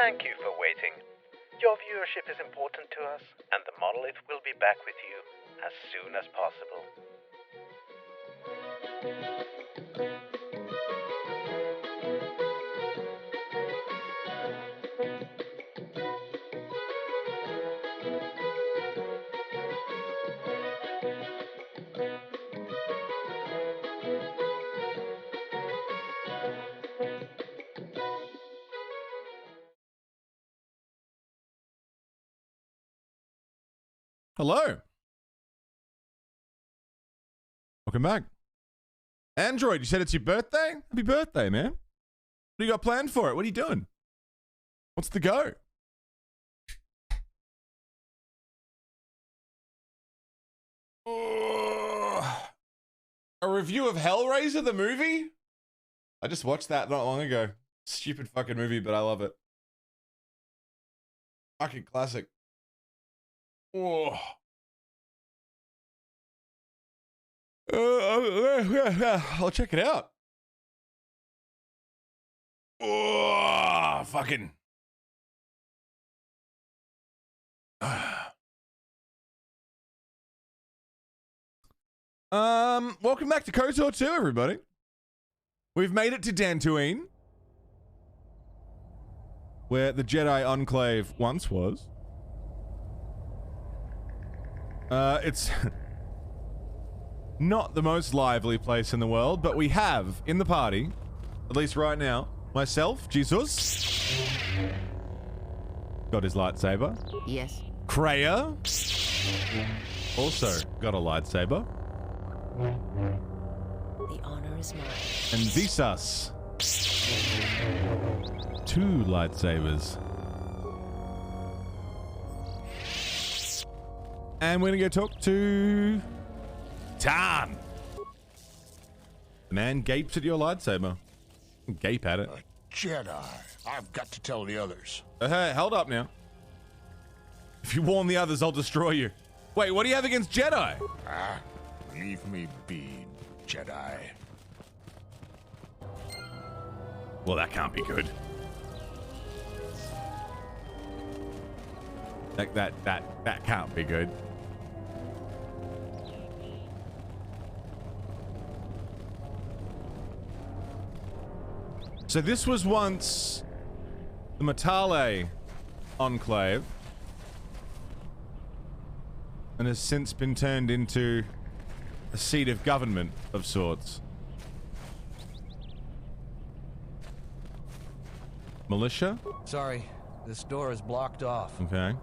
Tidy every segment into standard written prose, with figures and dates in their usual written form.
Thank you for waiting. Your viewership is important to us, and the Monolith will be back with you as soon as possible. Hello. Welcome back. Android, you said it's your birthday? Happy birthday, man. What do you got planned for it? What are you doing? What's the go? A review of Hellraiser, the movie? I just watched that not long ago. Stupid fucking movie, but I love it. Fucking classic. Oh. I'll check it out. Oh, fucking. Welcome back to KOTOR 2, everybody. We've made it to Dantooine, where the Jedi Enclave once was. It's not the most lively place in the world, but we have in the party, at least right now, myself, Jesus, got his lightsaber. Yes. Kreia also got a lightsaber. The honor is mine. And Visas, 2 lightsabers. And we're gonna go talk to Tan. The man gapes at your lightsaber. Gape at it. A Jedi. I've got to tell the others. Hey, hold up now. If you warn the others, I'll destroy you. Wait, what do you have against Jedi? Ah, leave me be, Jedi. Well, that can't be good. That can't be good. So this was once the Matale Enclave and has since been turned into a seat of government of sorts. Militia? Sorry, this door is blocked off. Okay.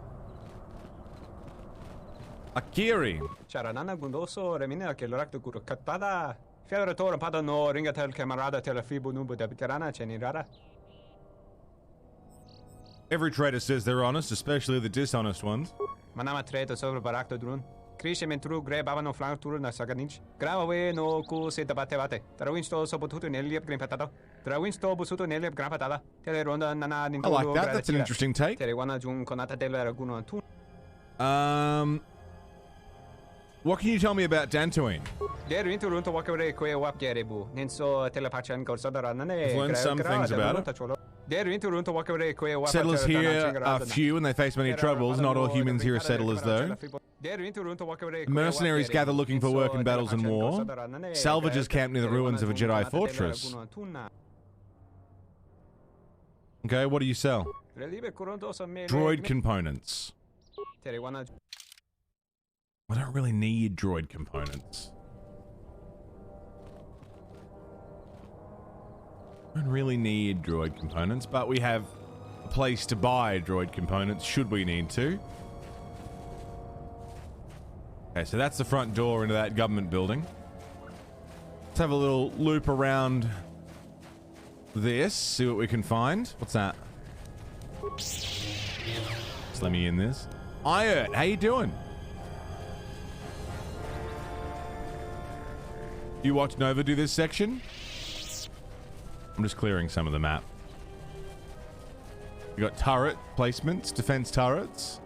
Akiri. Charanana gundoso remina che l'orakto guru katada. Fiadra tora pada no ringa tel camarada tel fibu nubu da bitarana chenirara. Every traitor says they're honest, especially the dishonest ones. Manama traitor sobre barakto drun. Krishe mentru gre babano flank turu na saganich. Grave no ku se tabate bate. Trawinsto so bututu neliep green patado. Trawinsto busuto neliep gran patada. Tele ronda nana I like that. That's an interesting take. Tele wana jun konata del raguno tu. What can you tell me about Dantooine? I've learned some things about it. Settlers here are few and they face many troubles. Not all humans here are settlers, though. Mercenaries gather looking for work in battles and war. Salvagers camp near the ruins of a Jedi fortress. Okay, what do you sell? Droid components. I don't really need droid components. I don't really need droid components, but we have a place to buy droid components should we need to. Okay, so that's the front door into that government building. Let's have a little loop around this, see what we can find. What's that? Just let me in this. Iert, how you doing? You watch Nova do this section? I'm just clearing some of the map. You got turret placements, defense turrets.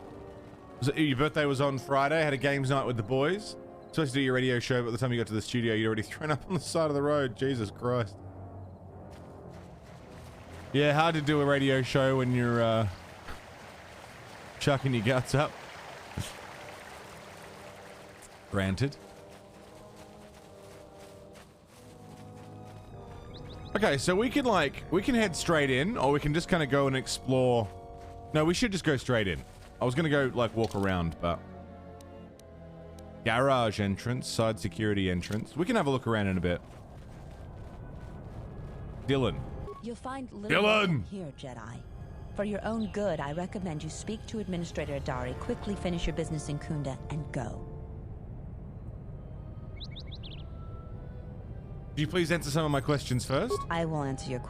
Your birthday was on Friday, had a games night with the boys. Supposed to do your radio show, but by the time you got to the studio, you'd already thrown up on the side of the road. Jesus Christ. Yeah, hard to do a radio show when you're chucking your guts up. Granted. Okay, so we can head straight in, or we can just kind of go and explore. No, we should just go straight in. I was gonna go like walk around, but garage entrance, side security entrance. We can have a look around in a bit. Dylan. You'll find little welcome here, Jedi. For your own good, I recommend you speak to Administrator Adari, quickly finish your business in Kunda, and go. Could you please answer some of my questions first? I will answer your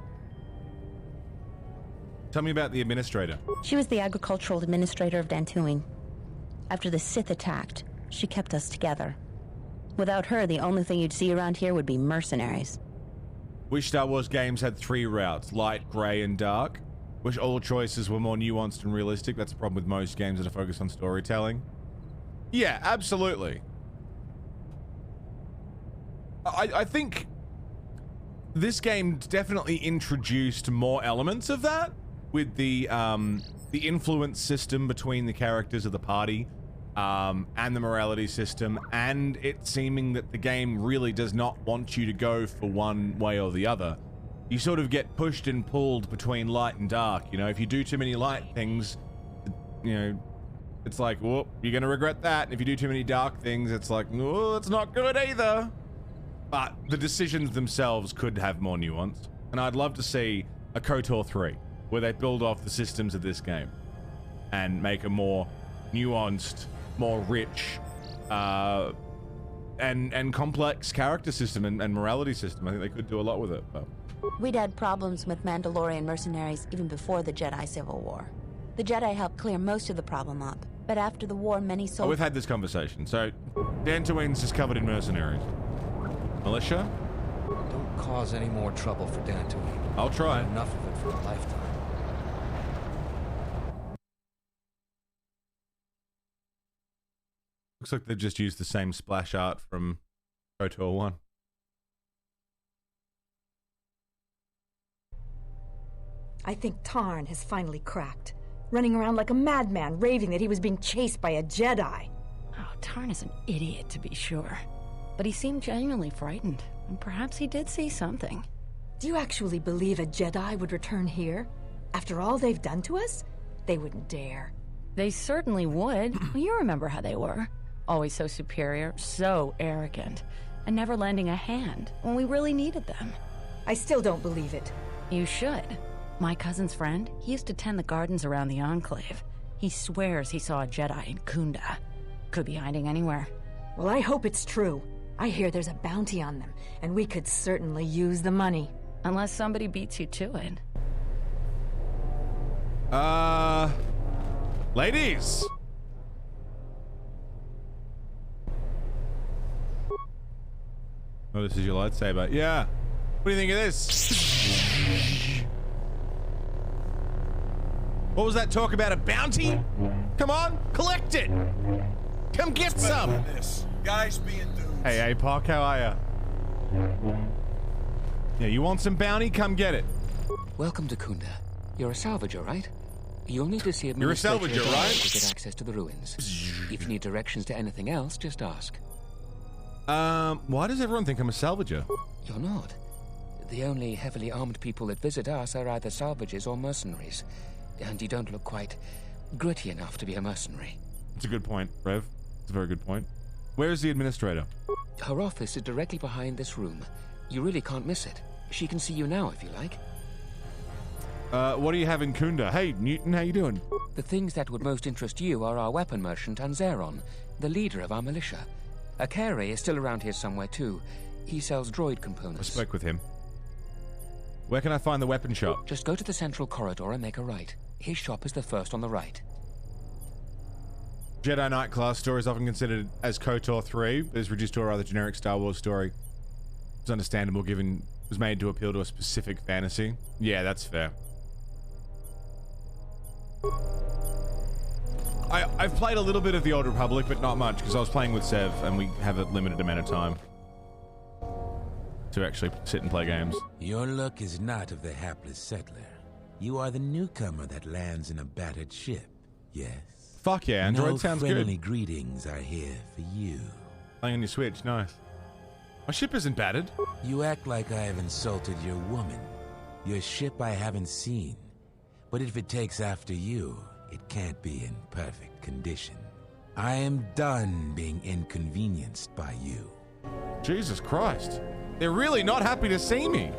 Tell me about the Administrator. She was the agricultural administrator of Dantooine. After the Sith attacked, she kept us together. Without her, the only thing you'd see around here would be mercenaries. Which Star Wars games had 3 routes, light, grey, and dark? Which all choices were more nuanced and realistic? That's the problem with most games that are focused on storytelling. Yeah, absolutely. I think this game definitely introduced more elements of that, with the influence system between the characters of the party, and the morality system, and it seeming that the game really does not want you to go for one way or the other. You sort of get pushed and pulled between light and dark. You know, if you do too many light things, you know, it's like, whoop, you're gonna regret that. And if you do too many dark things, it's like, oh, it's not good either. But the decisions themselves could have more nuance. And I'd love to see a KOTOR 3, where they build off the systems of this game and make a more nuanced, more rich, and complex character system and morality system. I think they could do a lot with it. But We'd had problems with Mandalorian mercenaries even before the Jedi Civil War. The Jedi helped clear most of the problem up, but after the war, many soldiers... Oh, we've had this conversation. So, Dantooine's is covered in mercenaries. Militia? Don't cause any more trouble for Dantooine. I'll try. Enough of it for a lifetime. Looks like they've just used the same splash art from KOTOR 1. I think Tarn has finally cracked. Running around like a madman, raving that he was being chased by a Jedi. Oh, Tarn is an idiot, to be sure. But he seemed genuinely frightened, and perhaps he did see something. Do you actually believe a Jedi would return here? After all they've done to us? They wouldn't dare. They certainly would. You remember how they were. Always so superior, so arrogant, and never lending a hand when we really needed them. I still don't believe it. You should. My cousin's friend, he used to tend the gardens around the Enclave. He swears he saw a Jedi in Kunda. Could be hiding anywhere. Well, I hope it's true. I hear there's a bounty on them, and we could certainly use the money. Unless somebody beats you to it. Ladies! Oh, this is your lightsaber. Yeah. What do you think of this? What was that talk about, a bounty? Come on, collect it! Come get some! Guys being dudes. Hey, APOC, how are ya? Yeah, you want some bounty? Come get it. Welcome to Kunda. You're a salvager, right? You'll need to see You're a salvager, right? To get access to the ruins. If you need directions to anything else, just ask. Why does everyone think I'm a salvager? You're not. The only heavily armed people that visit us are either salvagers or mercenaries. And you don't look quite gritty enough to be a mercenary. That's a good point, Rev. It's a very good point. Where's the administrator? Her office is directly behind this room. You really can't miss it. She can see you now if you like. What do you have in Kunda? Hey, Newton, how you doing? The things that would most interest you are our weapon merchant Anzeron, the leader of our militia. Akere is still around here somewhere too. He sells droid components. I spoke with him. Where can I find the weapon shop? Just go to the central corridor and make a right. His shop is the first on the right. Jedi Knight class story is often considered as KOTOR 3, but is reduced to a rather generic Star Wars story. It's understandable given it was made to appeal to a specific fantasy. Yeah, that's fair. I've played a little bit of the Old Republic, but not much, because I was playing with Sev, and we have a limited amount of time to actually sit and play games. Your luck is not of the hapless settler. You are the newcomer that lands in a battered ship, yes? Fuck yeah, Android no sounds friendly good. greetings are here for you. Playing on your Switch, nice. My ship isn't battered. You act like I have insulted your woman. Your ship I haven't seen. But if it takes after you, it can't be in perfect condition. I am done being inconvenienced by you. Jesus Christ. They're really not happy to see me.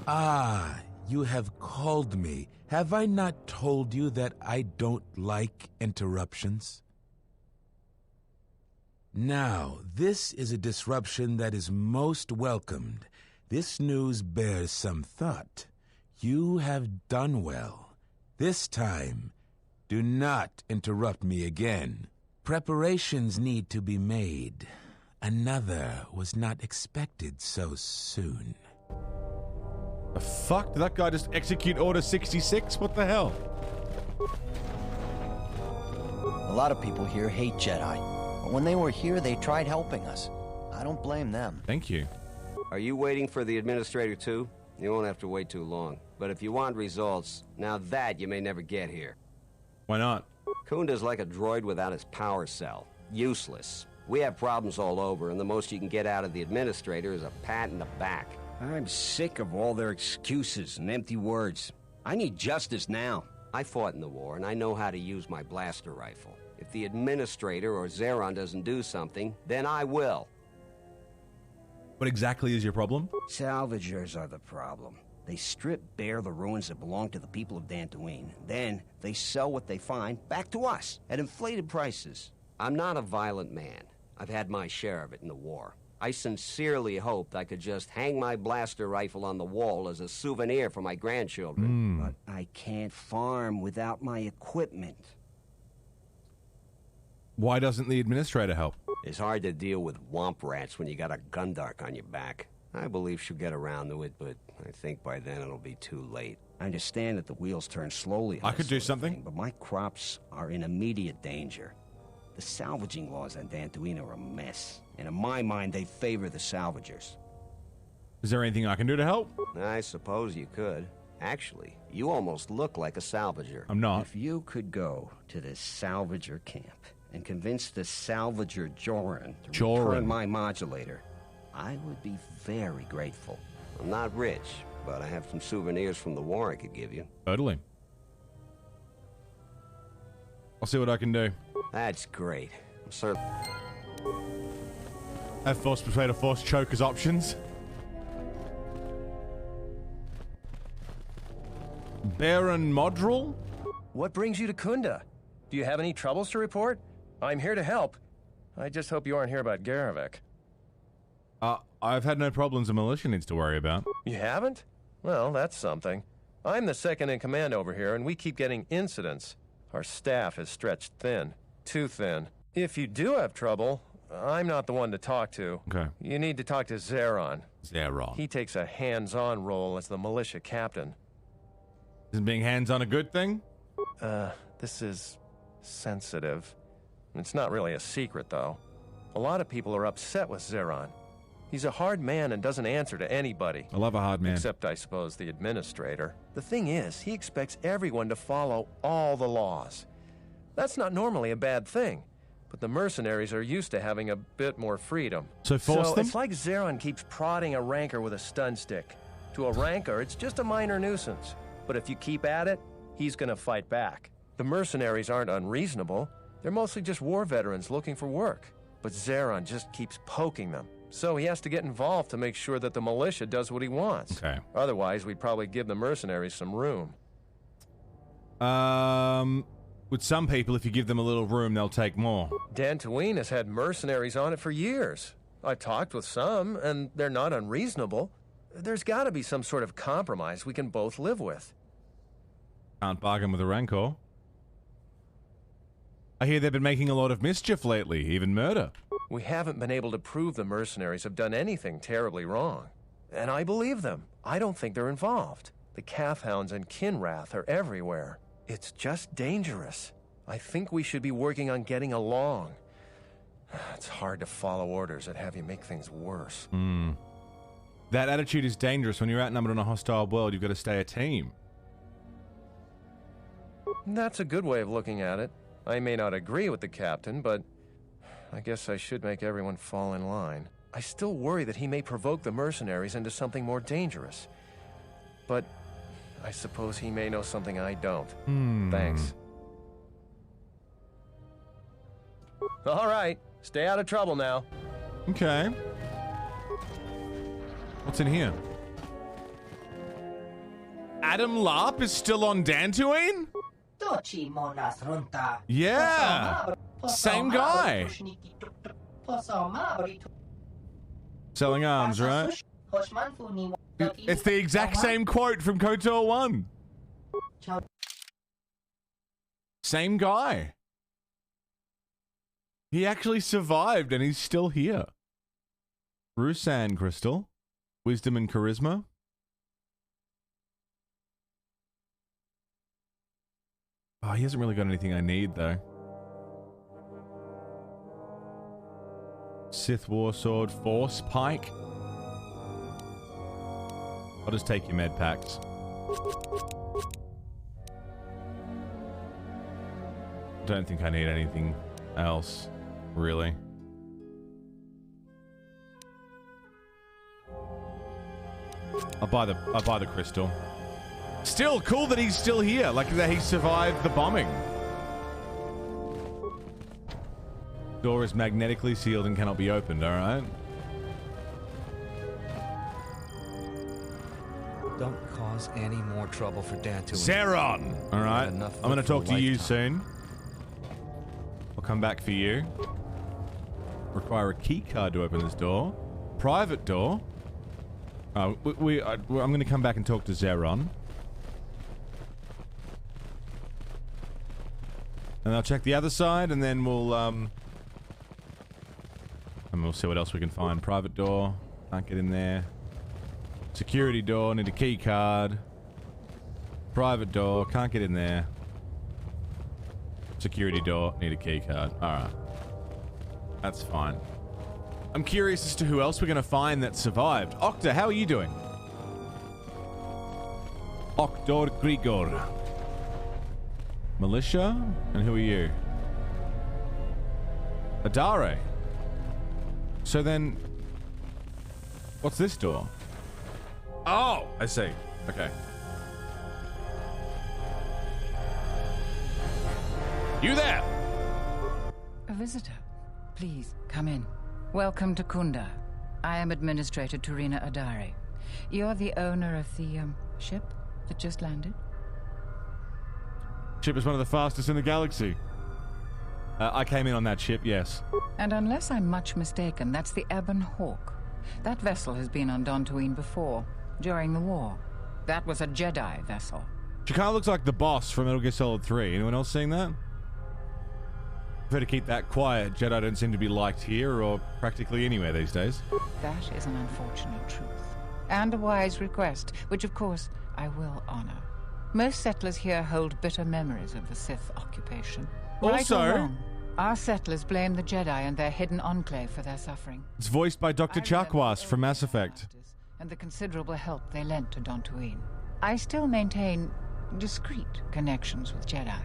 Ah, you have called me. Have I not told you that I don't like interruptions? Now, this is a disruption that is most welcomed. This news bears some thought. You have done well. This time, do not interrupt me again. Preparations need to be made. Another was not expected so soon. The fuck? Did that guy just execute Order 66? What the hell? A lot of people here hate Jedi. But when they were here, they tried helping us. I don't blame them. Thank you. Are you waiting for the administrator too? You won't have to wait too long. But if you want results, now that you may never get here. Why not? Kunda's like a droid without his power cell. Useless. We have problems all over, and the most you can get out of the administrator is a pat in the back. I'm sick of all their excuses and empty words. I need justice now. I fought in the war, and I know how to use my blaster rifle. If the administrator or Zeron doesn't do something, then I will. What exactly is your problem? Salvagers are the problem. They strip bare the ruins that belong to the people of Dantooine. Then they sell what they find back to us at inflated prices. I'm not a violent man. I've had my share of it in the war. I sincerely hoped I could just hang my blaster rifle on the wall as a souvenir for my grandchildren. But I can't farm without my equipment. Why doesn't the administrator help? It's hard to deal with womp rats when you got a gundark on your back. I believe she'll get around to it, but I think by then it'll be too late. I understand that the wheels turn slowly. I could do something. But my crops are in immediate danger. The salvaging laws on Dantooine are a mess. And in my mind, they favor the salvagers. Is there anything I can do to help? I suppose you could. Actually, you almost look like a salvager. I'm not. If you could go to this salvager camp and convince the salvager Joran to return my modulator, I would be very grateful. I'm not rich, but I have some souvenirs from the war I could give you. Totally. I'll see what I can do. That's great. I'm certain. Have force persuader, force choke as options. Baron Modrel? What brings you to Kunda? Do you have any troubles to report? I'm here to help. I just hope you aren't here about Garavek. I've had no problems a militia needs to worry about. You haven't? Well, that's something. I'm the second in command over here, and we keep getting incidents. Our staff is stretched thin. Too thin. If you do have trouble, I'm not the one to talk to. Okay. You need to talk to Zeron. Zeron. He takes a hands-on role as the militia captain. Isn't being hands-on a good thing? This is sensitive. It's not really a secret, though. A lot of people are upset with Zeron. He's a hard man and doesn't answer to anybody. I love a hard man. Except, I suppose, the administrator. The thing is, he expects everyone to follow all the laws. That's not normally a bad thing, but the mercenaries are used to having a bit more freedom. So force them? It's like Zeron keeps prodding a rancor with a stun stick. To a rancor, it's just a minor nuisance. But if you keep at it, he's gonna fight back. The mercenaries aren't unreasonable. They're mostly just war veterans looking for work. But Zeron just keeps poking them. So he has to get involved to make sure that the militia does what he wants. Okay. Otherwise, we'd probably give the mercenaries some room. With some people, if you give them a little room, they'll take more. Dantooine has had mercenaries on it for years. I've talked with some, and they're not unreasonable. There's got to be some sort of compromise we can both live with. Can't bargain with a rancor. I hear they've been making a lot of mischief lately, even murder. We haven't been able to prove the mercenaries have done anything terribly wrong. And I believe them. I don't think they're involved. The Calfhounds and Kinrath are everywhere. It's just dangerous. I think we should be working on getting along. It's hard to follow orders that have you make things worse. That attitude is dangerous. When you're outnumbered in a hostile world, you've got to stay a team. That's a good way of looking at it. I may not agree with the captain, but I guess I should make everyone fall in line. I still worry that he may provoke the mercenaries into something more dangerous. But I suppose he may know something I don't. Thanks. All right, stay out of trouble now. Okay. What's in here? Adam Larp is still on Dantooine? Yeah. Same guy. Selling arms, right? It's the exact same quote from KOTOR 1. Same guy. He actually survived and he's still here. Rusan Crystal. Wisdom and Charisma. Oh, he hasn't really got anything I need, though. Sith Warsword, Force Pike. I'll just take your med packs. Don't think I need anything else, really. I'll buy the crystal. Still cool that he's still here, like that he survived the bombing. Door is magnetically sealed and cannot be opened, alright? Don't cause any more trouble for Dantooine. Zeron! Alright, I'm gonna talk to you soon. I'll come back for you. Require a key card to open this door. Private door. I'm gonna come back and talk to Zeron. And I'll check the other side, and then we'll see what else we can find. Private door. Can't get in there. Security door. Need a key card. Private door. Can't get in there. Security door. Need a key card. Alright. That's fine. I'm curious as to who else we're going to find that survived. Octa, how are you doing? Octor Grigor. Militia? And who are you? Adare. So then... what's this door? Oh! I see. Okay. You there! A visitor. Please, come in. Welcome to Kunda. I am Administrator Turina Adare. You're the owner of the, ship that just landed? Ship is one of the fastest in the galaxy. I came in on that ship, yes. And unless I'm much mistaken, that's the Ebon Hawk. That vessel has been on Dantooine before, during the war. That was a Jedi vessel. She kind of looks like the boss from Metal Gear Solid 3. Anyone else seeing that? Prefer to keep that quiet. Jedi don't seem to be liked here or practically anywhere these days. That is an unfortunate truth. And a wise request, which of course I will honor. Most settlers here hold bitter memories of the Sith occupation. Also, right or wrong, our settlers blame the Jedi and their hidden enclave for their suffering. It's voiced by Dr. Chakwas from Mass Effect. And the considerable help they lent to Dantooine. I still maintain discreet connections with Jedi.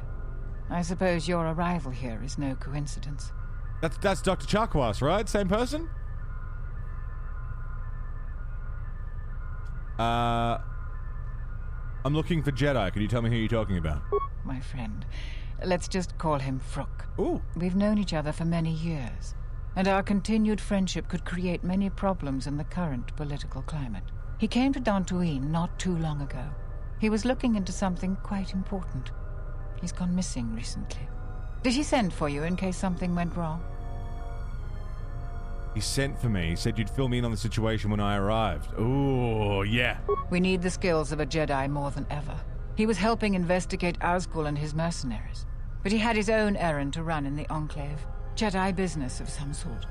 I suppose your arrival here is no coincidence. That's Dr. Chakwas, right? Same person? I'm looking for Jedi. Can you tell me who you're talking about? My friend. Let's just call him Frook. Ooh. We've known each other for many years, and our continued friendship could create many problems in the current political climate. He came to Dantooine not too long ago. He was looking into something quite important. He's gone missing recently. Did he send for you in case something went wrong? He sent for me. He said you'd fill me in on the situation when I arrived. Ooh, yeah. We need the skills of a Jedi more than ever. He was helping investigate Azgul and his mercenaries, but he had his own errand to run in the Enclave. Jedi business of some sort.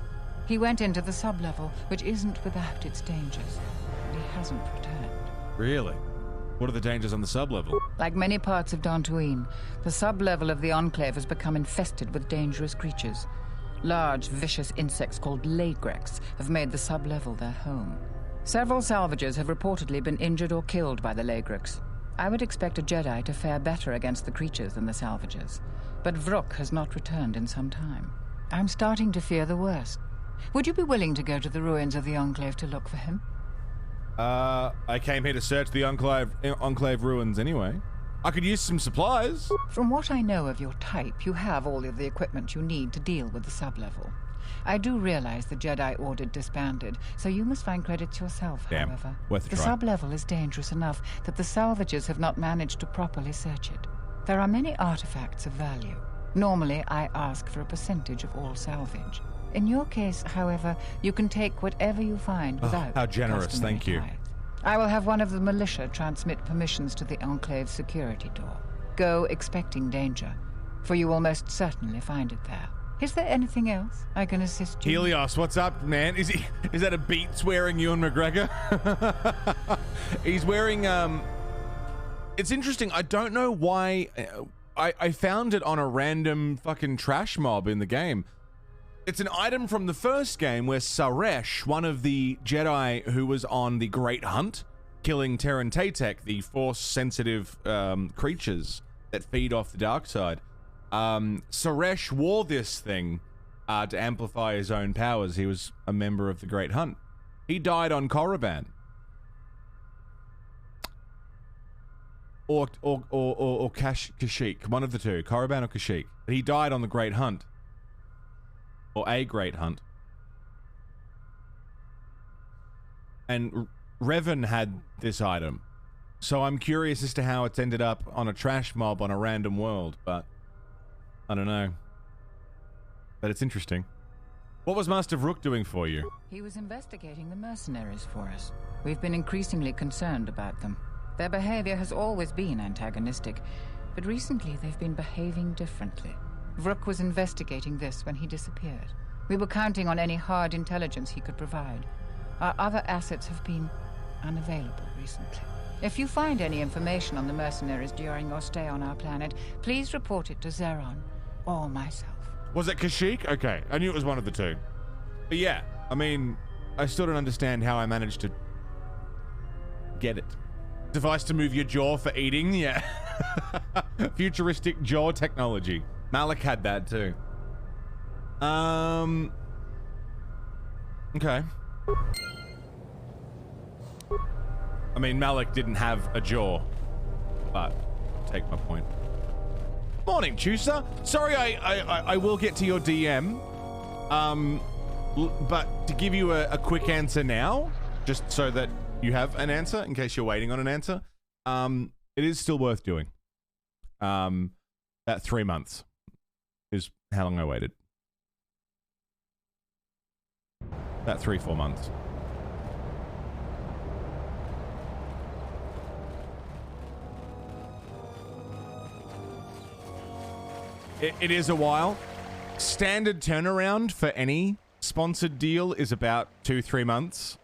He went into the sublevel, which isn't without its dangers, and he hasn't returned. Really? What are the dangers on the sublevel? Like many parts of Dantooine, the sublevel of the Enclave has become infested with dangerous creatures. Large, vicious insects called Lagrex have made the sublevel their home. Several salvages have reportedly been injured or killed by the Lagrix. I would expect a Jedi to fare better against the creatures than the salvages, but Vrook has not returned in some time. I'm starting to fear the worst. Would you be willing to go to the ruins of the Enclave to look for him? I came here to search the Enclave ruins anyway. I could use some supplies. From what I know of your type, you have all of the equipment you need to deal with the sublevel. I do realize the Jedi Order disbanded, so you must find credits yourself, Damn. however. Worth a The try. sublevel is dangerous enough that the salvages have not managed to properly search it. There are many artifacts of value. Normally, I ask for a percentage of all salvage. In your case, however, you can take whatever you find without how generous, customary thank you. tithe. I will have one of the militia transmit permissions to the Enclave's security door. Go expecting danger, for you will most certainly find it there. Is there anything else I can assist you? Helios, what's up, man? Is that a Beats wearing Ewan McGregor? He's wearing it's interesting. I don't know why I found it on a random fucking trash mob in the game. It's an item from the first game where Saresh, one of the Jedi who was on the Great Hunt, killing Terran Tatek, the force-sensitive creatures that feed off the dark side. Saresh wore this thing to amplify his own powers. He was a member of the Great Hunt. He died on Korriban. Or Kashyyyk, one of the two, Korriban or Kashyyyk. But he died on the Great Hunt. Or a Great Hunt. And Revan had this item. So I'm curious as to how it's ended up on a trash mob on a random world, but I don't know. But it's interesting. What was Master Vrook doing for you? He was investigating the mercenaries for us. We've been increasingly concerned about them. Their behavior has always been antagonistic, but recently they've been behaving differently. Vrook was investigating this when he disappeared. We were counting on any hard intelligence he could provide. Our other assets have been unavailable recently. If you find any information on the mercenaries during your stay on our planet, please report it to Zeron or myself. Was it Kashyyyk? Okay, I knew it was one of the two. But yeah, I mean, I still don't understand how I managed to get it. Device to move your jaw for eating? Yeah. Futuristic jaw technology. Malik had that too. Okay. I mean, Malik didn't have a jaw, but take my point. Morning, Chusa. Sorry, I will get to your DM. But to give you a quick answer now, just so that you have an answer in case you're waiting on an answer, it is still worth doing. That 3 months is how long I waited. That 3-4 months. It is a while. Standard turnaround for any sponsored deal is about 2-3 months.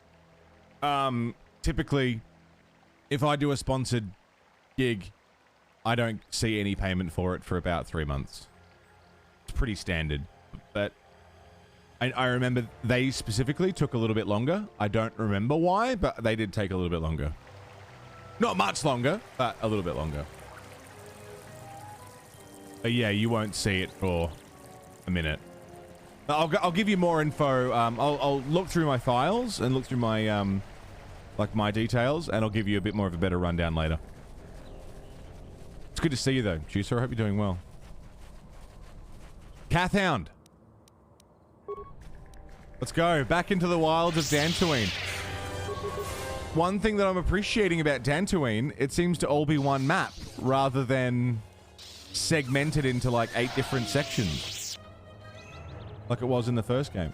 Typically, if I do a sponsored gig, I don't see any payment for it for about 3 months. It's pretty standard, but I remember they specifically took a little bit longer. I don't remember why, but they did take a little bit longer. Not much longer, but a little bit longer. But yeah, you won't see it for a minute. I'll give you more info. I'll look through my files and look through my like my details, and I'll give you a bit more of a better rundown later. It's good to see you though, Juicer. I hope you're doing well. Cathhound. Let's go back into the wilds of Dantooine. One thing that I'm appreciating about Dantooine, it seems to all be one map rather than segmented into like 8 different sections like it was in the first game.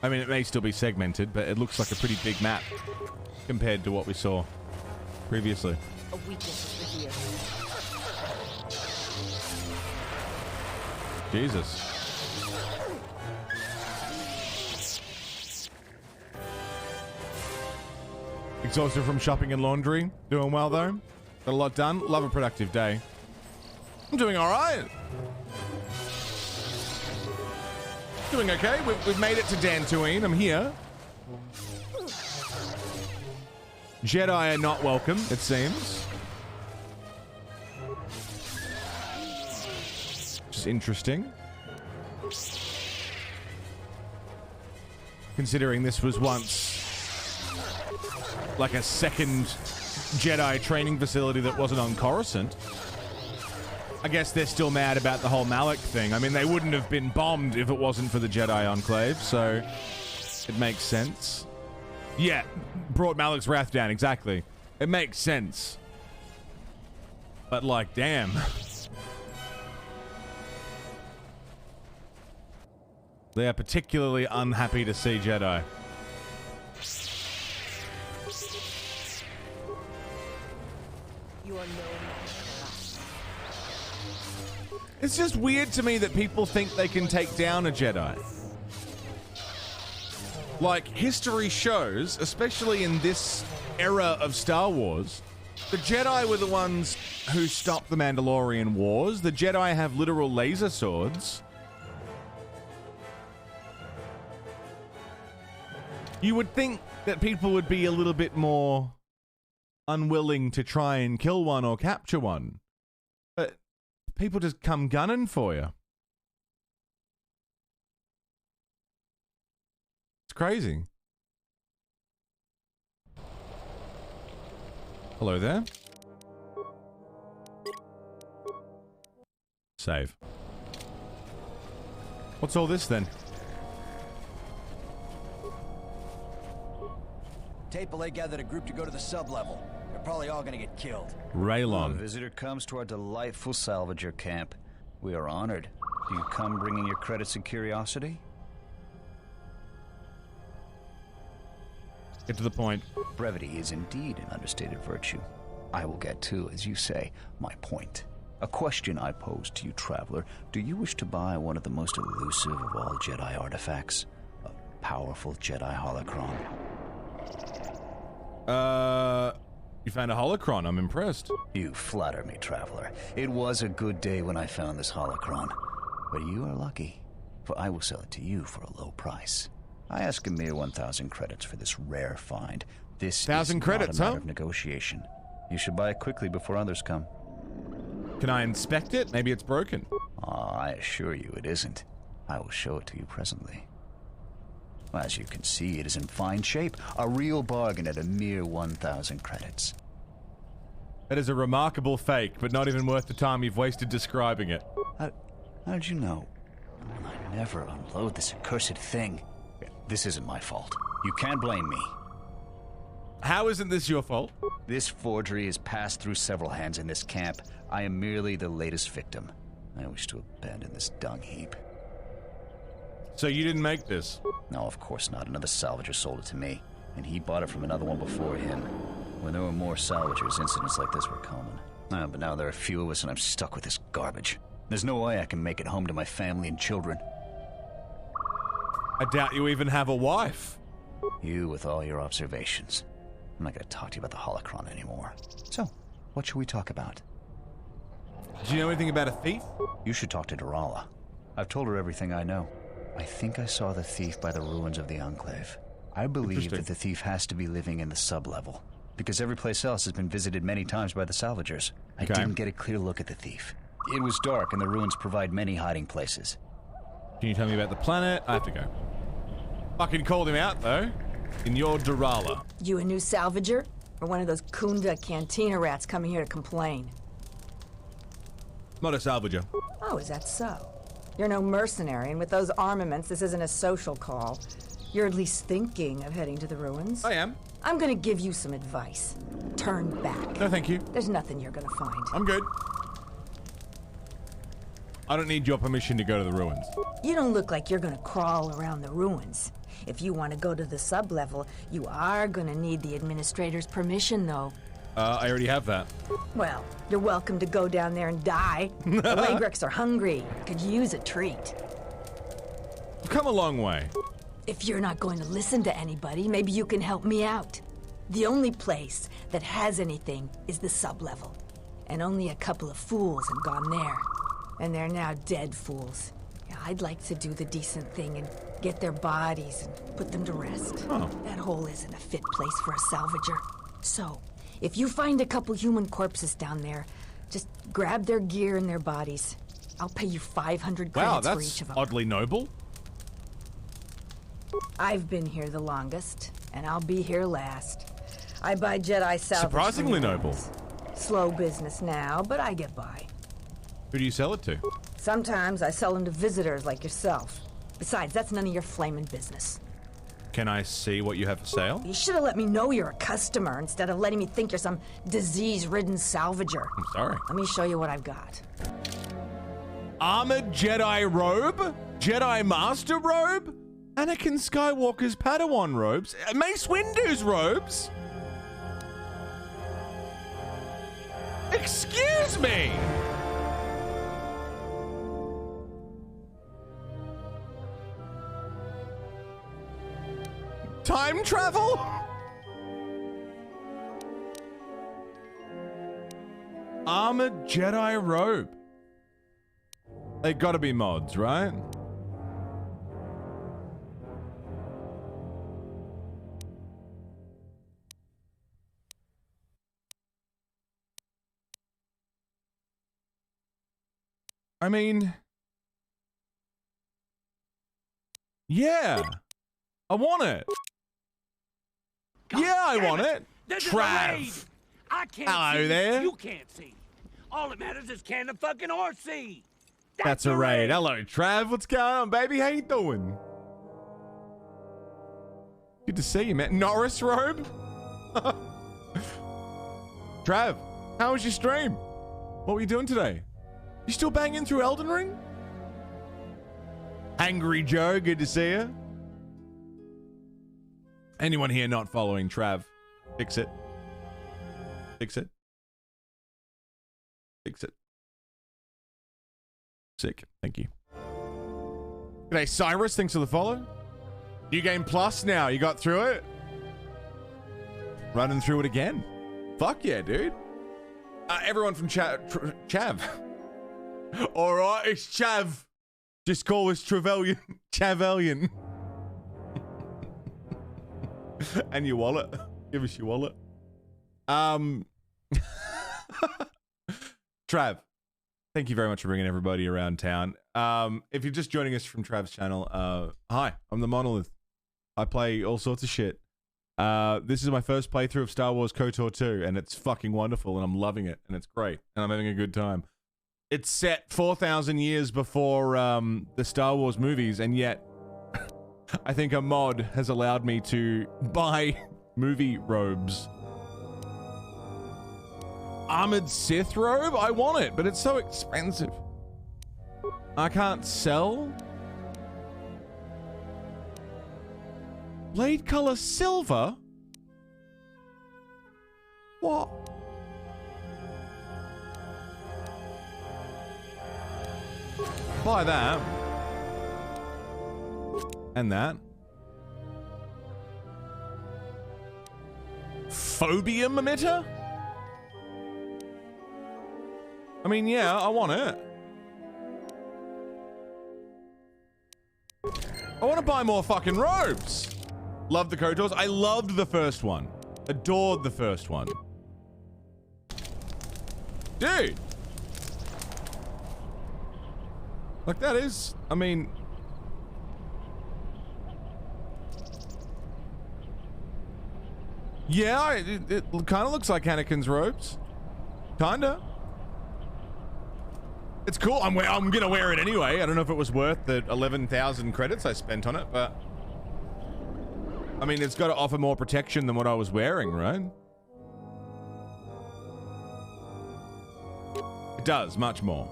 I mean, it may still be segmented, but it looks like a pretty big map compared to what we saw previously. Jesus. Exhausted from shopping and laundry. Doing well though. Got a lot done. Love a productive day. I'm doing all right. Doing okay. We've made it to Dantooine. I'm here. Jedi are not welcome, it seems. Which is interesting. Considering this was once like a second Jedi training facility that wasn't on Coruscant. I guess they're still mad about the whole Malak thing. I mean, they wouldn't have been bombed if it wasn't for the Jedi Enclave, so it makes sense. Yeah, brought Malak's wrath down, exactly. It makes sense. But, like, damn. They are particularly unhappy to see Jedi. You are no. It's just weird to me that people think they can take down a Jedi. Like, history shows, especially in this era of Star Wars, the Jedi were the ones who stopped the Mandalorian Wars. The Jedi have literal laser swords. You would think that people would be a little bit more unwilling to try and kill one or capture one. But people just come gunning for you. It's crazy. Hello there. Save. What's all this then? Tapele gathered a group to go to the sub-level. They're probably all gonna get killed. Raylon. A visitor comes to our delightful salvager camp. We are honored. Do you come bringing your credits and curiosity? Get to the point. Brevity is indeed an understated virtue. I will get to, as you say, my point. A question I pose to you, traveler. Do you wish to buy one of the most elusive of all Jedi artifacts? A powerful Jedi holocron? You found a holocron. I'm impressed. You flatter me, traveler. It was a good day when I found this holocron. But you are lucky, for I will sell it to you for a low price. I ask a mere 1,000 credits for this rare find. This 1,000 credits, not a matter of negotiation. You should buy it quickly before others come. Can I inspect it? Maybe it's broken. I assure you it isn't. I will show it to you presently. As you can see, it is in fine shape. A real bargain at a mere 1,000 credits. That is a remarkable fake, but not even worth the time you've wasted describing it. How did you know? I never unload this accursed thing. This isn't my fault. You can't blame me. How isn't this your fault? This forgery has passed through several hands in this camp. I am merely the latest victim. I wish to abandon this dung heap. So you didn't make this? No, of course not. Another salvager sold it to me, and he bought it from another one before him. When there were more salvagers, incidents like this were common. But now there are few of us, and I'm stuck with this garbage. There's no way I can make it home to my family and children. I doubt you even have a wife. You with all your observations. I'm not going to talk to you about the holocron anymore. So, what should we talk about? Do you know anything about a thief? You should talk to Durala. I've told her everything I know. I think I saw the thief by the ruins of the Enclave. I believe that the thief has to be living in the sub-level, because every place else has been visited many times by the salvagers. I didn't get a clear look at the thief. It was dark, and the ruins provide many hiding places. Can you tell me about the planet? I have to go. Fucking called him out, though. In your Durala. You a new salvager? Or one of those Kunda cantina rats coming here to complain? Not a salvager. Oh, is that so? You're no mercenary, and with those armaments, this isn't a social call. You're at least thinking of heading to the ruins. I am. I'm gonna give you some advice. Turn back. No, thank you. There's nothing you're gonna find. I'm good. I don't need your permission to go to the ruins. You don't look like you're gonna crawl around the ruins. If you want to go to the sub-level, you are gonna need the administrator's permission, though. I already have that. Well, you're welcome to go down there and die. The Lagreks are hungry. Could use a treat. I've come a long way. If you're not going to listen to anybody, maybe you can help me out. The only place that has anything is the sub-level. And only a couple of fools have gone there. And they're now dead fools. I'd like to do the decent thing and get their bodies and put them to rest. Oh. That hole isn't a fit place for a salvager. So, if you find a couple human corpses down there, just grab their gear and their bodies. I'll pay you 500 credits for each of them. Wow, that's oddly noble. I've been here the longest, and I'll be here last. I buy Jedi salvage. Surprisingly noble. Slow business now, but I get by. Who do you sell it to? Sometimes I sell them to visitors like yourself. Besides, that's none of your flaming business. Can I see what you have for sale? You should have let me know you're a customer instead of letting me think you're some disease-ridden salvager. I'm sorry. Let me show you what I've got. Armored Jedi robe? Jedi Master robe? Anakin Skywalker's Padawan robes? Mace Windu's robes? Excuse me! Time travel? Armored Jedi robe. They gotta be mods, right? I mean, yeah, I want it. God yeah, I want it. it. This is a Trav. raid. I can't Hello see. there. You can't see. All that matters is can the fucking horse see. That's a raid. Hello, Trav. What's going on, baby? How you doing? Good to see you, man. Norris robe? Trav, how was your stream? What were you doing today? You still banging through Elden Ring? Angry Joe, good to see you. Anyone here not following Trav? Fix it. Fix it. Fix it. Sick. Thank you. G'day, Cyrus. Thanks for the follow. New Game Plus now. You got through it? Running through it again. Fuck yeah, dude. Everyone from Chav. All right, it's Chav. Just call us Trevelyan. Chavelian. And your wallet. Give us your wallet. Trav, thank you very much for bringing everybody around town. If you're just joining us from Trav's channel, hi, I'm TheMonolith. I play all sorts of shit. This is my first playthrough of Star Wars KOTOR 2, and it's fucking wonderful, and I'm loving it, and it's great, and I'm having a good time. It's set 4,000 years before the Star Wars movies, and yet I think a mod has allowed me to buy movie robes. Armored Sith robe? I want it, but it's so expensive. I can't sell. Blade color silver? What? Buy that. And that. Phobium emitter? I mean, yeah, I want it. I want to buy more fucking robes. Love the KOTORs. I loved the first one. Adored the first one. Dude. Like, that is, I mean... Yeah, it kind of looks like Anakin's robes. Kinda. It's cool. I'm gonna wear it anyway. I don't know if it was worth the 11,000 credits I spent on it, but... I mean, it's got to offer more protection than what I was wearing, right? It does, much more.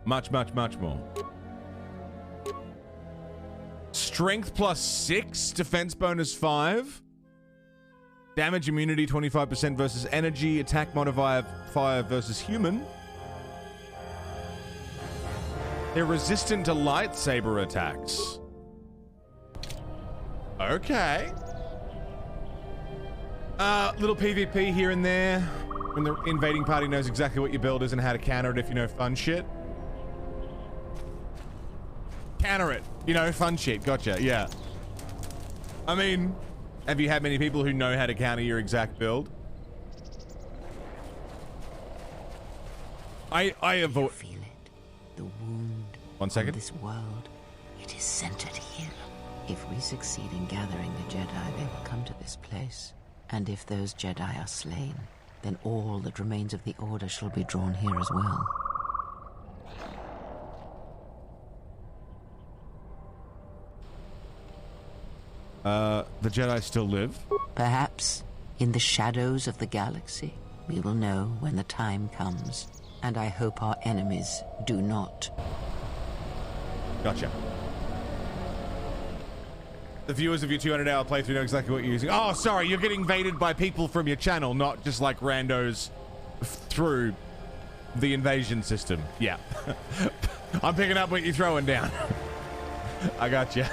Much, much, much more. Strength +6, defense bonus 5. Damage immunity 25% versus energy, attack modifier versus human. They're resistant to lightsaber attacks. Okay. Little PvP here and there. When the invading party knows exactly what your build is and how to counter it if you know fun shit. counter it. You know, fun shit. Gotcha. Yeah. I mean, have you had many people who know how to counter your exact build? I avoid. Feel it. The wound. 1 second. This world. It is centered here. If we succeed in gathering the Jedi, they will come to this place. And if those Jedi are slain, then all that remains of the Order shall be drawn here as well. The Jedi still live? Perhaps, in the shadows of the galaxy, we will know when the time comes. And I hope our enemies do not. Gotcha. The viewers of your 200-hour playthrough know exactly what you're using. Oh, sorry, you're getting invaded by people from your channel, not just like randos through the invasion system. Yeah. I'm picking up what you're throwing down. I gotcha.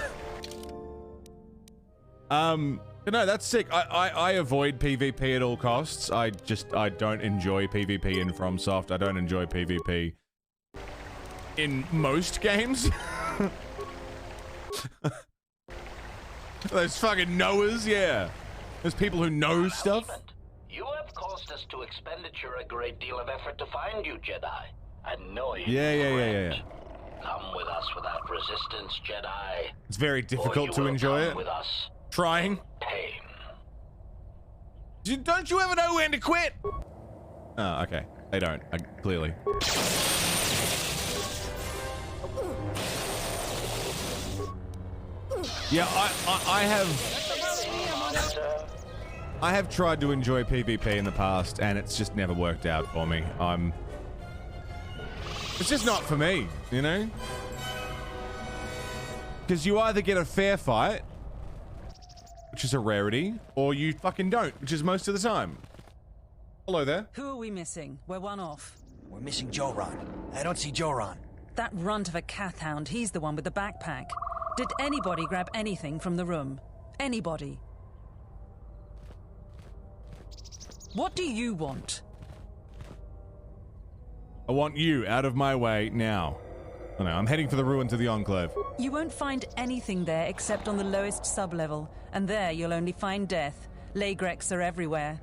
No, that's sick. I avoid PvP at all costs. I don't enjoy PvP in FromSoft. I don't enjoy PvP in most games. Those fucking knowers, yeah. Those people who know stuff. You have caused us to expenditure a great deal of effort to find you, Jedi. Annoying. Yeah. Come with us without resistance, Jedi. It's very difficult to enjoy it. With us. Trying. Pain. Don't you ever know when to quit? Oh, okay. They don't, clearly. Yeah, I have tried to enjoy PvP in the past, and it's just never worked out for me. It's just not for me, you know? Because you either get a fair fight, which is a rarity, or you fucking don't, which is most of the time. Hello there. Who are we missing? We're one off. We're missing Joran. I don't see Joran. That runt of a Cathhound, he's the one with the backpack. Did anybody grab anything from the room? Anybody? What do you want? I want you out of my way now. Oh no, I'm heading for the ruins of the Enclave. You won't find anything there except on the lowest sublevel, and there you'll only find death. Lagreks are everywhere.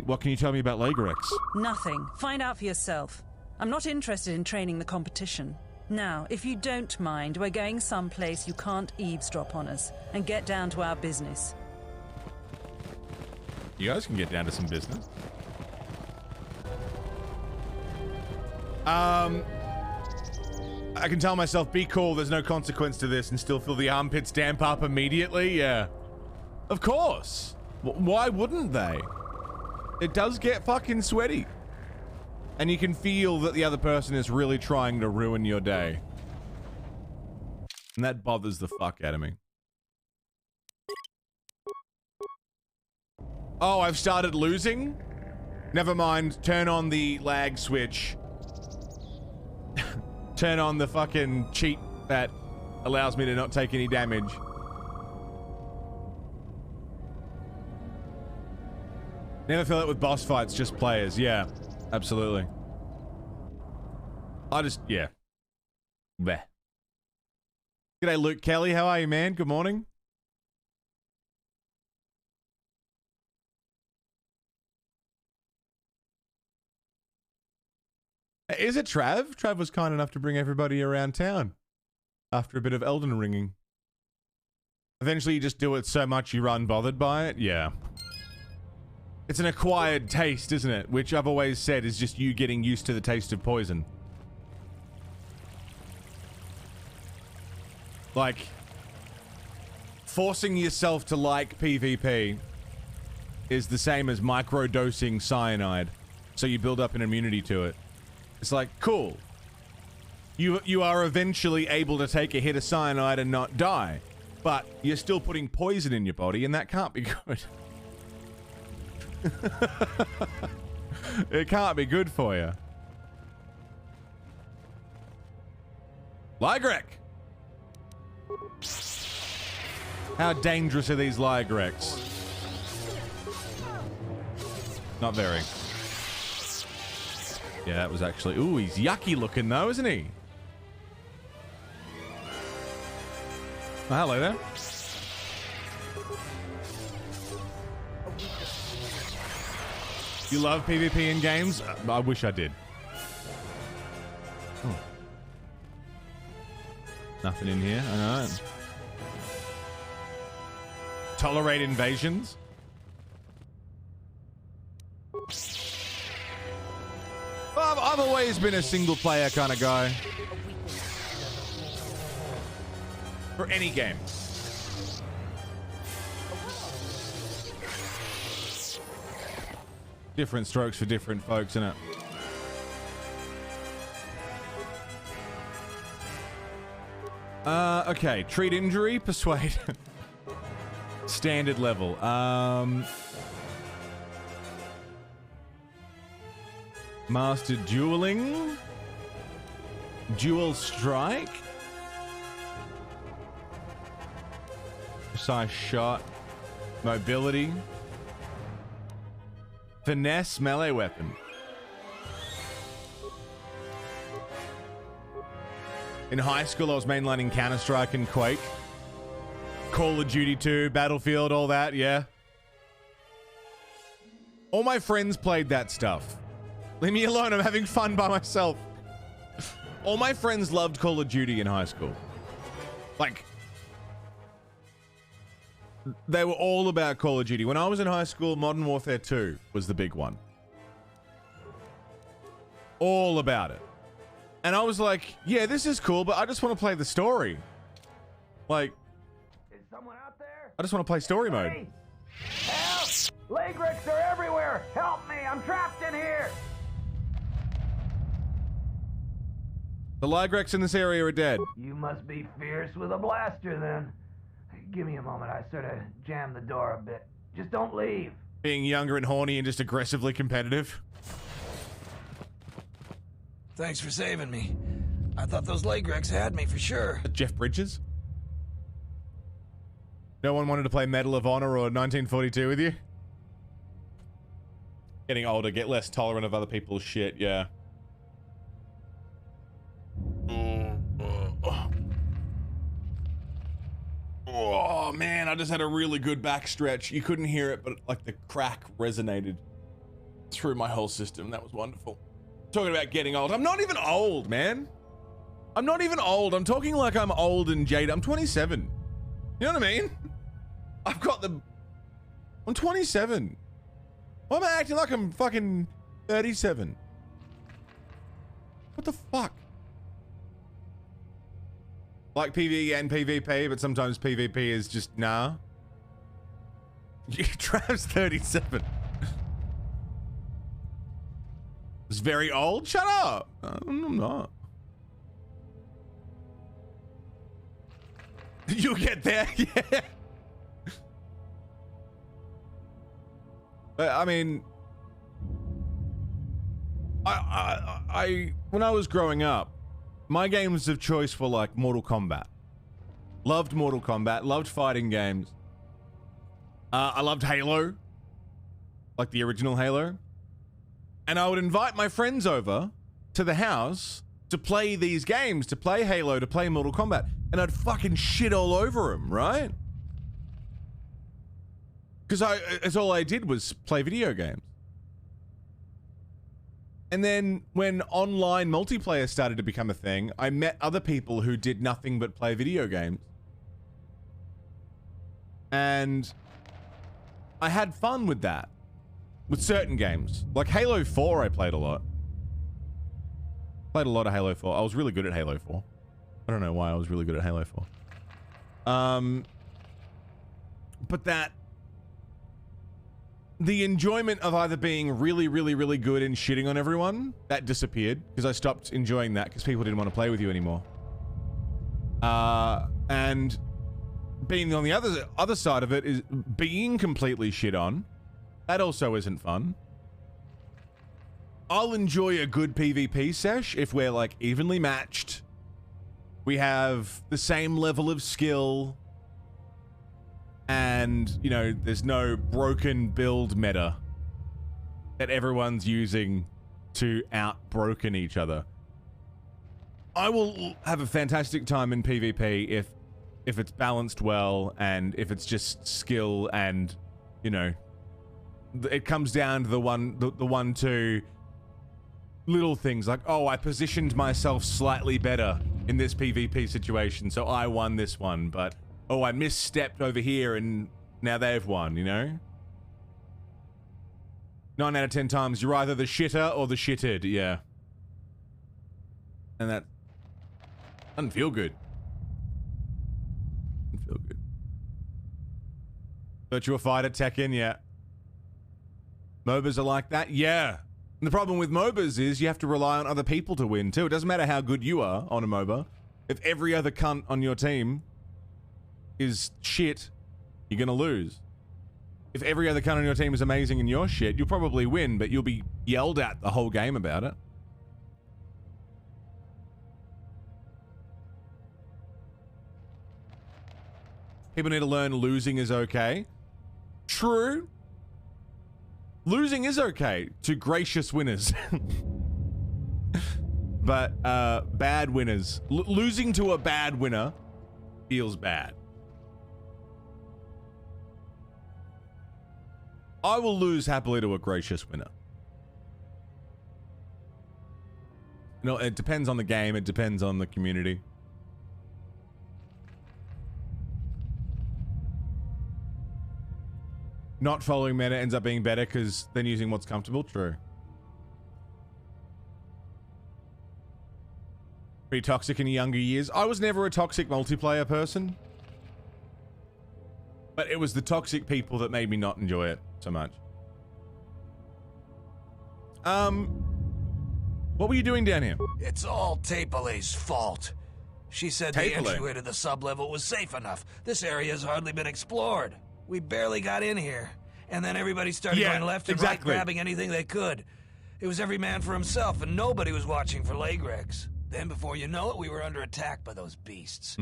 What can you tell me about Lagreks? Nothing. Find out for yourself. I'm not interested in training the competition. Now, if you don't mind, we're going someplace you can't eavesdrop on us, and get down to our business. You guys can get down to some business. I can tell myself, be cool, there's no consequence to this, and still feel the armpits damp up immediately? Yeah. Of course. Why wouldn't they? It does get fucking sweaty. And you can feel that the other person is really trying to ruin your day. And that bothers the fuck out of me. Oh, I've started losing? Never mind, turn on the lag switch. Turn on the fucking cheat that allows me to not take any damage. Never feel it with boss fights, just players. Yeah, absolutely. Yeah. Bleh. G'day, Luke Kelly. How are you, man? Good morning. Is it Trav? Trav was kind enough to bring everybody around town after a bit of Elden Ringing. Eventually you just do it so much you're unbothered by it? Yeah. It's an acquired taste, isn't it? Which I've always said is just you getting used to the taste of poison. Like, forcing yourself to like PvP is the same as microdosing cyanide, so you build up an immunity to it. It's like, cool. You are eventually able to take a hit of cyanide and not die, but you're still putting poison in your body, and that can't be good. It can't be good for you. Lygrek! How dangerous are these Lygreks? Not very. Yeah, that was actually... Ooh, he's yucky looking though, isn't he? Oh, hello there. You love PvP in games? I wish I did. Oh. Nothing in here. I know. Tolerate invasions? I've always been a single player kind of guy. For any game. Different strokes for different folks, innit? Okay. Treat injury, persuade. Standard level. Master dueling. Dual strike. Precise shot. Mobility. Finesse melee weapon. In high school, I was mainlining Counter-Strike and Quake. Call of Duty 2, Battlefield, all that, yeah. All my friends played that stuff. Leave me alone, I'm having fun by myself. All my friends loved Call of Duty in high school. Like, they were all about Call of Duty. When I was in high school, Modern Warfare 2 was the big one. All about it. And I was like, yeah, this is cool, but I just want to play the story. Like, Is someone out there? I just want to play story mode. Help! Lagrix are everywhere! Help me! I'm trapped in here! The Ligrex in this area are dead. You must be fierce with a blaster, then. Give me a moment. I sort of jammed the door a bit. Just don't leave. Being younger and horny and just aggressively competitive. Thanks for saving me. I thought those Lagrex had me for sure. Jeff Bridges? No one wanted to play Medal of Honor or 1942 with you? Getting older, get less tolerant of other people's shit, yeah. Oh man, I just had a really good backstretch. You couldn't hear it, but like the crack resonated through my whole system. That was wonderful. Talking about getting old. I'm not even old, man. I'm not even old. I'm talking like I'm old and jaded. I'm 27. You know what I mean? I've got the... I'm 27. Why am I acting like I'm fucking 37? What the fuck? Like PvE and PvP, but sometimes PvP is just nah. Trav's 37. It's very old? Shut up! I'm not. You'll get there, yeah. I mean... I when I was growing up, my games of choice were like Mortal Kombat. Loved Mortal Kombat, loved fighting games. I loved Halo. Like the original Halo. And I would invite my friends over to the house to play these games, to play Halo, to play Mortal Kombat. And I'd fucking shit all over them, right? Because that's all I did was play video games. And then when online multiplayer started to become a thing, I met other people who did nothing but play video games. And I had fun with that. With certain games. Like Halo 4 I played a lot. Played a lot of Halo 4. I was really good at Halo 4. I don't know why I was really good at Halo 4. But that... The enjoyment of either being really, really, really good and shitting on everyone, that disappeared. Because I stopped enjoying that because people didn't want to play with you anymore. And being on the other side of it is being completely shit on. That also isn't fun. I'll enjoy a good PvP sesh if we're like evenly matched. We have the same level of skill. And, you know, there's no broken build meta that everyone's using to out-broken each other. I will have a fantastic time in PvP if if it's balanced well, and if it's just skill, and you know, it comes down to the one two little things like, oh, I positioned myself slightly better in this PvP situation, so I won this one, but oh, I misstepped over here and now they've won, you know? 9 out of 10 times, you're either the shitter or the shitted, yeah. And that doesn't feel good. Doesn't feel good. Virtua Fighter, Tekken, yeah. MOBAs are like that, yeah. And the problem with MOBAs is you have to rely on other people to win too. It doesn't matter how good you are on a MOBA. If every other cunt on your team is shit, you're gonna lose. If every other cunt on your team is amazing and you're shit, you'll probably win, but you'll be yelled at the whole game about it. People need to learn losing is okay. True. Losing is okay to gracious winners. But bad winners. Losing to a bad winner feels bad. I will lose happily to a gracious winner. You know, it depends on the game. It depends on the community. Not following meta ends up being better because then using what's comfortable. True. Pretty toxic in your younger years. I was never a toxic multiplayer person. But it was the toxic people that made me not enjoy it so much. What were you doing down here? It's all Tapelay's fault. She said the entryway to the sublevel was safe enough. This area has hardly been explored. We barely got in here. And then everybody started going left and right, grabbing anything they could. It was every man for himself, and nobody was watching for Legregs. Then before you know it, we were under attack by those beasts.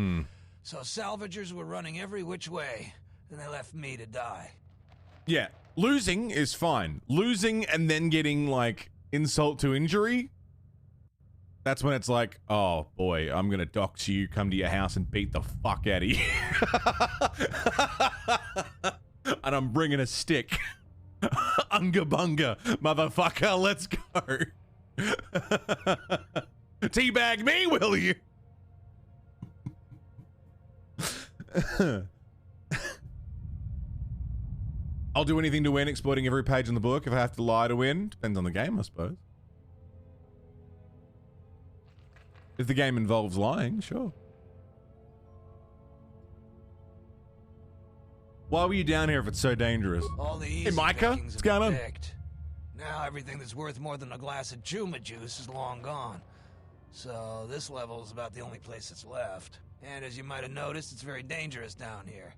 So salvagers were running every which way, and they left me to die. Yeah, losing is fine. Losing and then getting, like, insult to injury, that's when it's like, oh boy, I'm gonna dox you, come to your house and beat the fuck out of you. And I'm bringing a stick. Unga bunga, motherfucker, let's go. Teabag me, will you? I'll do anything to win, exploiting every page in the book if I have to lie to win. Depends on the game, I suppose. If the game involves lying, sure. Why were you down here if it's so dangerous? All the Hey, Micah, what's going on? Now everything that's worth more than a glass of Juma juice is long gone. So this level is about the only place that's left. And as you might have noticed, it's very dangerous down here.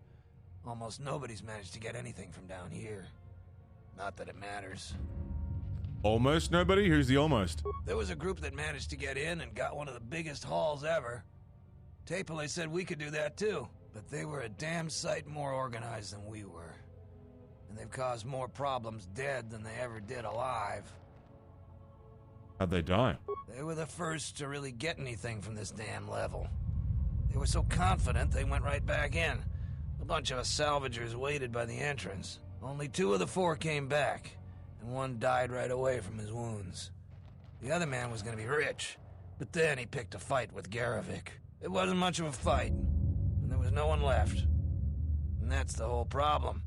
Almost nobody's managed to get anything from down here. Not that it matters. Almost nobody? Who's the almost? There was a group that managed to get in and got one of the biggest hauls ever. Tapele said we could do that too, but they were a damn sight more organized than we were. And they've caused more problems dead than they ever did alive. How'd they die? They were the first to really get anything from this damn level. They were so confident they went right back in. A bunch of us salvagers waited by the entrance. Only 2 of the 4 came back, and 1 died right away from his wounds. The other man was gonna be rich, but then he picked a fight with Garavik. It wasn't much of a fight, and there was no one left. And that's the whole problem.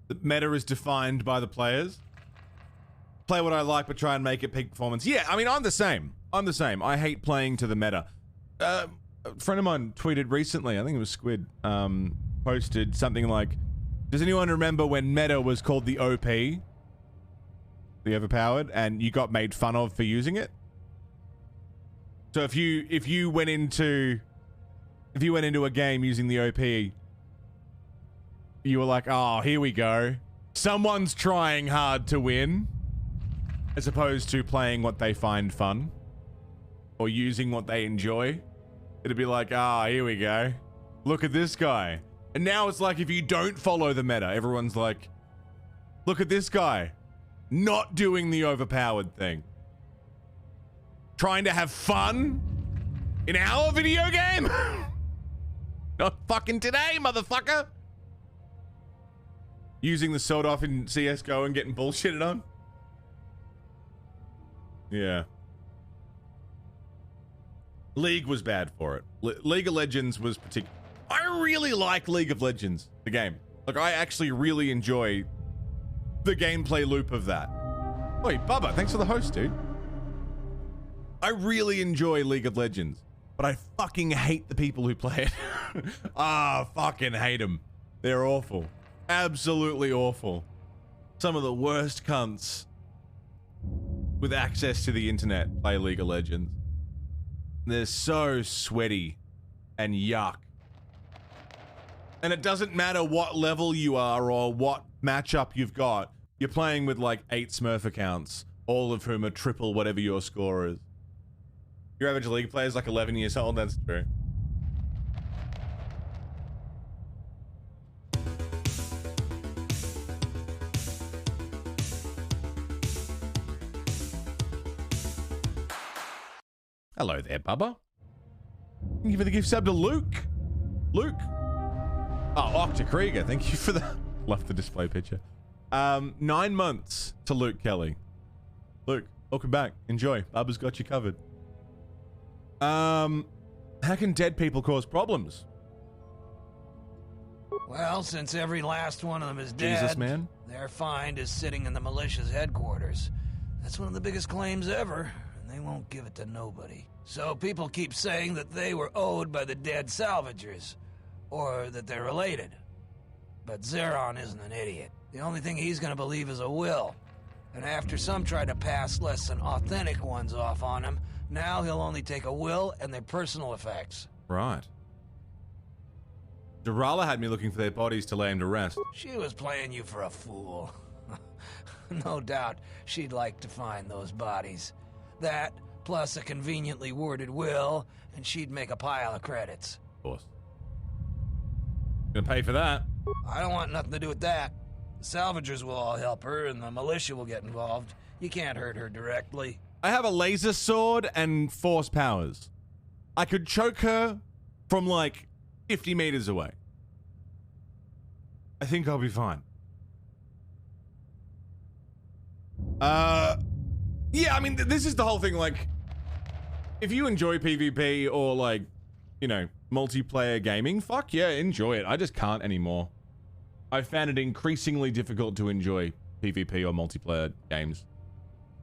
The meta is defined by the players. Play what I like, but try and make it peak performance. Yeah, I mean, I'm the same. I hate playing to the meta. A friend of mine tweeted recently, I think it was Squid, posted something like, does anyone remember when meta was called the OP? The overpowered, and you got made fun of for using it? So if you went into a game using the OP, you were like, oh, here we go. Someone's trying hard to win, as opposed to playing what they find fun or using what they enjoy. It'd be like, here we go. Look at this guy. And now it's like, if you don't follow the meta, everyone's like, look at this guy. Not doing the overpowered thing. Trying to have fun in our video game? Not fucking today, motherfucker! Using the sword off in CSGO and getting bullshitted on? Yeah. League was bad for it. League of Legends was particular. I really like League of Legends, the game. Like, I actually really enjoy the gameplay loop of that. Wait, Bubba, thanks for the host, dude. I really enjoy League of Legends, but I fucking hate the people who play it. Fucking hate them. They're awful. Absolutely awful. Some of the worst cunts with access to the internet play League of Legends. They're so sweaty and yuck. And it doesn't matter what level you are or what matchup you've got. You're playing with like 8 Smurf accounts, all of whom are triple whatever your score is. Your average League player is like 11 years old, that's true. Hello there, Bubba. Thank you for the gift sub to Luke. Luke. Oh, Octakrieger, thank you for that. Love the display picture. 9 months to Luke Kelly. Luke, welcome back. Enjoy. Bubba's got you covered. How can dead people cause problems? Well, since every last one of them is dead, Jesus, man. their find is sitting in the militia's headquarters. That's one of the biggest claims ever, and they won't give it to nobody. So people keep saying that they were owed by the dead salvagers, or that they're related. But Zeron isn't an idiot. The only thing he's gonna believe is a will. And after some try to pass less than authentic ones off on him, now he'll only take a will and their personal effects. Right. Durala had me looking for their bodies to lay him to rest. She was playing you for a fool. No doubt she'd like to find those bodies. That, plus a conveniently worded will, and she'd make a pile of credits. Of course. Gonna pay for that. I don't want nothing to do with that. The salvagers will all help her, and the militia will get involved. You can't hurt her directly. I have a laser sword and force powers. I could choke her from like 50 meters away. I think I'll be fine. Yeah, I mean, this is the whole thing, like, if you enjoy PvP or, like, you know, multiplayer gaming, fuck yeah, enjoy it. I just can't anymore. I found it increasingly difficult to enjoy PvP or multiplayer games.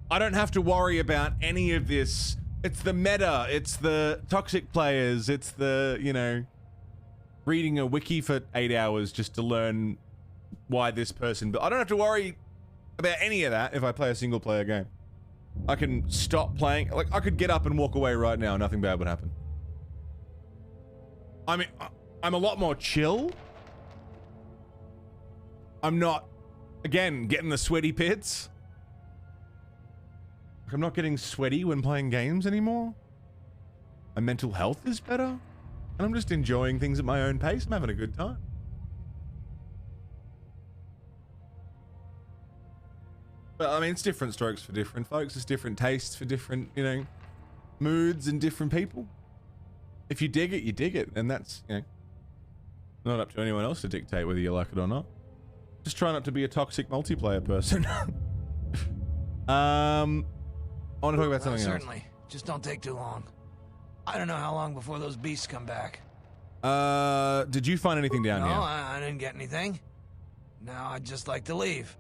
I don't have to worry about any of this. It's the meta, it's the toxic players, it's the, you know, reading a wiki for 8 hours just to learn why this person... But I don't have to worry about any of that if I play a single player game. I can stop playing. Like, I could get up and walk away right now. Nothing bad would happen. I mean, I'm a lot more chill. I'm not, again, getting the sweaty pits. Like, I'm not getting sweaty when playing games anymore. My mental health is better. And I'm just enjoying things at my own pace. I'm having a good time. But, I mean, it's different strokes for different folks. It's different tastes for different, you know, moods and different people. If you dig it, you dig it. And that's, you know, not up to anyone else to dictate whether you like it or not. Just try not to be a toxic multiplayer person. I want to talk about something else. Certainly. Just don't take too long. I don't know how long before those beasts come back. Did you find anything down here? No, I didn't get anything. Now I'd just like to leave.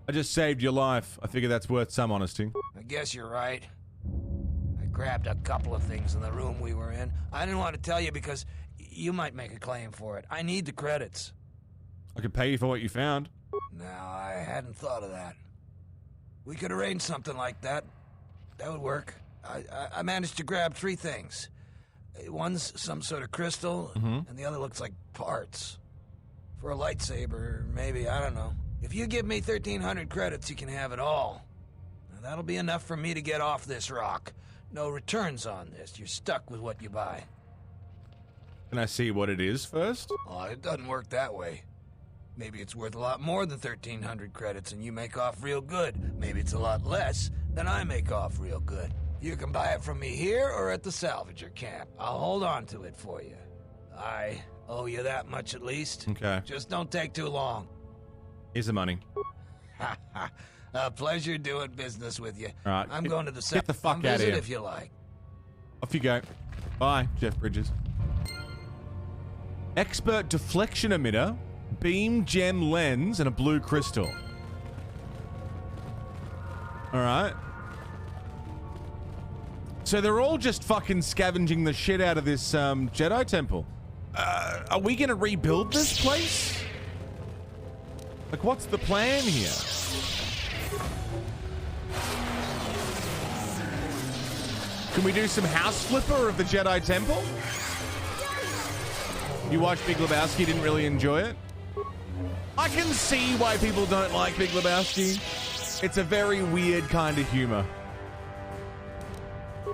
I just saved your life. I figure that's worth some honesty. I guess you're right. I grabbed a couple of things in the room we were in. I didn't want to tell you because you might make a claim for it. I need the credits. I could pay you for what you found. No, I hadn't thought of that. We could arrange something like that. That would work. I managed to grab 3 things. One's some sort of crystal, and the other looks like parts. For a lightsaber, maybe, I don't know. If you give me 1,300 credits, you can have it all. Now, that'll be enough for me to get off this rock. No returns on this. You're stuck with what you buy. Can I see what it is first? Oh, it doesn't work that way. Maybe it's worth a lot more than 1,300 credits and you make off real good. Maybe it's a lot less, then I make off real good. You can buy it from me here or at the salvager camp. I'll hold on to it for you. I owe you that much at least. Okay. Just don't take too long. Here's the money. A pleasure doing business with you. All right. I'm going to the Get the fuck out of visit here. if you like. Off you go. Bye, Jeff Bridges. Expert deflection emitter, beam gem lens, and a blue crystal. Alright. So they're all just fucking scavenging the shit out of this Jedi temple. Are we gonna rebuild this place? Like, what's the plan here? Can we do some house flipper of the Jedi Temple? You watched Big Lebowski, didn't really enjoy it? I can see why people don't like Big Lebowski. It's a very weird kind of humor.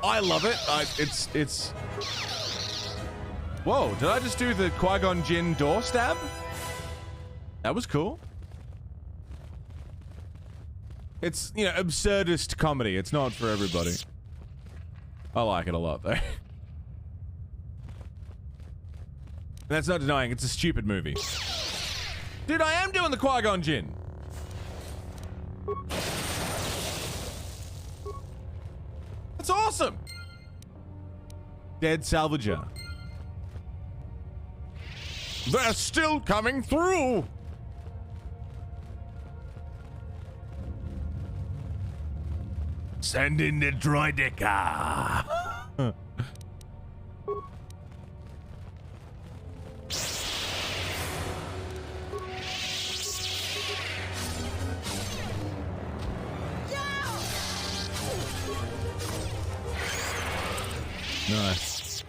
I love it. It's... Whoa, did I just do the Qui-Gon Jinn door stab? That was cool. It's, you know, absurdist comedy. It's not for everybody. I like it a lot, though. And that's not denying it's a stupid movie. Dude, I am doing the Qui-Gon Jinn. That's awesome. Dead salvager. They're still coming through. Send in the droideka. Nice.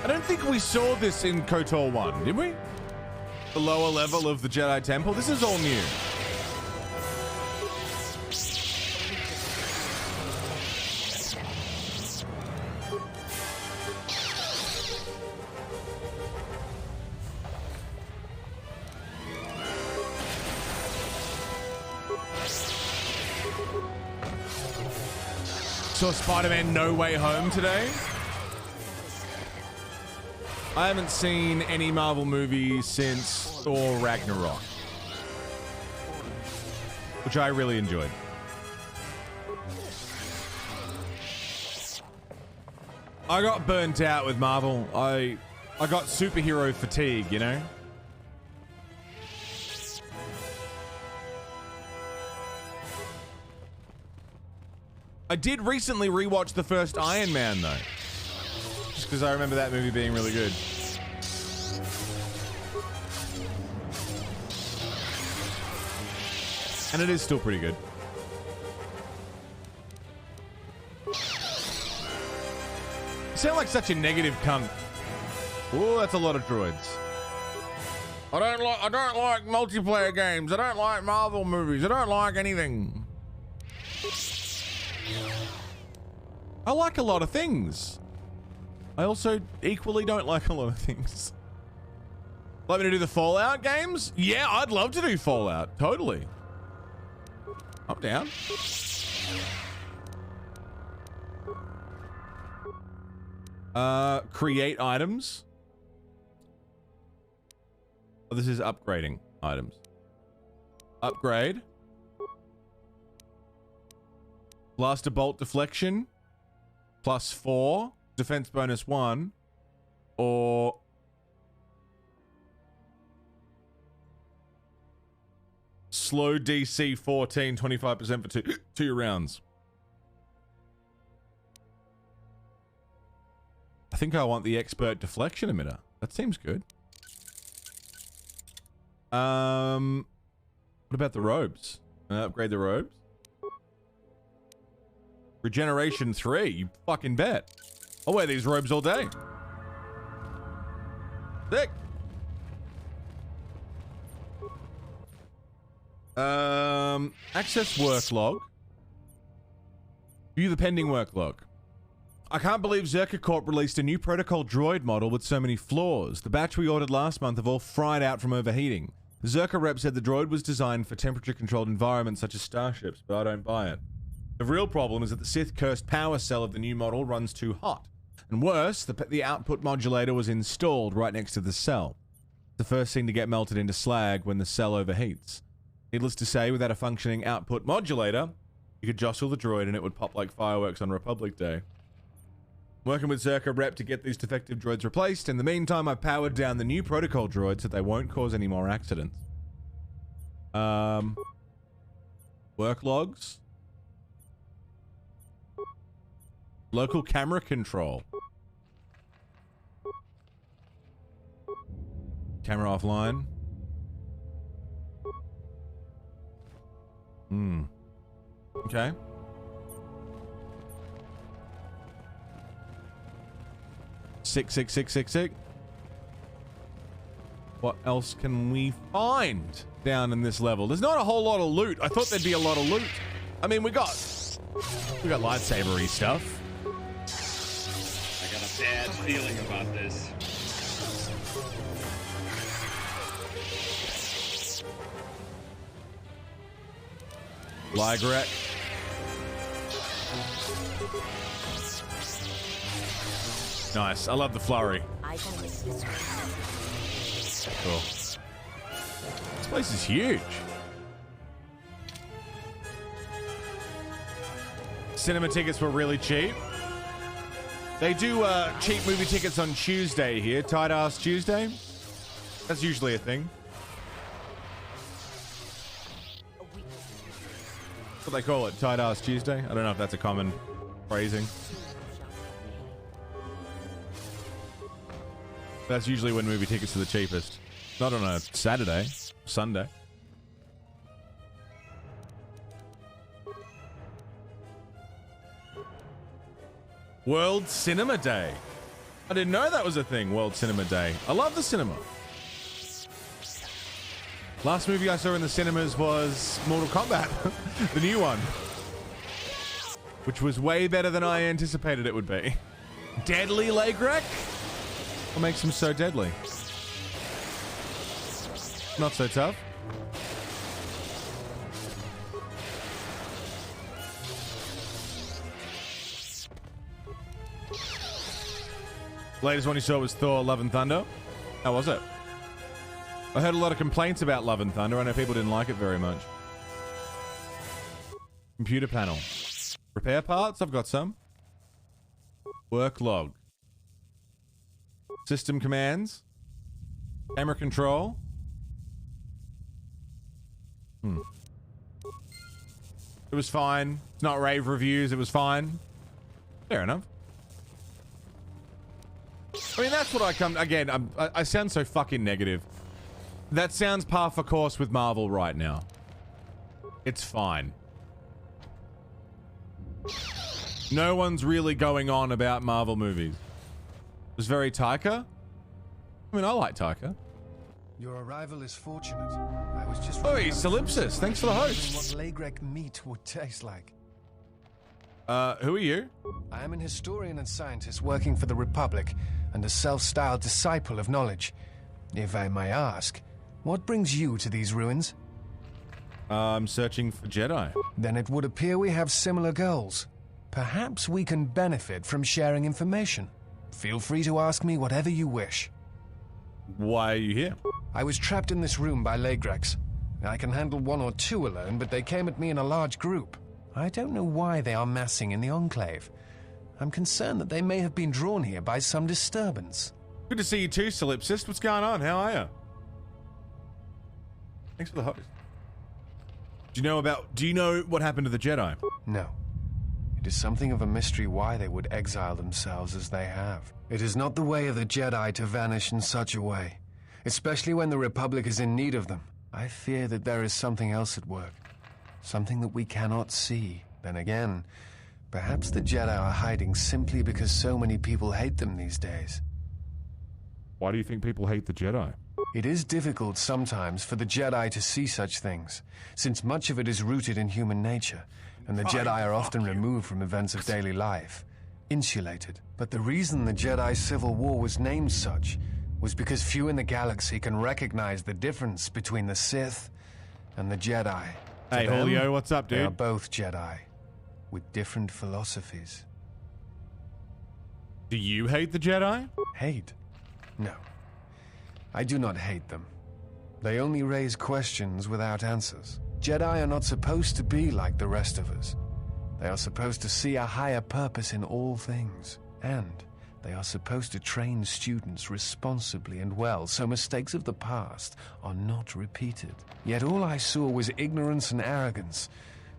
I don't think we saw this in KOTOR 1, did we? The lower level of the Jedi Temple. This is all new. Saw Spider-Man No Way Home today. I haven't seen any Marvel movie since Thor Ragnarok, which I really enjoyed. I got burnt out with Marvel. I got superhero fatigue, you know? I did recently rewatch the first Iron Man, though. Just because I remember that movie being really good. And it is still pretty good. You sound like such a negative cunt. Ooh, that's a lot of droids. I don't like multiplayer games. I don't like Marvel movies. I don't like anything. I like a lot of things. I also equally don't like a lot of things. Like me to do the Fallout games? Yeah, I'd love to do Fallout. Totally. I'm down. Create items. Oh, this is upgrading items. Upgrade. Blaster bolt deflection. +4. Defense bonus 1. Or... slow DC 14, 25% for two rounds. I think I want the expert deflection emitter. That seems good. What about the robes? Upgrade the robes? Regeneration 3, you fucking bet. I'll wear these robes all day. Sick. Access work log. View the pending work log. I can't believe Zerka Corp released a new protocol droid model with so many flaws. The batch we ordered last month have all fried out from overheating. Zerka rep said the droid was designed for temperature-controlled environments such as starships, but I don't buy it. The real problem is that the Sith-cursed power cell of the new model runs too hot. And worse, the output modulator was installed right next to the cell. The first thing to get melted into slag when the cell overheats. Needless to say, without a functioning output modulator, you could jostle the droid and it would pop like fireworks on Republic Day. Working with Zerka rep to get these defective droids replaced. In the meantime, I've powered down the new protocol droids so they won't cause any more accidents. Work logs. Local camera control. Camera offline. Okay. Sick. What else can we find down in this level? There's not a whole lot of loot. I thought there'd be a lot of loot. I mean, we got lightsaber-y stuff. I got a bad feeling about this. Lygrek. Nice. I love the flurry. Cool. This place is huge. Cinema tickets were really cheap. They do cheap movie tickets on Tuesday here. Tight Ass Tuesday. That's usually a thing. That's what they call it, Tight Ass Tuesday. I don't know if that's a common phrasing. That's usually when movie tickets are the cheapest. Not on a Saturday, Sunday. World Cinema Day. I didn't know that was a thing, World Cinema Day. I love the cinema. Last movie I saw in the cinemas was Mortal Kombat, the new one. Which was way better than I anticipated it would be. Deadly Lygrek? What makes him so deadly? Not so tough. Latest one you saw was Thor Love and Thunder. How was it? I heard a lot of complaints about Love and Thunder. I know people didn't like it very much. Computer panel. Repair parts? I've got some. Work log. System commands. Camera control. It was fine. It's not rave reviews. It was fine. Fair enough. I mean, that's what I come... Again, I sound so fucking negative. That sounds par for course with Marvel right now. It's fine. No one's really going on about Marvel movies. It was very Taika. I mean, I like Taika. Your arrival is fortunate. I was just... Oh, Solipsis. Thanks for the host. What Lygrek meat would taste like. Who are you? I am an historian and scientist working for the Republic and a self-styled disciple of knowledge. If I may ask, what brings you to these ruins? I'm searching for Jedi. Then it would appear we have similar goals. Perhaps we can benefit from sharing information. Feel free to ask me whatever you wish. Why are you here? I was trapped in this room by Lygreks. I can handle one or two alone, but they came at me in a large group. I don't know why they are massing in the Enclave. I'm concerned that they may have been drawn here by some disturbance. Good to see you too, Solipsist. What's going on? How are you? Thanks for the host. Do you know what happened to the Jedi? No. It is something of a mystery why they would exile themselves as they have. It is not the way of the Jedi to vanish in such a way, especially when the Republic is in need of them. I fear that there is something else at work. Something that we cannot see. Then again, perhaps the Jedi are hiding simply because so many people hate them these days. Why do you think people hate the Jedi? It is difficult sometimes for the Jedi to see such things, since much of it is rooted in human nature, and the Jedi are often removed from events of daily life, insulated. But the reason the Jedi Civil War was named such was because few in the galaxy can recognize the difference between the Sith and the Jedi. Hey, To them, Julio, what's up, They are dude? both Jedi, with different philosophies. Do you hate the Jedi? Hate? No. I do not hate them. They only raise questions without answers. Jedi are not supposed to be like the rest of us. They are supposed to see a higher purpose in all things. And they are supposed to train students responsibly and well, so mistakes of the past are not repeated. Yet all I saw was ignorance and arrogance,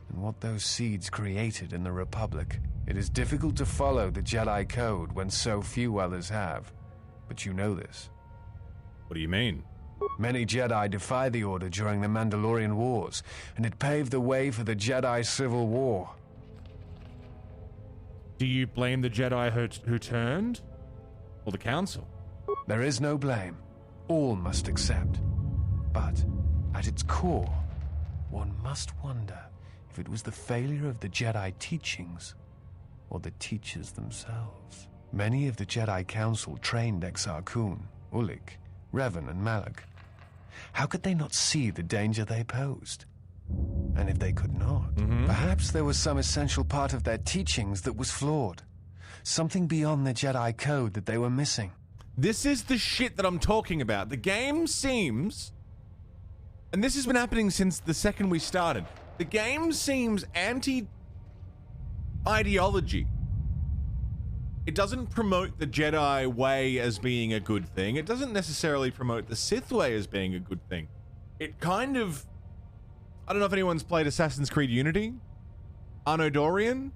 and what those seeds created in the Republic. It is difficult to follow the Jedi Code when so few others have. But you know this. What do you mean? Many Jedi defied the Order during the Mandalorian Wars, and it paved the way for the Jedi Civil War. Do you blame the Jedi who turned? Or the Council? There is no blame. All must accept. But, at its core, one must wonder if it was the failure of the Jedi teachings or the teachers themselves. Many of the Jedi Council trained Exar Kun, Ulik, Revan, and Malak. How could they not see the danger they posed? And if they could not, perhaps there was some essential part of their teachings that was flawed. Something beyond the Jedi Code that they were missing. This is the shit that I'm talking about. The game seems, and this has been happening since the second we started, the game seems anti-ideology. It doesn't promote the Jedi way as being a good thing. It doesn't necessarily promote the Sith way as being a good thing. It kind of... I don't know if anyone's played Assassin's Creed Unity. Arno Dorian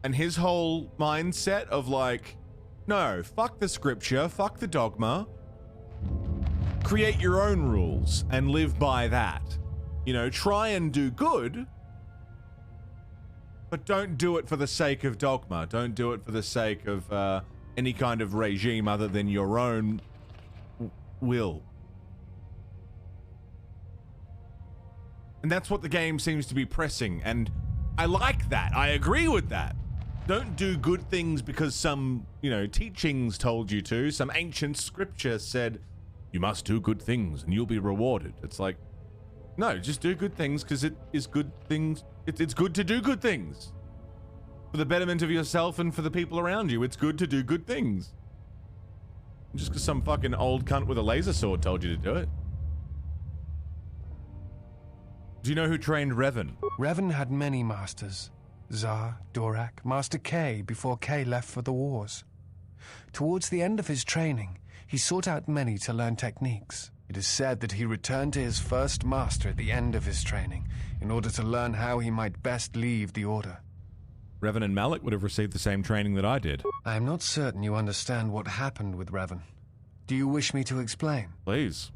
and his whole mindset of like, no, fuck the scripture, fuck the dogma. Create your own rules and live by that. You know, try and do good, but don't do it for the sake of dogma. Don't do it for the sake of any kind of regime other than your own will. And that's what the game seems to be pressing, and I like that. I agree with that. Don't do good things because some, you know, teachings told you to. Some ancient scripture said, you must do good things and you'll be rewarded. It's like, no, just do good things because it is good things. It's good to do good things. For the betterment of yourself and for the people around you, it's good to do good things. Just because some fucking old cunt with a laser sword told you to do it. Do you know who trained Revan? Revan had many masters. Zar, Dorak, Master K before K left for the wars. Towards the end of his training, he sought out many to learn techniques. It is said that he returned to his first master at the end of his training in order to learn how he might best leave the Order. Revan and Malak would have received the same training that I did. I am not certain you understand what happened with Revan. Do you wish me to explain? Please.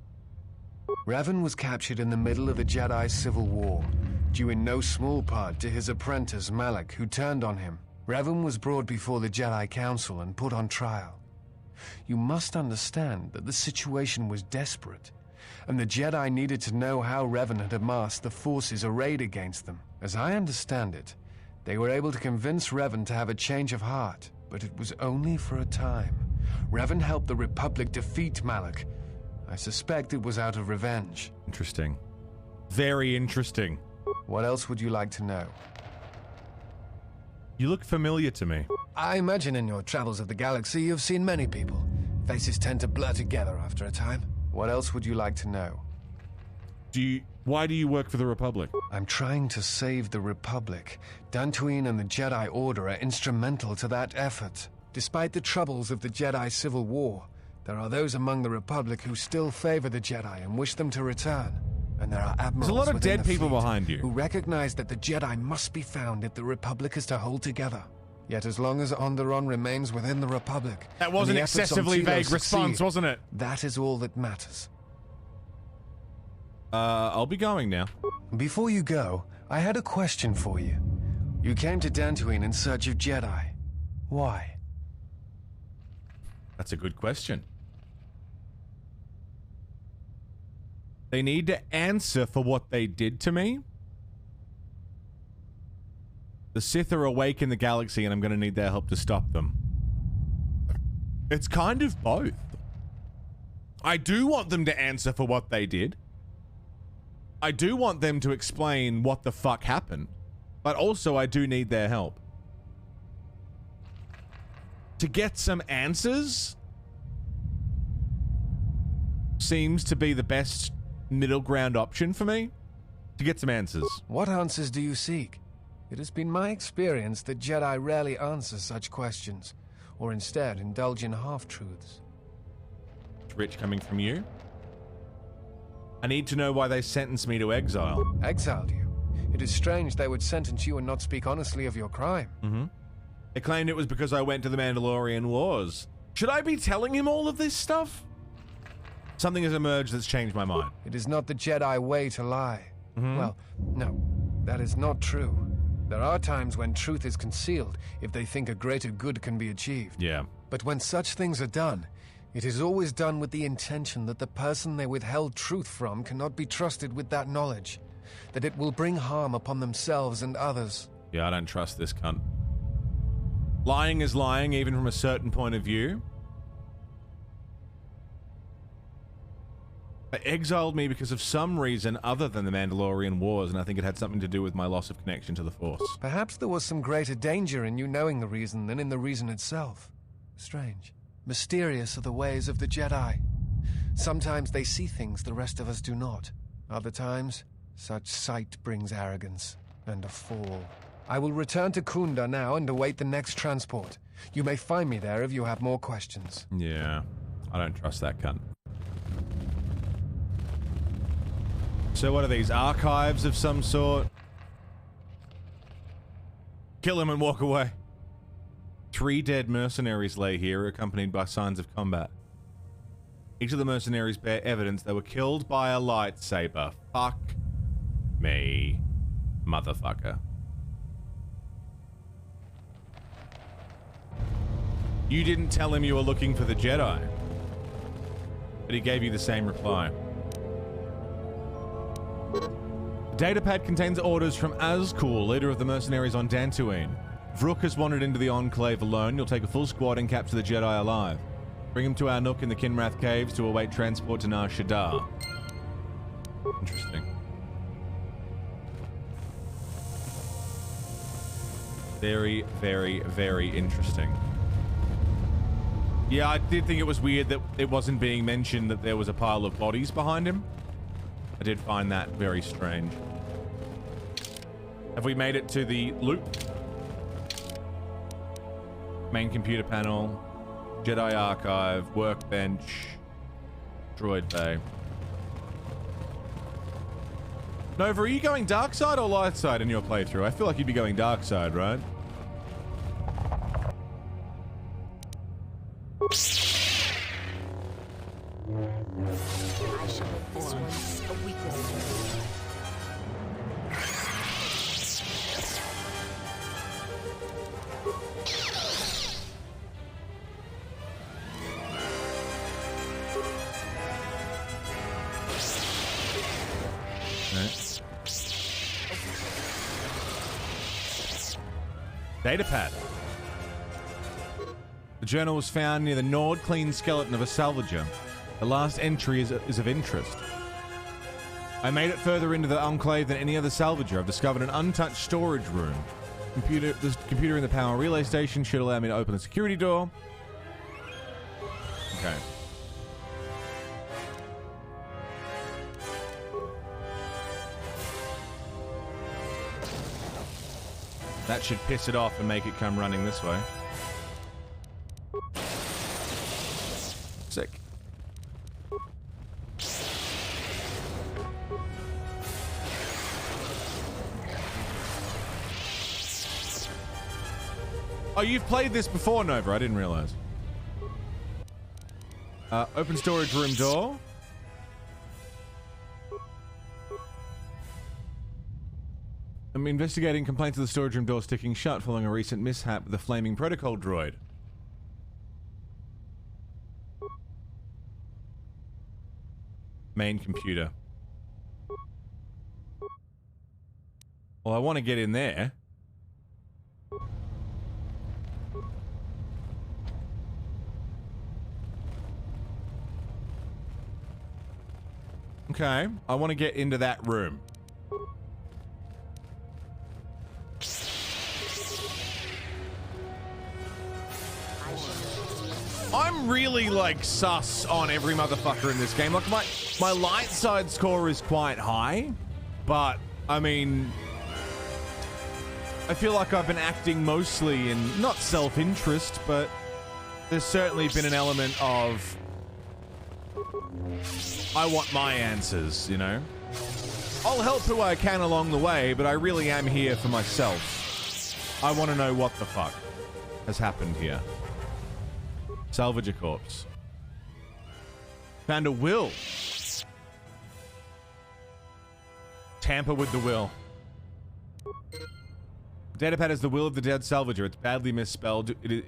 Revan was captured in the middle of the Jedi Civil War, due in no small part to his apprentice Malak, who turned on him. Revan was brought before the Jedi Council and put on trial. You must understand that the situation was desperate, and the Jedi needed to know how Revan had amassed the forces arrayed against them. As I understand it, they were able to convince Revan to have a change of heart, but it was only for a time. Revan helped the Republic defeat Malak. I suspect it was out of revenge. Interesting. Very interesting. What else would you like to know? You look familiar to me. I imagine in your travels of the galaxy you've seen many people. Faces tend to blur together after a time. What else would you like to know? Why do you work for the Republic? I'm trying to save the Republic. Dantooine and the Jedi Order are instrumental to that effort. Despite the troubles of the Jedi Civil War, there are those among the Republic who still favor the Jedi and wish them to return. And there are admirals There's a lot of within dead the people fleet behind you who recognize that the Jedi must be found if the Republic is to hold together. Yet as long as Onderon remains within the Republic... That was an excessively vague response, wasn't it? That is all that matters. I'll be going now. Before you go, I had a question for you. You came to Dantooine in search of Jedi. Why? That's a good question. They need to answer for what they did to me. The Sith are awake in the galaxy and I'm going to need their help to stop them. It's kind of both. I do want them to answer for what they did. I do want them to explain what the fuck happened. But also, I do need their help. To get some answers seems to be the best middle ground option for me. To get some answers. What answers do you seek? It has been my experience that Jedi rarely answer such questions, or instead indulge in half-truths. Rich coming from you. I need to know why they sentenced me to exile. Exiled you? It is strange they would sentence you and not speak honestly of your crime. Mm-hmm. They claimed it was because I went to the Mandalorian Wars. Should I be telling him all of this stuff? Something has emerged that's changed my mind. It is not the Jedi way to lie. Mm-hmm. Well, no, that is not true. There are times when truth is concealed if they think a greater good can be achieved. Yeah. But when such things are done, it is always done with the intention that the person they withheld truth from cannot be trusted with that knowledge, that it will bring harm upon themselves and others. Yeah, I don't trust this cunt. Lying is lying, even from a certain point of view. They exiled me because of some reason other than the Mandalorian Wars, and I think it had something to do with my loss of connection to the Force. Perhaps there was some greater danger in you knowing the reason than in the reason itself. Strange. Mysterious are the ways of the Jedi. Sometimes they see things the rest of us do not. Other times, such sight brings arrogance and a fall. I will return to Kunda now and await the next transport. You may find me there if you have more questions. Yeah, I don't trust that cunt. So what are these, archives of some sort? Kill him and walk away. 3 dead mercenaries lay here, accompanied by signs of combat. Each of the mercenaries bear evidence they were killed by a lightsaber. Fuck me, motherfucker. You didn't tell him you were looking for the Jedi, but he gave you the same reply. The datapad contains orders from Azkul, leader of the mercenaries on Dantooine. If Rook has wandered into the Enclave alone, you'll take a full squad and capture the Jedi alive. Bring him to our nook in the Kinrath Caves to await transport to Nar Shaddaa. Interesting. Very, very, very interesting. Yeah, I did think it was weird that it wasn't being mentioned that there was a pile of bodies behind him. I did find that very strange. Have we made it to the loop? Main computer panel, Jedi Archive, workbench, droid bay. Nova, are you going dark side or light side in your playthrough? I feel like you'd be going dark side, right? I shall make this one a weakness. Datapad. The journal was found near the gnawed clean skeleton of a salvager. The last entry is of interest. I made it further into the Enclave than any other salvager. I've discovered an untouched storage room. The computer in the power relay station should allow me to open the security door. Okay. That should piss it off and make it come running this way. Sick. Oh, you've played this before, Nova. I didn't realize. Open storage room door. I'm investigating complaints of the storage room door sticking shut following a recent mishap with the flaming protocol droid. Main computer. Well, I want to get in there. Okay, I want to get into that room. I'm really, like, sus on every motherfucker in this game. Like, my light side score is quite high, but, I mean, I feel like I've been acting mostly in, not self-interest, but there's certainly been an element of, I want my answers, you know? I'll help who I can along the way, but I really am here for myself. I want to know what the fuck has happened here. Salvage a corpse. Found a will. Tamper with the will. Datapad is the will of the dead salvager. It's badly misspelled. It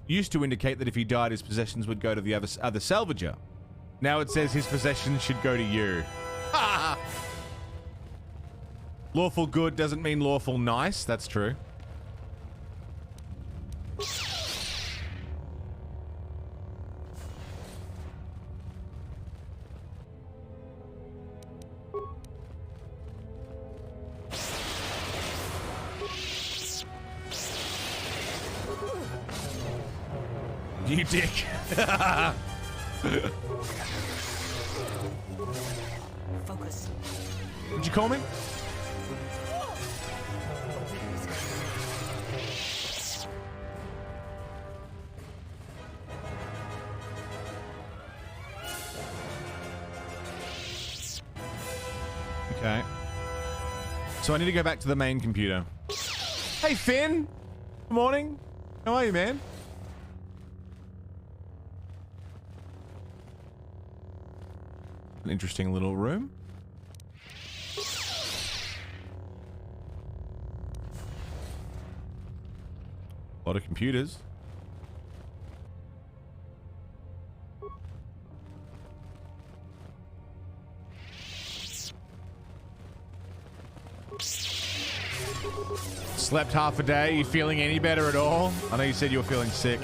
used to indicate that if he died, his possessions would go to the other salvager. Now it says his possessions should go to you. Lawful good doesn't mean lawful nice. That's true. You dick. Focus. What'd you call me? Okay. So I need to go back to the main computer. Hey, Finn. Good morning. How are you, man? An interesting little room. A lot of computers. Slept half a day. You feeling any better at all? I know you said you were feeling sick.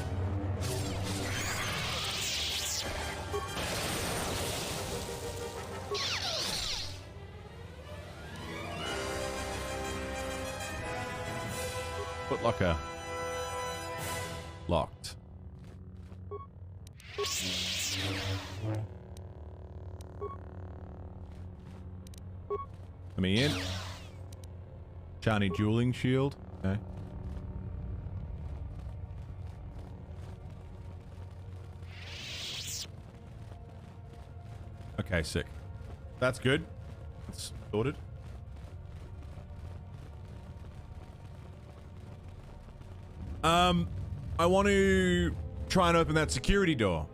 Footlocker. Locked. Let me in. Shiny dueling shield. Okay. Okay, sick. That's good. That's sorted. I want to try and open that security door.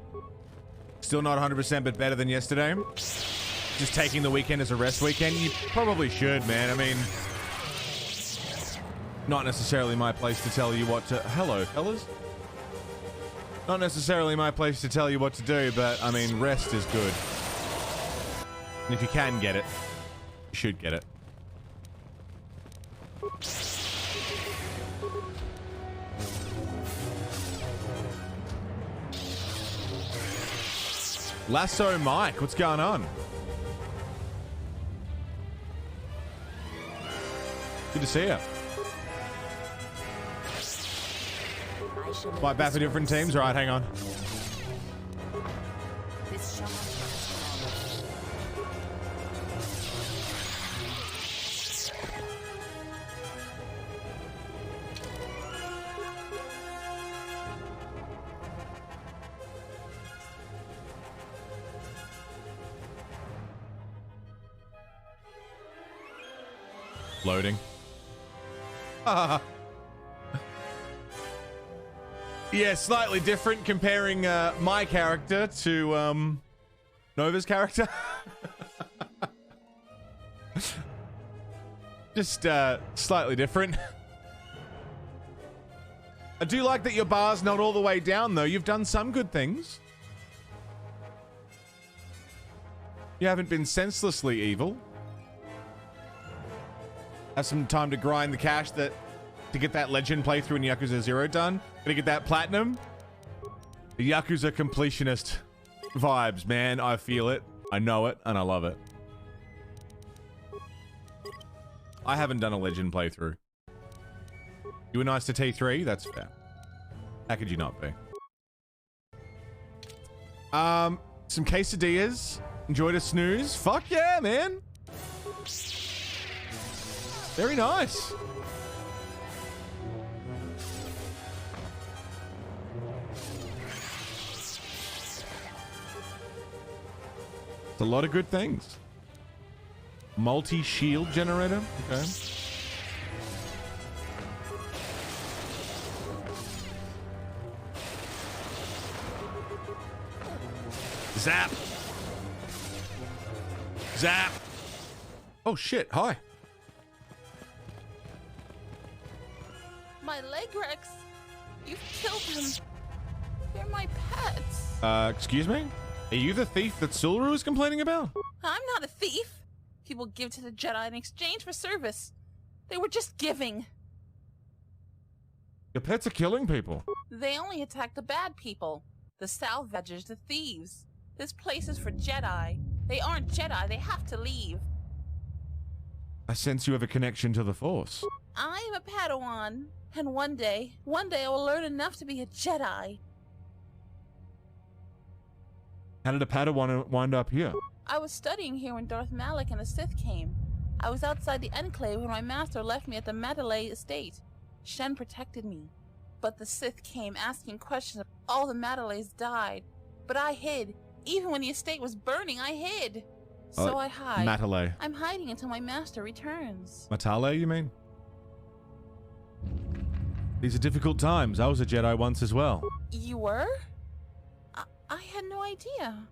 Still not 100%, but better than yesterday. Just taking the weekend as a rest weekend. You probably should, man. I mean, not necessarily my place to tell you what to... Hello, fellas. Not necessarily my place to tell you what to do, but, I mean, rest is good. And if you can get it, you should get it. Lasso Mike, what's going on? Good to see you. Fight back for different teams? Alright, hang on. Loading. Yeah, slightly different comparing my character to Nova's character. Just slightly different. I do like that your bar's not all the way down, though. You've done some good things. You haven't been senselessly evil. Have some time to grind the cash to get that legend playthrough in Yakuza 0 done. Gonna get that platinum. The Yakuza completionist vibes, man. I feel it. I know it, and I love it. I haven't done a Legend playthrough. You were nice to T3? That's fair. How could you not be? Some quesadillas. Enjoyed a snooze. Fuck yeah, man. Very nice. It's a lot of good things. Multi-shield generator. Okay. Zap. Zap. Oh shit, hi. My leg Rex. You've killed them. They're my pets. Excuse me? Are you the thief that Sulu was complaining about? I'm not a thief. People give to the Jedi in exchange for service. They were just giving. Your pets are killing people. They only attack the bad people. The salvagers, the thieves. This place is for Jedi. They aren't Jedi. They have to leave. I sense you have a connection to the Force. I'm a Padawan. And one day I will learn enough to be a Jedi. How did a Padawan wind up here? I was studying here when Darth Malak and the Sith came. I was outside the Enclave when my master left me at the Mandalay estate. Shen protected me. But the Sith came asking questions. All the Mandalays died. But I hid. Even when the estate was burning, I hid. So I hide. Matalay. I'm hiding until my master returns. Matale, you mean? These are difficult times. I was a Jedi once as well. You were? I had no idea.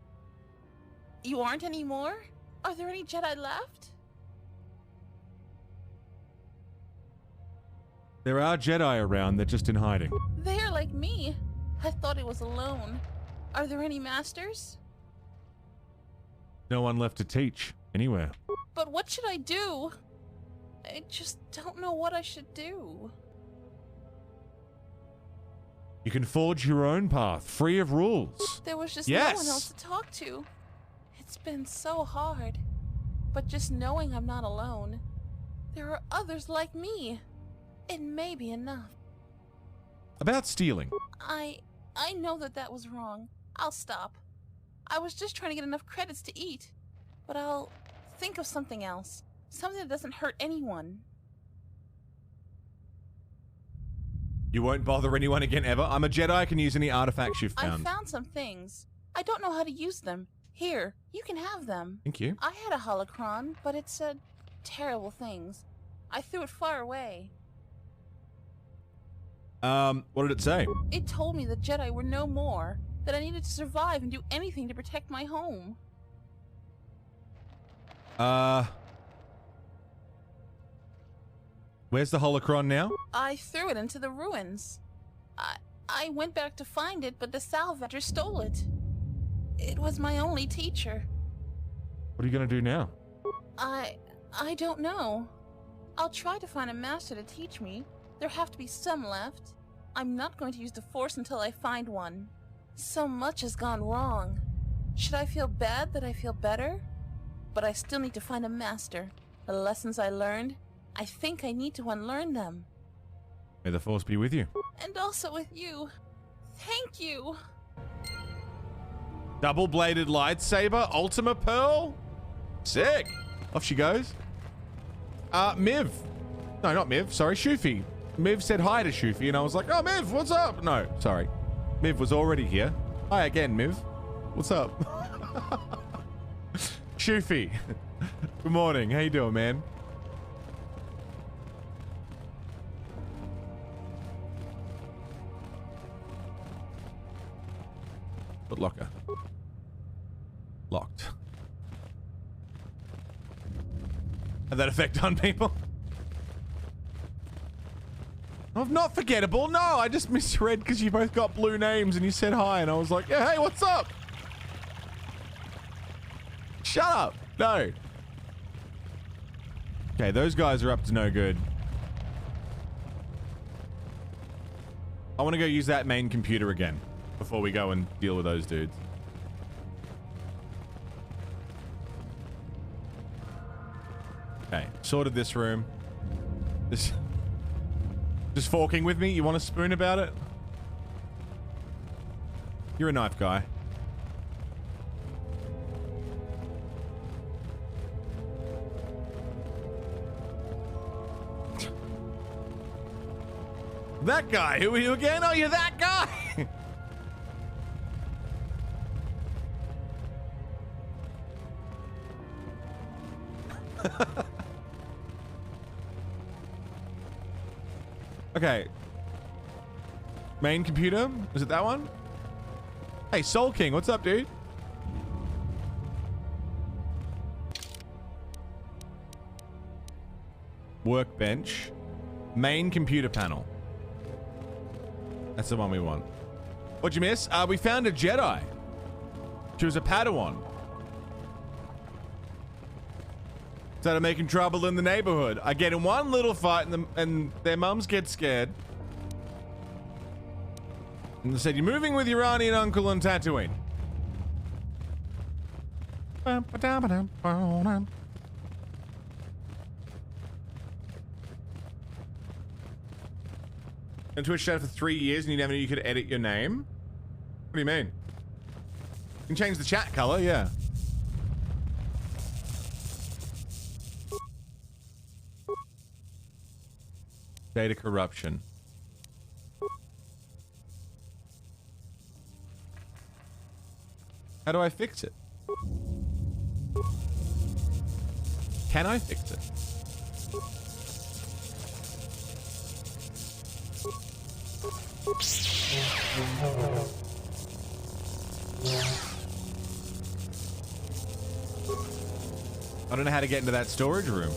You aren't anymore? Are there any Jedi left? There are Jedi around, they're just in hiding. They're like me. I thought it was alone. Are there any masters? No one left to teach, anywhere. But what should I do? I just don't know what I should do. You can forge your own path, free of rules. There was just no one else to talk to. It's been so hard. But just knowing I'm not alone. There are others like me. It may be enough. About stealing. I know that was wrong. I'll stop. I was just trying to get enough credits to eat. But I'll think of something else. Something that doesn't hurt anyone. You won't bother anyone again ever? I'm a Jedi, I can use any artifacts you've found. I found some things. I don't know how to use them. Here, you can have them. Thank you. I had a holocron, but it said terrible things. I threw it far away. What did it say? It told me the Jedi were no more, that I needed to survive and do anything to protect my home. Where's the holocron now? I threw it into the ruins. I went back to find it, but the salvager stole it. It was my only teacher. What are you gonna do now? I don't know. I'll try to find a master to teach me. There have to be some left. I'm not going to use the Force until I find one. So much has gone wrong. Should I feel bad that I feel better? But I still need to find a master. The lessons I learned, I think I need to unlearn them. May the Force be with you. And also with you. Thank you. Double-bladed lightsaber, Ultima Pearl? Sick. Off she goes. Miv. No, not Miv. Sorry, Shufi. Miv said hi to Shufi, and I was like, oh, Miv, what's up? No, sorry. Miv was already here. Hi again, Miv. What's up? Shufi. Good morning. How you doing, man? Foot locker. Locked. Had that effect on people? I'm not forgettable. No, I just misread because you both got blue names and you said hi and I was like, yeah, hey, what's up? Shut up. No. Okay, those guys are up to no good. I want to go use that main computer again before we go and deal with those dudes. Okay, sorted this room. Just forking with me? You want a spoon about it? You're a knife guy. That guy? Who are you again? Oh, you're that guy! Okay. Main computer? Is it that one? Hey, Soul King, what's up, dude? Workbench. Main computer panel. That's the one we want. What'd you miss? We found a Jedi. She was a Padawan. Started making trouble in the neighborhood. I get in one little fight and their mums get scared. And they said, you're moving with your auntie and uncle on Tatooine. And Twitch chat for 3 years and you never knew you could edit your name? What do you mean? You can change the chat color, yeah. Data corruption. How do I fix it? Can I fix it? I don't know how to get into that storage room,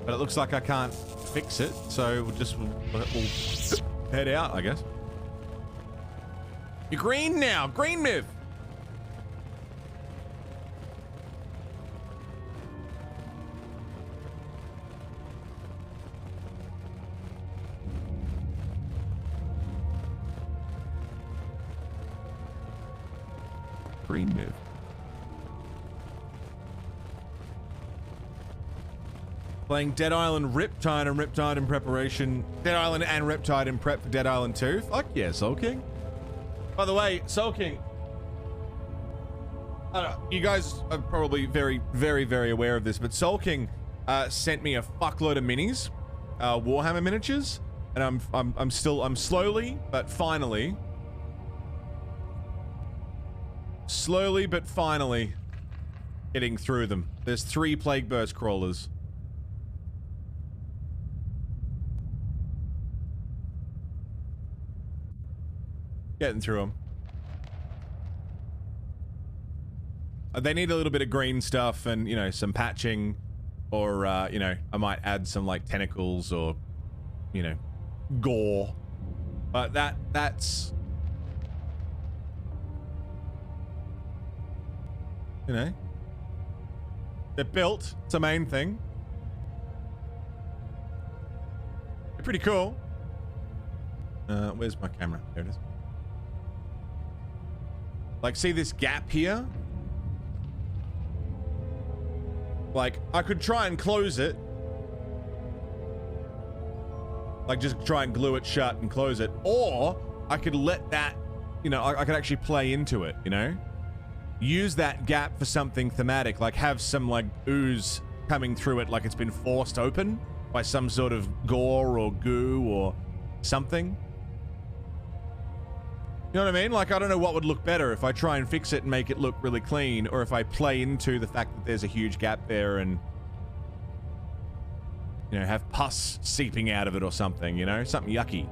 but it looks like I can't fix it, so we'll head out, I guess. You're green now, green Miv. Green Miv. Playing Dead Island Riptide and Riptide in preparation. Dead Island and Riptide in prep for Dead Island 2. Fuck yeah, Soul King. By the way, Soul King. I don't know, you guys are probably very, very, very aware of this, but Soul King sent me a fuckload of minis, Warhammer miniatures, and I'm slowly but finally getting through them. There's 3 Plague Burst crawlers. Getting through them. They need a little bit of green stuff and, you know, some patching, or, you know, I might add some, like, tentacles or, you know, gore. But that's... You know? They're built. It's the main thing. They're pretty cool. Where's my camera? There it is. Like, see this gap here? Like, I could try and close it. Like, just try and glue it shut and close it. Or, I could let that, you know, I could actually play into it, you know? Use that gap for something thematic. Like, have some, like, ooze coming through it like it's been forced open by some sort of gore or goo or something. You know what I mean? Like, I don't know what would look better if I try and fix it and make it look really clean, or if I play into the fact that there's a huge gap there and, you know, have pus seeping out of it or something, you know? Something yucky.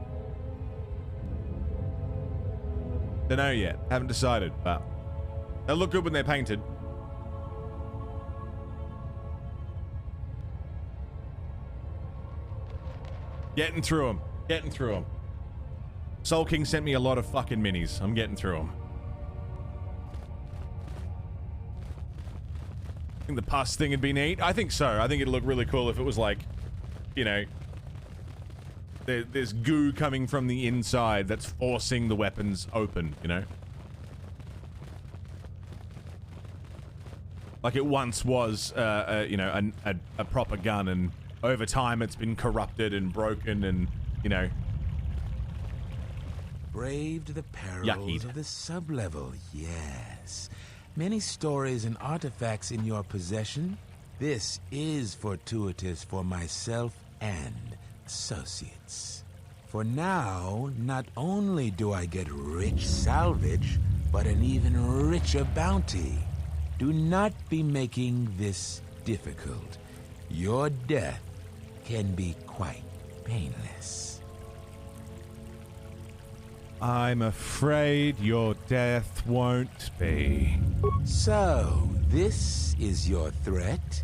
Don't know yet. Haven't decided, but they'll look good when they're painted. Getting through them. Getting through them. Soul King sent me a lot of fucking minis. I'm getting through them. I think the pus thing would be neat. I think so. I think it'd look really cool if it was like, you know, there's goo coming from the inside that's forcing the weapons open, you know? Like it once was, you know, a proper gun, and over time it's been corrupted and broken and, you know, braved the perils yuckied. of the sublevel, yes. Many stories and artifacts in your possession. This is fortuitous for myself and associates. For now, not only do I get rich salvage, but an even richer bounty. Do not be making this difficult. Your death can be quite painless. I'm afraid your death won't be. So, this is your threat?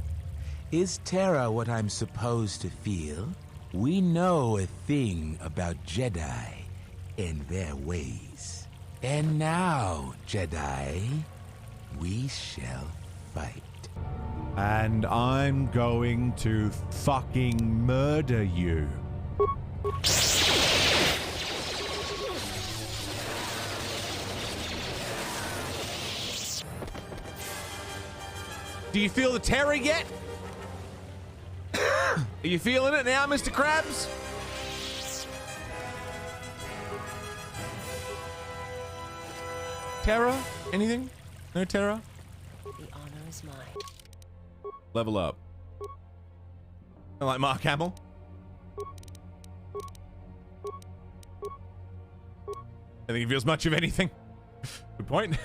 Is terror what I'm supposed to feel? We know a thing about Jedi and their ways. And now, Jedi, we shall fight. And I'm going to fucking murder you. Do you feel the terror yet? Are you feeling it now, Mr. Krabs? Terror? Anything? No terror? The honor is mine. Level up. I like Mark Hamill. I think he feels much of anything. Good point.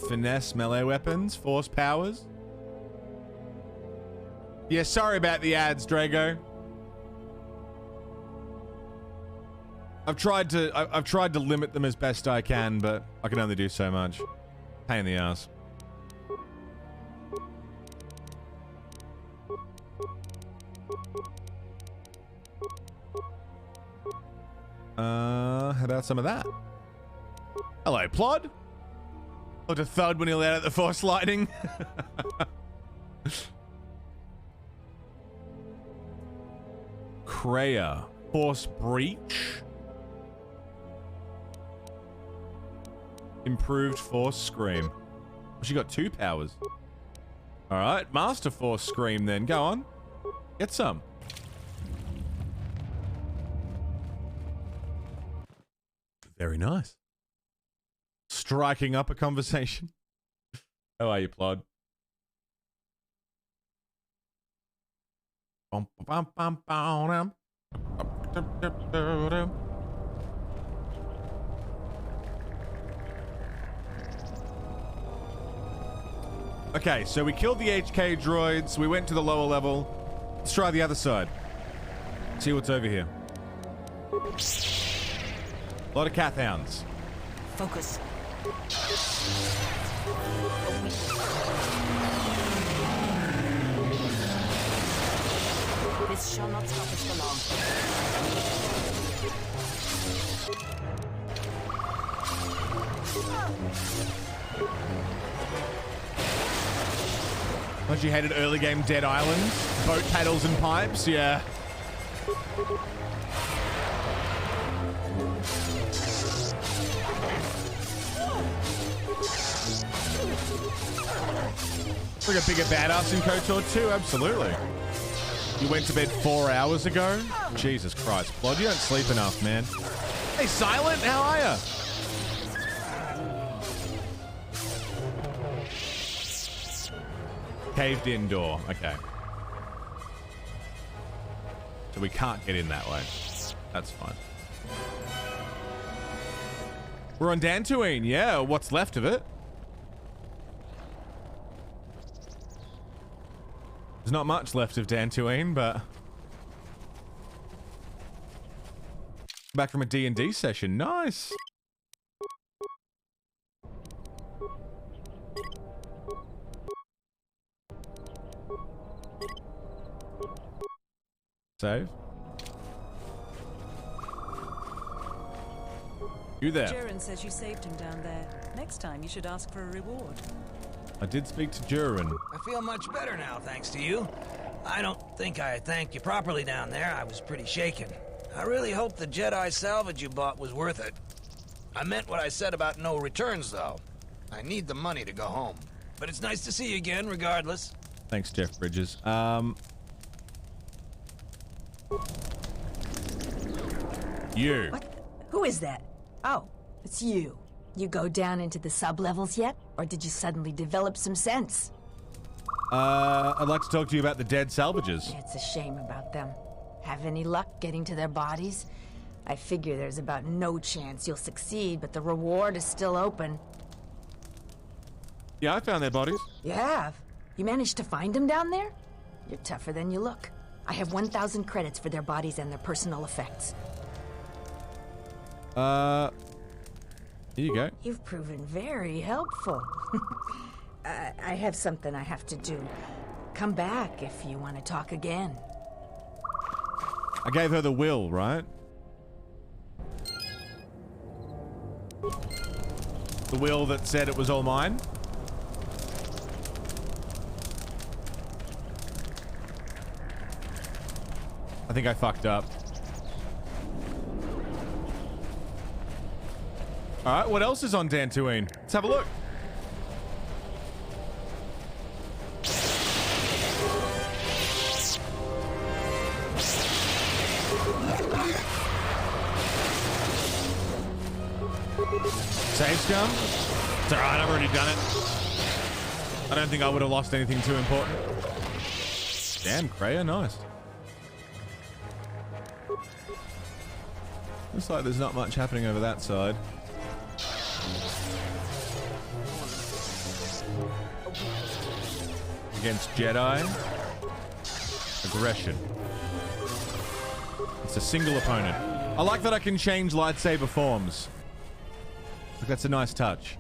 Finesse melee weapons, force powers. Yeah, sorry about the ads, Drago. I've tried to limit them as best I can, but I can only do so much. Pain in the ass. How about some of that? Hello, Plod. Looked a thud when he let out the force lightning. Kreia. Force breach. Improved force scream. She got 2 powers. Alright, master force scream then. Go on. Get some. Very nice. Striking up a conversation. How are you, Plod? Okay, so we killed the HK droids. We went to the lower level. Let's try the other side. See what's over here. A lot of cat hounds. Focus. This shall not stop us for long. But you hated early game Dead Island? Boat paddles and pipes? Yeah. It's like a bigger badass in KOTOR 2, absolutely. You went to bed 4 hours ago? Jesus Christ, Plod, you don't sleep enough, man. Hey, Silent, how are ya? Caved in door, okay. So we can't get in that way. That's fine. We're on Dantooine, yeah, what's left of it. There's not much left of Dantooine, but... Back from a D&D session, nice! Save. You there? Jiren says you saved him down there. Next time you should ask for a reward. I did speak to Jiren. I feel much better now, thanks to you. I don't think I thanked you properly down there. I was pretty shaken. I really hope the Jedi salvage you bought was worth it. I meant what I said about no returns, though. I need the money to go home. But it's nice to see you again, regardless. Thanks, Jeff Bridges. You. What? Who is that? Oh, it's you. You go down into the sub-levels yet? Or did you suddenly develop some sense? I'd like to talk to you about the dead salvages. It's a shame about them. Have any luck getting to their bodies? I figure there's about no chance you'll succeed, but the reward is still open. Yeah, I found their bodies. You have? You managed to find them down there? You're tougher than you look. I have 1,000 credits for their bodies and their personal effects. Here you go. You've proven very helpful. I have something I have to do. Come back if you want to talk again. I gave her the will, right? The will that said it was all mine? I think I fucked up. Alright, what else is on Dantooine? Let's have a look. Save scum? It's alright, I've already done it. I don't think I would have lost anything too important. Damn, Kreia, nice. Looks like there's not much happening over that side. Against Jedi. Aggression. It's a single opponent. I like that I can change lightsaber forms. Like, that's a nice touch.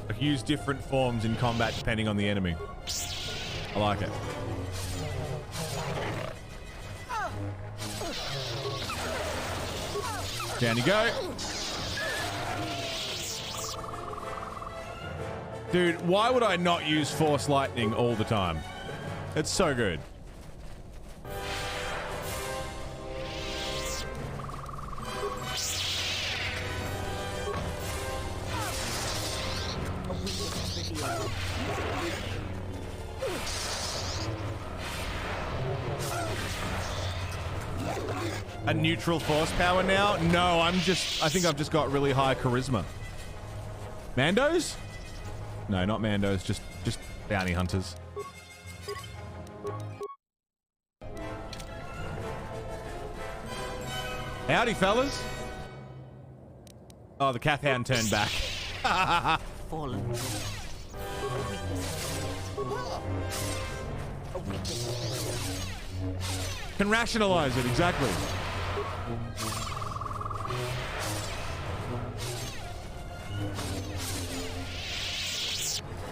I can use different forms in combat depending on the enemy. I like it. Down you go. Dude, why would I not use Force Lightning all the time? It's so good. A neutral force power now? No, I think I've just got really high charisma. Mandos? No, not Mandos, just bounty hunters. Howdy, fellas. Oh, the Cathound turned back. Fallen. Can rationalize it, exactly.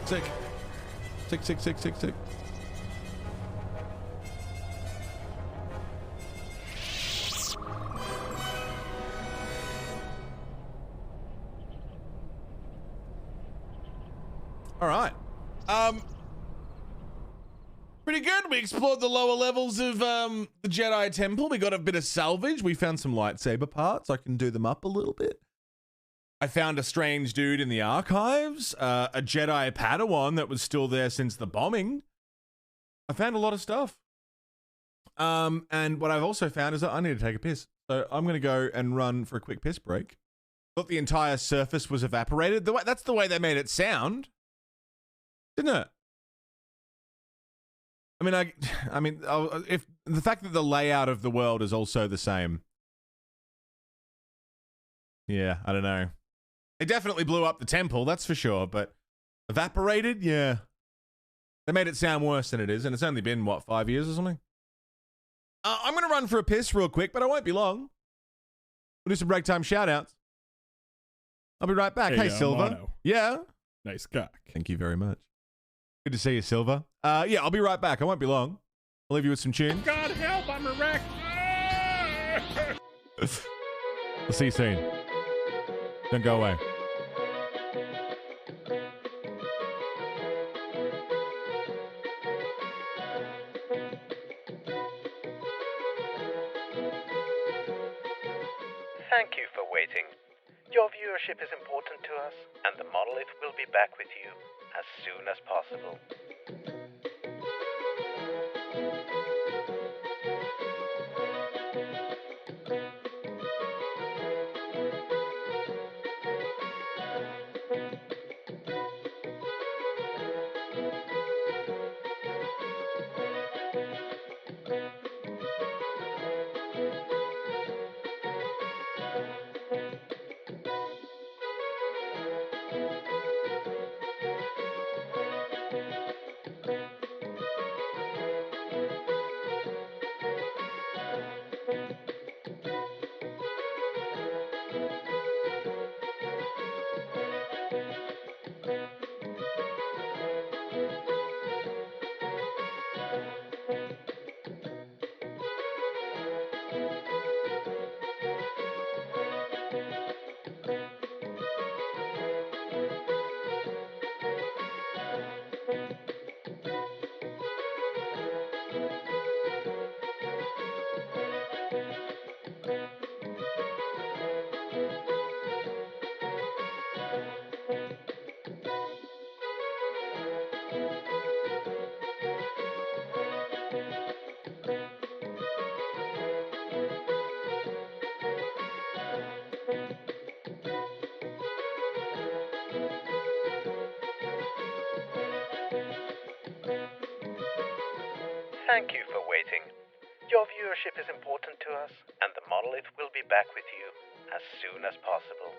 Sick. Sick, sick, sick, sick, sick. All right. Pretty good. We explored the lower levels of the Jedi Temple. We got a bit of salvage. We found some lightsaber parts. I can do them up a little bit. I found a strange dude in the archives. A Jedi Padawan that was still there since the bombing. I found a lot of stuff. And what I've also found is that I need to take a piss. So I'm going to go and run for a quick piss break. Thought the entire surface was evaporated. That's the way they made it sound. Didn't it? I mean, if the fact that the layout of the world is also the same. Yeah, I don't know. It definitely blew up the temple, that's for sure, but evaporated? Yeah. They made it sound worse than it is, and it's only been, what, 5 years or something? I'm going to run for a piss real quick, but I won't be long. We'll do some break time shout-outs. I'll be right back. Hey, Silver. Mono. Yeah? Nice cock. Thank you very much. Good to see you, Silver. Yeah, I'll be right back. I won't be long. I'll leave you with some tunes. God help, I'm a wreck. I'll see you soon. Don't go away. Your viewership is important to us, and the Monolith will be back with you as soon as possible. Thank you for waiting. Your viewership is important to us, and the Monolith will be back with you as soon as possible.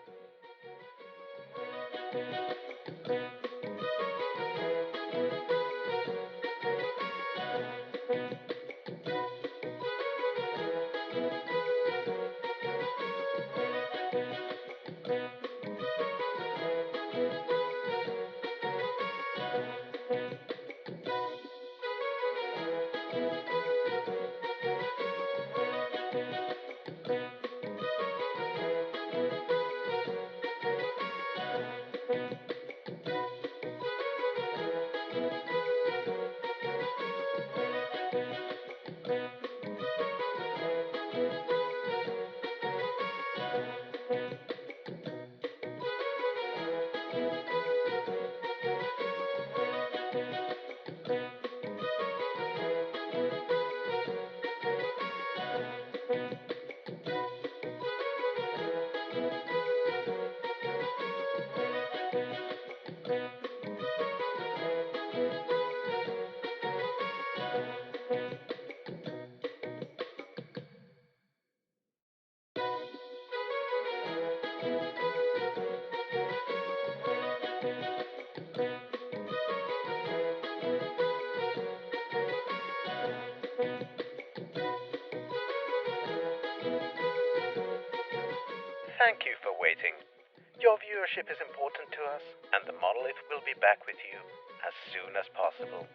Thank you for waiting. Your viewership is important to us, and the Monolith will be back with you as soon as possible.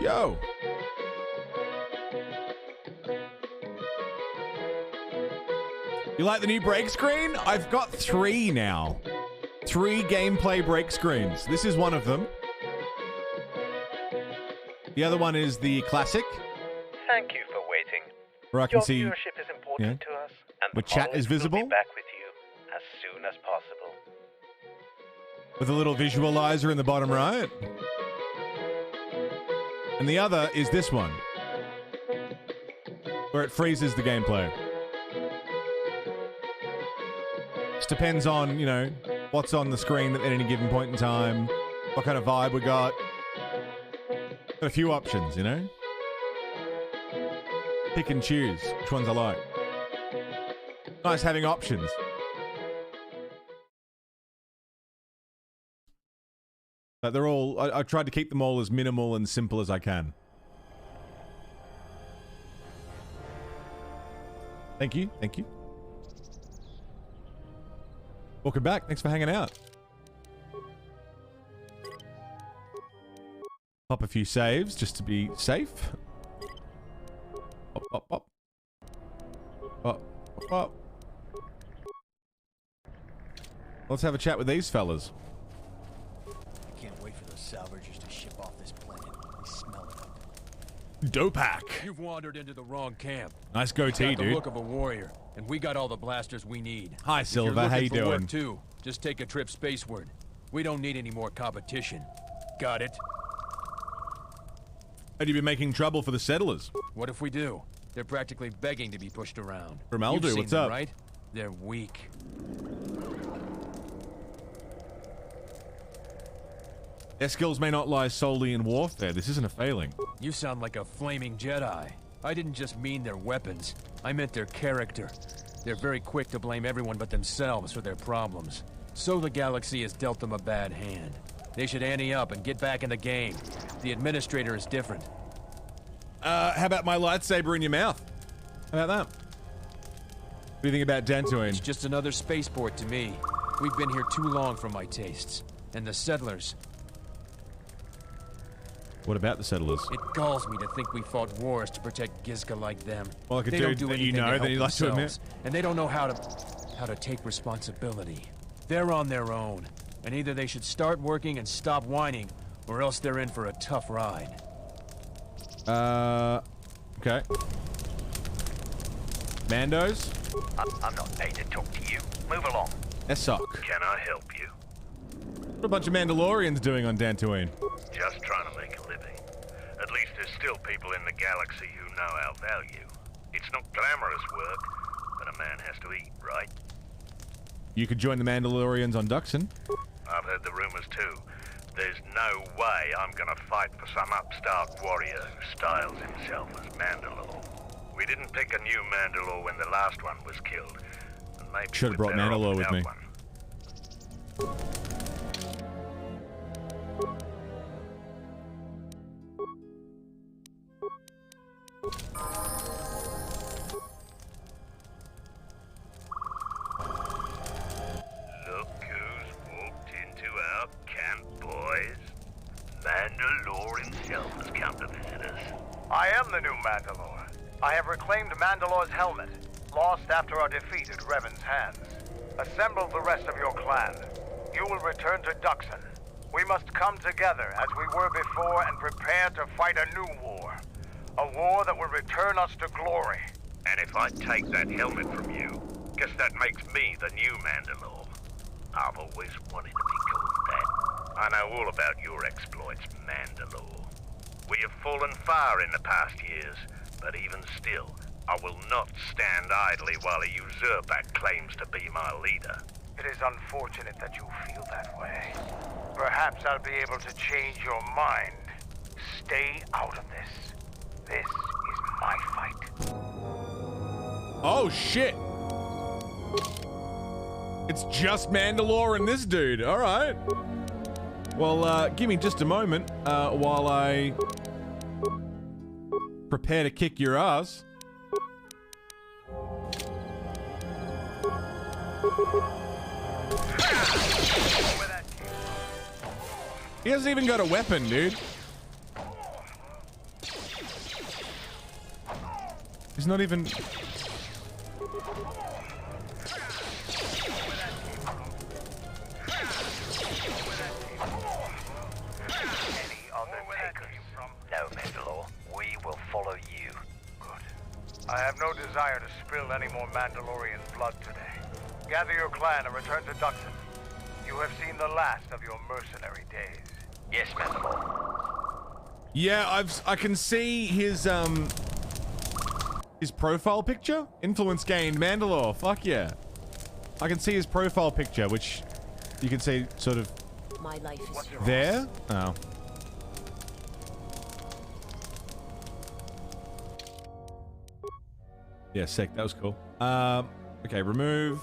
Yo! You like the new break screen? I've got 3 now. 3 gameplay break screens. This is one of them. The other one is the classic. Thank you for waiting. Where I can Your see viewership is important to us, and where the chat is Monolith will visible. be back with you as as soon as possible. With a little visualizer in the bottom right. And the other is this one, where it freezes the gameplay. Just depends on, you know, what's on the screen at any given point in time, what kind of vibe we got. Got a few options, you know? Pick and choose which ones I like. Nice having options. But they're all, I tried to keep them all as minimal and simple as I can. Thank you, thank you. Welcome back, thanks for hanging out. Pop a few saves just to be safe. Pop, pop, pop. Pop, pop, pop. Let's have a chat with these fellas. Salvagers to ship off this planet. They smell it. Dopak. You've wandered into the wrong camp. Nice goatee, you got the dude. Look of a warrior, and we got all the blasters we need. Hi, Silver. If you're How you looking for doing? Work too, just take a trip spaceward. We don't need any more competition. Got it? Had you been making trouble for the settlers? What if we do? They're practically begging to be pushed around. From You've Elder, seen what's them, up? Right? They're weak. Their skills may not lie solely in warfare. This isn't a failing. You sound like a flaming Jedi. I didn't just mean their weapons. I meant their character. They're very quick to blame everyone but themselves for their problems. So the galaxy has dealt them a bad hand. They should ante up and get back in the game. The administrator is different. How about my lightsaber in your mouth? How about that? What do you think about Dantooine? It's just another spaceport to me. We've been here too long for my tastes. And the settlers... What about the settlers? It galls me to think we fought wars to protect Gizka like them. Well, like a they dude don't do that you anything know to that help you like to admit. themselves, and they don't know how to take responsibility. They're on their own, and either they should start working and stop whining, or else they're in for a tough ride. Okay. Mandos? I'm not paid to talk to you. Move along. Essok. Can I help you? What are a bunch of Mandalorians doing on Dantooine? Just trying to make a living. At least there's still people in the galaxy who know our value. It's not glamorous work, but a man has to eat, right? You could join the Mandalorians on Duxon. I've heard the rumors too. There's no way I'm gonna fight for some upstart warrior who styles himself as Mandalore. We didn't pick a new Mandalore when the last one was killed. And maybe Should have brought Mandalore with me. Look who's walked into our camp, boys. Mandalore himself has come to visit us. I am the new Mandalore. I have reclaimed Mandalore's helmet, lost after our defeat at Revan's hands. Assemble the rest of your clan. You will return to Duxon. We must come together as we were before and prepare to fight a new war. A war that will return us to glory. And if I take that helmet from you, guess that makes me the new Mandalore. I've always wanted to be called that. I know all about your exploits, Mandalore. We have fallen far in the past years, but even still, I will not stand idly while a usurper claims to be my leader. It is unfortunate that you feel that way. Perhaps I'll be able to change your mind. Stay out of this. This is my fight. Oh, shit. It's just Mandalore and this dude. All right. Well, give me just a moment while I prepare to kick your ass. He hasn't even got a weapon, dude. He's not even... No, Mandalore. We will follow you. Good. I have no desire to spill any more Mandalorian blood today. Gather your clan and return to Duxon. You have seen the last of your mercenary days. Yes, Mandalore. Yeah, I can see his profile picture. Influence gained, Mandalore. Fuck yeah. I can see his profile picture, which you can see sort of My life is there. Oh. Yeah, sick. That was cool. Okay, remove.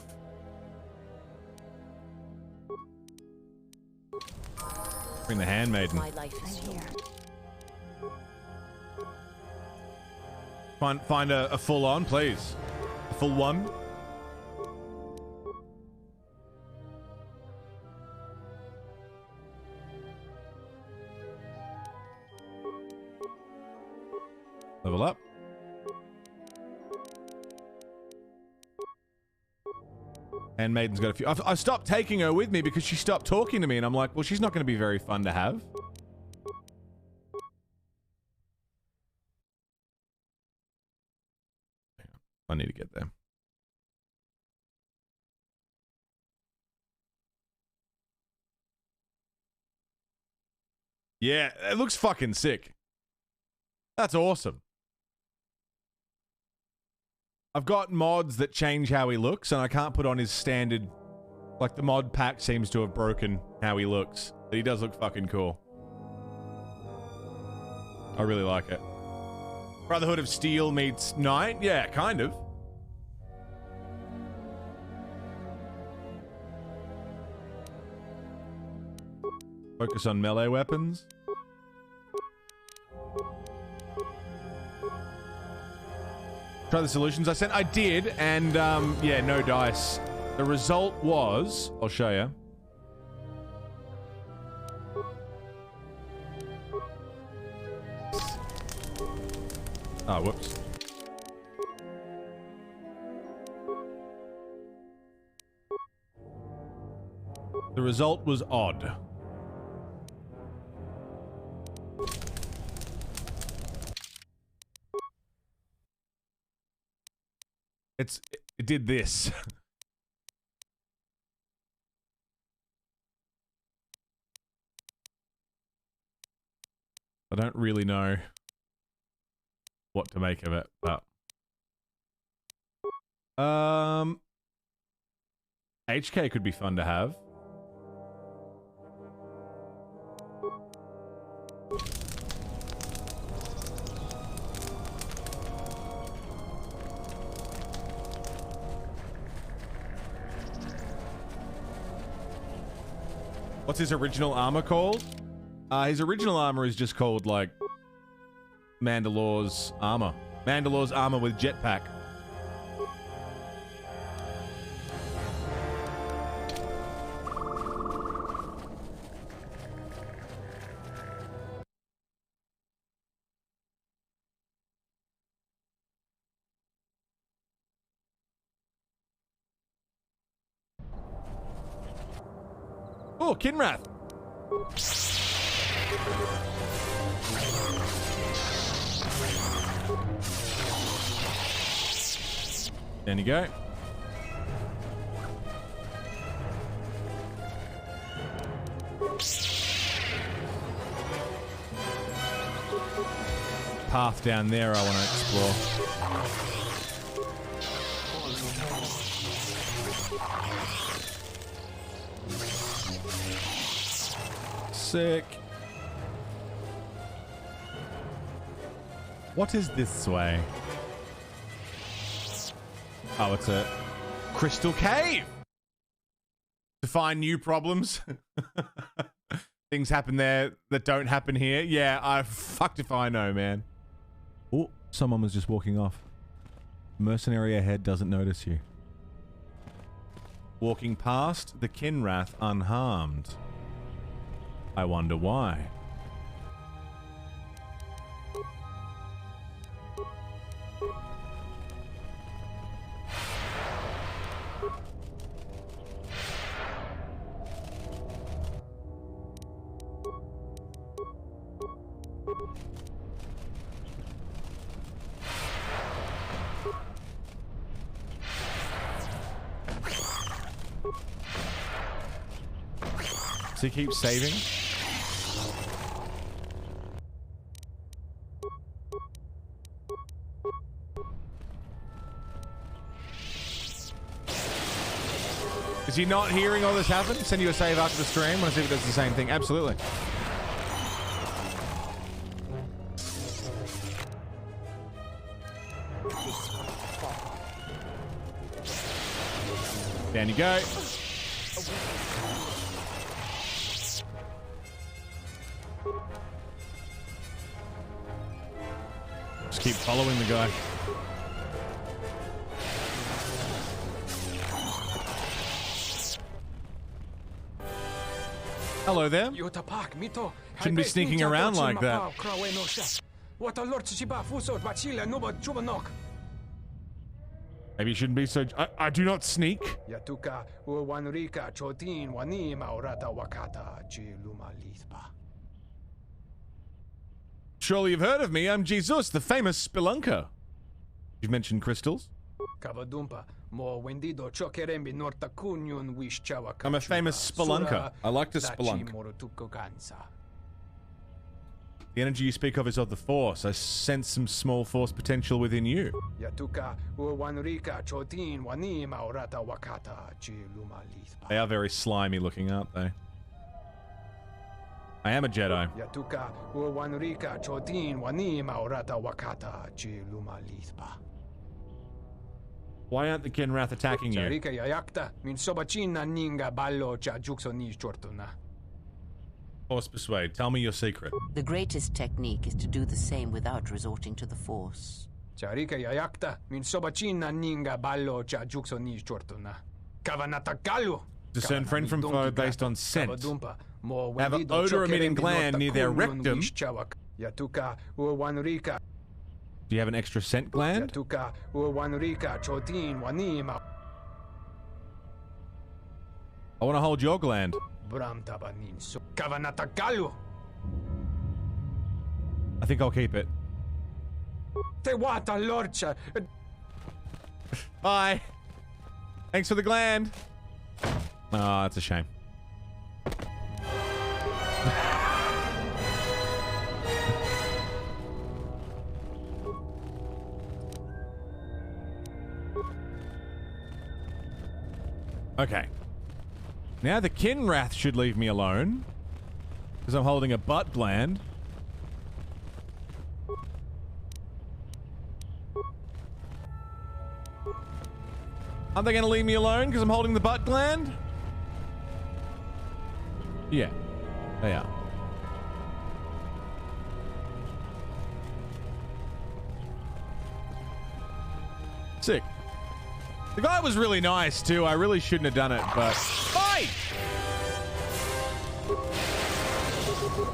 Bring the handmaiden. My life is here. Find a full on, please. A full one. Level up. Handmaiden's got a few. I've stopped taking her with me because she stopped talking to me, and I'm like, well, she's not going to be very fun to have. I need to get there. Yeah, it looks fucking sick. That's awesome. I've got mods that change how he looks, and I can't put on his standard... Like, the mod pack seems to have broken how he looks. But he does look fucking cool. I really like it. Brotherhood of Steel meets Knight? Yeah, kind of. Focus on melee weapons. Try the solutions I sent. I did, and yeah, no dice. The result was, I'll show you. Oh, whoops. The result was odd. It did this. I don't really know what to make of it, but HK could be fun to have. What's his original armor called? His original armor is just called, like, Mandalore's armor. Mandalore's armor with jetpack. Oh, Kinrath. There you go. Path down there I want to explore. Sick. What is this way? Oh, it's a crystal cave! To find new problems. Things happen there that don't happen here. Yeah, I fucked if I know, man. Oh, someone was just walking off. Mercenary ahead doesn't notice you. Walking past the Kinrath unharmed. I wonder why. So he keeps saving. Is he not hearing all this happen? Send you a save after the stream. Want to see if it does the same thing? Absolutely. Down you go. Just keep following the guy. Hello there. Shouldn't be sneaking around like that. Maybe you shouldn't be so... I do not sneak. Surely you've heard of me. I'm Jesus, the famous spelunker. You've mentioned crystals. I'm a famous spelunker. I like to spelunk. The energy you speak of is of the Force. I sense some small Force potential within you. They are very slimy looking, aren't they? I am a Jedi. Why aren't the Kinrath attacking you? Force persuade. Tell me your secret. The greatest technique is to do the same without resorting to the Force. Discern friend from foe based on scent. Have an odor-emitting gland near their rectum. Do you have an extra scent gland? I want to hold your gland. I think I'll keep it. Bye. Thanks for the gland. Oh, that's a shame. Okay. Now the Kinrath should leave me alone. Because I'm holding a butt gland. Aren't they going to leave me alone because I'm holding the butt gland? Yeah, they are. Sick. The guy was really nice too. I really shouldn't have done it, but... Fight!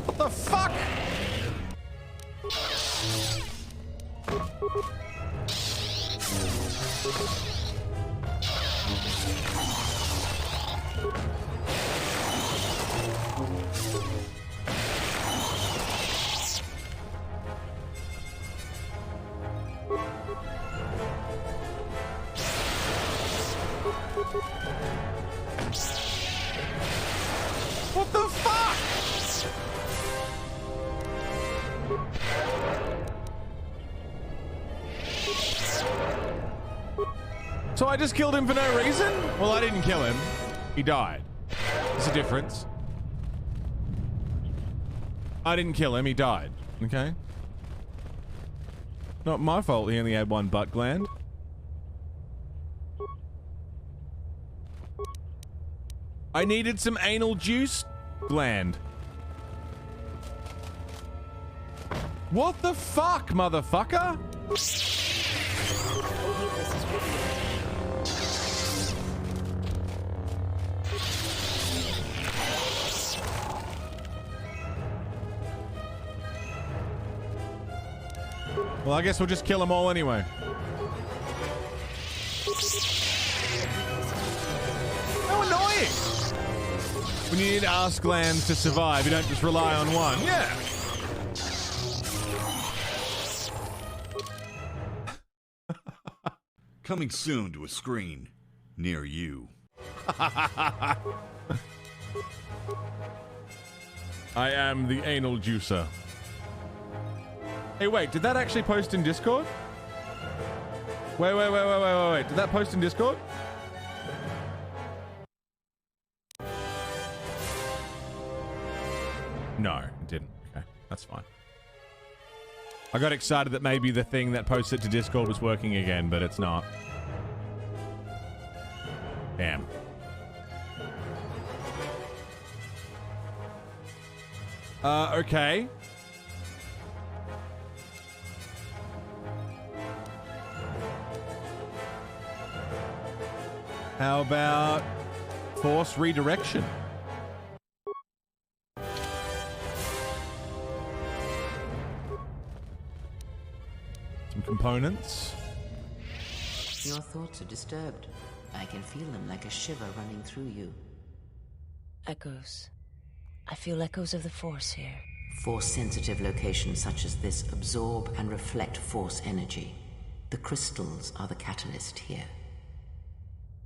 What the fuck? What the fuck? So I just killed him for no reason? Well, I didn't kill him. He died. There's a difference. I didn't kill him. He died. Okay? Not my fault he only had one butt gland. I needed some anal juice gland. What the fuck, motherfucker? Well, I guess we'll just kill them all anyway. How annoying! When you need ass glands to survive, you don't just rely on one. Yeah! Coming soon to a screen near you. I am the anal juicer. Hey, wait, did that actually post in Discord? Wait. Did that post in Discord? No, it didn't. Okay, that's fine. I got excited that maybe the thing that posted to Discord was working again, but it's not. Damn. Okay. How about force redirection? Some components. Your thoughts are disturbed. I can feel them like a shiver running through you. Echoes. I feel echoes of the Force here. Force-sensitive locations such as this absorb and reflect Force energy. The crystals are the catalyst here.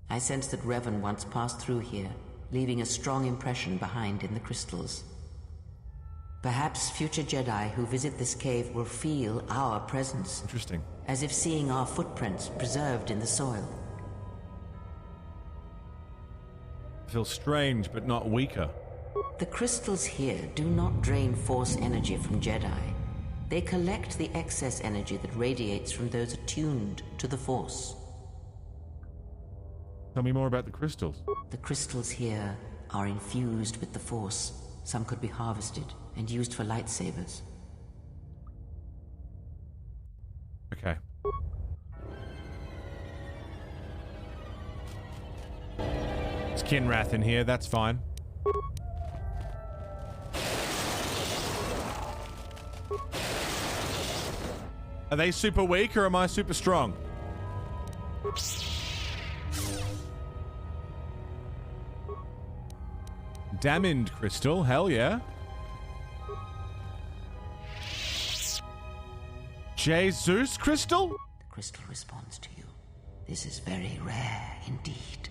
I sense that Revan once passed through here, leaving a strong impression behind in the crystals. Perhaps future Jedi who visit this cave will feel our presence. Interesting. As if seeing our footprints preserved in the soil. I feel strange, but not weaker. The crystals here do not drain Force energy from Jedi. They collect the excess energy that radiates from those attuned to the Force. Tell me more about the crystals. The crystals here are infused with the Force. Some could be harvested and used for lightsabers. Okay. There's Kinrath in here, that's fine. Are they super weak or am I super strong? Damned crystal, hell yeah. Jesus crystal? The crystal responds to you. This is very rare indeed.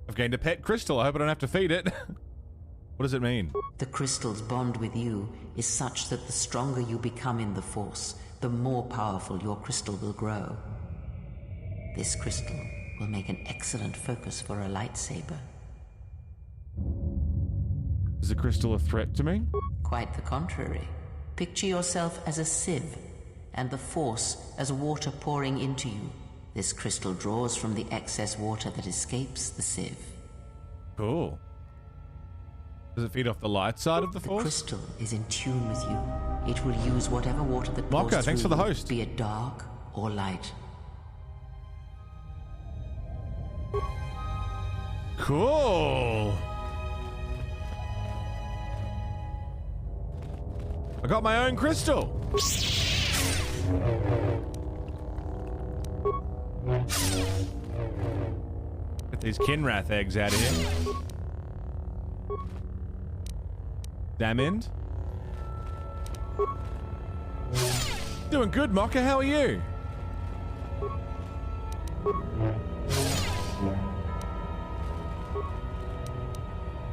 I've gained a pet crystal. I hope I don't have to feed it. What does it mean? The crystal's bond with you is such that the stronger you become in the Force, the more powerful your crystal will grow. This crystal will make an excellent focus for a lightsaber. Is the crystal a threat to me? Quite the contrary. Picture yourself as a sieve, and the Force as water pouring into you. This crystal draws from the excess water that escapes the sieve. Cool. Does it feed off the light side of the Force? The crystal is in tune with you. It will use whatever water that pours Mocha, thanks for the you, host. be it dark or light. Cool. I got my own crystal. Get these Kinrath eggs out of here. Damned. Doing good, Mocha. How are you?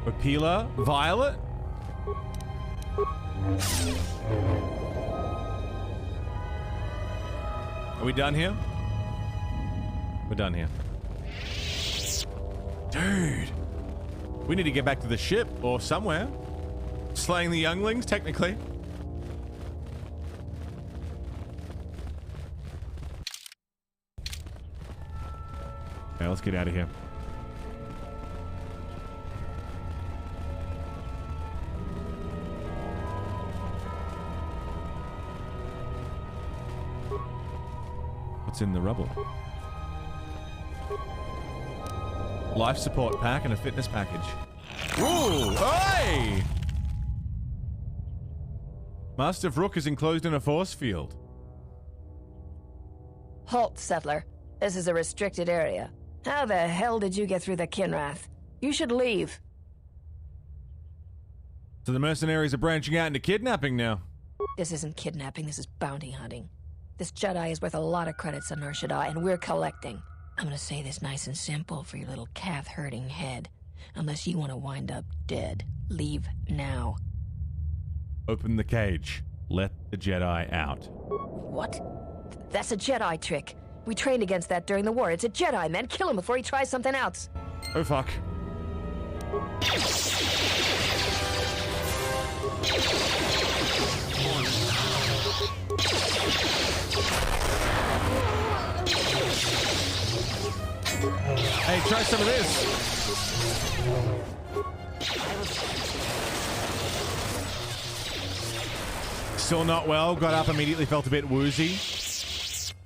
Opila, Violet. Are we done here? We're done here. Dude. We need to get back to the ship or somewhere. Slaying the younglings, technically. Okay, let's get out of here. What's in the rubble? Life support pack and a fitness package. Ooh! Hey! Master Vrook is enclosed in a force field. Halt, Settler. This is a restricted area. How the hell did you get through the Kinrath? You should leave. So the mercenaries are branching out into kidnapping now. This isn't kidnapping, this is bounty hunting. This Jedi is worth a lot of credits on Nar Shaddaa, and we're collecting. I'm gonna say this nice and simple for your little calf-hurting head. Unless you want to wind up dead, leave now. Open the cage. Let the Jedi out. What? That's a Jedi trick. We trained against that during the war. It's a Jedi, man. Kill him before he tries something else. Oh, fuck. Hey, try some of this. Still not well. Got up immediately, felt a bit woozy.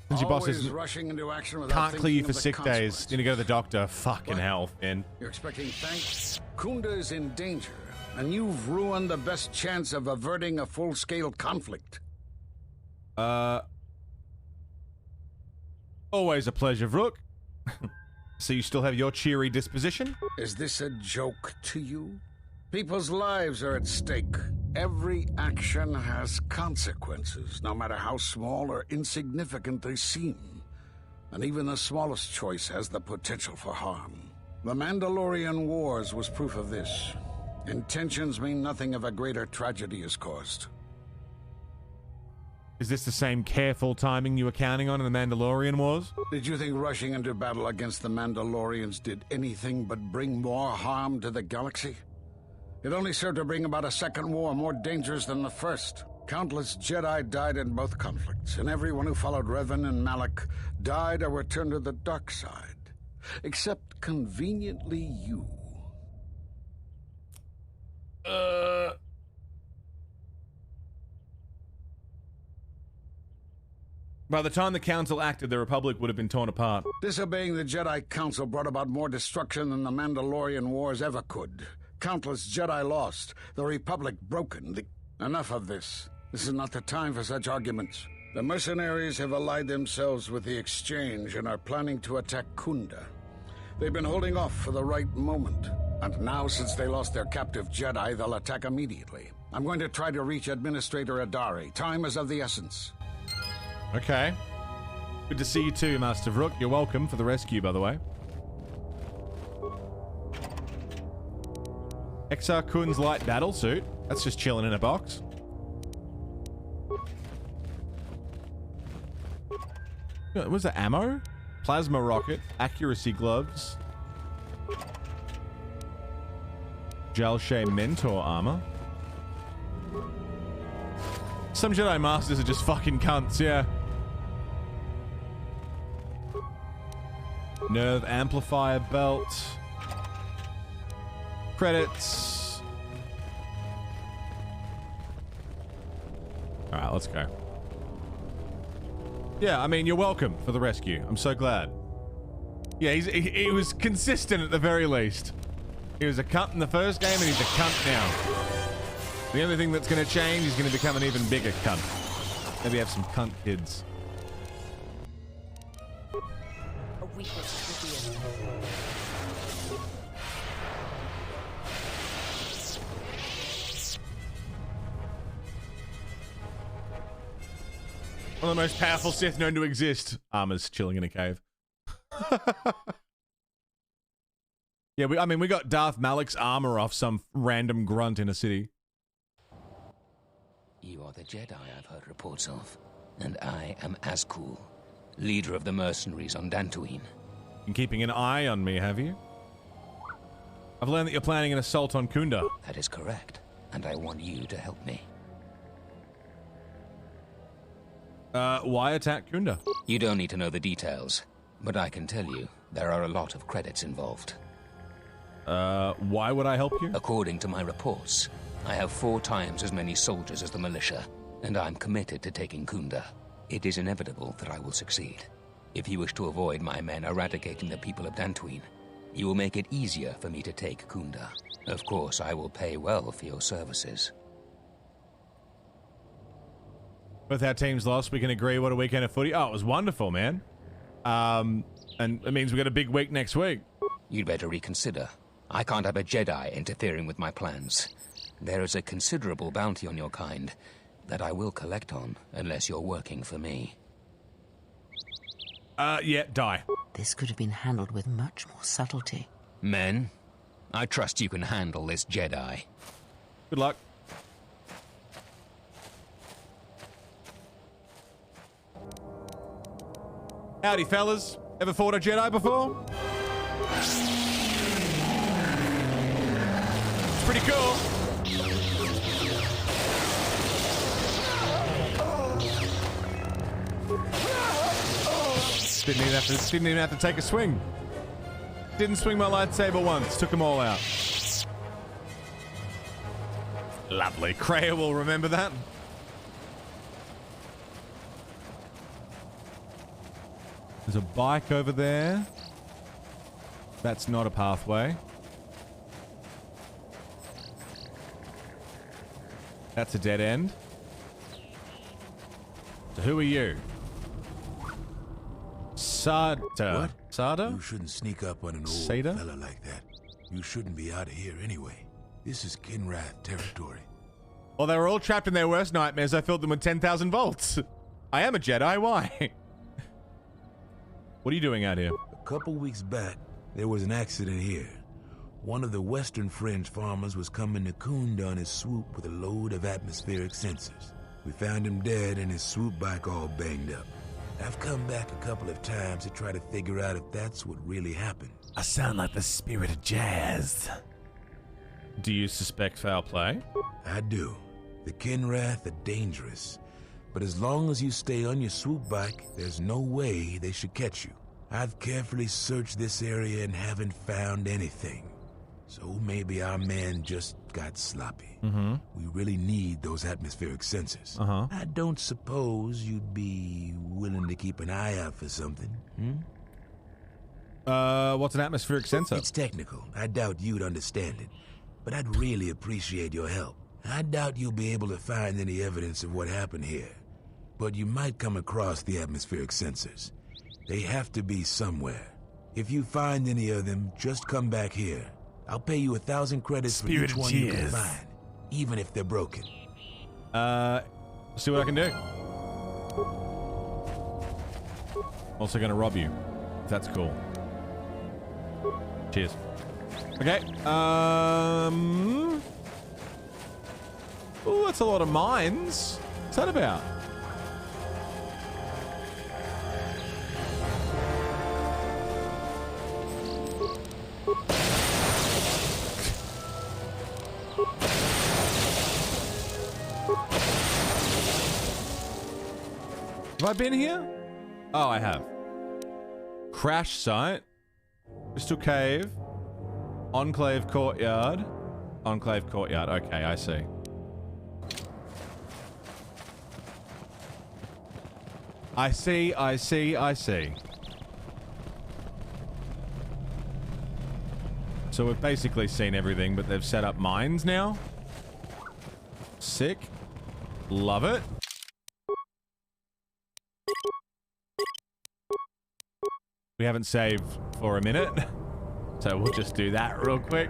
Since your boss says rushing into action without can't clear you for thinking sick of the days. Need to go to the doctor. Fucking What? hell, Finn. You're expecting thanks? Kunda is in danger, and you've ruined the best chance of averting a full-scale conflict. Always a pleasure, Vrook. So you still have your cheery disposition? Is this a joke to you? People's lives are at stake. Every action has consequences, no matter how small or insignificant they seem. And even the smallest choice has the potential for harm. The Mandalorian Wars was proof of this. Intentions mean nothing if a greater tragedy is caused. Is this the same careful timing you were counting on in the Mandalorian Wars? Did you think rushing into battle against the Mandalorians did anything but bring more harm to the galaxy? It only served to bring about a second war more dangerous than the first. Countless Jedi died in both conflicts, and everyone who followed Revan and Malak died or returned to the dark side. Except, conveniently, you. By the time the Council acted, the Republic would have been torn apart. Disobeying the Jedi Council brought about more destruction than the Mandalorian Wars ever could. Countless Jedi lost, the Republic broken. Enough of this. This is not the time for such arguments. The mercenaries have allied themselves with the Exchange and are planning to attack Kunda. They've been holding off for the right moment. And now, since they lost their captive Jedi, they'll attack immediately. I'm going to try to reach Administrator Adari. Time is of the essence. Okay. Good to see you too, Master Vrook. You're welcome for the rescue, by the way. Exar Kun's light battle suit. That's just chilling in a box. What was that? Ammo? Plasma rocket. Accuracy gloves. Jalshay Mentor armor. Some Jedi Masters are just fucking cunts, yeah. Nerve amplifier belt. Credits. Alright, let's go. Yeah, I mean, you're welcome for the rescue. I'm so glad. Yeah, he was consistent at the very least. He was a cunt in the first game and he's a cunt now. The only thing that's going to change, he's going to become an even bigger cunt. Maybe have some cunt kids. A weakness is revealed. One of the most powerful Sith known to exist. Armor's chilling in a cave. Yeah, we got Darth Malak's armor off some random grunt in a city. You are the Jedi I've heard reports of, and I am Azkul, leader of the mercenaries on Dantooine. Been keeping an eye on me, have you? I've learned that you're planning an assault on Kunda. That is correct, and I want you to help me. Why attack Kunda? You don't need to know the details, but I can tell you there are a lot of credits involved. Why would I help you? According to my reports, I have 4 times as many soldiers as the militia, and I'm committed to taking Kunda. It is inevitable that I will succeed. If you wish to avoid my men eradicating the people of Dantooine, you will make it easier for me to take Kunda. Of course, I will pay well for your services. Both our teams lost. We can agree what a weekend of footy. Oh, it was wonderful, man. And it means we got a big week next week. You'd better reconsider. I can't have a Jedi interfering with my plans. There is a considerable bounty on your kind that I will collect on unless you're working for me. Yeah, die. This could have been handled with much more subtlety. Men, I trust you can handle this Jedi. Good luck. Howdy, fellas. Ever fought a Jedi before? It's pretty cool. Didn't even have to take a swing. Didn't swing my lightsaber once. Took them all out. Lovely. Kreia will remember that. There's a bike over there. That's not a pathway. That's a dead end. So who are you? Sada. What? Sada? You shouldn't sneak up on an old Sada? fella like that. You shouldn't be out of here anyway. This is Kinrath territory. Well, they were all trapped in their worst nightmares. I filled them with 10,000 volts. I am a Jedi. Why? What are you doing out here? A couple weeks back, there was an accident here. One of the Western Fringe farmers was coming to Kunda on his swoop with a load of atmospheric sensors. We found him dead and his swoop bike all banged up. I've come back a couple of times to try to figure out if that's what really happened. I sound like the spirit of jazz. Do you suspect foul play? I do. The Kinrath are dangerous. But as long as you stay on your swoop bike, there's no way they should catch you. I've carefully searched this area and haven't found anything. So maybe our man just got sloppy. Mm-hmm. We really need those atmospheric sensors. Uh-huh. I don't suppose you'd be willing to keep an eye out for something, What's an atmospheric sensor? It's technical. I doubt you'd understand it. But I'd really appreciate your help. I doubt you'll be able to find any evidence of what happened here. But you might come across the atmospheric sensors. They have to be somewhere. If you find any of them, just come back here. I'll pay you 1,000 credits for each one you can find, even if they're broken. See what I can do. Also gonna rob you. If that's cool. Cheers. Okay. Oh, that's a lot of mines. What's that about? Have I been here? Oh, I have. Crash site. Crystal Cave. Enclave Courtyard. Enclave Courtyard. Okay, I see. I see. So we've basically seen everything, but they've set up mines now. Sick. Love it. We haven't saved for a minute, so we'll just do that real quick.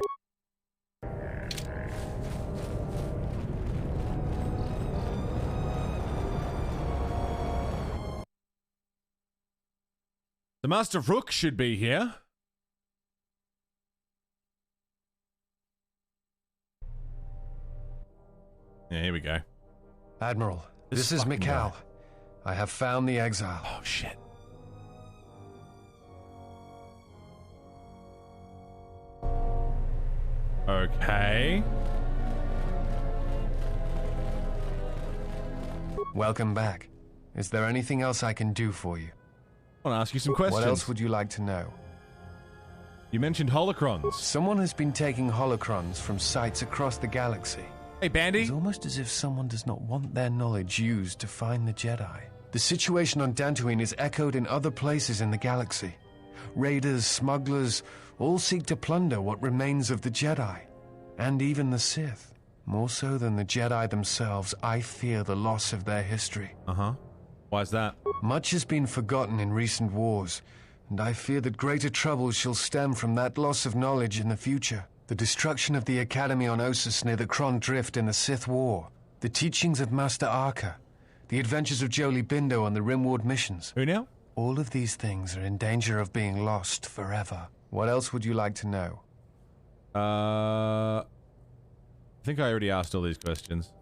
The Master Rook should be here. Yeah, here we go. Admiral, this is Mikal. I have found the exile. Oh, shit. Okay. Welcome back. Is there anything else I can do for you? I want to ask you some questions. What else would you like to know? You mentioned holocrons. Someone has been taking holocrons from sites across the galaxy. Hey, Bandy. It's almost as if someone does not want their knowledge used to find the Jedi. The situation on Dantooine is echoed in other places in the galaxy. Raiders, smugglers, all seek to plunder what remains of the Jedi. And even the Sith. More so than the Jedi themselves, I fear the loss of their history. Uh-huh. Why is that? Much has been forgotten in recent wars, and I fear that greater troubles shall stem from that loss of knowledge in the future. The destruction of the Academy on Ossus near the Kron Drift in the Sith War, the teachings of Master Arca, the adventures of Jolie Bindo on the Rimward missions. Who now? All of these things are in danger of being lost forever. What else would you like to know? I think I already asked all these questions.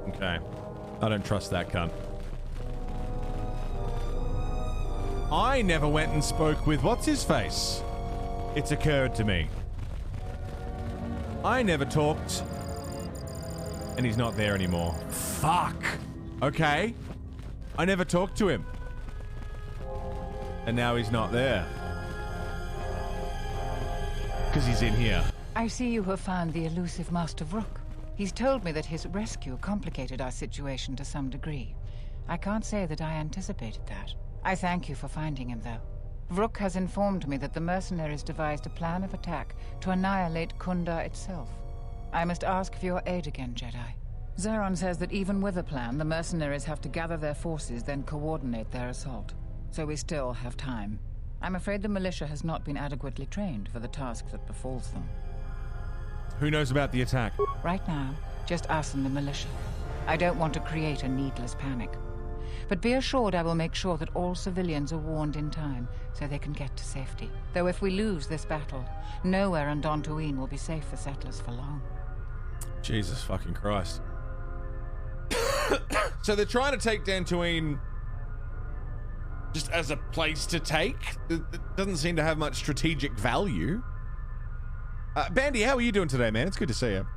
Okay. I don't trust that cunt. I never went and spoke with what's-his-face. It's occurred to me. I never talked. And he's not there anymore. Fuck. Okay. I never talked to him. And now he's not there. Because he's in here. I see you have found the elusive Master Vrook. He's told me that his rescue complicated our situation to some degree. I can't say that I anticipated that. I thank you for finding him, though. Vrook has informed me that the mercenaries devised a plan of attack to annihilate Kunda itself. I must ask for your aid again, Jedi. Zeron says that even with a plan, the mercenaries have to gather their forces, then coordinate their assault. So we still have time. I'm afraid the militia has not been adequately trained for the task that befalls them. Who knows about the attack? Right now, just us and the militia. I don't want to create a needless panic. But be assured I will make sure that all civilians are warned in time so they can get to safety. Though if we lose this battle, nowhere on Dantooine will be safe for settlers for long. Jesus fucking Christ. So they're trying to take Dantooine just as a place to take? It doesn't seem to have much strategic value. Bandy, how are you doing today, man? It's good to see you.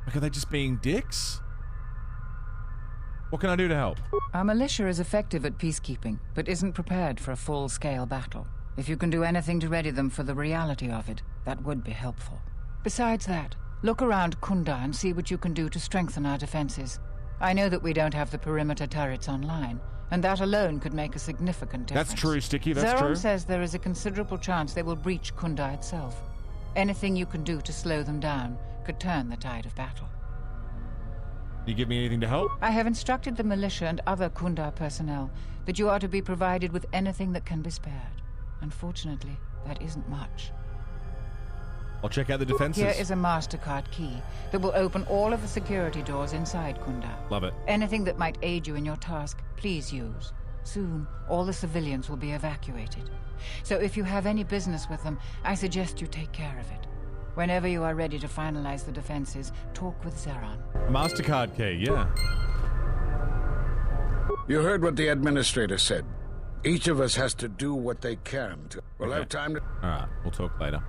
Like, are they just being dicks? What can I do to help? Our militia is effective at peacekeeping, but isn't prepared for a full-scale battle. If you can do anything to ready them for the reality of it, that would be helpful. Besides that, look around Kunda and see what you can do to strengthen our defenses. I know that we don't have the perimeter turrets online, and that alone could make a significant difference. That's true, Sticky, that's true. Zeron says there is a considerable chance they will breach Kunda itself. Anything you can do to slow them down could turn the tide of battle. You give me anything to help? I have instructed the militia and other Kunda personnel that you are to be provided with anything that can be spared. Unfortunately, that isn't much. I'll check out the defenses. Here is a MasterCard key that will open all of the security doors inside Kunda. Love it. Anything that might aid you in your task, please use. Soon, all the civilians will be evacuated. So if you have any business with them, I suggest you take care of it. Whenever you are ready to finalize the defenses, talk with Zeron. MasterCard key, yeah. You heard what the administrator said. Each of us has to do what they can to... We'll have time to... Alright, we'll talk later.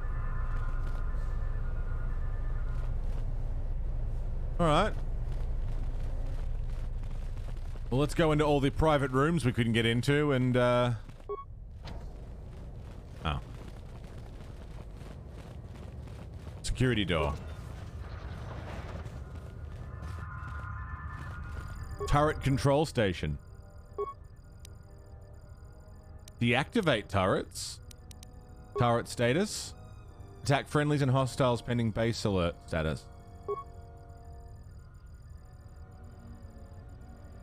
Alright. Well, let's go into all the private rooms we couldn't get into and, Oh. Security door. Turret control station. Deactivate turrets. Turret status. Attack friendlies and hostiles pending base alert status.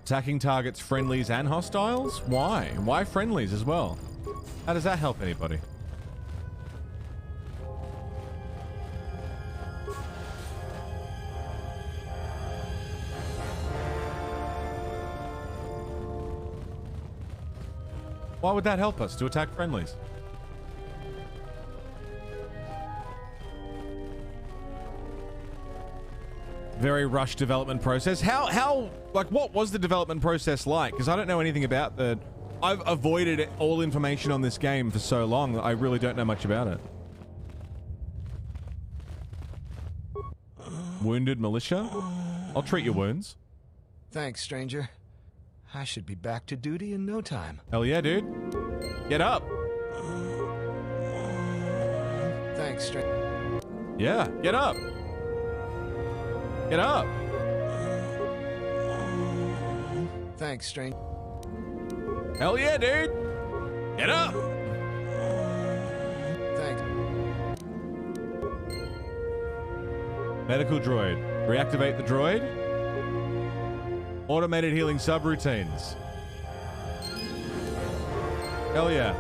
Attacking targets friendlies and hostiles? Why? Why friendlies as well? How does that help anybody? Why would that help us to attack friendlies? Very rushed development process. How, like, what was the development process like? Because I don't know anything about the... I've avoided all information on this game for so long that I really don't know much about it. Wounded militia? I'll treat your wounds. Thanks, stranger. I should be back to duty in no time. Hell yeah, dude. Get up. Thanks, stranger. Yeah, get up. Get up. Thanks, stranger. Hell yeah, dude. Get up. Thanks. Medical droid. Reactivate the droid. Automated healing subroutines. Hell yeah.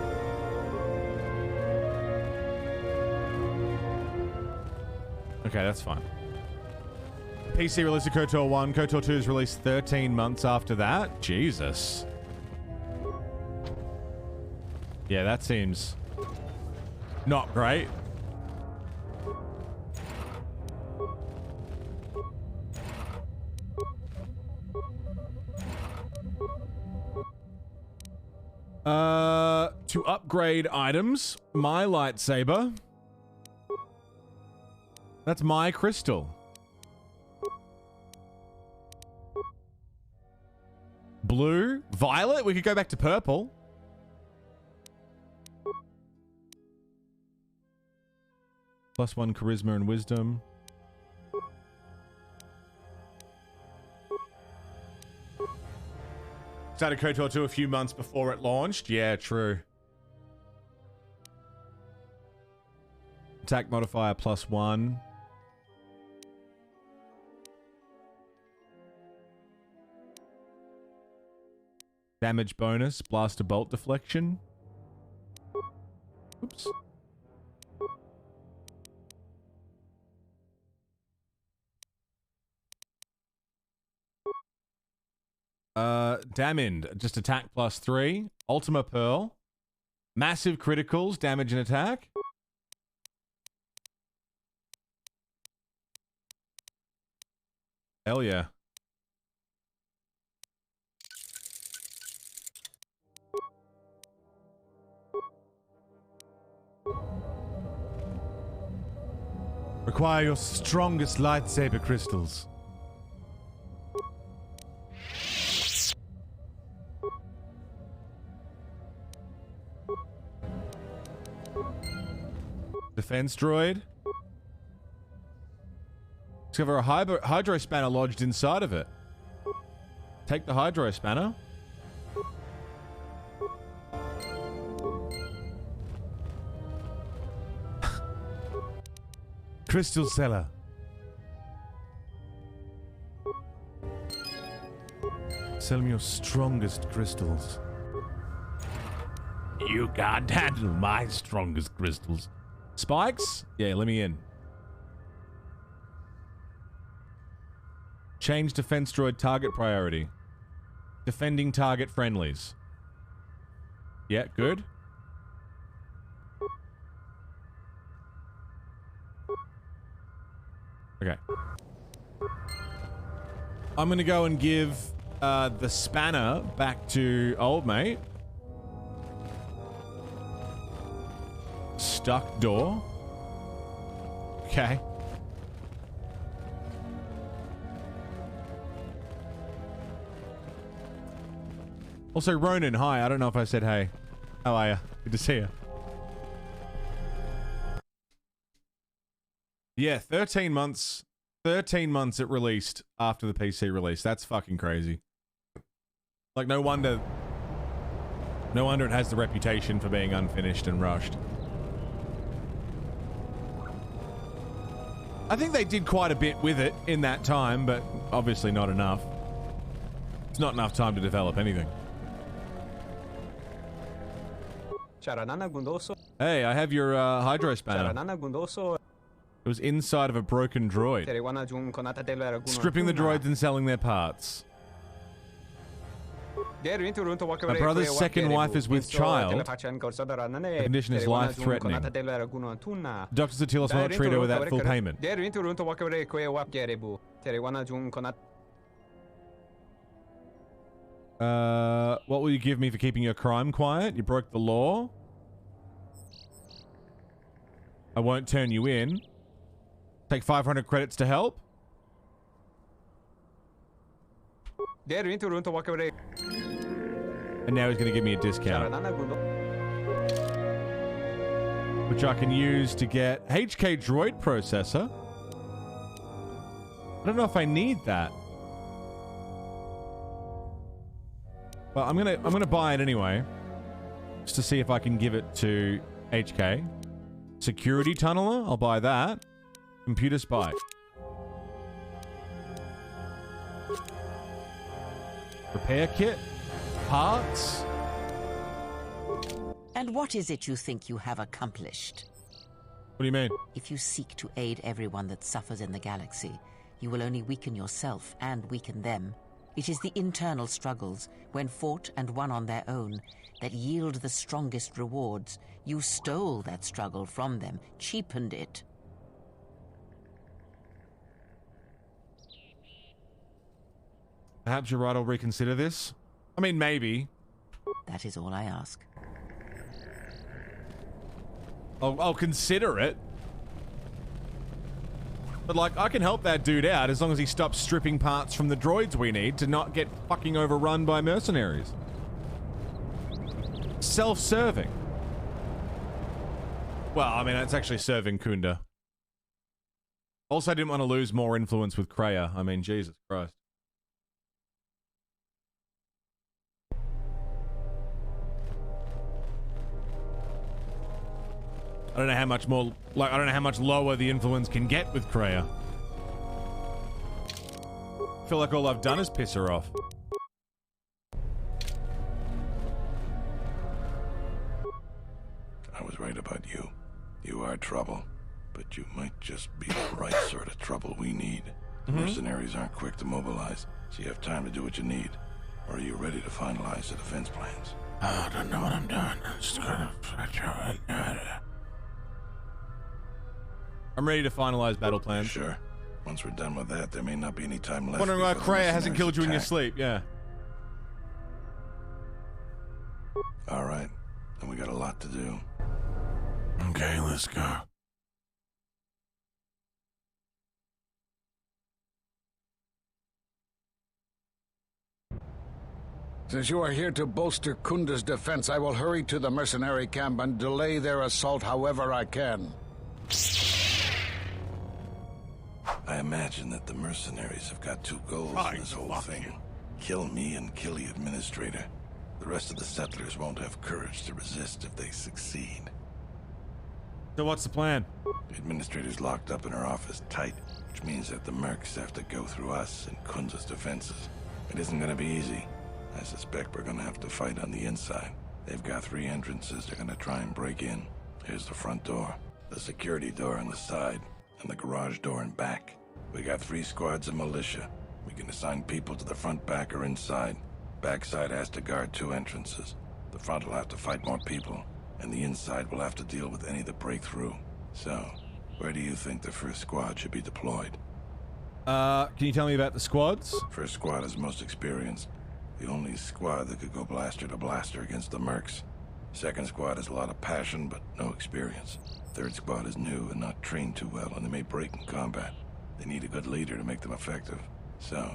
Okay, that's fine. PC release of KOTOR 1. KOTOR 2 is released 13 months after that. Jesus. Yeah, that seems not great. To upgrade items, my lightsaber. That's my crystal. Blue, violet. We could go back to purple. +1 charisma and wisdom. Started KOTOR 2 a few months before it launched. Yeah, true. Attack modifier +1. Damage bonus, blaster bolt deflection. Oops. Damned, just attack +3. Ultima Pearl. Massive criticals, damage and attack. Hell yeah. Require your strongest lightsaber crystals. Defense droid. Discover a hydro spanner lodged inside of it. Take the hydro spanner. Crystal cellar. Sell me your strongest crystals. You can't handle my strongest crystals. Spikes? Yeah, let me in. Change defense droid target priority. Defending target friendlies. Yeah, good. Okay. I'm gonna go and give the spanner back to old mate. Stuck door. Okay. Also, Ronan, hi. I don't know if I said hey. How are you? Good to see you. Yeah, 13 months. 13 months it released after the PC release. That's fucking crazy. Like, no wonder it has the reputation for being unfinished and rushed. I think they did quite a bit with it in that time, but obviously not enough. It's not enough time to develop anything. Hey, I have your hydro spanner. It was inside of a broken droid. Stripping the droids and selling their parts. My brother's second wife is with child. The condition is life-threatening. Doctors tell us will not treat her without full payment. What will you give me for keeping your crime quiet? You broke the law. I won't turn you in. Take 500 credits to help. And now he's going to give me a discount, which I can use to get HK droid processor. I don't know if I need that. Well, I'm gonna buy it anyway, just to see if I can give it to HK. Security tunneler, I'll buy that. Computer spy. Repair kit. Parts. And what is it you think you have accomplished? What do you mean? If you seek to aid everyone that suffers in the galaxy, you will only weaken yourself and weaken them. It is the internal struggles, when fought and won on their own, that yield the strongest rewards. You stole that struggle from them, cheapened it. Perhaps you're right, I'll reconsider this. I mean, maybe. That is all I ask. I'll consider it. But, like, I can help that dude out as long as he stops stripping parts from the droids we need to not get fucking overrun by mercenaries. Self-serving. Well, I mean, that's actually serving Kunda. Also, I didn't want to lose more influence with Kreia. I mean, Jesus Christ. I don't know how much more, like, I don't know how much lower the influence can get with Kreia. I feel like all I've done is piss her off. I was right about you. You are trouble, but you might just be the right sort of trouble we need. The mercenaries aren't quick to mobilize, so you have time to do what you need. Or are you ready to finalize the defense plans? I don't know what I'm doing. I'm just gonna... I'm ready to finalize battle plans. Sure. Once we're done with that, there may not be any time left. Wondering why Kreia hasn't killed you in your sleep, yeah. Alright. Then we got a lot to do. Okay, let's go. Since you are here to bolster Kunda's defense, I will hurry to the mercenary camp and delay their assault however I can. I imagine that the mercenaries have got two goals in this whole thing. Kill me and kill the administrator. The rest of the settlers won't have courage to resist if they succeed. So what's the plan? The administrator's locked up in her office tight, which means that the mercs have to go through us and Kunda's defenses. It isn't gonna be easy. I suspect we're gonna have to fight on the inside. They've got 3 entrances they're gonna try and break in. Here's the front door, the security door on the side, and the garage door in back. We got 3 squads of militia. We can assign people to the front, back, or inside. Backside has to guard 2 entrances. The front will have to fight more people, and the inside will have to deal with any that break through. So, where do you think the first squad should be deployed? Can you tell me about the squads? First squad is most experienced. The only squad that could go blaster to blaster against the mercs. Second squad has a lot of passion, but no experience. Third squad is new and not trained too well, and they may break in combat. They need a good leader to make them effective. So,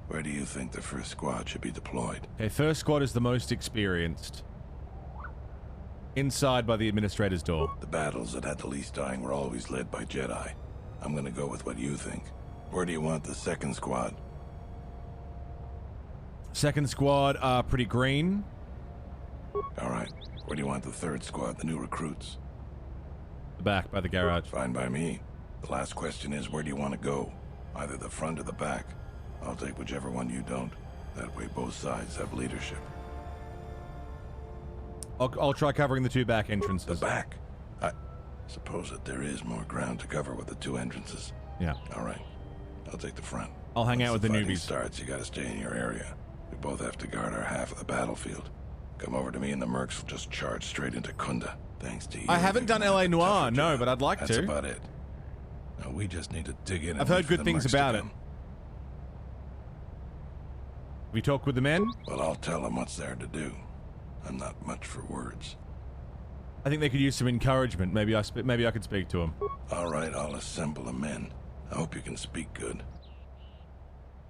where do you think the first squad should be deployed? Okay, first squad is the most experienced. Inside by the administrator's door. The battles that had the least dying were always led by Jedi. I'm gonna go with what you think. Where do you want the second squad? Second squad are pretty green. Alright. Where do you want the third squad, the new recruits? The back, by the garage. Fine by me. The last question is, where do you want to go? Either the front or the back. I'll take whichever one you don't. That way both sides have leadership. I'll try covering the 2 back entrances. The back? I suppose that there is more ground to cover with the 2 entrances. Yeah. Alright. I'll take the front. I'll hang out with the newbies. Starts, you gotta stay in your area. We both have to guard our half of the battlefield. Come over to me and the mercs will just charge straight into Kunda. Thanks to you. I haven't done LA Noire, no, but I'd like to. That's about it. Now we just need to dig in. I've heard good things about it. We talk with the men? Well, I'll tell them what's there to do. I'm not much for words. I think they could use some encouragement. Maybe I could speak to them. All right, I'll assemble the men. I hope you can speak good.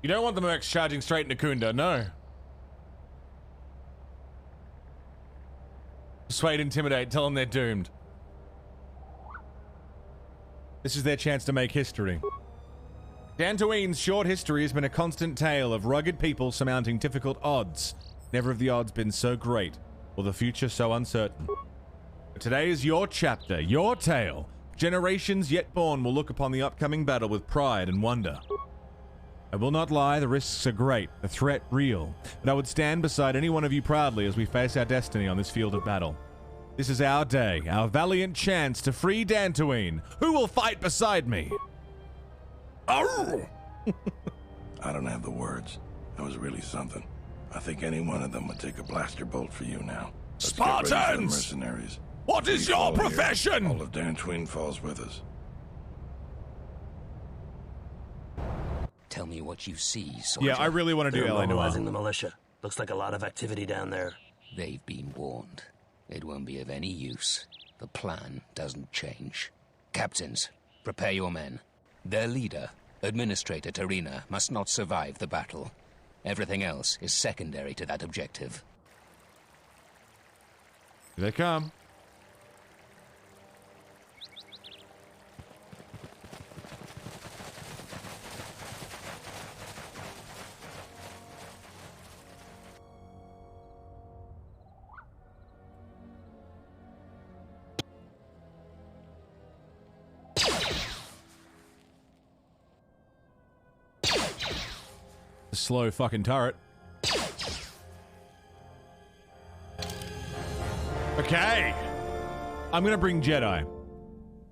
You don't want the mercs charging straight into Kunda, no. Persuade, intimidate, tell them they're doomed. This is their chance to make history. Dantooine's short history has been a constant tale of rugged people surmounting difficult odds. Never have the odds been so great, or the future so uncertain. But today is your chapter, your tale. Generations yet born will look upon the upcoming battle with pride and wonder. I will not lie, the risks are great, the threat real, but I would stand beside any one of you proudly as we face our destiny on this field of battle. This is our day, our valiant chance to free Dantooine. Who will fight beside me? Oh! I don't have the words. That was really something. I think any one of them would take a blaster bolt for you now. Let's get ready for the Spartans! mercenaries. What is Please your follow here. profession? All of Dantooine falls with us. Tell me what you see, soldier. Yeah, I really want to do They're LA Noire. mobilizing the militia. Looks like a lot of activity down there. They've been warned. It won't be of any use. The plan doesn't change. Captains, prepare your men. Their leader, Administrator Tarina, must not survive the battle. Everything else is secondary to that objective. Here they come. Slow fucking turret. Okay. I'm gonna bring Jedi.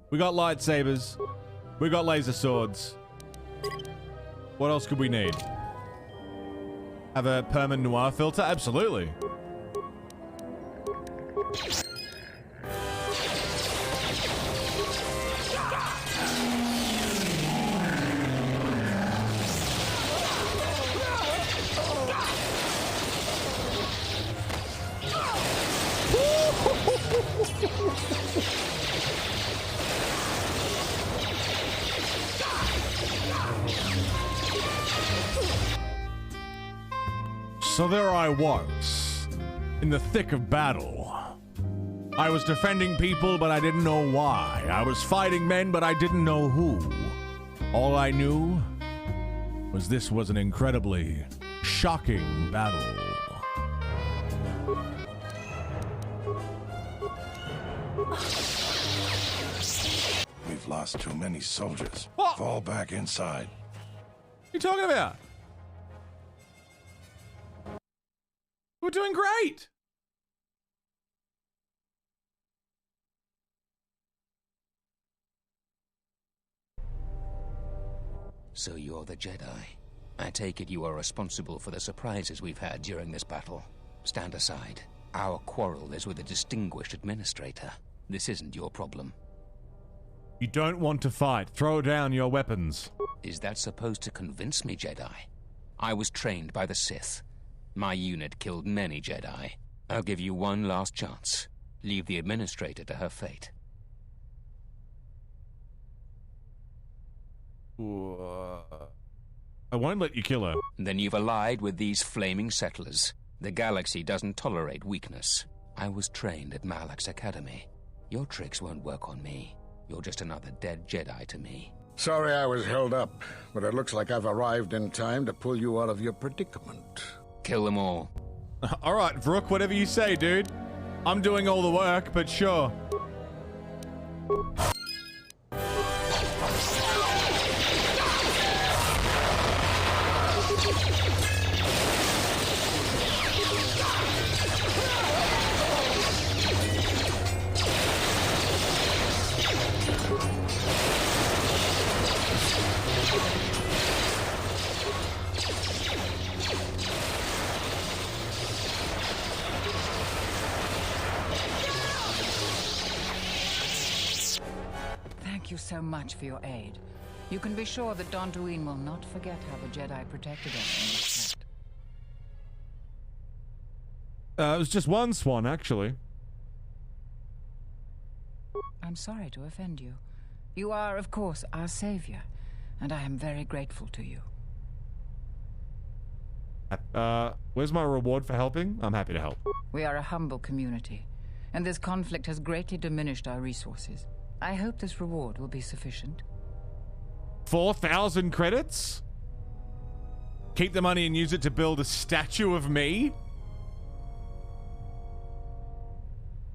We got lightsabers. We got laser swords. What else could we need? Have a permanent noir filter? Absolutely. So there I was, in the thick of battle. I was defending people, but I didn't know why. I was fighting men, but I didn't know who. All I knew was this was an incredibly shocking battle. We've lost too many soldiers. What? Fall back inside. What are you talking about? We're doing great. So you're the Jedi. I take it you are responsible for the surprises we've had during this battle. Stand aside. Our quarrel is with a distinguished administrator. This isn't your problem. You don't want to fight. Throw down your weapons. Is that supposed to convince me, Jedi? I was trained by the Sith. My unit killed many Jedi. I'll give you one last chance. Leave the administrator to her fate. I won't let you kill her. Then you've allied with these flaming settlers. The galaxy doesn't tolerate weakness. I was trained at Malak's Academy. Your tricks won't work on me. You're just another dead Jedi to me. Sorry I was held up, but it looks like I've arrived in time to pull you out of your predicament. Kill them all. All right, Vrook, whatever you say, dude. I'm doing all the work, but sure. Thank you so much for your aid. You can be sure that Dantooine will not forget how the Jedi protected us in this threat. It was just one swan, actually. I'm sorry to offend you. You are, of course, our savior, and I am very grateful to you. Where's my reward for helping? I'm happy to help. We are a humble community, and this conflict has greatly diminished our resources. I hope this reward will be sufficient. 4,000 credits? Keep the money and use it to build a statue of me?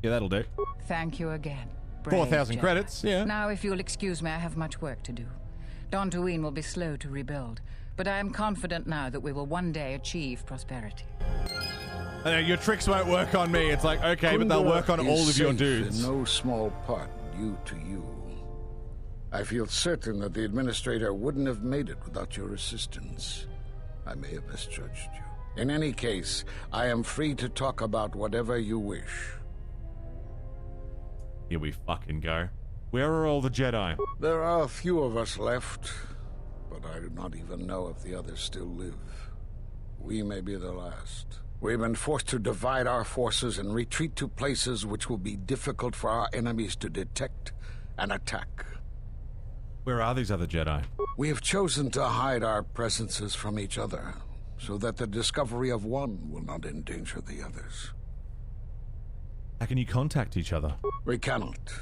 Yeah, that'll do. Thank you again. 4,000 credits, yeah. Now, if you'll excuse me, I have much work to do. Dantooine will be slow to rebuild, but I am confident now that we will one day achieve prosperity. I know, your tricks won't work on me. It's like, okay, but they'll work on all of your dudes. In no small part due to you. I feel certain that the Administrator wouldn't have made it without your assistance. I may have misjudged you. In any case, I am free to talk about whatever you wish. Here we fucking go. Where are all the Jedi? There are a few of us left, but I do not even know if the others still live. We may be the last. We've been forced to divide our forces and retreat to places which will be difficult for our enemies to detect and attack. Where are these other Jedi? We have chosen to hide our presences from each other, so that the discovery of one will not endanger the others. How can you contact each other? We cannot.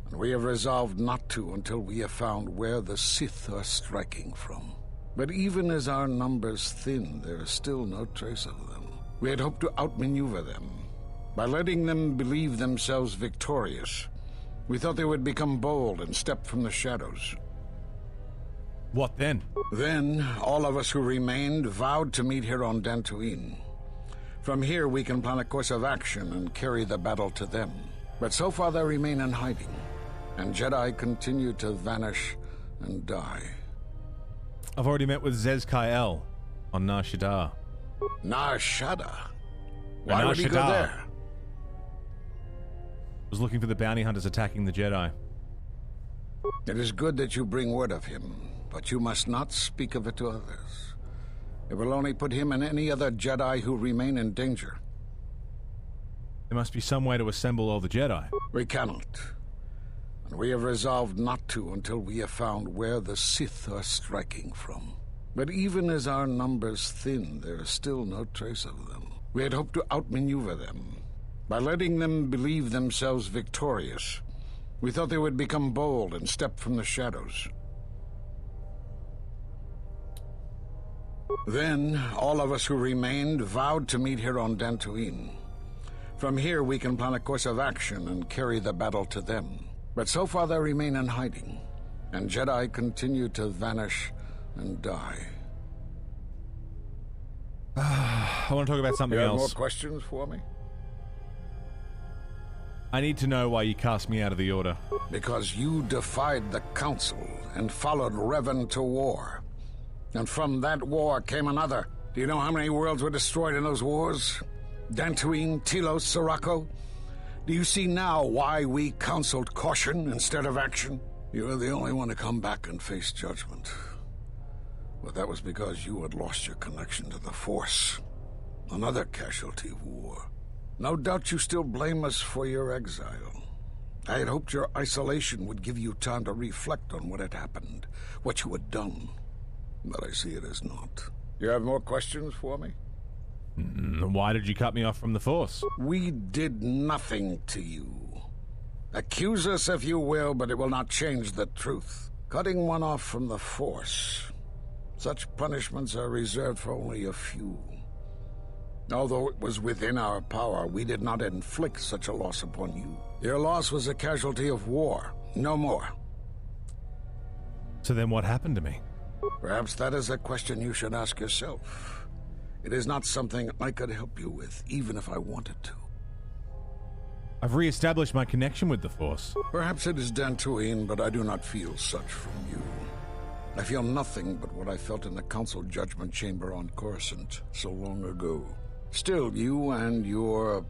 And we have resolved not to until we have found where the Sith are striking from. But even as our numbers thin, there is still no trace of them. We had hoped to outmaneuver them. By letting them believe themselves victorious, we thought they would become bold and step from the shadows. What then? Then, all of us who remained vowed to meet here on Dantooine. From here, we can plan a course of action and carry the battle to them. But so far, they remain in hiding, and Jedi continue to vanish and die. I've already met with Zez Kyle on Nar Shaddaa. Nar Shaddaa? Why would he go there? I was looking for the bounty hunters attacking the Jedi. It is good that you bring word of him, but you must not speak of it to others. It will only put him and any other Jedi who remain in danger. There must be some way to assemble all the Jedi. We cannot. And we have resolved not to until we have found where the Sith are striking from. But even as our numbers thin, there is still no trace of them. We had hoped to outmaneuver them. By letting them believe themselves victorious, we thought they would become bold and step from the shadows. Then, all of us who remained vowed to meet here on Dantooine. From here, we can plan a course of action and carry the battle to them. But so far, they remain in hiding, and Jedi continue to vanish and die. I want to talk about something you have else. More questions for me? I need to know why you cast me out of the Order. Because you defied the Council and followed Revan to war. And from that war came another. Do you know how many worlds were destroyed in those wars? Dantooine, Telos, Sirocco? Do you see now why we counseled caution instead of action? You were the only one to come back and face judgment. But that was because you had lost your connection to the Force. Another casualty of war. No doubt you still blame us for your exile. I had hoped your isolation would give you time to reflect on what had happened, what you had done. But I see it as not. You have more questions for me? Why did you cut me off from the Force? We did nothing to you. Accuse us if you will, but it will not change the truth. Cutting one off from the Force. Such punishments are reserved for only a few. Although it was within our power, we did not inflict such a loss upon you. Your loss was a casualty of war, no more. So then what happened to me? Perhaps that is a question you should ask yourself. It is not something I could help you with, even if I wanted to. I've re-established my connection with the Force. Perhaps it is Dantooine, but I do not feel such from you. I feel nothing but what I felt in the Council Judgment Chamber on Coruscant so long ago. Still, you and your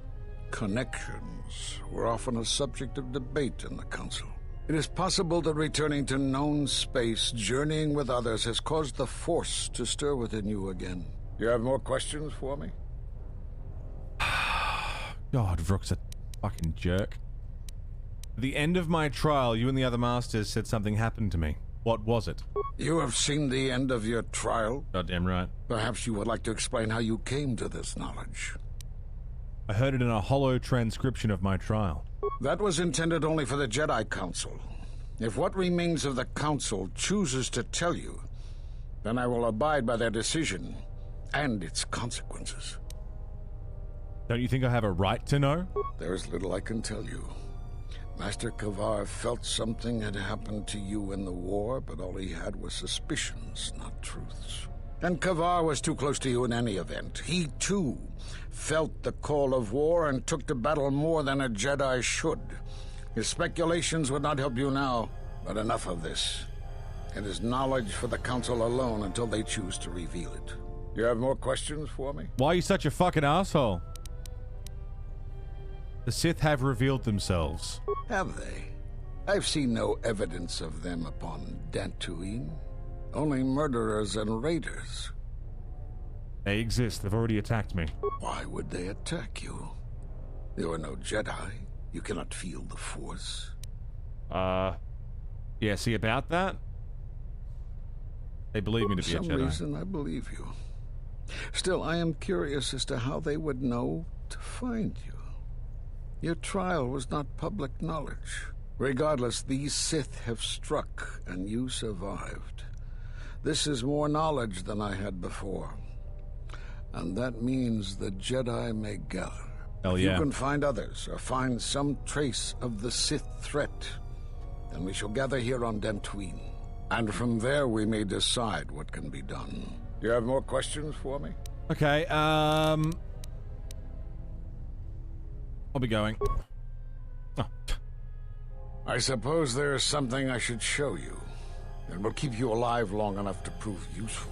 connections were often a subject of debate in the Council. It is possible that returning to known space, journeying with others, has caused the Force to stir within you again. You have more questions for me? God, Vrook's a fucking jerk. At the end of my trial, you and the other Masters said something happened to me. What was it? You have seen the end of your trial? Goddamn right. Perhaps you would like to explain how you came to this knowledge. I heard it in a hollow transcription of my trial. That was intended only for the Jedi Council. If what remains of the Council chooses to tell you, then I will abide by their decision and its consequences. Don't you think I have a right to know? There is little I can tell you. Master Kavar felt something had happened to you in the war, but all he had was suspicions, not truths. And Kavar was too close to you in any event. He, too, felt the call of war and took to battle more than a Jedi should. His speculations would not help you now. But enough of this. It is knowledge for the Council alone until they choose to reveal it. You have more questions for me? Why are you such a fucking asshole? The Sith have revealed themselves. Have they? I've seen no evidence of them upon Dantooine. Only murderers and raiders. They exist. They've already attacked me. Why would they attack you? You are no Jedi. You cannot feel the Force. Yeah, see about that? They believe me to be a Jedi. For some reason, I believe you. Still, I am curious as to how they would know to find you. Your trial was not public knowledge. Regardless, these Sith have struck, and you survived. This is more knowledge than I had before. And that means the Jedi may gather. Hell if yeah. you can find others, or find some trace of the Sith threat, then we shall gather here on Dantooine. And from there we may decide what can be done. You have more questions for me? Okay, I'll be going. Oh. I suppose there is something I should show you. It will keep you alive long enough to prove useful.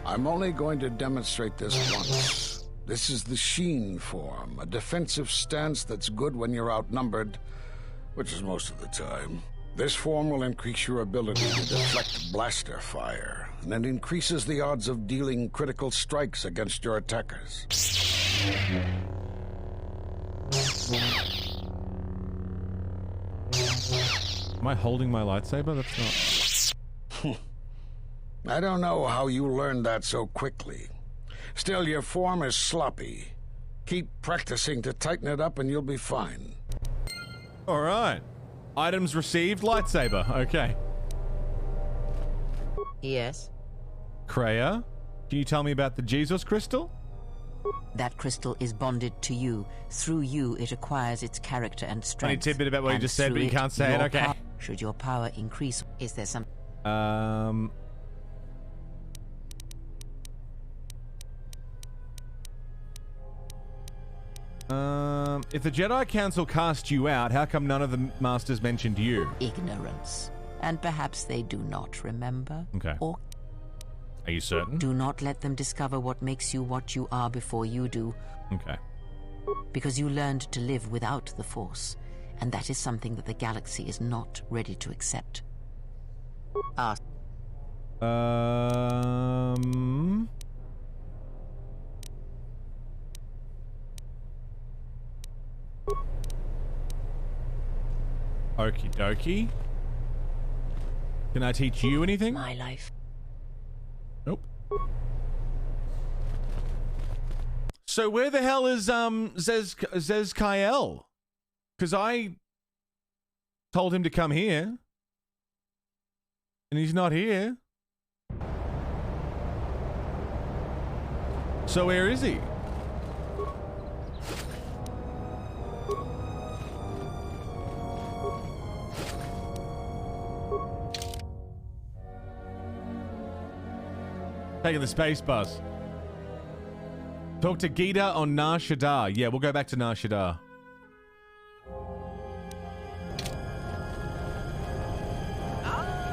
I'm only going to demonstrate this once. This is the Sheen form, a defensive stance that's good when you're outnumbered, which is most of the time. This form will increase your ability to deflect blaster fire, and it increases the odds of dealing critical strikes against your attackers. Am I holding my lightsaber? That's not... I don't know how you learned that so quickly. Still, your form is sloppy. Keep practicing to tighten it up and you'll be fine. Alright. Items received, lightsaber. Okay. Yes? Kreia, can you tell me about the Jesus crystal? That crystal is bonded to you. Through you, it acquires its character and strength. Funny tidbit about what you And just said, but through you can't say it. your Okay. Should your power increase, is there some... If the Jedi Council cast you out, how come none of the Masters mentioned you? Ignorance. And perhaps they do not remember. Okay. Or are you certain? do not let them discover what makes you what you are before you do. Okay. Because you learned to live without the Force, and that is something that the galaxy is not ready to accept. Okie dokie. Can I teach you anything? My life. Nope. So where the hell is Zez Kyle? Because I told him to come here, and he's not here. So where is he? Taking the space bus. Talk to Gita on Nar Shaddaa. Yeah, we'll go back to Nar Shaddaa.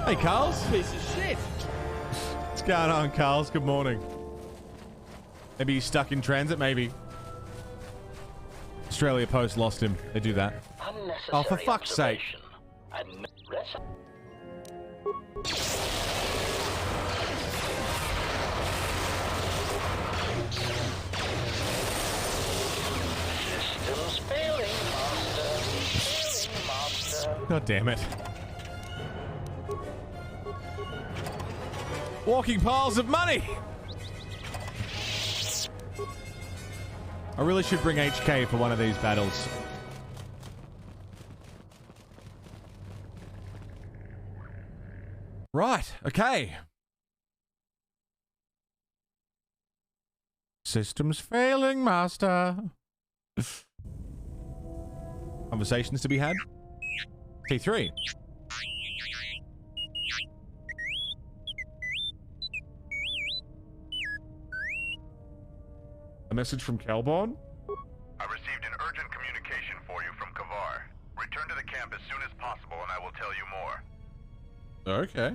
Hey, Carls. Piece of shit. What's going on, Carls? Good morning. Maybe he's stuck in transit, maybe. Australia Post lost him. They do that. Oh, for fuck's sake. Systems failing, master. God damn it. Walking piles of money! I really should bring HK for one of these battles. Right, okay. Systems failing, master. Conversations to be had? T3. A message from Calborn? I received an urgent communication for you from Kavar. Return to the camp as soon as possible and I will tell you more. Okay.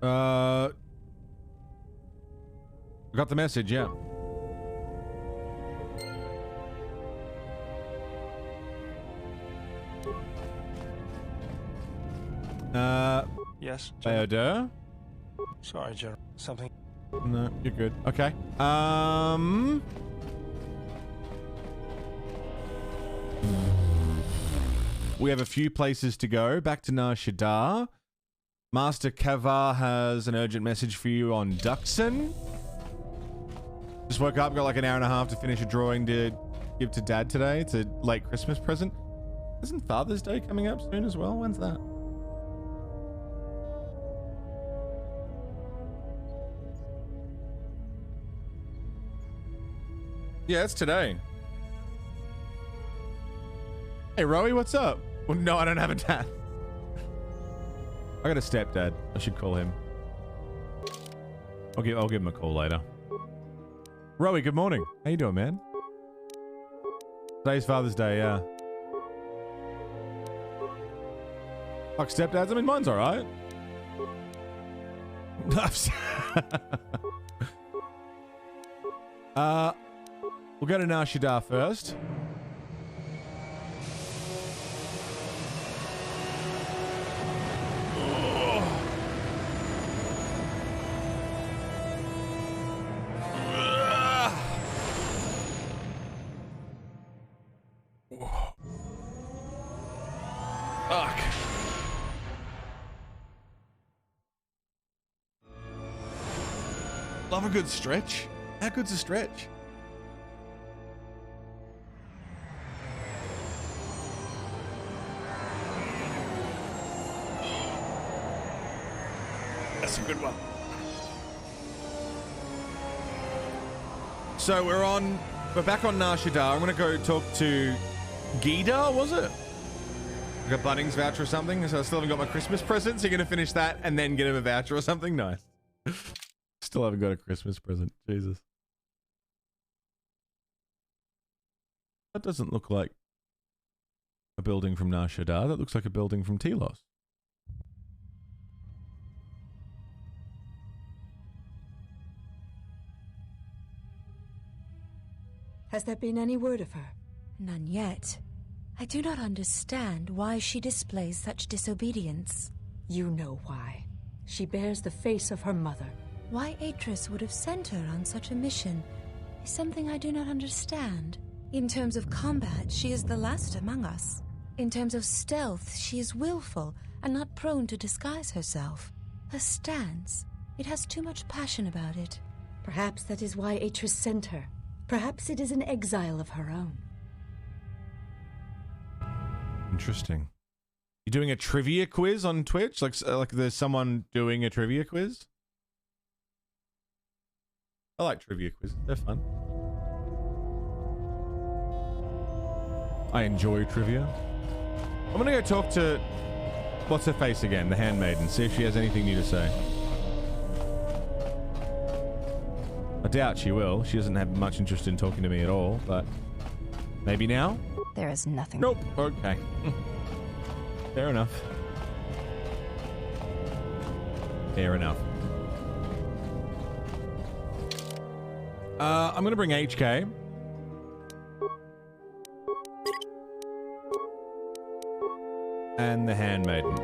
I got the message, yeah. Yes. Theodore? Sorry, General. Something. No, you're good. Okay. We have a few places to go. Back to Nar Shaddaa. Master Kavar has an urgent message for you on Duxon. Just woke up, got like an hour and a half to finish a drawing to give to Dad today. It's a late Christmas present. Isn't Father's Day coming up soon as well? When's that? Yeah, it's today. Hey, Rowie, what's up? Well, no, I don't have a dad. I got a stepdad. I should call him. I'll give him a call later. Rowie, good morning. How you doing, man? Today's Father's Day, yeah. Fuck stepdads. I mean, mine's all right. We'll go to Nar Shaddaa first. Fuck. Love a good stretch. How good's a stretch? That's a good one. So we're back on Nar Shaddaa. I'm gonna go talk to Gida, was it? I got Bunnings voucher or something, so I still haven't got my Christmas present, so you're gonna finish that and then get him a voucher or something? Nice. Still haven't got a Christmas present. Jesus. That doesn't look like a building from Nar Shaddaa. That looks like a building from Telos. Has there been any word of her? None yet. I do not understand why she displays such disobedience. You know why. She bears the face of her mother. Why Atris would have sent her on such a mission is something I do not understand. In terms of combat, she is the last among us. In terms of stealth, she is willful and not prone to disguise herself. Her stance, it has too much passion about it. Perhaps that is why Atris sent her. Perhaps it is an exile of her own. Interesting. You doing a trivia quiz on Twitch? Like there's someone doing a trivia quiz? I like trivia quizzes. They're fun. I enjoy trivia. I'm gonna go talk to what's her face again, the handmaiden, see if she has anything new to say. I doubt she will. She doesn't have much interest in talking to me at all, but maybe now? There is nothing. Nope. Okay. Fair enough. Fair enough. I'm gonna bring HK. And the handmaiden.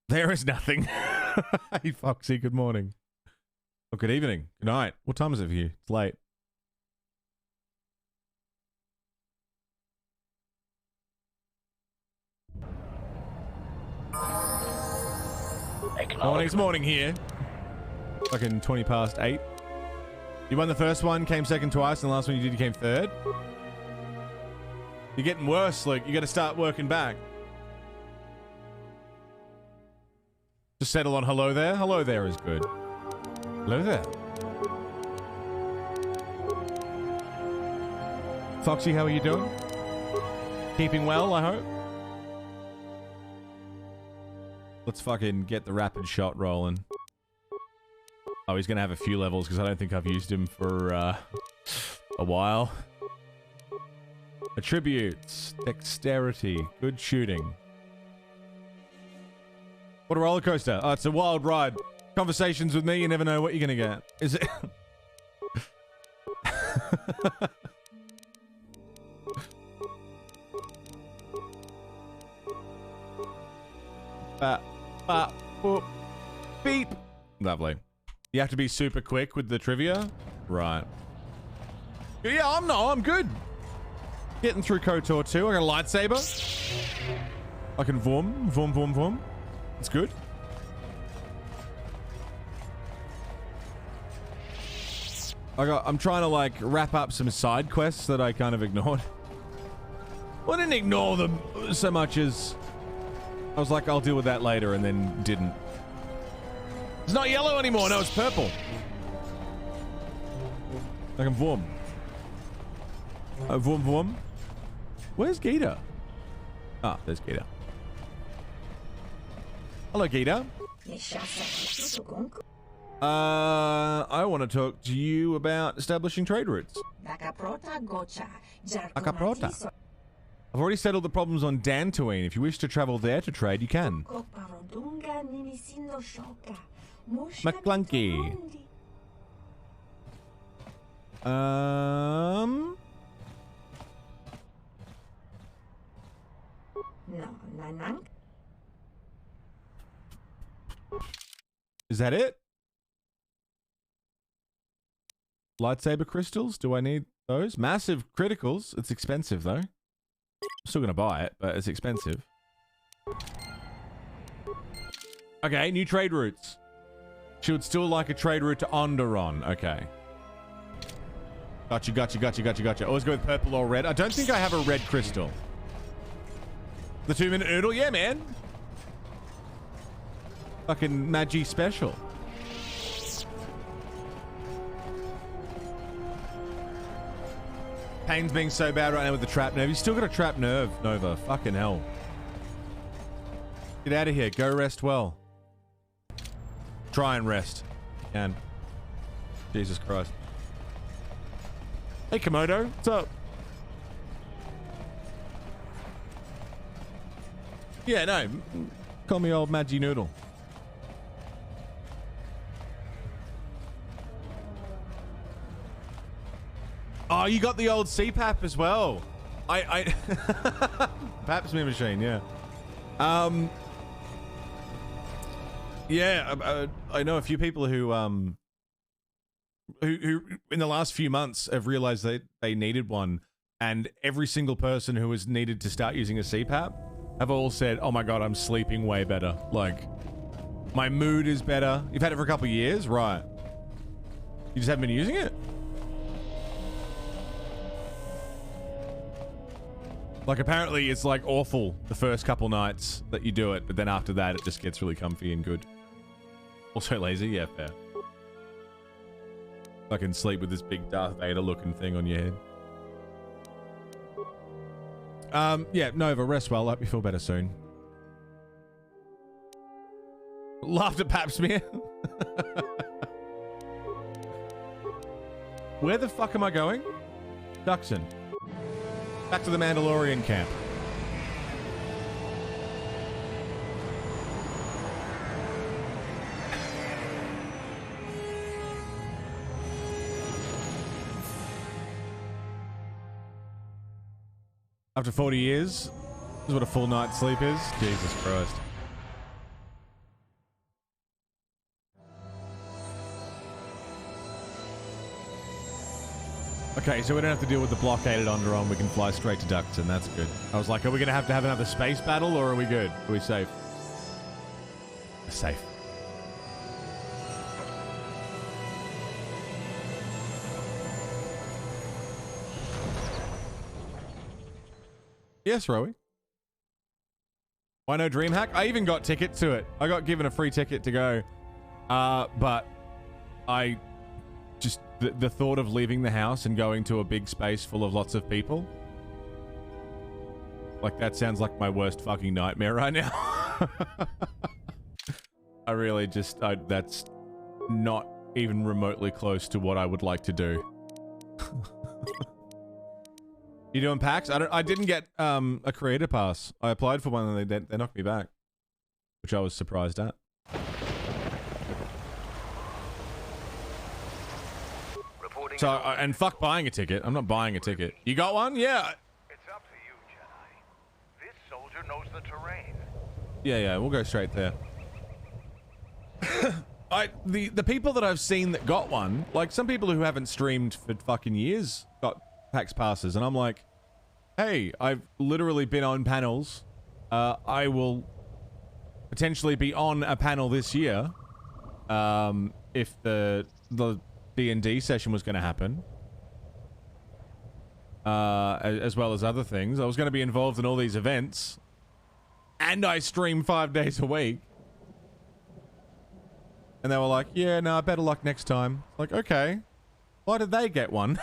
There is nothing. Hey, Foxy, good morning. Oh, good evening. Good night. What time is it for you? It's late. Morning, it's morning here. Fucking 20 past 8. You won the first one, came second twice, and the last one you did, you came third. You're getting worse, Luke. You got to start working back. Just settle on hello there. Hello there is good. Hello there. Foxy, how are you doing? Keeping well, I hope? Let's fucking get the rapid shot rolling. Oh, he's gonna have a few levels because I don't think I've used him for a while. Attributes, dexterity, good shooting. What a roller coaster! Oh, it's a wild ride. Conversations with me, you never know what you're gonna get. Is it? Boop. Beep. Lovely. You have to be super quick with the trivia? Right. Yeah, I'm good. Getting through KOTOR 2. I got a lightsaber. I can vroom. It's good. I'm trying to like wrap up some side quests that I kind of ignored. Well, I didn't ignore them so much as I was like, I'll deal with that later, and then didn't. It's not yellow anymore. No, it's purple. I can vroom. Vroom. Where's Gita? Ah, there's Gita. Hello, Gita. I want to talk to you about establishing trade routes. Akaprota. I've already settled the problems on Dantooine. If you wish to travel there to trade, you can. McClunky. Is that it? Lightsaber crystals? Do I need those? Massive criticals. It's expensive though. I'm still gonna buy it, but it's expensive. Okay, new trade routes. She would still like a trade route to Onderon. Okay. Gotcha. Always go with purple or red. I don't think I have a red crystal. The 2-minute noodle? Yeah, man. Fucking Magi special. Pain's being so bad right now with the trap nerve. He's still got a trap nerve, Nova. Fucking hell. Get out of here. Go rest well. Try and rest. And Jesus Christ. Hey, Komodo. What's up? Yeah, no. Call me old Magi Noodle. Oh, you got the old CPAP as well. Pap smear machine, yeah. Yeah, I know a few people who in the last few months have realized that they needed one, and every single person who has needed to start using a CPAP have all said, "Oh my god, I'm sleeping way better. Like, my mood is better." You've had it for a couple of years, right? You just haven't been using it? Like, apparently it's like awful the first couple nights that you do it, but then after that it just gets really comfy and good. Also lazy, yeah, fair. Fucking sleep with this big Darth Vader looking thing on your head. Yeah, Nova, rest well. I hope you feel better soon. Laughed at Pap smear. Where the fuck am I going? Duxon. Back to the Mandalorian camp. After 40 years, this is what a full night's sleep is. Jesus Christ. Okay, so we don't have to deal with the blockaded Onderon. We can fly straight to Duxton. That's good. I was like, are we going to have another space battle, or are we good? Are we safe? We're safe. Yes, Rowie. Why no DreamHack? I even got ticket to it. I got given a free ticket to go. But I just... The thought of leaving the house and going to a big space full of lots of people. Like, that sounds like my worst fucking nightmare right now. I really just... that's not even remotely close to what I would like to do. You doing PAX? I didn't get a creator pass. I applied for one and they knocked me back, which I was surprised at. So and fuck buying a ticket. I'm not buying a ticket. You got one? Yeah. It's up to you, Jedi. This soldier knows the terrain. Yeah, we'll go straight there. The people that I've seen that got one, like some people who haven't streamed for fucking years got PAX passes, and I'm like, hey, I've literally been on panels. I will potentially be on a panel this year, if the D&D session was going to happen, as well as other things. I was going to be involved in all these events, and I stream 5 days a week. And they were like, yeah, no, better luck next time. Like, okay. Why did they get one?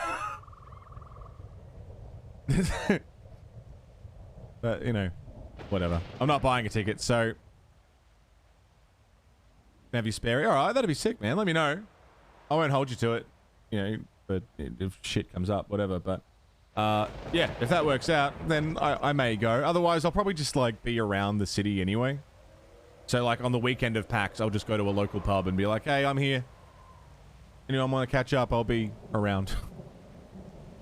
But, you know, whatever. I'm not buying a ticket, so... Have you spare? Alright, that'd be sick, man. Let me know. I won't hold you to it. You know, but if shit comes up, whatever. But, yeah, if that works out, then I may go. Otherwise, I'll probably just, like, be around the city anyway. So, like, on the weekend of PAX, I'll just go to a local pub and be like, hey, I'm here. Anyone want to catch up? I'll be around.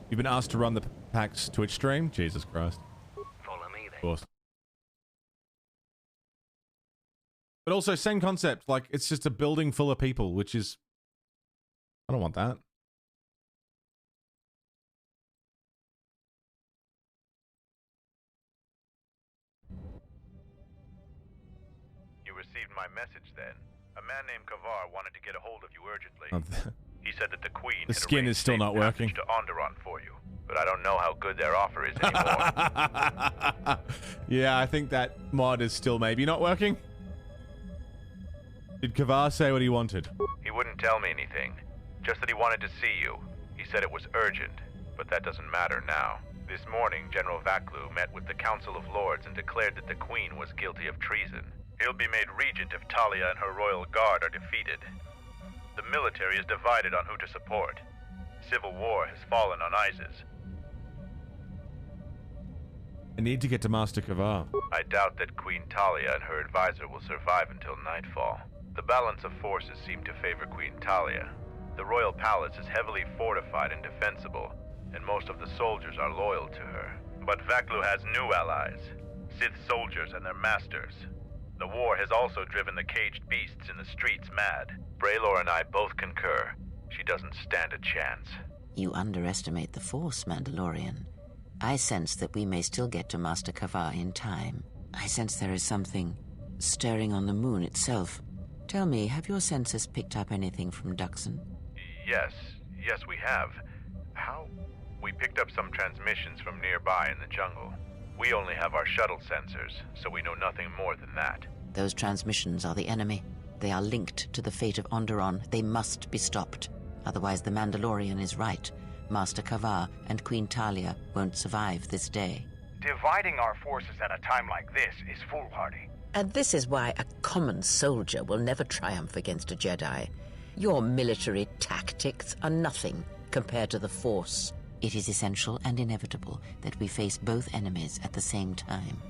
You've been asked to run the PAX Twitch stream? Jesus Christ. Follow me, then. Of course. But also, same concept. Like, it's just a building full of people, which is... I don't want that. Received my message then. A man named Kavar wanted to get a hold of you urgently. Oh, He said that the Queen the skin is still not working. to Onderon for you, but I don't know how good their offer is anymore. Yeah, I think that mod is still maybe not working. Did Kavar say what he wanted? He wouldn't tell me anything, just that he wanted to see you. He said it was urgent, but that doesn't matter now. This morning, General Vaklu met with the Council of Lords and declared that the Queen was guilty of treason. He'll be made regent if Talia and her royal guard are defeated. The military is divided on who to support. Civil war has fallen on Isis. I need to get to Master Kavar. I doubt that Queen Talia and her advisor will survive until nightfall. The balance of forces seem to favor Queen Talia. The royal palace is heavily fortified and defensible, and most of the soldiers are loyal to her. But Vaklu has new allies, Sith soldiers and their masters. The war has also driven the caged beasts in the streets mad. Braylor and I both concur. She doesn't stand a chance. You underestimate the Force, Mandalorian. I sense that we may still get to Master Kavar in time. I sense there is something stirring on the moon itself. Tell me, have your sensors picked up anything from Duxon? Yes we have. How? We picked up some transmissions from nearby in the jungle. We only have our shuttle sensors, so we know nothing more than that. Those transmissions are the enemy. They are linked to the fate of Onderon. They must be stopped. Otherwise, the Mandalorian is right. Master Kavar and Queen Talia won't survive this day. Dividing our forces at a time like this is foolhardy. And this is why a common soldier will never triumph against a Jedi. Your military tactics are nothing compared to the Force. It is essential and inevitable that we face both enemies at the same time.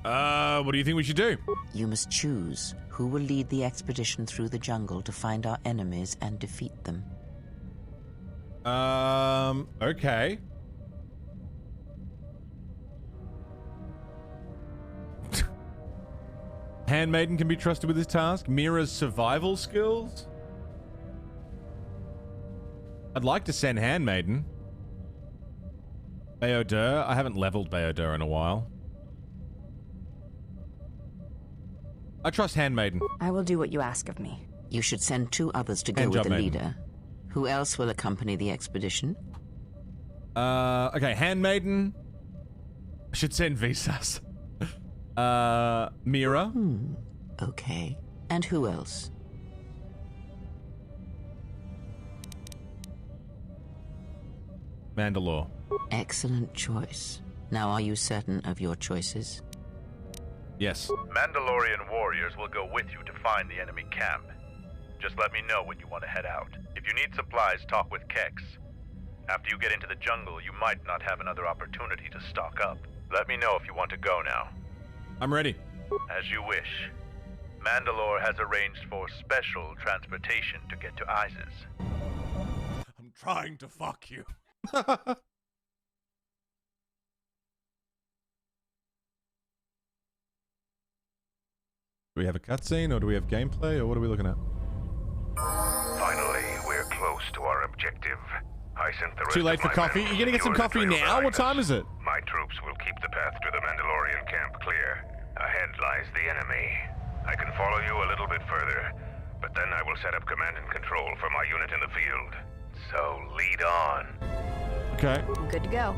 What do you think we should do? You must choose who will lead the expedition through the jungle to find our enemies and defeat them. Okay. Handmaiden can be trusted with this task. Mira's survival skills? I'd like to send Handmaiden. Bayodur. I haven't leveled Bayodur in a while. I trust Handmaiden. I will do what you ask of me. You should send 2 others to go Hand with job, the Maiden. leader. Who else will accompany the expedition? Okay, Handmaiden. I should send Visas. Mira. Okay. And who else? Mandalore. Excellent choice. Now, are you certain of your choices? Yes. Mandalorian warriors will go with you to find the enemy camp. Just let me know when you want to head out. If you need supplies, talk with Kex. After you get into the jungle, you might not have another opportunity to stock up. Let me know if you want to go now. I'm ready. As you wish. Mandalore has arranged for special transportation to get to Isis. I'm trying to fuck you. Do we have a cutscene, or do we have gameplay, or what are we looking at? Finally, we're close to our objective. I sent the rest Too late of for my coffee? men You gonna get some coffee now? What time is it? My troops will keep the path to the Mandalorian camp clear. Ahead lies the enemy. I can follow you a little bit further, but then I will set up command and control for my unit in the field. So lead on. Okay. Good to go.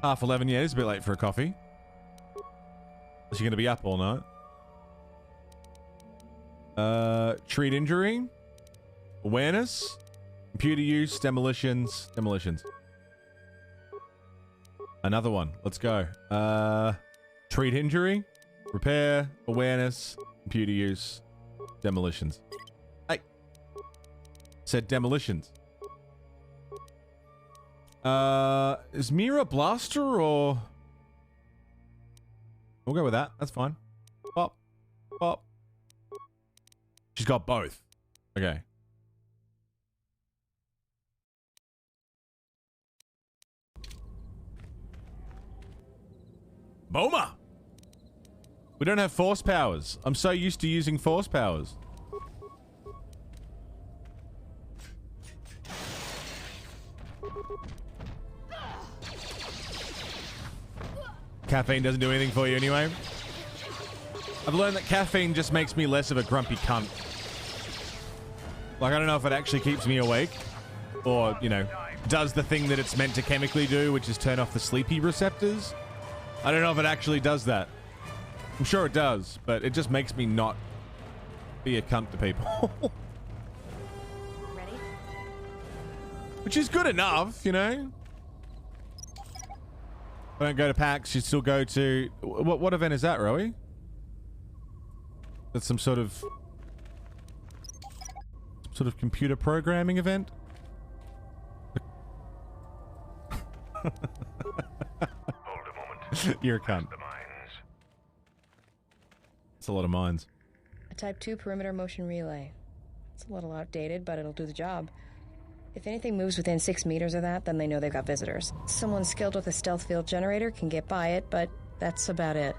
11:30. Yeah, it's a bit late for a coffee. Is she gonna be up all night? Treat injury, awareness, computer use, demolitions. Another one. Let's go. Treat injury, repair, awareness, computer use, demolitions. Hey, said demolitions. Is Mira blaster or? We'll go with that. That's fine. Pop, pop. She's got both. Okay. Boma! We don't have force powers. I'm so used to using force powers. Caffeine doesn't do anything for you anyway. I've learned that caffeine just makes me less of a grumpy cunt. Like, I don't know if it actually keeps me awake or, you know, does the thing that it's meant to chemically do, which is turn off the sleepy receptors. I don't know if it actually does that. I'm sure it does, but it just makes me not be a cunt to people. Ready? Which is good enough, you know? I don't go to PAX, you still go to... What event is that, Rowie? That's some sort of computer programming event? Hold a moment. You're a cunt. It's a lot of mines. A Type 2 perimeter motion relay. It's a little outdated, but it'll do the job. If anything moves within 6 meters of that, then they know they've got visitors. Someone skilled with a stealth field generator can get by it, but that's about it.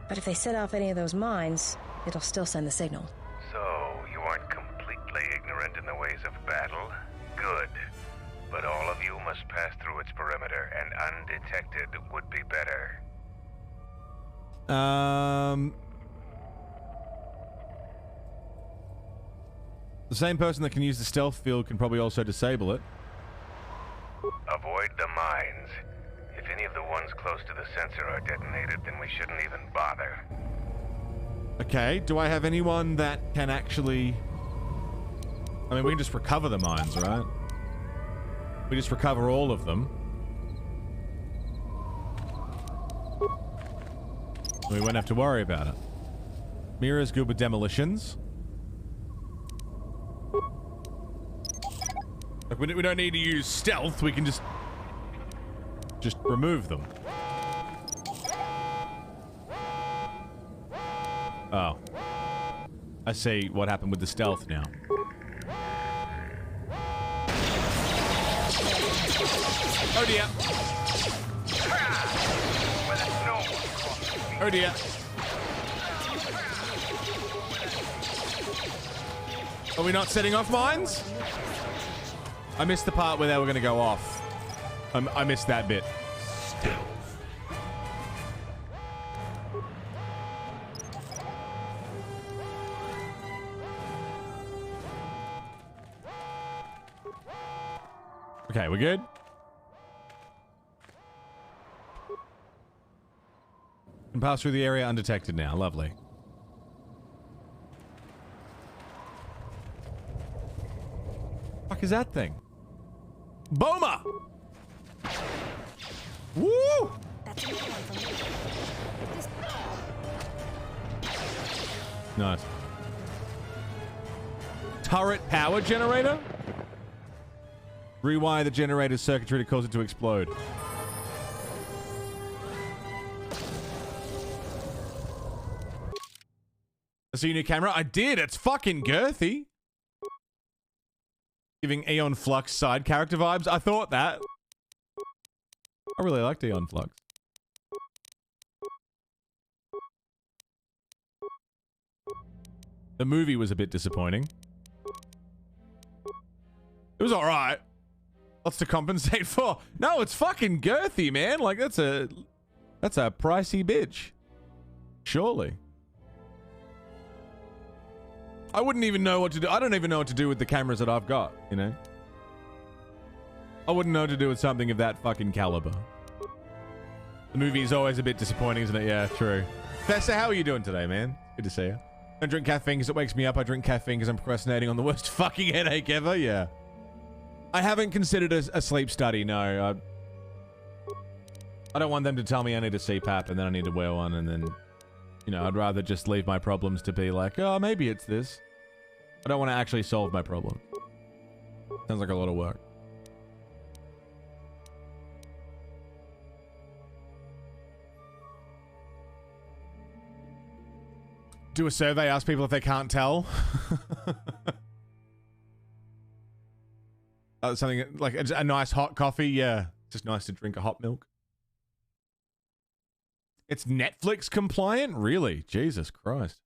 But if they set off any of those mines, it'll still send the signal. So, you aren't completely ignorant in the ways of battle? Good. But all of you must pass through its perimeter, and undetected would be better. The same person that can use the stealth field can probably also disable it. Avoid the mines. If any of the ones close to the sensor are detonated, then we shouldn't even bother. Okay, do I have anyone that can actually... I mean, we can just recover the mines, right? We just recover all of them. We won't have to worry about it. Mira's good with demolitions. Like, we don't need to use stealth, we can just remove them. Oh. I see what happened with the stealth now. Oh dear. Oh dear. Are we not setting off mines? I missed the part where they were going to go off. I missed that bit. Okay, we're good? Can pass through the area undetected now. Lovely. What the fuck is that thing? Boma! Woo! Nice. Turret power generator? Rewire the generator's circuitry to cause it to explode. See your new camera? I did. It's fucking girthy. Giving Aeon Flux side character vibes. I thought that. I really liked Aeon Flux. The movie was a bit disappointing. It was alright. Lots to compensate for. No, it's fucking girthy, man. Like, that's a pricey bitch. Surely. I wouldn't even know what to do. I don't even know what to do with the cameras that I've got, you know? I wouldn't know what to do with something of that fucking caliber. The movie is always a bit disappointing, isn't it? Yeah, true. Fessa, how are you doing today, man? Good to see you. I don't drink caffeine because it wakes me up. I drink caffeine because I'm procrastinating on the worst fucking headache ever. Yeah. I haven't considered a sleep study, no. I don't want them to tell me I need a CPAP and then I need to wear one and then, you know, I'd rather just leave my problems to be like, oh, maybe it's this. I don't want to actually solve my problem. Sounds like a lot of work. Do a survey, ask people if they can't tell. Something like a nice hot coffee, yeah. It's just nice to drink a hot milk. It's Netflix compliant? Really? Jesus Christ.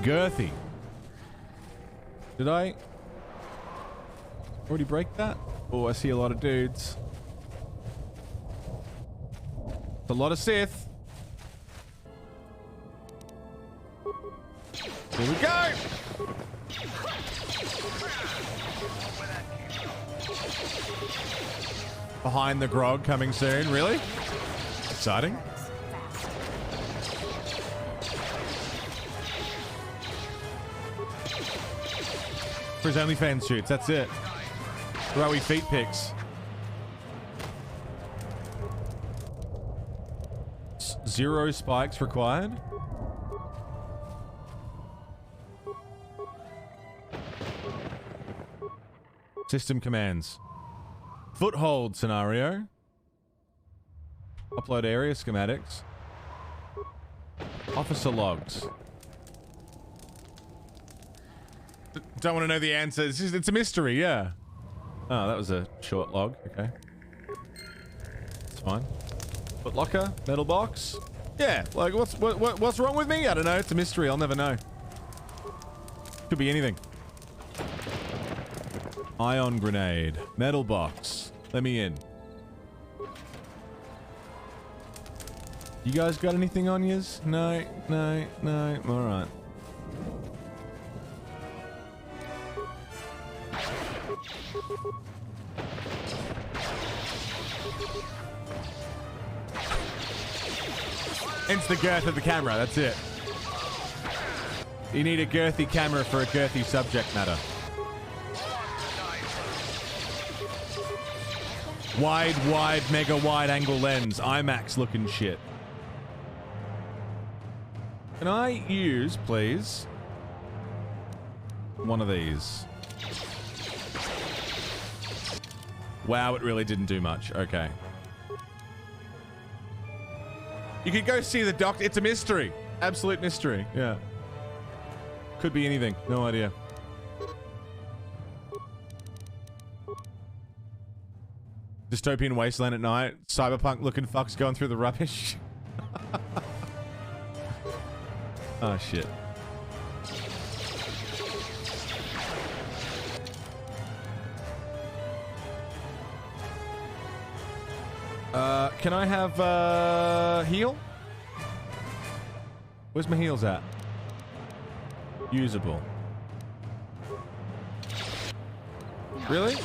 Girthy. Did I already break that? Oh, I see a lot of dudes. It's a lot of Sith. Here we go! Behind the grog coming soon, really? Exciting. For his OnlyFans shoots, that's it. Rowie feet pics. Zero spikes required. System commands. Foothold scenario. Upload area schematics. Officer logs. Don't want to know the answer. It's a mystery, yeah. Oh, that was a short log. Okay. It's fine. Foot locker, metal box. Yeah, like what's wrong with me? I don't know. It's a mystery. I'll never know. Could be anything. Ion grenade. Metal box. Let me in. You guys got anything on yous? No, no, no. Alright. Hence the girth of the camera, that's it. You need a girthy camera for a girthy subject matter. Wide, mega wide angle lens. IMAX looking shit. Can I use, please, one of these? Wow, it really didn't do much. Okay. You could go see the doctor. It's a mystery. Absolute mystery. Yeah. Could be anything. No idea. Dystopian wasteland at night. Cyberpunk looking fucks going through the rubbish. Oh, shit. Can I have, heal? Where's my heals at? Usable. Really?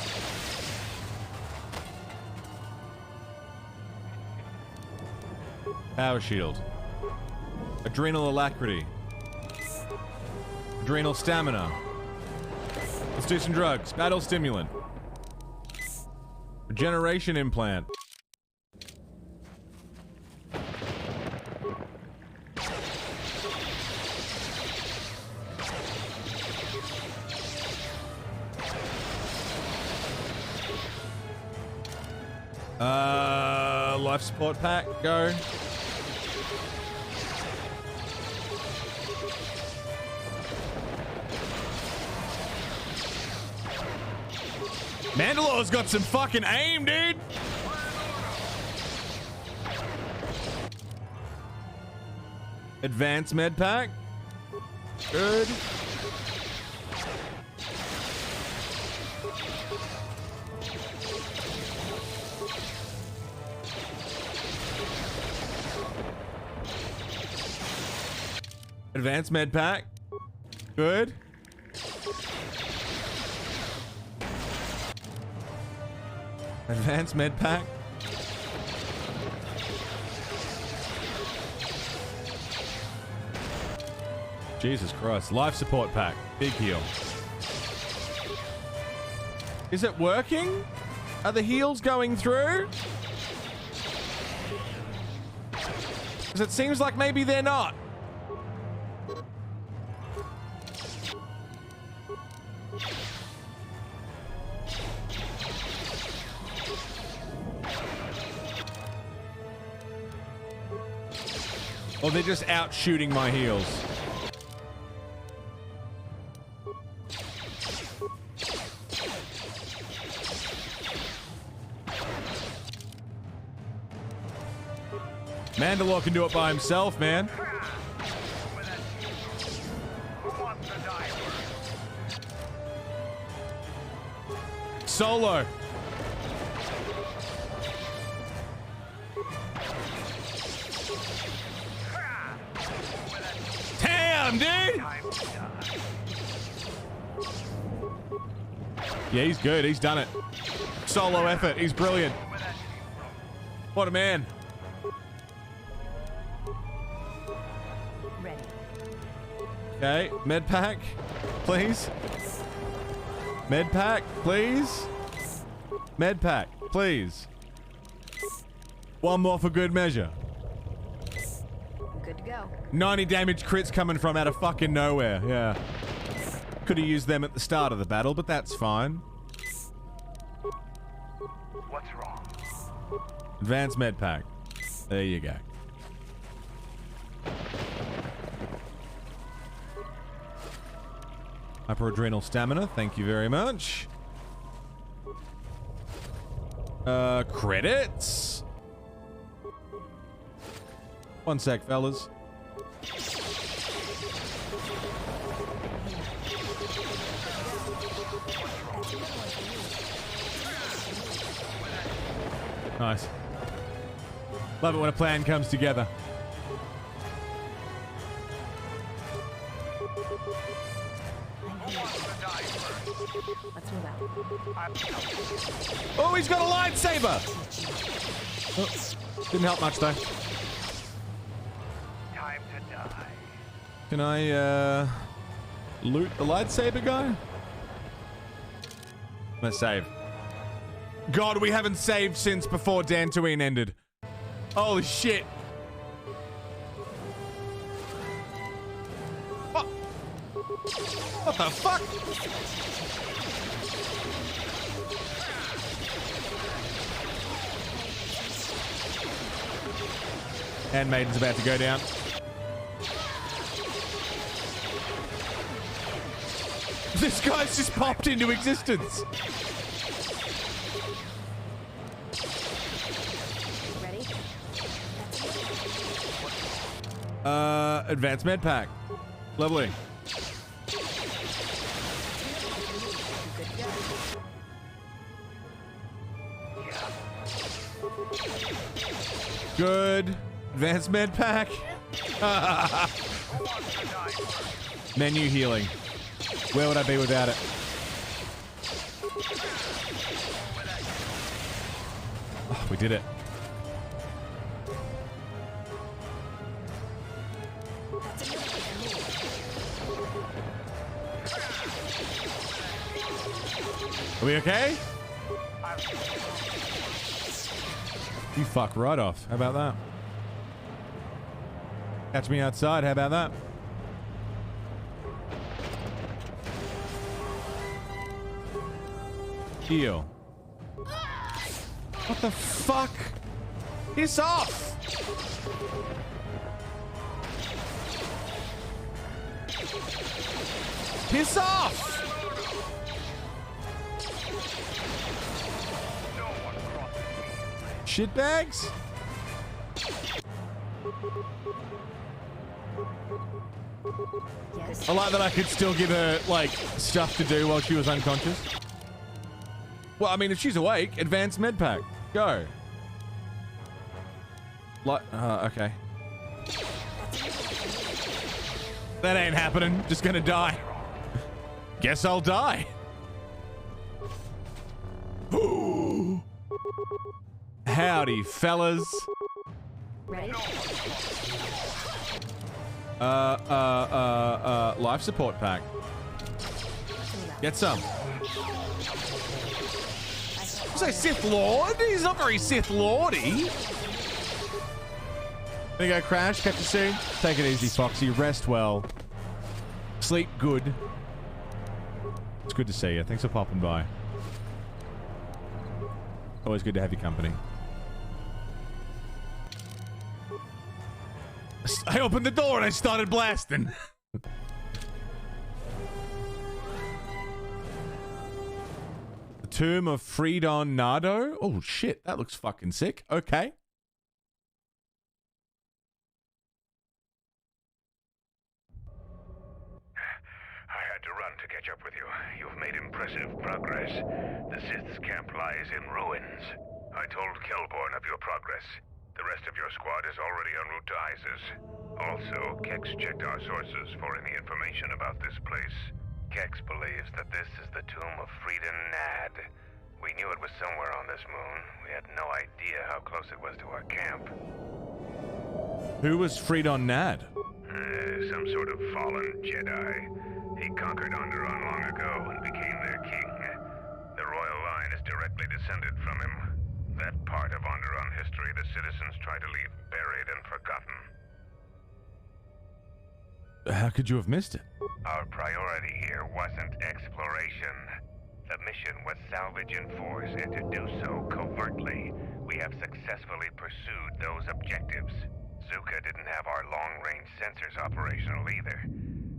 Power shield. Adrenal alacrity. Adrenal stamina. Let's do some drugs. Battle stimulant. Regeneration implant. Life support pack, go. Mandalore's got some fucking aim, dude. Advanced med pack. Good. Advanced med pack. Good. Advanced med pack. Jesus Christ. Life support pack. Big heal. Is it working? Are the heals going through? Because it seems like maybe they're not. Or they're just out shooting my heals. Mandalore can do it by himself, man. Solo. Damn, dude! Yeah, he's good. He's done it. Solo effort. He's brilliant. What a man. Ready. Okay, med pack, please. Med pack, please. Med pack, please. One more for good measure. Good to go. 90 damage crits coming from out of fucking nowhere. Yeah. Could have used them at the start of the battle, but that's fine. What's wrong? Advanced med pack. There you go. Hyperadrenal stamina. Thank you very much. Credits. One sec, fellas. Nice. Love it when a plan comes together. Let's move out. Oh, he's got a lightsaber! Oh, didn't help much, though. Time to die. Can I, loot the lightsaber guy? Let's save. God, we haven't saved since before Dantooine ended. Holy shit. What? What the fuck? Handmaiden's about to go down. This guy's just popped into existence. Ready? Advanced med pack. Lovely. Good. Advanced med pack. Menu healing. Where would I be without it? Oh, we did it. Are we okay? You fuck right off. How about that? Catch me outside. How about that? Heal. What the fuck? Piss off! Piss off! Shitbags? Yes. I like that I could still give her, like, stuff to do while she was unconscious. Well, I mean, if she's awake, advanced med pack. Go. Like, okay. That ain't happening. Just gonna die. Guess I'll die. Howdy, fellas. Ready? Life support pack. Get some. Say Sith Lord? He's not very Sith Lordy. There you go, Crash. Catch you soon. Take it easy, Foxy. Rest well. Sleep good. It's good to see you. Thanks for popping by. Always good to have your company. I opened the door and I started blasting. The Tomb of Freedon Nardo? Oh shit, that looks fucking sick. Okay. I had to run to catch up with you. You've made impressive progress. The Sith's camp lies in ruins. I told Kelborn of your progress. The rest of your squad is already en route to ISIS. Also, Kex checked our sources for any information about this place. Kex believes that this is the tomb of Freedon Nad. We knew it was somewhere on this moon. We had no idea how close it was to our camp. Who was Freedon Nad? Some sort of fallen Jedi. He conquered Onderon long ago and became their king. The royal line is directly descended from him. That part of Onderon history the citizens try to leave buried and forgotten. How could you have missed it? Our priority here wasn't exploration. The mission was salvage and force, and to do so covertly. We have successfully pursued those objectives. Zuka didn't have our long-range sensors operational either.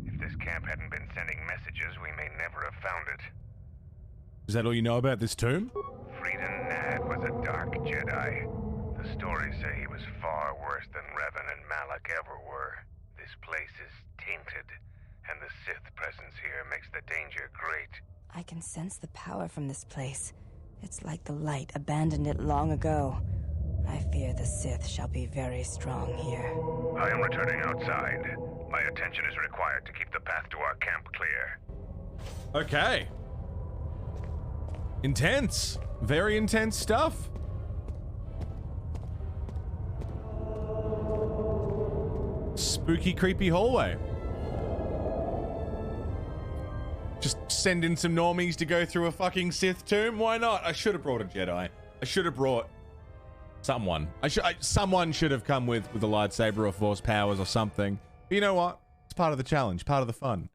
If this camp hadn't been sending messages, we may never have found it. Is that all you know about this tomb? Freedon Nad was a dark Jedi. The stories say he was far worse than Revan and Malak ever were. This place is tainted, and the Sith presence here makes the danger great. I can sense the power from this place. It's like the light abandoned it long ago. I fear the Sith shall be very strong here. I am returning outside. My attention is required to keep the path to our camp clear. Okay. Intense. Very intense stuff. Spooky, creepy hallway. Just send in some normies to go through a fucking Sith tomb. Why not? I should have brought a Jedi. I should have brought someone. Someone should have come with a lightsaber or force powers or something. But you know what? It's part of the challenge, part of the fun.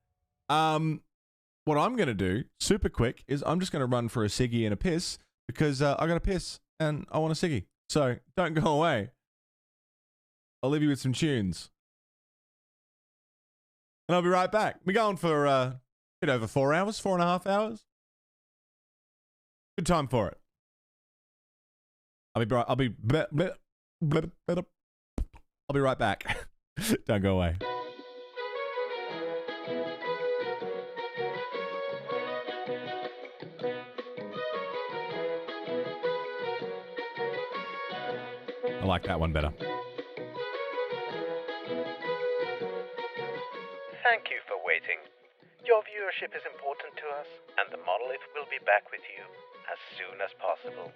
What I'm going to do, super quick, is I'm just going to run for a ciggy and a piss because I got to piss and I want a ciggy. So don't go away. I'll leave you with some tunes. And I'll be right back. We're going for a bit over 4 hours, 4.5 hours. Good time for it. I'll be right back. Don't go away. I like that one better. Thank you for waiting. Your viewership is important to us, and the Monolith will be back with you as soon as possible.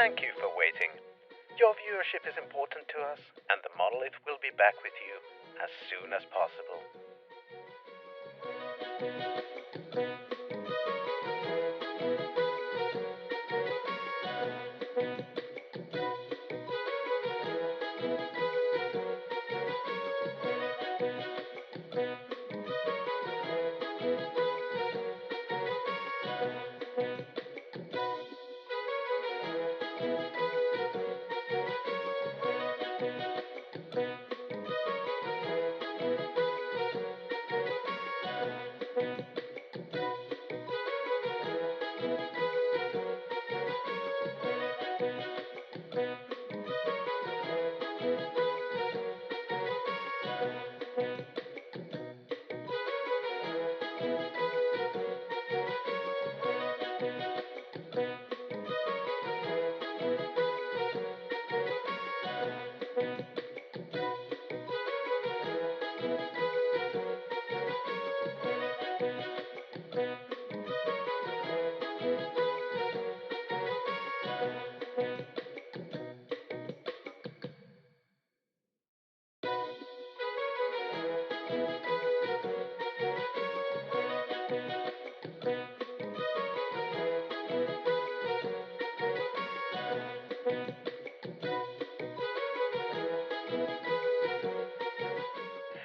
Thank you for waiting. Your viewership is important to us, and the Monolith will be back with you as soon as possible.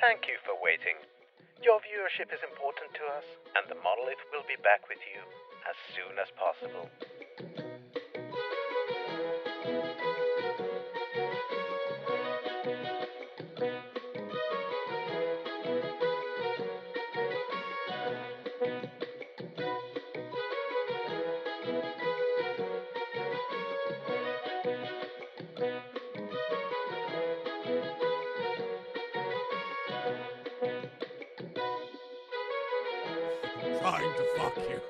Thank you for waiting. Your viewership is important to us, and the Monolith will be back with you as soon as possible. Trying to fuck you.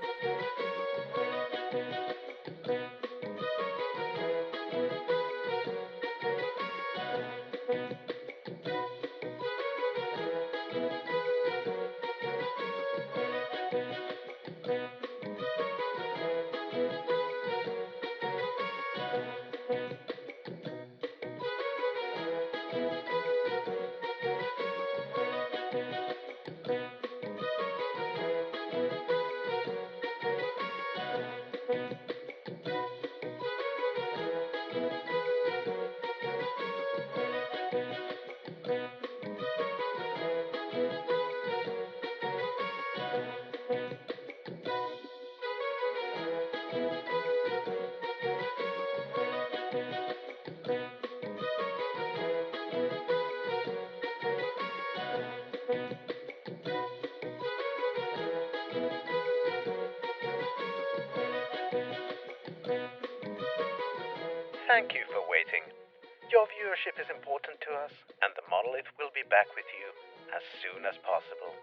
Thank you for waiting. Your viewership is important to us, and the Monolith will be back with you as soon as possible.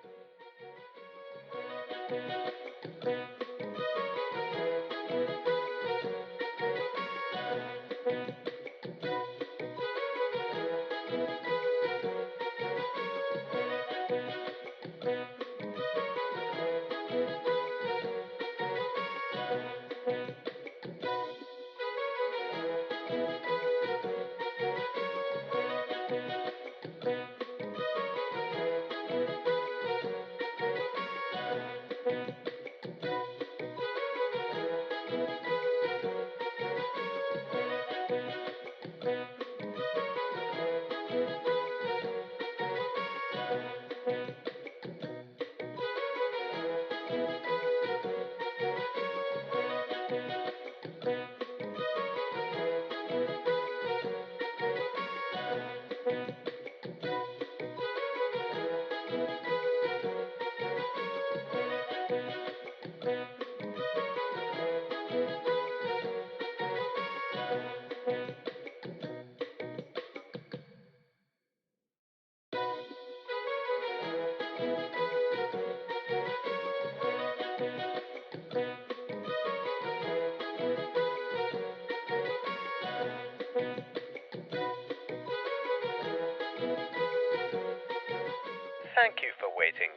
Thank you for waiting.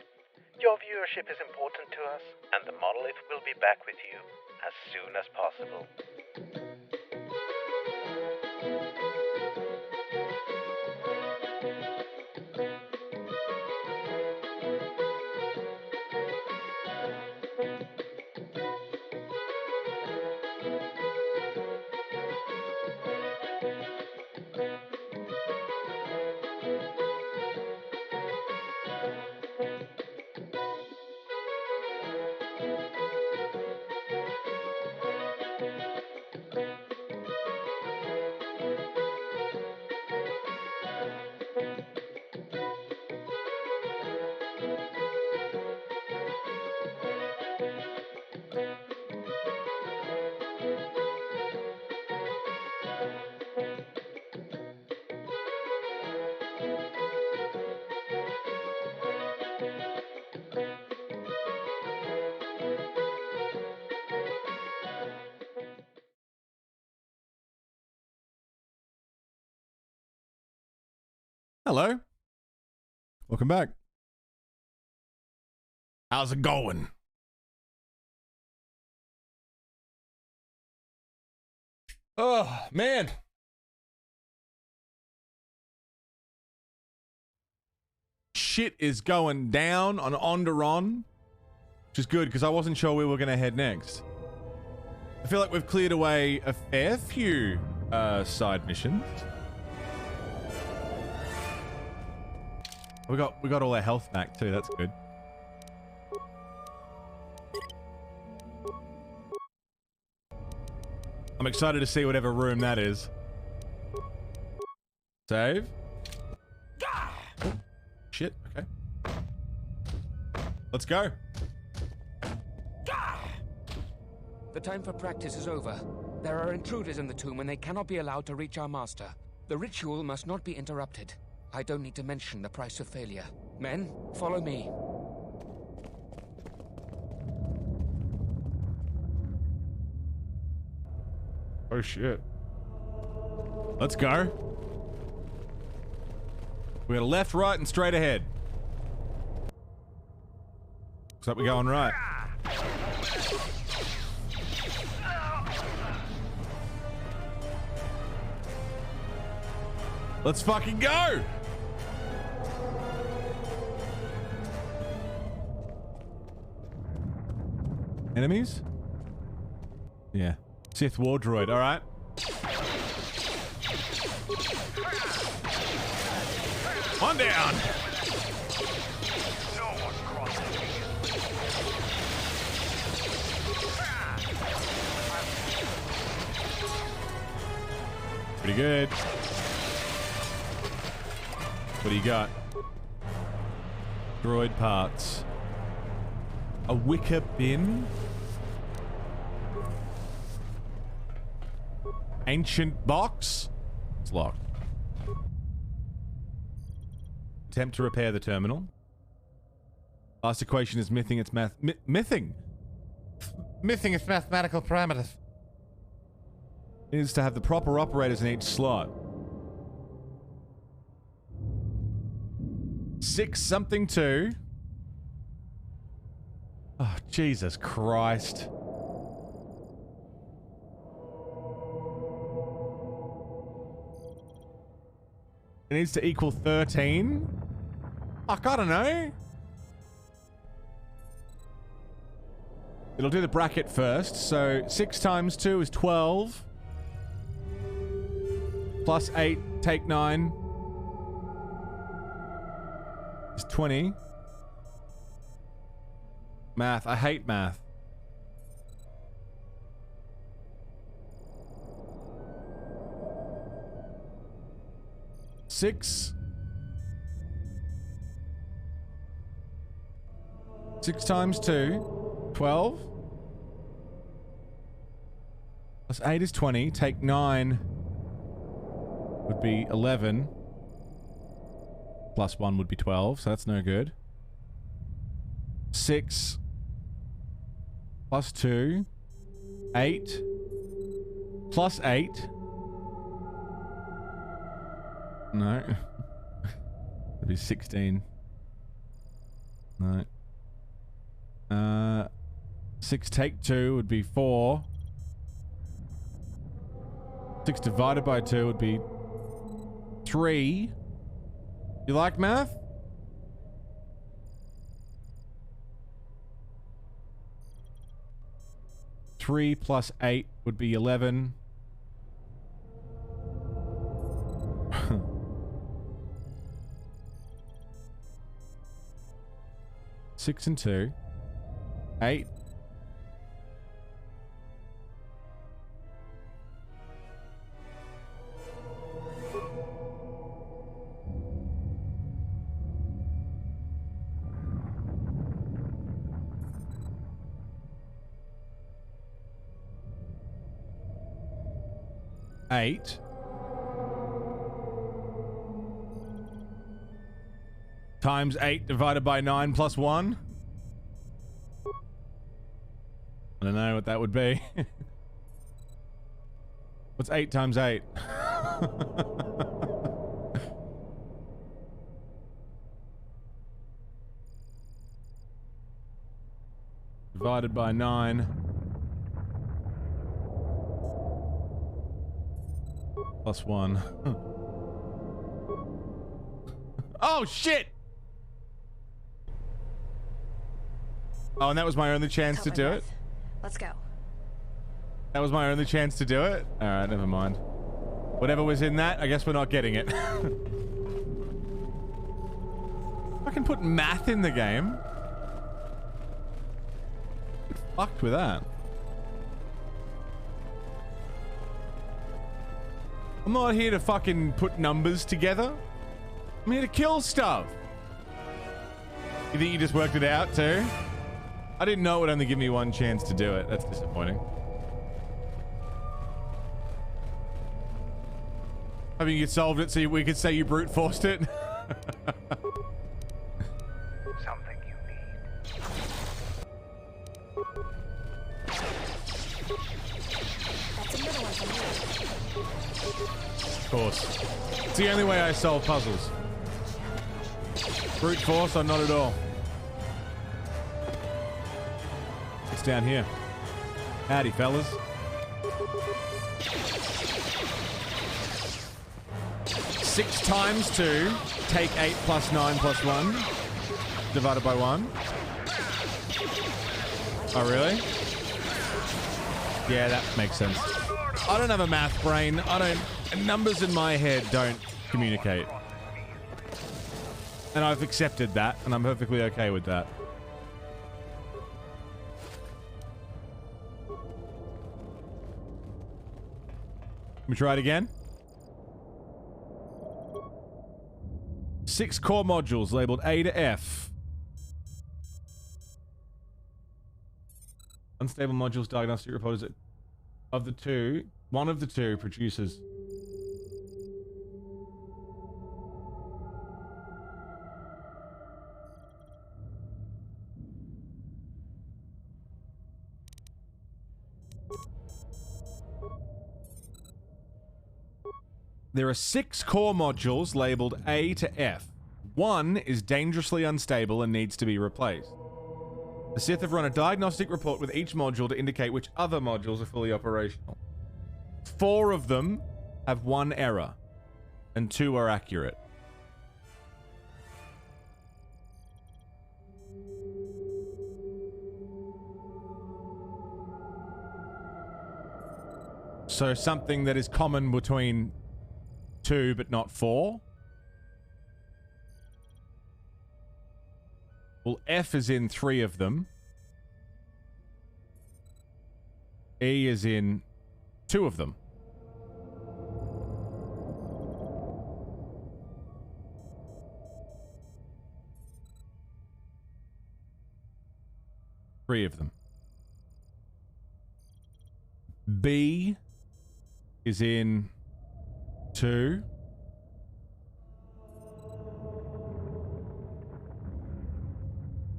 Your viewership is important to us, and the Monolith will be back with you as soon as possible. Hello. Welcome back. How's it going? Oh, man. Shit is going down on Onderon, which is good because I wasn't sure where we were going to head next. I feel like we've cleared away a fair few side missions. We got all our health back too. That's good. I'm excited to see whatever room that is. Save. Shit. Okay. Let's go. The time for practice is over. There are intruders in the tomb and they cannot be allowed to reach our master. The ritual must not be interrupted. I don't need to mention the price of failure. Men, follow me. Oh shit. Let's go. We got a left, right, and straight ahead. Looks like we're going right. Let's fucking go! Enemies? Yeah. Sith war droid, alright. One down! Pretty good. What do you got? Droid parts. A wicker bin? Ancient box? It's locked. Attempt to repair the terminal. Last equation is mything its mything its mathematical parameters. It is to have the proper operators in each slot. 6 something 2. Oh, Jesus Christ. It needs to equal 13? Fuck, I don't know. It'll do the bracket first. So 6 times 2 is 12. Plus 8, take 9. Is 20. Math. I hate math. Six times 2, 12. Plus 8 is 20. Take 9 would be 11. Plus 1 would be 12, so that's no good. 6 plus 2, 8 plus 8. No. It'd be 16. No. 6 take 2 would be 4. 6 divided by 2 would be 3. You like math? Three plus 8 would be 11. Six and 2. 8. 8 times 8 divided by 9 plus 1. I don't know what that would be. What's 8 times 8? Divided by 9. Plus 1. Oh, shit! Oh, and that was my only chance to do it? Let's go. That was my only chance to do it? Alright, never mind. Whatever was in that, I guess we're not getting it. I can put math in the game. Get fucked with that. I'm not here to fucking put numbers together. I'm here to kill stuff. You think you just worked it out too? I didn't know it would only give me one chance to do it. That's disappointing. I mean, you solved it so we could say you brute forced it. Something you need. That's another one from you. Of course. It's the only way I solve puzzles. Brute force or not at all. It's down here. Howdy, fellas. Six times 2, take 8 plus 9 plus 1, divided by 1. Oh, really? Yeah, that makes sense. I don't have a math brain. Numbers in my head don't communicate. And I've accepted that, and I'm perfectly okay with that. Let me try it again. 6 core modules labeled A to F. Unstable modules diagnostic report is it of the two. One of the two produces. There are 6 core modules labeled A to F. One is dangerously unstable and needs to be replaced. The Sith have run a diagnostic report with each module to indicate which other modules are fully operational. 4 of them have 1 error, and 2 are accurate. So something that is common between 2 but not 4. Well, F is in 3 of them. E is in 2 of them. Three of them. B is in 2.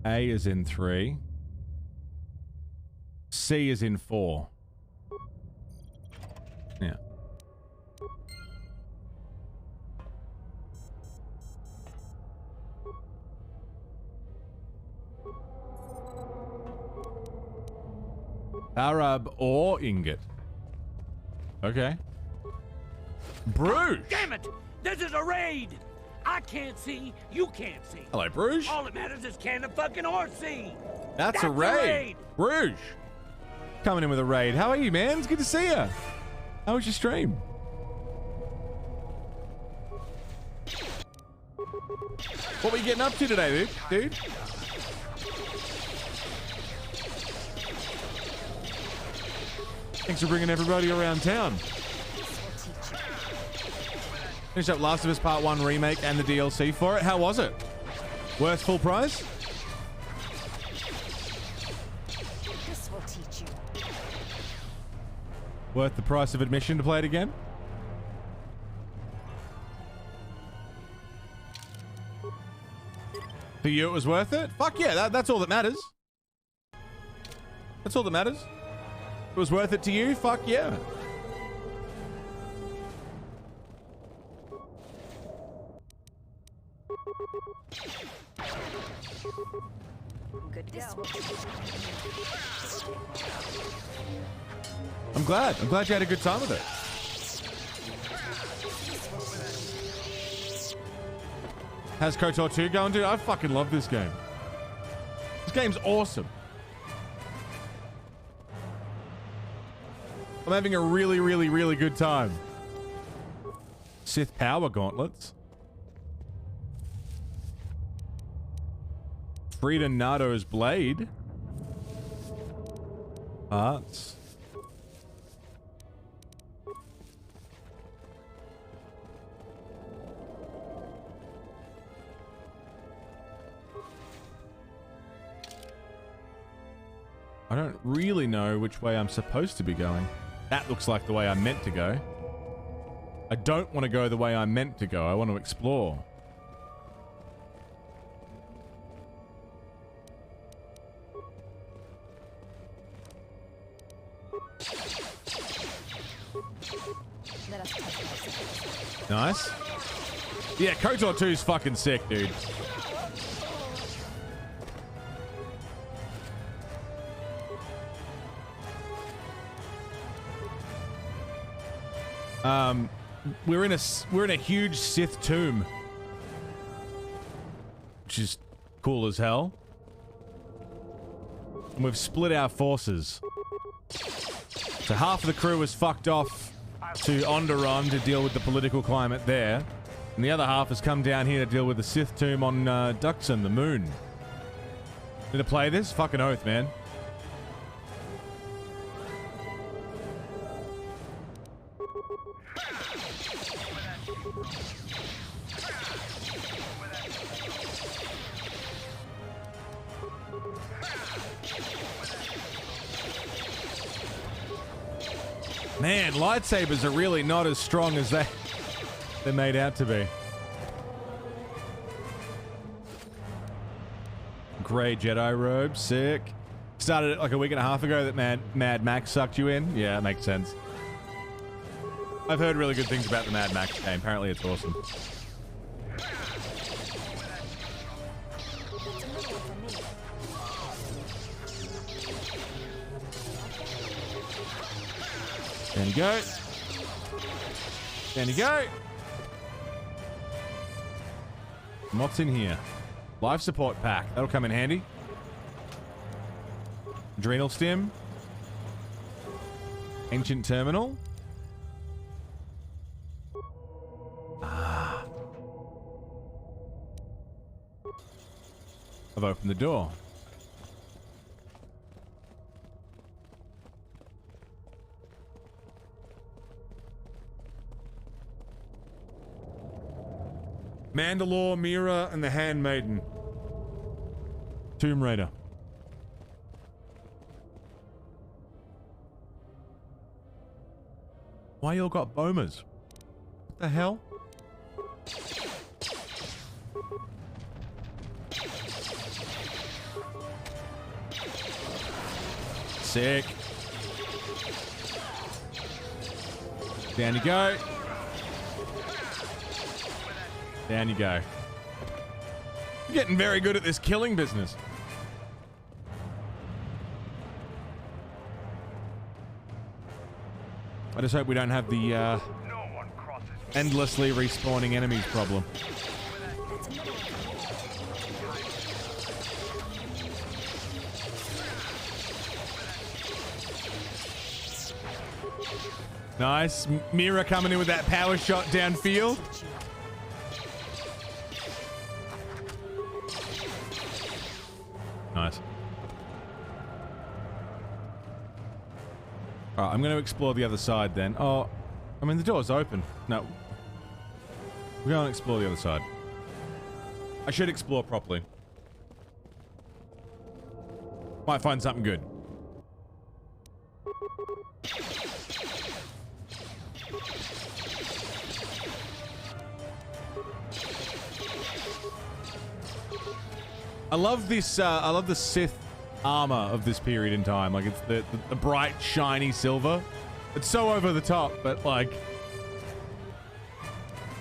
A is in 3. C is in 4. Yeah. Arab or ingot. Okay. Bruges! Damn it! This is a raid! I can't see, you can't see. Hello, Bruges. All that matters is can the fucking horse see? That's a raid. Bruges. Coming in with a raid. How are you, man? It's good to see you. How was your stream? What were you getting up to today, dude? Thanks for bringing everybody around town. Finished up Last of Us Part 1 remake and the DLC for it. How was it? Worth full price? This will teach you. Worth the price of admission to play it again? For you, it was worth it? Fuck yeah, that's all that matters. That's all that matters. It was worth it to you? Fuck yeah. Good to go. I'm glad. I'm glad you had a good time with it. How's KOTOR 2 going, dude? I fucking love this game. This game's awesome. I'm having a really, really, really good time. Sith power gauntlets. Frida Nado's blade. Arts. I don't really know which way I'm supposed to be going. That looks like the way I'm meant to go. I don't want to go the way I'm meant to go. I want to explore. Nice. Yeah, KOTOR 2 is fucking sick, dude. We're in a huge Sith tomb, which is cool as hell. And we've split our forces. So half of the crew is fucked off to Onderon to deal with the political climate there, and the other half has come down here to deal with the Sith tomb on Duxon, the moon. Need to play this? Fucking oath, man. Man, lightsabers are really not as strong as they're made out to be. Grey Jedi robe, sick. Started it like a week and a half ago that Mad Max sucked you in. Yeah, that makes sense. I've heard really good things about the Mad Max game. Apparently it's awesome. Down you go. Down you go. And what's in here? Life support pack. That'll come in handy. Adrenal stim. Ancient terminal. Ah. I've opened the door. Mandalore, Mira, and the Handmaiden. Tomb Raider. Why y'all got bombers? What the hell? Sick. Down you go. Down you go. You're getting very good at this killing business. I just hope we don't have the endlessly respawning enemies problem. Nice. Mira coming in with that power shot downfield. Nice. Alright, I'm going to explore the other side then. Oh, I mean, the door's open. No. We're going to explore the other side. I should explore properly. Might find something good. I love this. I love the Sith armor of this period in time. Like, it's the bright, shiny silver. It's so over the top, but like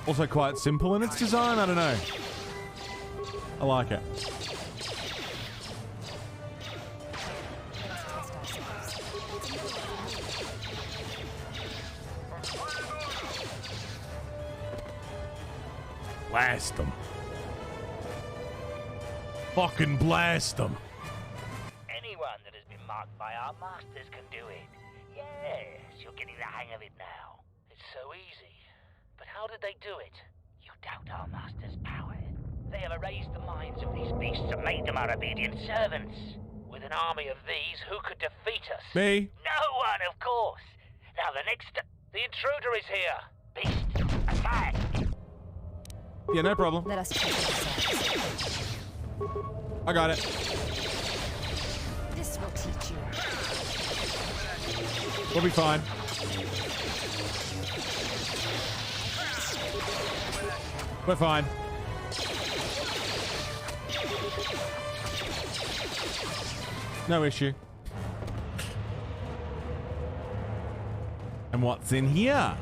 also quite simple in its design. I don't know. I like it. Blast them. Fucking blast them. Anyone that has been marked by our masters can do it. Yes, you're getting the hang of it now. It's so easy. But how did they do it? You doubt our masters' power. They have erased the minds of these beasts and made them our obedient servants. With an army of these, who could defeat us? Me. No one, of course. Now the intruder is here. Beast, attack! Yeah, no problem. Let us check this I got it. This will teach you. We'll be fine. We're fine. No issue. And what's in here?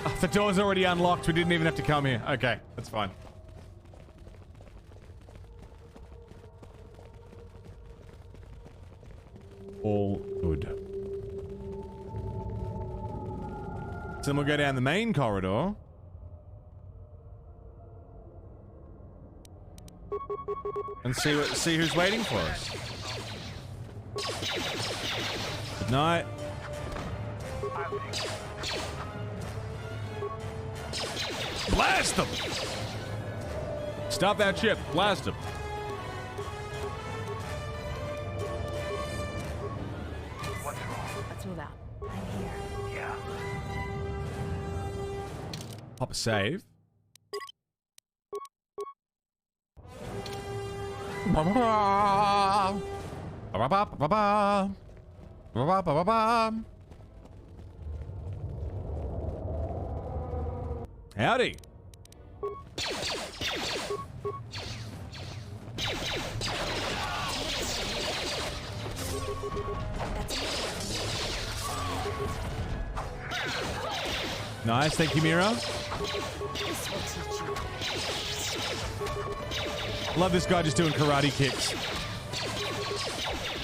Oh, the door's already unlocked. We didn't even have to come here. Okay, that's fine. All good. So then we'll go down the main corridor. And see who's waiting for us. Good night. Blast them! Stop that ship. Blast them. What's wrong? Let's move out. I'm here. Yeah. Pop a save. Howdy. Nice, thank you, Mira. Love this guy just doing karate kicks.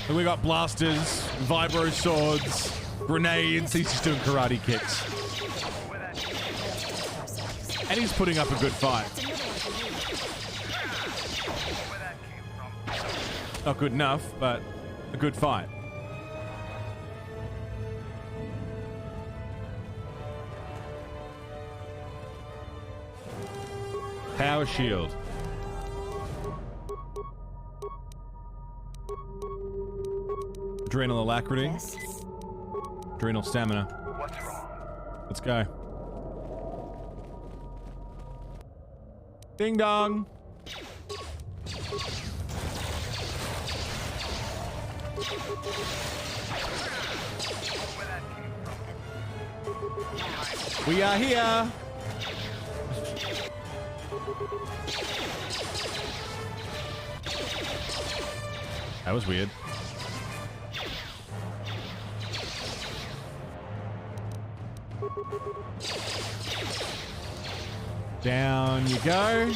And we got blasters, vibro swords, grenades. He's just doing karate kicks. And he's putting up a good fight. Not good enough, but a good fight. Power shield. Adrenal alacrity. Yes. Adrenal stamina. What's wrong? Let's go. Ding dong. We are here. That was weird. Down you go.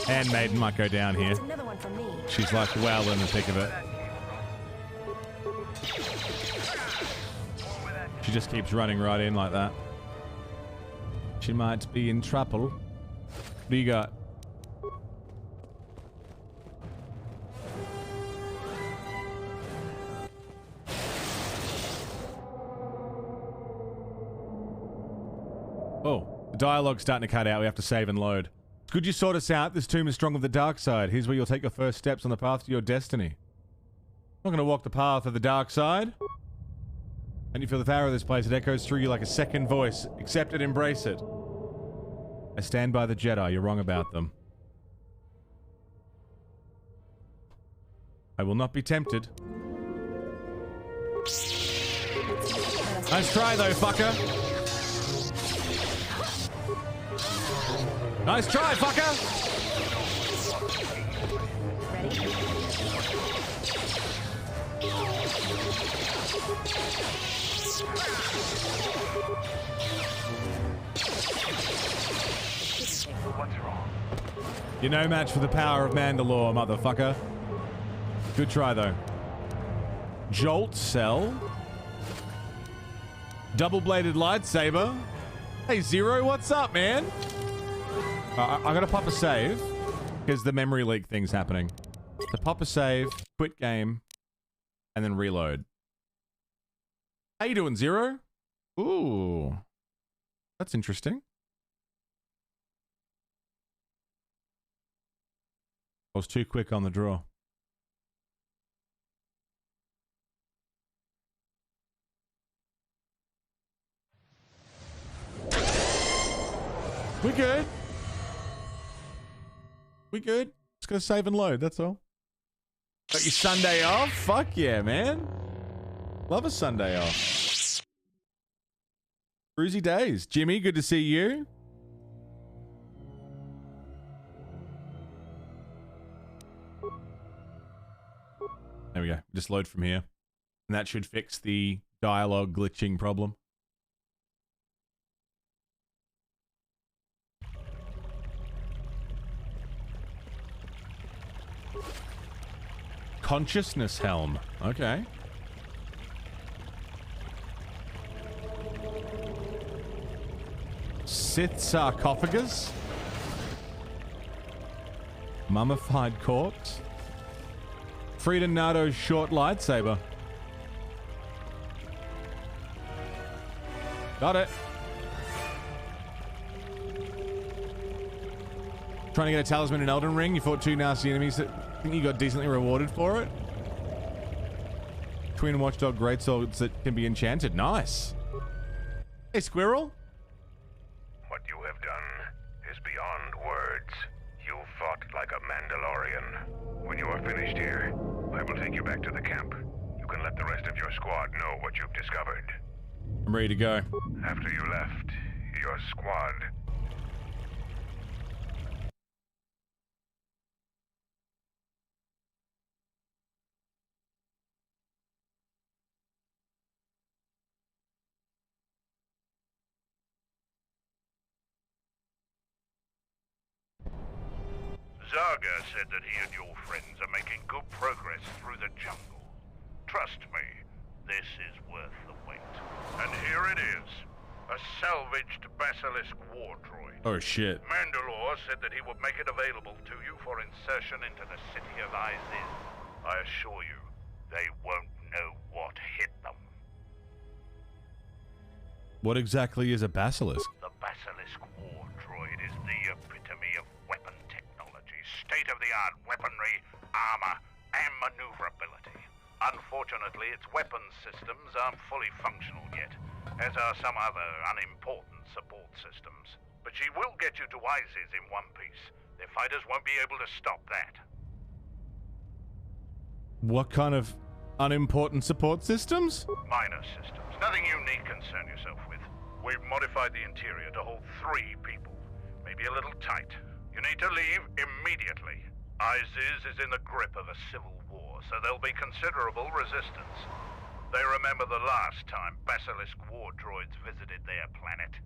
Handmaiden might go down here. Another one from me. She's like well in the thick of it. She just keeps running right in like that. She might be in trouble. What do you got? Oh, the dialogue's starting to cut out. We have to save and load. Could you sort us out? This tomb is strong of the dark side. Here's where you'll take your first steps on the path to your destiny. I'm not going to walk the path of the dark side. And you feel the power of this place. It echoes through you like a second voice. Accept it, embrace it. I stand by the Jedi. You're wrong about them. I will not be tempted. Nice try, though, fucker. Nice try, fucker! What's wrong? You're no match for the power of Mandalore, motherfucker. Good try, though. Jolt cell. Double-bladed lightsaber. Hey, Zero, what's up, man? I'm gonna pop a save because the memory leak thing's happening. So pop a save, quit game, and then reload. How you doing, Zero? Ooh. That's interesting. I was too quick on the draw. We good. We good. Just gonna save and load, that's all. Got your Sunday off? Fuck yeah, man. Love a Sunday off. Cruisy days. Jimmy, good to see you. There we go. Just load from here. And that should fix the dialogue glitching problem. Consciousness helm. Okay. Sith sarcophagus. Mummified corpse. Frida Nardo's short lightsaber. Got it. Trying to get a talisman in Elden Ring. You fought 2 nasty enemies that I think you got decently rewarded for it. Twin Watchdog greatswords that can be enchanted. Nice. Hey, Squirrel. What you have done is beyond words. You fought like a Mandalorian. When you are finished here, I will take you back to the camp. You can let the rest of your squad know what you've discovered. I'm ready to go. After you left, your squad... Zaga said that he and your friends are making good progress through the jungle. Trust me, this is worth the wait. And here it is. A salvaged Basilisk war droid. Oh, shit. Mandalore said that he would make it available to you for insertion into the city of Iziz. I assure you, they won't know what hit them. What exactly is a basilisk? The Basilisk war droid is the epitome of weapon technology. State-of-the-art weaponry, armor, and maneuverability. Unfortunately, its weapons systems aren't fully functional yet, as are some other unimportant support systems. But she will get you to Iziz in one piece. Their fighters won't be able to stop that. What kind of unimportant support systems? Minor systems. Nothing you need concern yourself with. We've modified the interior to hold 3 people. Maybe a little tight. You need to leave immediately. Iziz is in the grip of a civil war, so there'll be considerable resistance. They remember the last time Basilisk war droids visited their planet.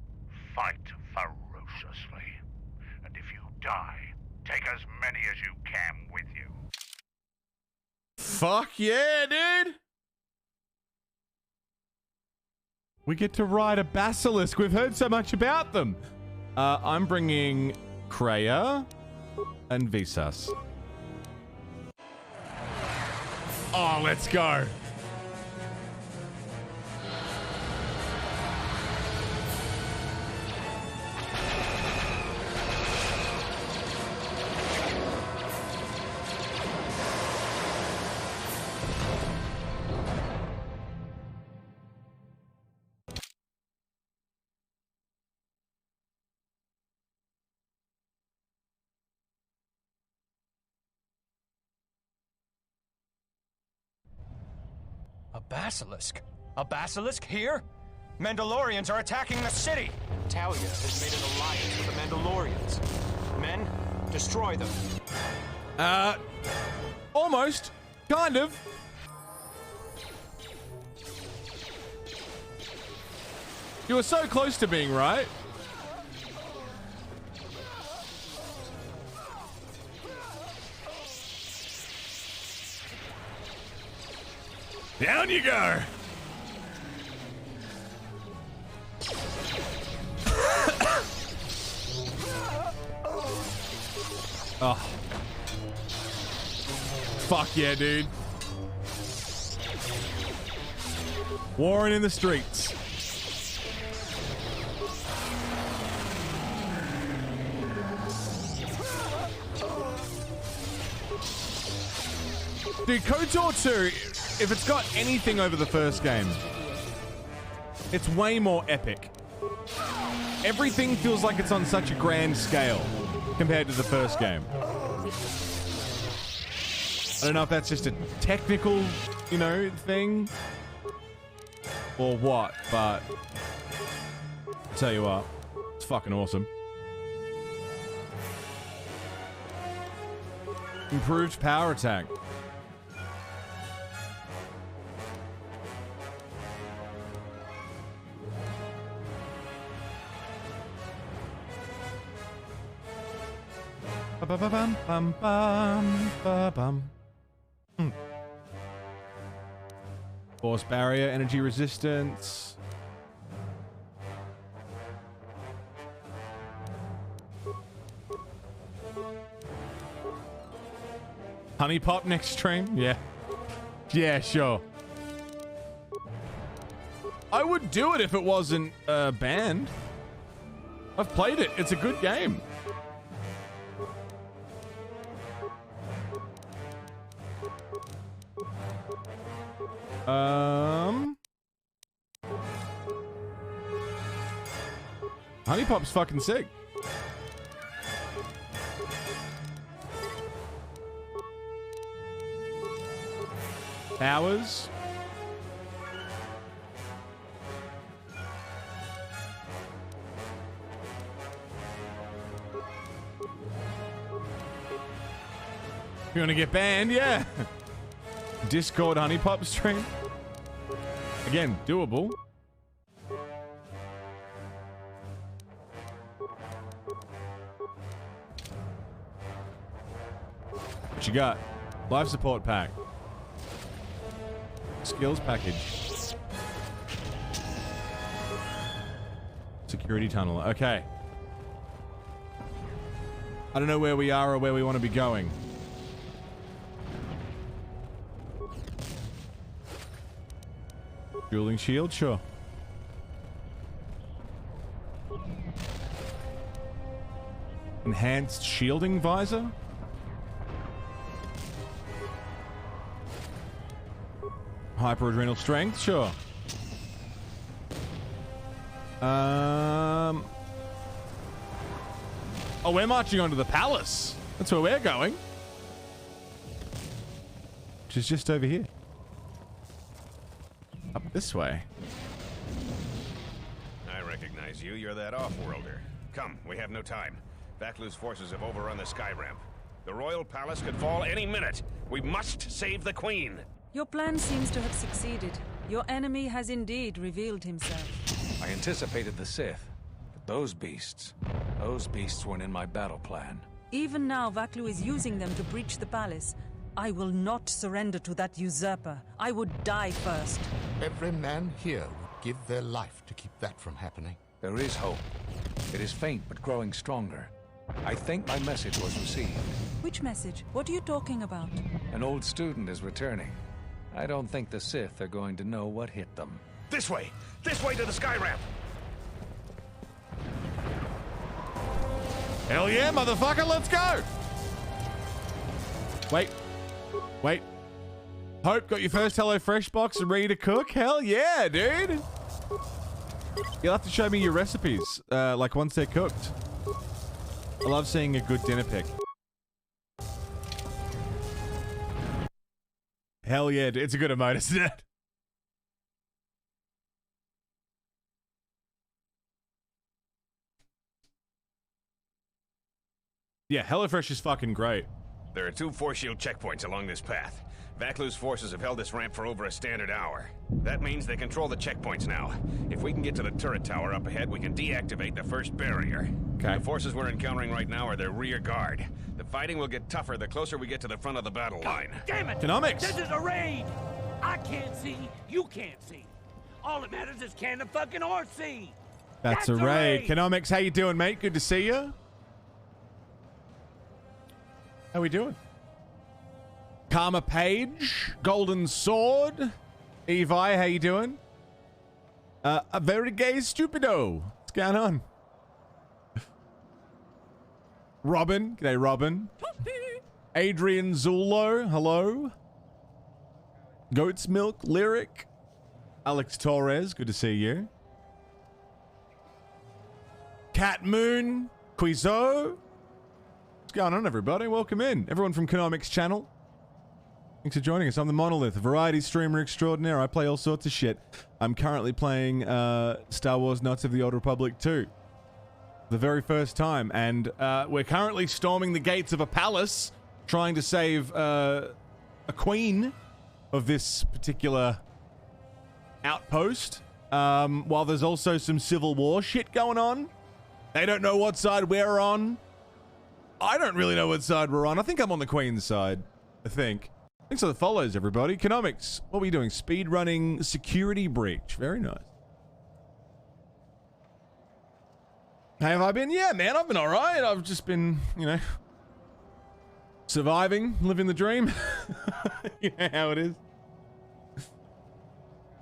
Fight ferociously. And if you die, take as many as you can with you. Fuck yeah, dude! We get to ride a basilisk. We've heard so much about them. I'm bringing Kreia and Visas. Oh, let's go. A basilisk? A basilisk here? Mandalorians are attacking the city! Talia has made an alliance with the Mandalorians. Men, destroy them. Almost. Kind of. You were so close to being right. Down you go. Oh. Fuck yeah, dude. Warring in the streets. Dude, KOTOR 2, if it's got anything over the first game, it's way more epic. Everything feels like it's on such a grand scale compared to the first game. I don't know if that's just a technical, you know, thing or what, but I'll tell you what, it's fucking awesome. Improved power attack. Ba-ba-bum, bum, bum, ba-bum. Force barrier, energy resistance. Honey pop next stream? Yeah. Yeah, sure. I would do it if it wasn't banned. I've played it. It's a good game. Honey Pop's fucking sick. Powers. You want to get banned? Yeah. Discord Honey Pop stream. Again, doable. What you got? Life support pack. Skills package. Security tunnel. Okay. I don't know where we are or where we want to be going. Dueling shield, sure. Enhanced shielding visor? Hyper adrenal strength, sure. Oh, we're marching onto the palace. That's where we're going. Which is just over here. Up this way. I recognize you. You're that off-worlder. Come, we have no time. Vaklu's forces have overrun the sky ramp. The royal palace could fall any minute. We must save the queen. Your plan seems to have succeeded. Your enemy has indeed revealed himself. I anticipated the Sith, but those beasts weren't in my battle plan. Even now, Vaklu is using them to breach the palace. I will not surrender to that usurper. I would die first. Every man here would give their life to keep that from happening. There is hope. It is faint, but growing stronger. I think my message was received. Which message? What are you talking about? An old student is returning. I don't think the Sith are going to know what hit them. This way! This way to the sky ramp! Hell yeah, motherfucker, let's go! Wait. Wait. Hope, got your first HelloFresh box and ready to cook? Hell yeah, dude! You'll have to show me your recipes, like once they're cooked. I love seeing a good dinner pic. Hell yeah, it's a good emote, isn't it? Yeah, HelloFresh is fucking great. There are 2 force shield checkpoints along this path. Vaklu's forces have held this ramp for over a standard hour. That means they control the checkpoints now. If we can get to the turret tower up ahead, we can deactivate the first barrier. Okay. The forces we're encountering right now are their rear guard. The fighting will get tougher the closer we get to the front of the battle line. Damn it! Economics. This is a raid! I can't see, you can't see. All that matters is can the fucking horse see? That's a raid. Economics, how you doing, mate? Good to see you. How we doing? Karma Page, Golden Sword, Evi, how you doing? A very gay stupido. What's going on? Robin, g'day Robin. Adrian Zullo, hello. Goat's Milk, Lyric. Alex Torres, good to see you. Cat Moon, Quizo. What's going on, everybody? Welcome in. Everyone from Economics channel. Thanks for joining us. I'm TheMonolith, a variety streamer extraordinaire. I play all sorts of shit. I'm currently playing Star Wars Knights of the Old Republic 2. The very first time. And we're currently storming the gates of a palace, trying to save a queen of this particular outpost. While there's also some Civil War shit going on. They don't know what side we're on. I don't really know what side we're on. I think I'm on the Queen's side. I think. Thanks for the follows, everybody. Economics. What were you doing? Speed running security breach. Very nice. How have I been? Yeah, man, I've been all right. I've just been, you know, surviving, living the dream. You know how it is.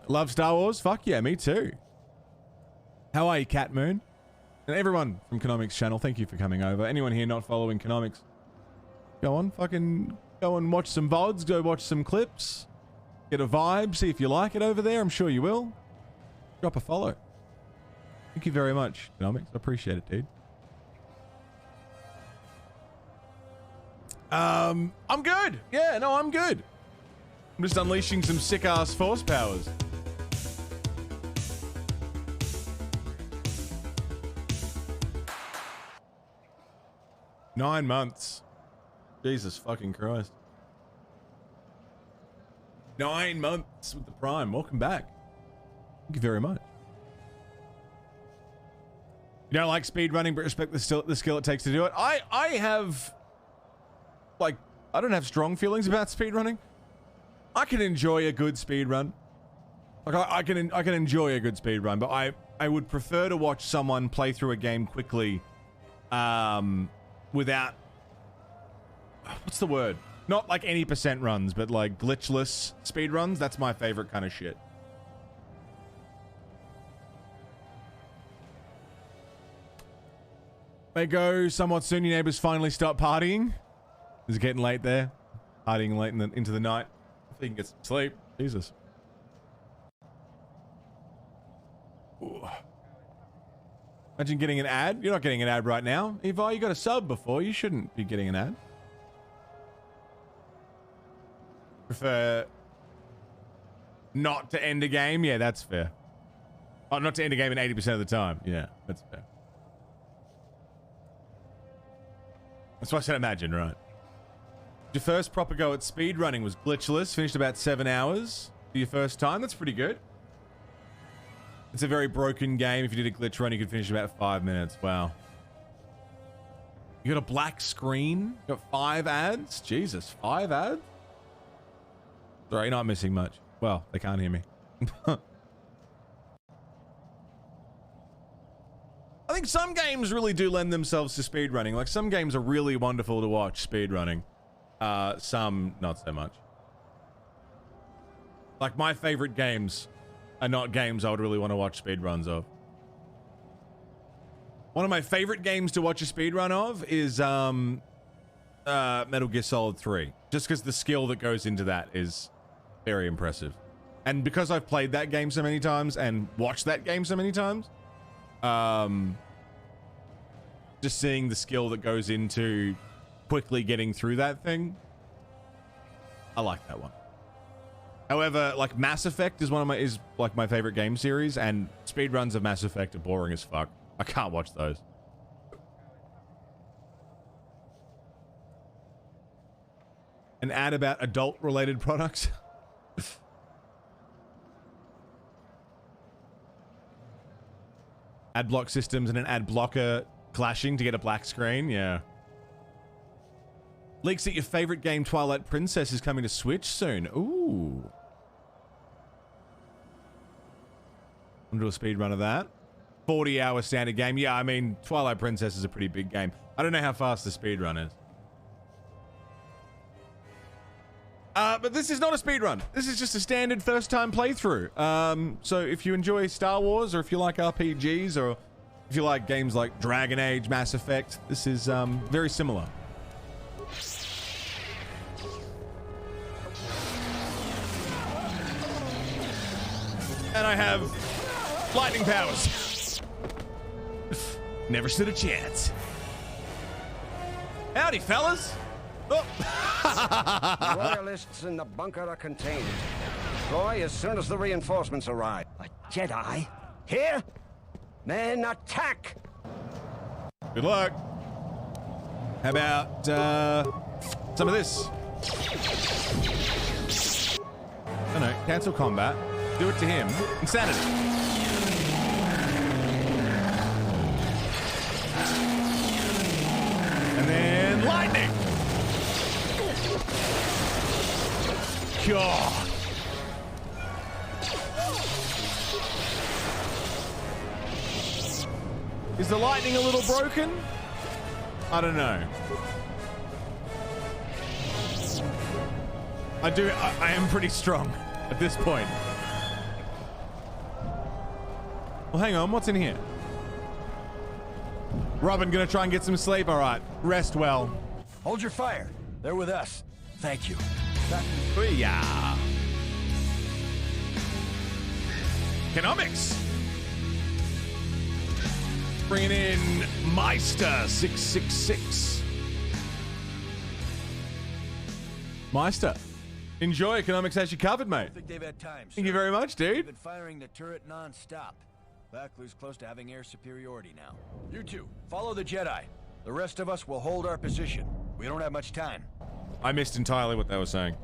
Love Star Wars? Fuck yeah, me too. How are you, Cat Moon? And everyone from Economics channel, thank you for coming over. Anyone here not following Economics, go on, fucking go and watch some VODs, go watch some clips, get a vibe, see if you like it over there. I'm sure you will. Drop a follow. Thank you very much, Economics. I appreciate it, dude. I'm good. Yeah, no, I'm good. I'm just unleashing some sick-ass force powers. $9 months. Jesus fucking Christ. 9 months with the Prime. Welcome back. Thank you very much. You don't like speedrunning, but respect the skill it takes to do it. I have, like, I don't have strong feelings about speedrunning. I can enjoy a good speedrun. Like, I can enjoy a good speedrun, but I would prefer to watch someone play through a game quickly, without, what's the word? Not like any percent runs, but like glitchless speed runs. That's my favorite kind of shit. May go somewhat soon. Your neighbors finally start partying. Is it getting late there? Partying late into the night. Hopefully you can get some sleep. Jesus. Ooh. Imagine getting an ad. You're not getting an ad right now. Evi, you got a sub before. You shouldn't be getting an ad. Prefer not to end a game? Yeah, that's fair. Oh, not to end a game in 80% of the time. Yeah, that's fair. That's why I said imagine, right? Your first proper go at speedrunning was glitchless. Finished about 7 hours for your first time. That's pretty good. It's a very broken game. If you did a glitch run, you could finish in about 5 minutes. Wow. You got a black screen? You got 5 ads? Jesus, 5 ads? Sorry, you're not missing much. Well, they can't hear me. I think some games really do lend themselves to speedrunning. Like, some games are really wonderful to watch speedrunning. Some, not so much. Like, my favorite games are not games I would really want to watch speedruns of. One of my favorite games to watch a speedrun of is Metal Gear Solid 3. Just because the skill that goes into that is very impressive. And because I've played that game so many times and watched that game so many times, just seeing the skill that goes into quickly getting through that thing, I like that one. However, like Mass Effect is my favorite game series, and speedruns of Mass Effect are boring as fuck. I can't watch those. An ad about adult-related products. Ad block systems and an ad blocker clashing to get a black screen. Yeah. Leaks that your favorite game, Twilight Princess, is coming to Switch soon. Ooh. I'm gonna do a speed run of that. 40-hour standard game. Yeah, I mean, Twilight Princess is a pretty big game. I don't know how fast the speed run is. But this is not a speed run. This is just a standard first-time playthrough. So if you enjoy Star Wars, or if you like RPGs, or if you like games like Dragon Age, Mass Effect, this is very similar. And I have lightning powers. Never stood a chance. Howdy, fellas. Oh. Royalists in the bunker are contained. Deploy as soon as the reinforcements arrive. A Jedi? Here? Men, attack! Good luck. How about some of this? Oh no, cancel combat. Do it to him. Insanity. And then lightning. God. Is the lightning a little broken? I don't know. I am pretty strong at this point. Well, hang on, what's in here? Robin, gonna try and get some sleep? All right, rest well. Hold your fire. They're with us. Thank you. Yeah. Economics. Bringing in Meister 666. Meister, enjoy. Economics has you covered, mate. I think they've had time. Thank you very much, dude. They've been firing the turret non-stop. Backlu's close to having air superiority now. You two, follow the Jedi. The rest of us will hold our position. We don't have much time. I missed entirely what they were saying.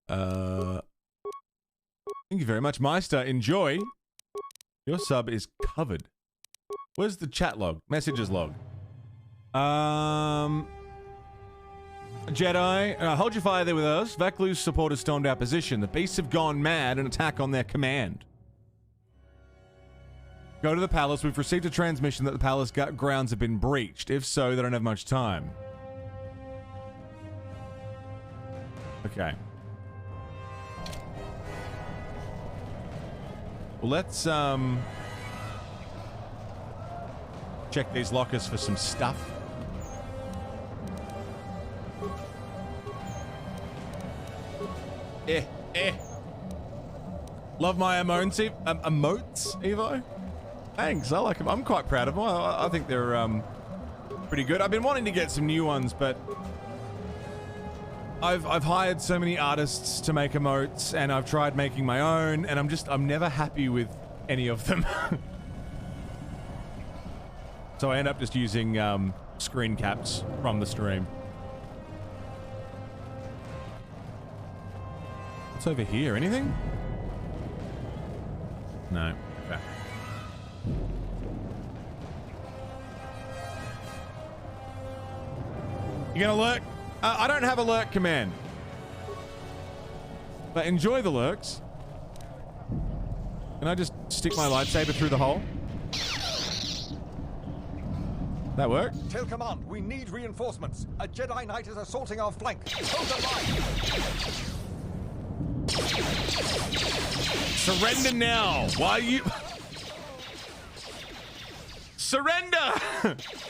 Thank you very much, Meister. Enjoy. Your sub is covered. Where's the chat log? Messages log. Jedi, hold your fire there with us. Vaklu's supporters stormed our position. The beasts have gone mad and attack on their command. Go to the palace. We've received a transmission that the palace grounds have been breached. If so, they don't have much time. Okay. Well, let's check these lockers for some stuff. Love my emotes, Evo. Thanks, I like them. I'm quite proud of them. I think they're pretty good. I've been wanting to get some new ones, but I've hired so many artists to make emotes, and I've tried making my own, and I'm never happy with any of them. So I end up just using screen caps from the stream. What's over here? Anything? No. Okay. You gonna lurk? I don't have a lurk command. But enjoy the lurks. Can I just stick my lightsaber through the hole? That work? Tail Command, we need reinforcements. A Jedi Knight is assaulting our flank. Hold the line. Surrender now. Why you... Surrender!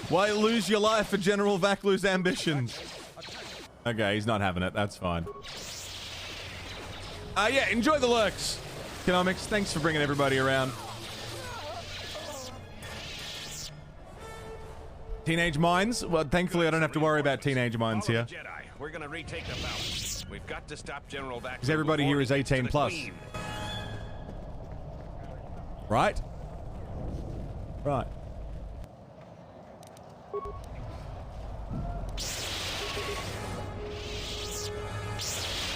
Why lose your life for General Vaklu's ambitions? Okay, he's not having it. That's fine. Yeah, enjoy the lurks. Economics, thanks for bringing everybody around. Teenage Mines? Well, thankfully I don't have to worry about Teenage Mines here. Jedi. We're gonna retake the palace. We've got to stop General Vaklu. Because everybody here is 18 plus. Right? Right.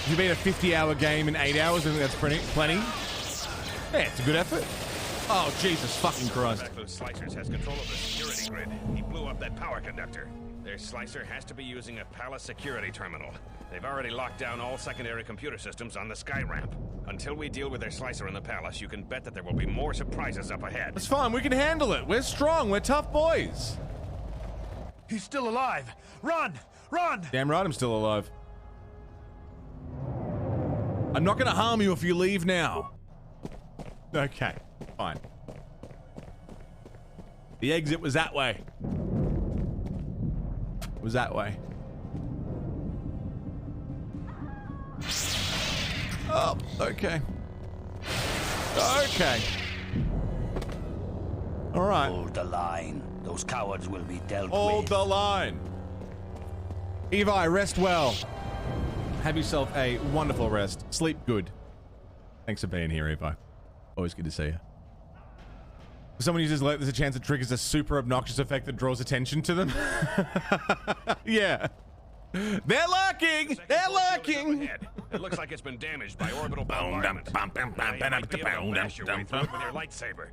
If you beat a 50-hour game in 8 hours, I think that's plenty. Yeah, it's a good effort. Oh, Jesus fucking Christ. Slicers has control of the security grid. He blew up that power conductor. Their slicer has to be using a palace security terminal. They've already locked down all secondary computer systems on the sky ramp. Until we deal with their slicer in the palace, you can bet that there will be more surprises up ahead. It's fine. We can handle it. We're strong. We're tough boys. He's still alive. Run! Run! Damn right I'm still alive. I'm not going to harm you if you leave now. Okay, fine. The exit was that way. It was that way. Oh, okay. Okay. All right. Hold the line. Those cowards will be dealt with. Hold the line. Evi, rest well. Have yourself a wonderful rest. Sleep good. Thanks for being here, Evi. Always good to see you. If someone uses alert, there's a chance it triggers a super obnoxious effect that draws attention to them. Yeah. They're lurking! They're lurking! It looks like it's been damaged by orbital bombardment. Now you might be able to bash your way through it with your lightsaber.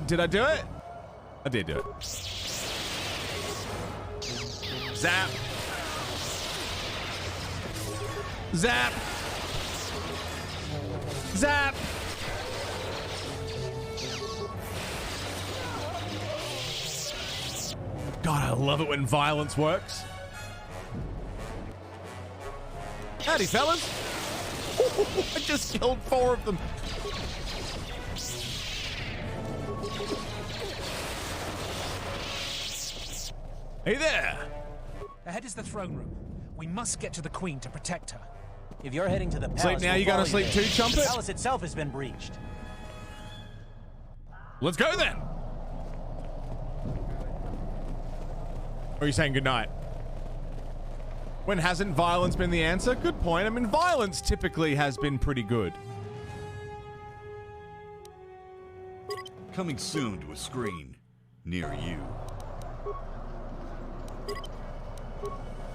Did I do it? I did do it. Zap. Zap. Zap. God, I love it when violence works. Howdy, fellas. I just killed 4 of them. Hey there. Ahead is the throne room. We must get to the Queen to protect her. If you're heading to the palace, Sleep now, you gonna sleep too, Chumpet? The palace itself has been breached. Let's go then. Or are you saying goodnight? When hasn't violence been the answer? Good point. I mean, violence typically has been pretty good. Coming soon to a screen near you.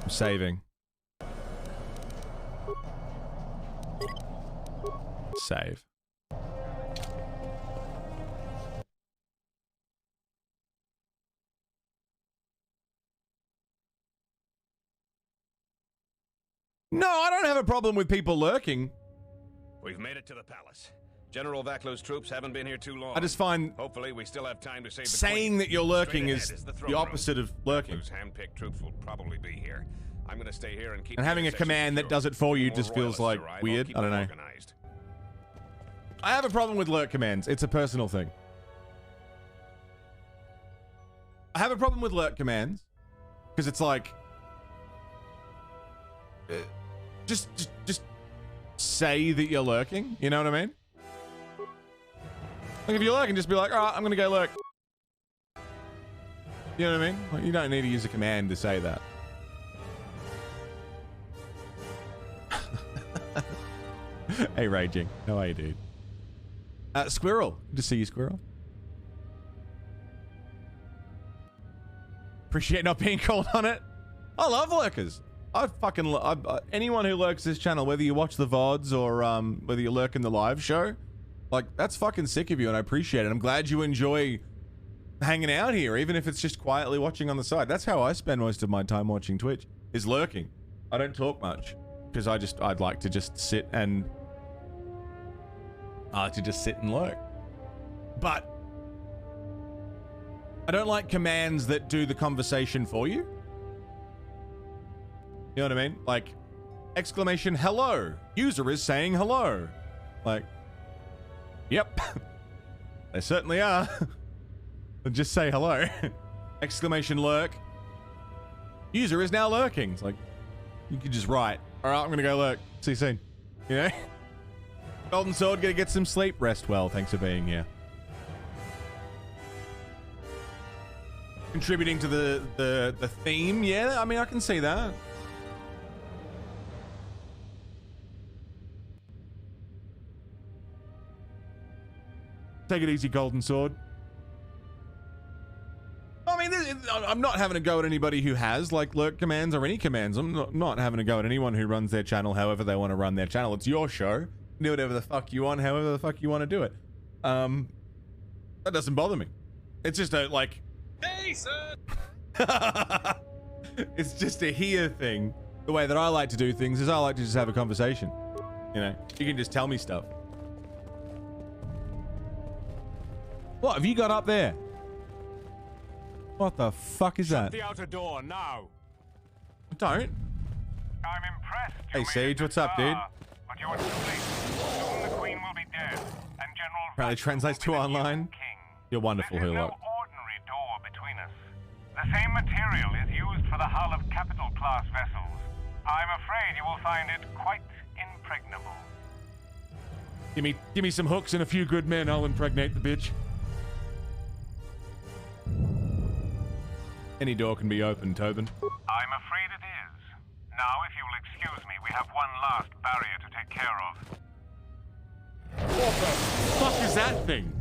I'm saving. Save. No, I don't have a problem with people lurking. We've made it to the palace. General Vaklo's troops haven't been here too long. I just find hopefully we still have time to save the saying Queen. that you're lurking Straight is ahead the the opposite of lurking. Vaklo's hand-picked troops will probably be here. I'm going to stay here and keep. And having a command that does it for you just feels like weird. I don't know. I have a problem with lurk commands. It's a personal thing. I have a problem with lurk commands because it's like just say that you're lurking. You know what I mean? Like if you're lurking, just be like, all right, I'm gonna go lurk. You know what I mean? Like, you don't need to use a command to say that. Hey, Raging. How are you, dude? Squirrel. Good to see you, Squirrel. Appreciate not being called on it. I love lurkers. I fucking love anyone who lurks this channel, whether you watch the VODs or whether you lurk in the live show. Like, that's fucking sick of you, and I appreciate it. I'm glad you enjoy hanging out here, even if it's just quietly watching on the side. That's how I spend most of my time watching Twitch, is lurking. I don't talk much, because I'd like to just sit and... lurk. But I don't like commands that do the conversation for you. You know what I mean? Like, exclamation hello. User is saying hello. Like, yep. They certainly are. Just say hello. Exclamation lurk. User is now lurking. It's like, you could just write, all right, I'm going to go lurk. See you soon. You know? Golden Sword, gonna get some sleep. Rest well. Thanks for being here. Contributing to the theme. Yeah, I mean, I can see that. Take it easy, Golden Sword. I'm not having a go at anybody who has like lurk commands or any commands. I'm not having a go at anyone who runs their channel however they want to run their channel. It's your show. Do whatever the fuck you want, however the fuck you want to do it. That doesn't bother me. It's just a like, hey, sir. It's just a here thing. The way that I like to do things is I like to just have a conversation. You know, you can just tell me stuff. What have you got up there? What the fuck is that? The outer door now. Don't. I'm impressed. Hey, Sage, what's up, dude? But you're too late. Soon the Queen will be dead, and General Apparently translates to online. You're wonderful, There's no Hulot. ordinary door between us. The same material is used for the hull of capital-class vessels. I'm afraid you will find it quite impregnable. Give me some hooks and a few good men. I'll impregnate the bitch. Any door can be opened, Tobin. I'm afraid it is. Now, if you will excuse me, we have one last barrier to take care of. What the fuck is that thing?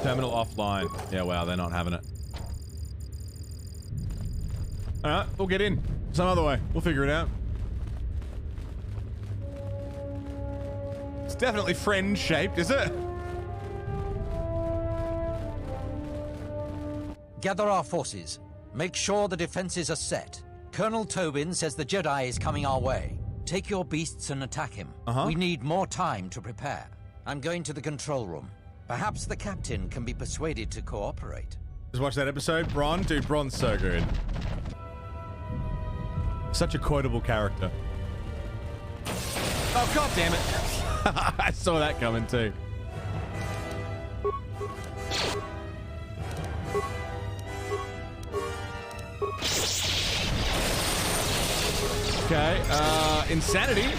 Terminal offline. Yeah, wow, they're not having it. Alright, we'll get in. Some other way. We'll figure it out. It's definitely friend-shaped, is it? Gather our forces. Make sure the defenses are set. Colonel Tobin says the Jedi is coming our way. Take your beasts and attack him. We need more time to prepare. I'm going to the control room. Perhaps the captain can be persuaded to cooperate. Just watch that episode, Bron. Dude, Bron's so good. Such a quotable character. Oh, god damn it. I saw that coming too. Okay, insanity.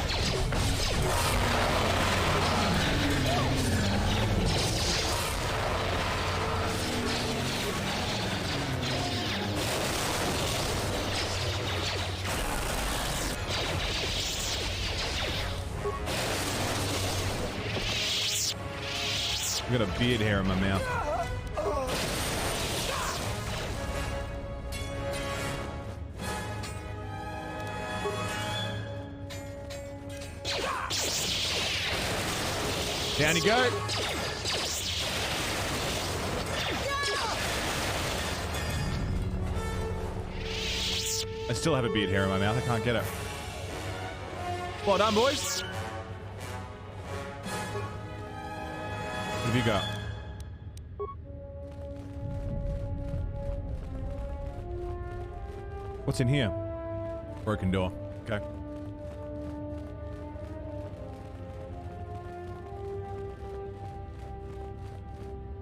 I got a beard hair in my mouth. Down you go. I still have a beard hair in my mouth. I can't get it. Well done, boys. What have you got? What's in here? Broken door. Okay.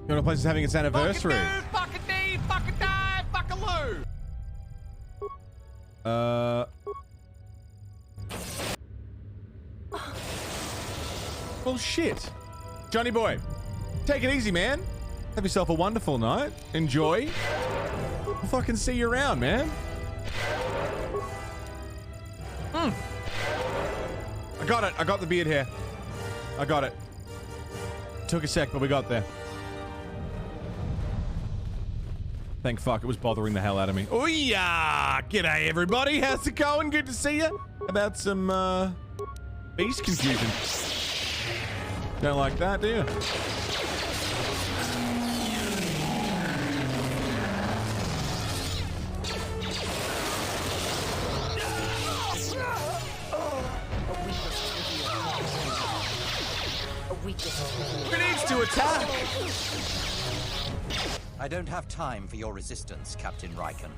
You know, place is having its anniversary. Fucking die, fuckaloo! Well, shit. Johnny boy, take it easy, man. Have yourself a wonderful night. Enjoy. I'll fucking see you around, man. I got it. I got the beard hair. I got it. Took a sec, but we got there. Thank fuck, it was bothering the hell out of me. Oh yeah! G'day everybody, how's it going? Good to see you. About some beast confusion. Don't like that, do you? Who needs to attack? I don't have time for your resistance, Captain Riken.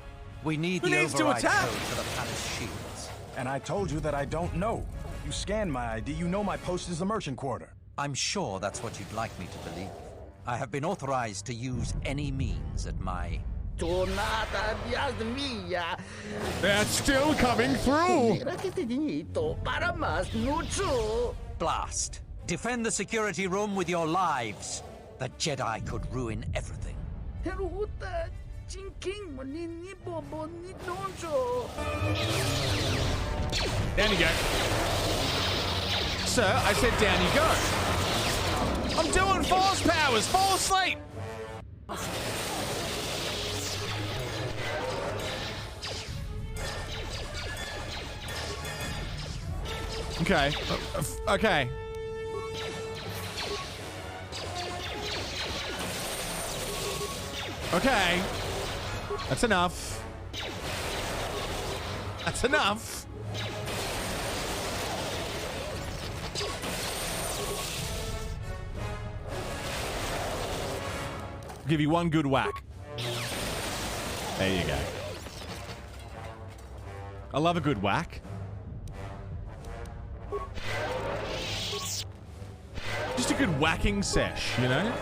We need Who the needs to override attack? code for the palace shields. And I told you that I don't know. You scanned my ID, you know my post is the merchant quarter. I'm sure that's what you'd like me to believe. I have been authorized to use any means at my... That's still coming through! Blast. Defend the security room with your lives. The Jedi could ruin everything. Down you go. Sir, I said down you go. I'm doing force powers. Fall asleep. Okay. Okay. Okay. That's enough. That's enough. I'll give you one good whack. There you go. I love a good whack. Just a good whacking sesh, you know?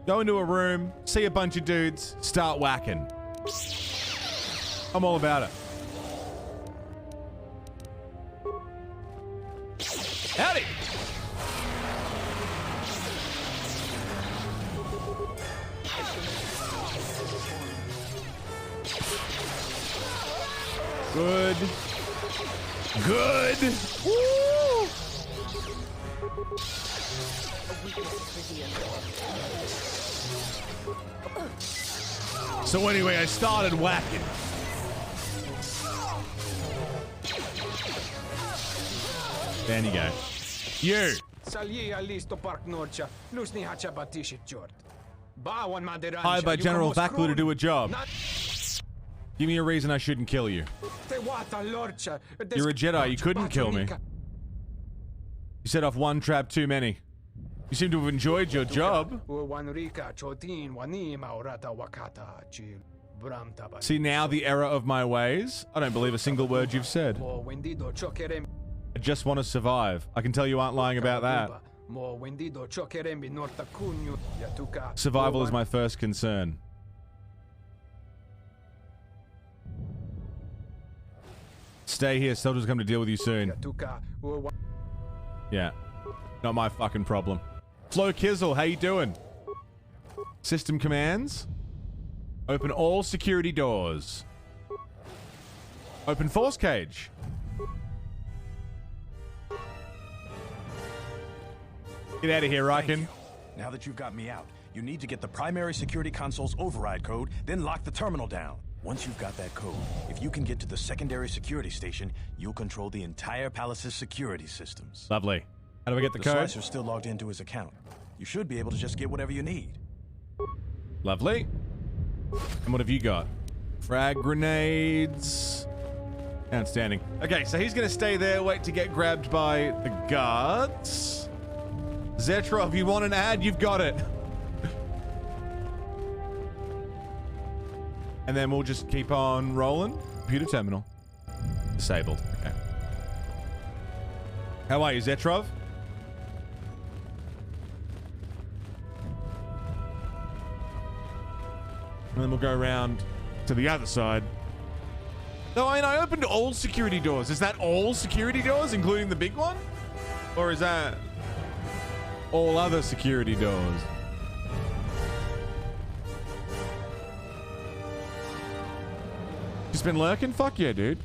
Go into a room, see a bunch of dudes, start whacking. I'm all about it. Howdy! Good. Good. Woo! So anyway, I started whacking. There you go. You. Hired by General Vaklu to do a job. Give me a reason I shouldn't kill you. You're a Jedi. You couldn't kill me. You set off one trap too many. You seem to have enjoyed your job. See now the error of my ways? I don't believe a single word you've said. I just want to survive. I can tell you aren't lying about that. Survival is my first concern. Stay here. Soldiers come to deal with you soon. Yeah. Not my fucking problem. Flo Kizzle, how you doing? System commands. Open all security doors. Open force cage. Get out of here, Riken. Now that you've got me out, you need to get the primary security console's override code, then lock the terminal down. Once you've got that code, if you can get to the secondary security station, you'll control the entire palace's security systems. Lovely. How do I get the code? The Slicer's still logged into his account. You should be able to just get whatever you need. Lovely. And what have you got? Frag grenades. Outstanding. Okay, so he's going to stay there, wait to get grabbed by the guards. Zetrov, you want an ad? You've got it. And then we'll just keep on rolling. Computer terminal. Disabled. Okay. How are you, Zetrov? And then we'll go around to the other side. No, I mean, I opened all security doors. Is that all security doors, including the big one? Or is that all other security doors? Just been lurking? Fuck yeah, dude.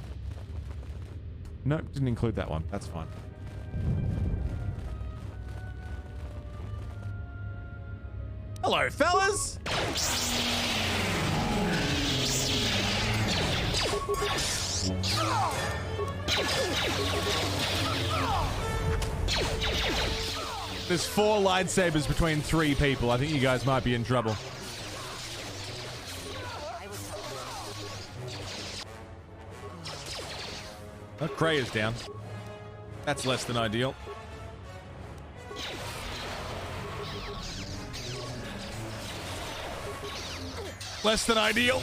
No, didn't include that one. That's fine. Hello, fellas! There's 4 lightsabers between 3 people. I think you guys might be in trouble. Oh, Cray is down. That's less than ideal. Less than ideal.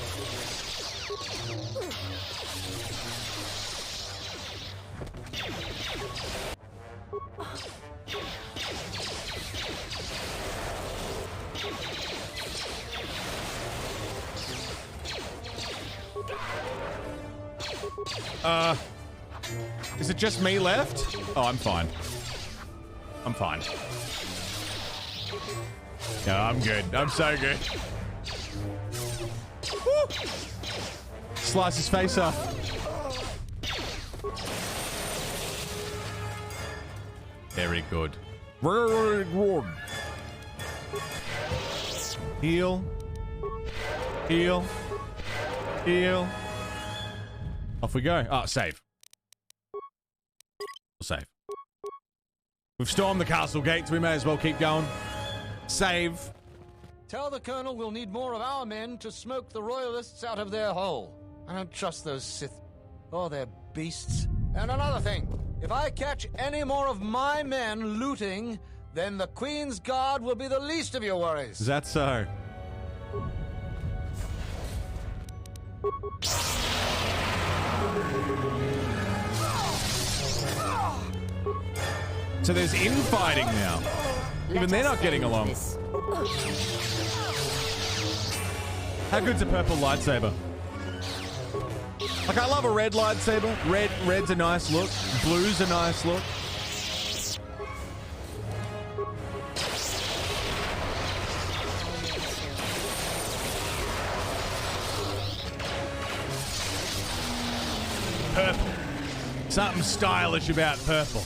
Is it just me left? Oh, I'm fine. I'm fine. No, I'm good. I'm so good. Woo! Slice his face off. Very good. Very good. Heal. Heal. Heal. Off we go. Oh, save. We'll save. We've stormed the castle gates. We may as well keep going. Save. Tell the Colonel we'll need more of our men to smoke the Royalists out of their hole. I don't trust those Sith or their beasts. And another thing, if I catch any more of my men looting, then the Queen's Guard will be the least of your worries. Is that so? So there's infighting now. Even they're not getting along. How good's a purple lightsaber? Like, I love a red lightsaber. Red's a nice look. Blue's a nice look. Purple. Something stylish about purple.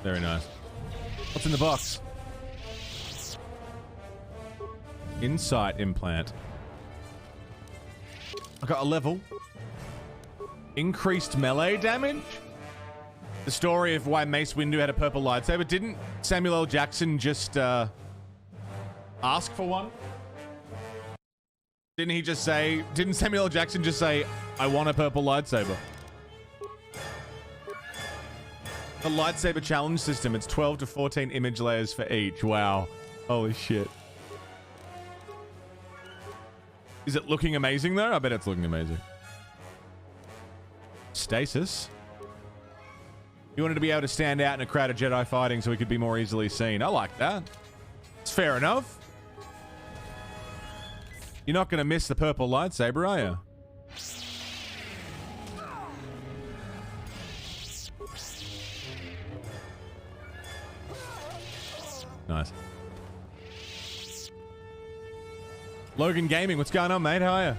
Very nice. What's in the box? Insight implant. I got a level. Increased melee damage? The story of why Mace Windu had a purple lightsaber. Didn't Samuel L. Jackson just ask for one? Didn't Samuel L. Jackson just say, I want a purple lightsaber? The lightsaber challenge system. It's 12 to 14 image layers for each. Wow. Holy shit. Is it looking amazing though? I bet it's looking amazing. Stasis. You wanted to be able to stand out in a crowd of Jedi fighting so we could be more easily seen. I like that. It's fair enough. You're not going to miss the purple lightsaber, are you? Nice. Logan Gaming, what's going on, mate? How are you?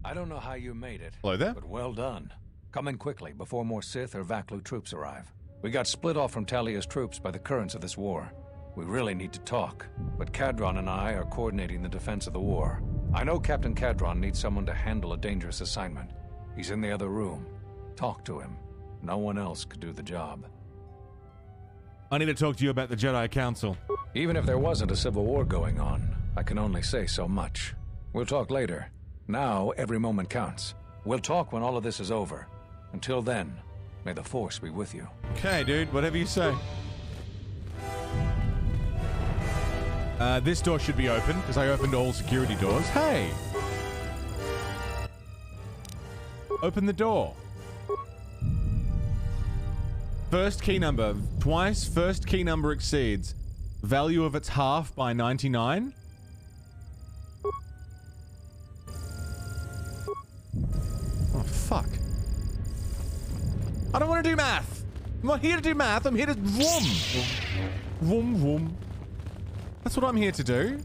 I don't know how you made it. Hello there. But well done. Come in quickly before more Sith or Vaklu troops arrive. We got split off from Talia's troops by the currents of this war. We really need to talk, but Cadron and I are coordinating the defense of the war. I know Captain Cadron needs someone to handle a dangerous assignment. He's in the other room. Talk to him. No one else could do the job. I need to talk to you about the Jedi Council. Even if there wasn't a civil war going on, I can only say so much. We'll talk later. Now, every moment counts. We'll talk when all of this is over. Until then, may the Force be with you. Okay, dude. Whatever you say. This door should be open, because I opened all security doors. Hey! Open the door. First key number. Twice first key number exceeds. Value of its half by 99. Oh, fuck. I don't want to do math. I'm not here to do math. I'm here to vroom. Vroom, vroom. That's what I'm here to do.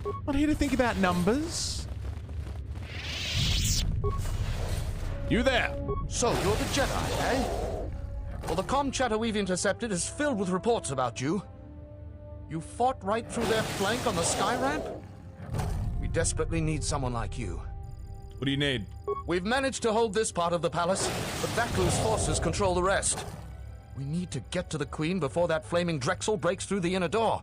I'm not here to think about numbers. You there. So, you're the Jedi, eh? Well, the comm chatter we've intercepted is filled with reports about you. You fought right through their flank on the sky ramp? We desperately need someone like you. What do you need? We've managed to hold this part of the palace, but Vaklu's forces control the rest. We need to get to the Queen before that flaming Drexel breaks through the inner door.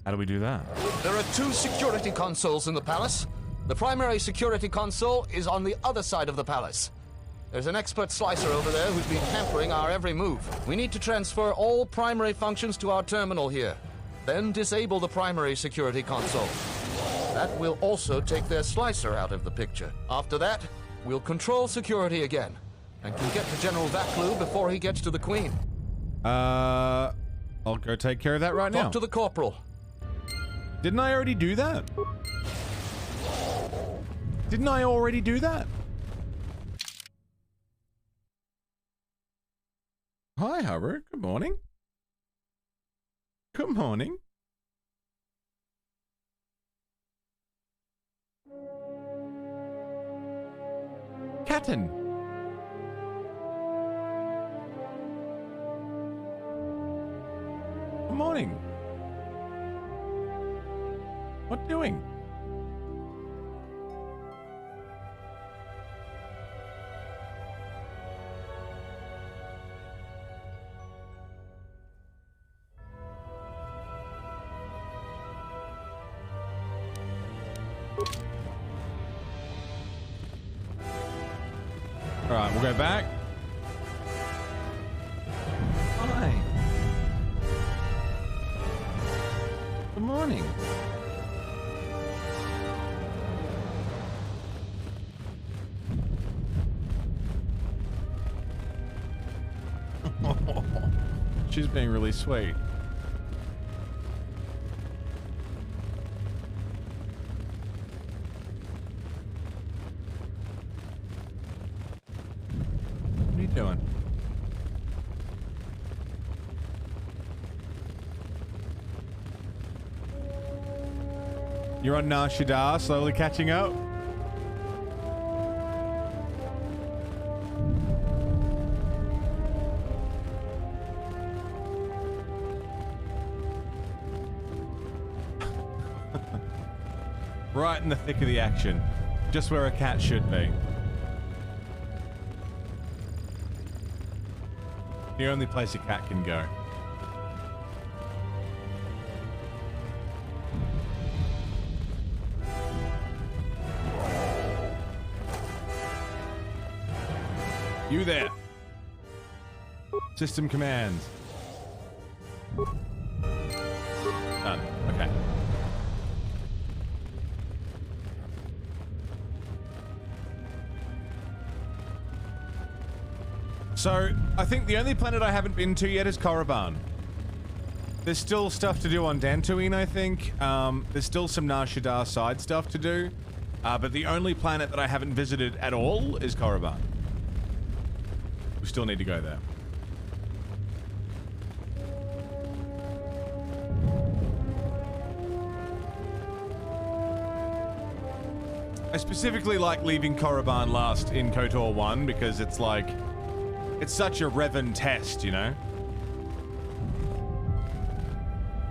How do we do that? There are 2 security consoles in the palace. The primary security console is on the other side of the palace. There's an expert slicer over there who's been hampering our every move. We need to transfer all primary functions to our terminal here. Then disable the primary security console. That will also take their slicer out of the picture. After that, we'll control security again, and can get to General Vaklu before he gets to the Queen. I'll go take care of that right now. Talk to the Corporal. Didn't I already do that? Didn't I already do that? Hi, Haru. Good morning. Good morning. Captain. Good morning. What doing? All right, we'll go back. Hi. Good morning. She's being really sweet. What are you doing? You're on Nar Shaddaa, slowly catching up? Right in the thick of the action. Just where a cat should be. The only place a cat can go. You there. System commands. Done. Okay. So, I think the only planet I haven't been to yet is Korriban. There's still stuff to do on Dantooine, I think. There's still some Nar Shaddaa side stuff to do. But the only planet that I haven't visited at all is Korriban. We still need to go there. I specifically like leaving Korriban last in KOTOR 1 because it's like... It's such a Revan test, you know?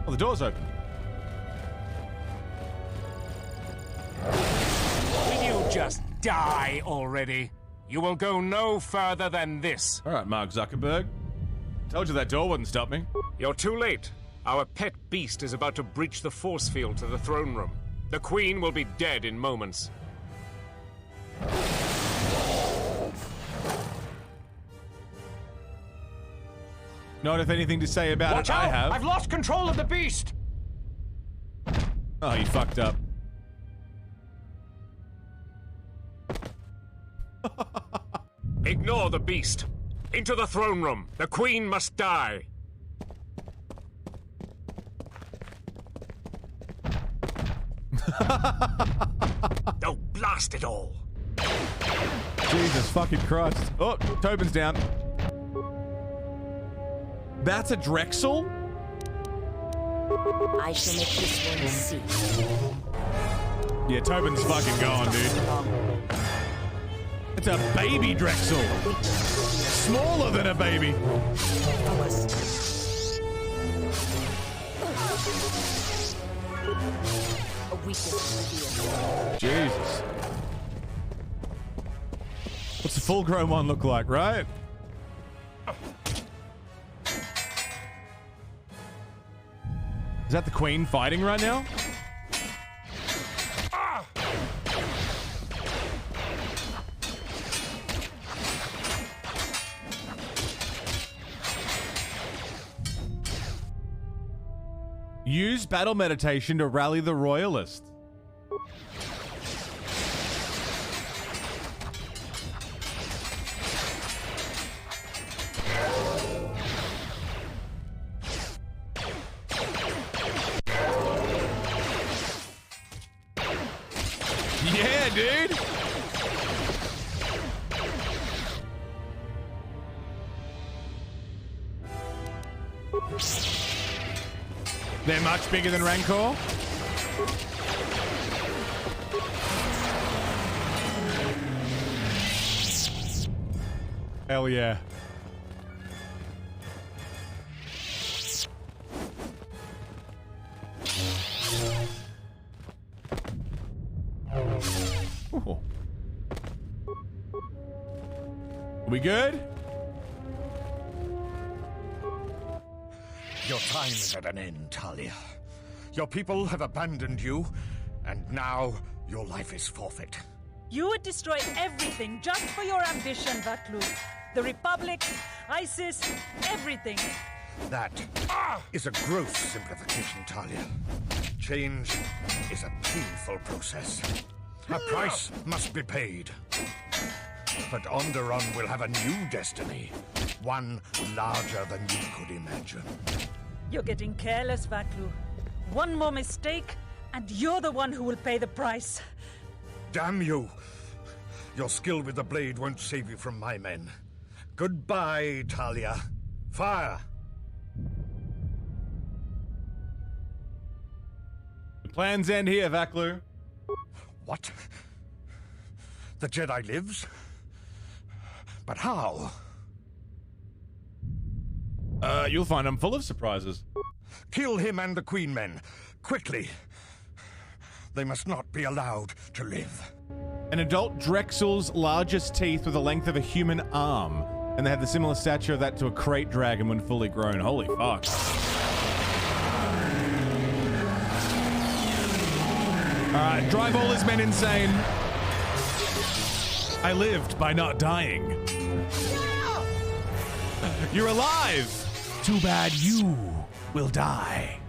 Oh, the door's open. Will you just die already? You will go no further than this. All right, Mark Zuckerberg. Told you that door wouldn't stop me. You're too late. Our pet beast is about to breach the force field to the throne room. The Queen will be dead in moments. Not if anything to say about Watch it, out! I have. I've lost control of the beast! Oh, you fucked up. Ignore the beast. Into the throne room. The Queen must die. Oh, blast it all. Jesus fucking Christ. Oh, Tobin's down. That's a Drexel? I shall make this one cease. Yeah, Tobin's fucking gone, dude. It's a baby Drexel. Smaller than a baby. Jesus. What's the full-grown one look like, right? Is that the Queen fighting right now? Use battle meditation to rally the royalists. Yeah, dude. They're much bigger than Rancor. Hell yeah. Ooh. We good? Your time is at an end, Talia. Your people have abandoned you, and now your life is forfeit. You would destroy everything just for your ambition, Vaklu. The Republic, ISIS, everything. That is a gross simplification, Talia. Change is a painful process. A price must be paid. But Onderon will have a new destiny. One larger than you could imagine. You're getting careless, Vaklu. One more mistake, and you're the one who will pay the price. Damn you! Your skill with the blade won't save you from my men. Goodbye, Talia. Fire! The plans end here, Vaklu. What? The Jedi lives? But how? You'll find I'm full of surprises. Kill him and the Queen Men. Quickly. They must not be allowed to live. An adult Drexel's largest teeth with the length of a human arm. And they have the similar stature of that to a crate dragon when fully grown. Holy fuck. Alright, drive all his men insane. I lived by not dying. You're alive! Too bad you will die.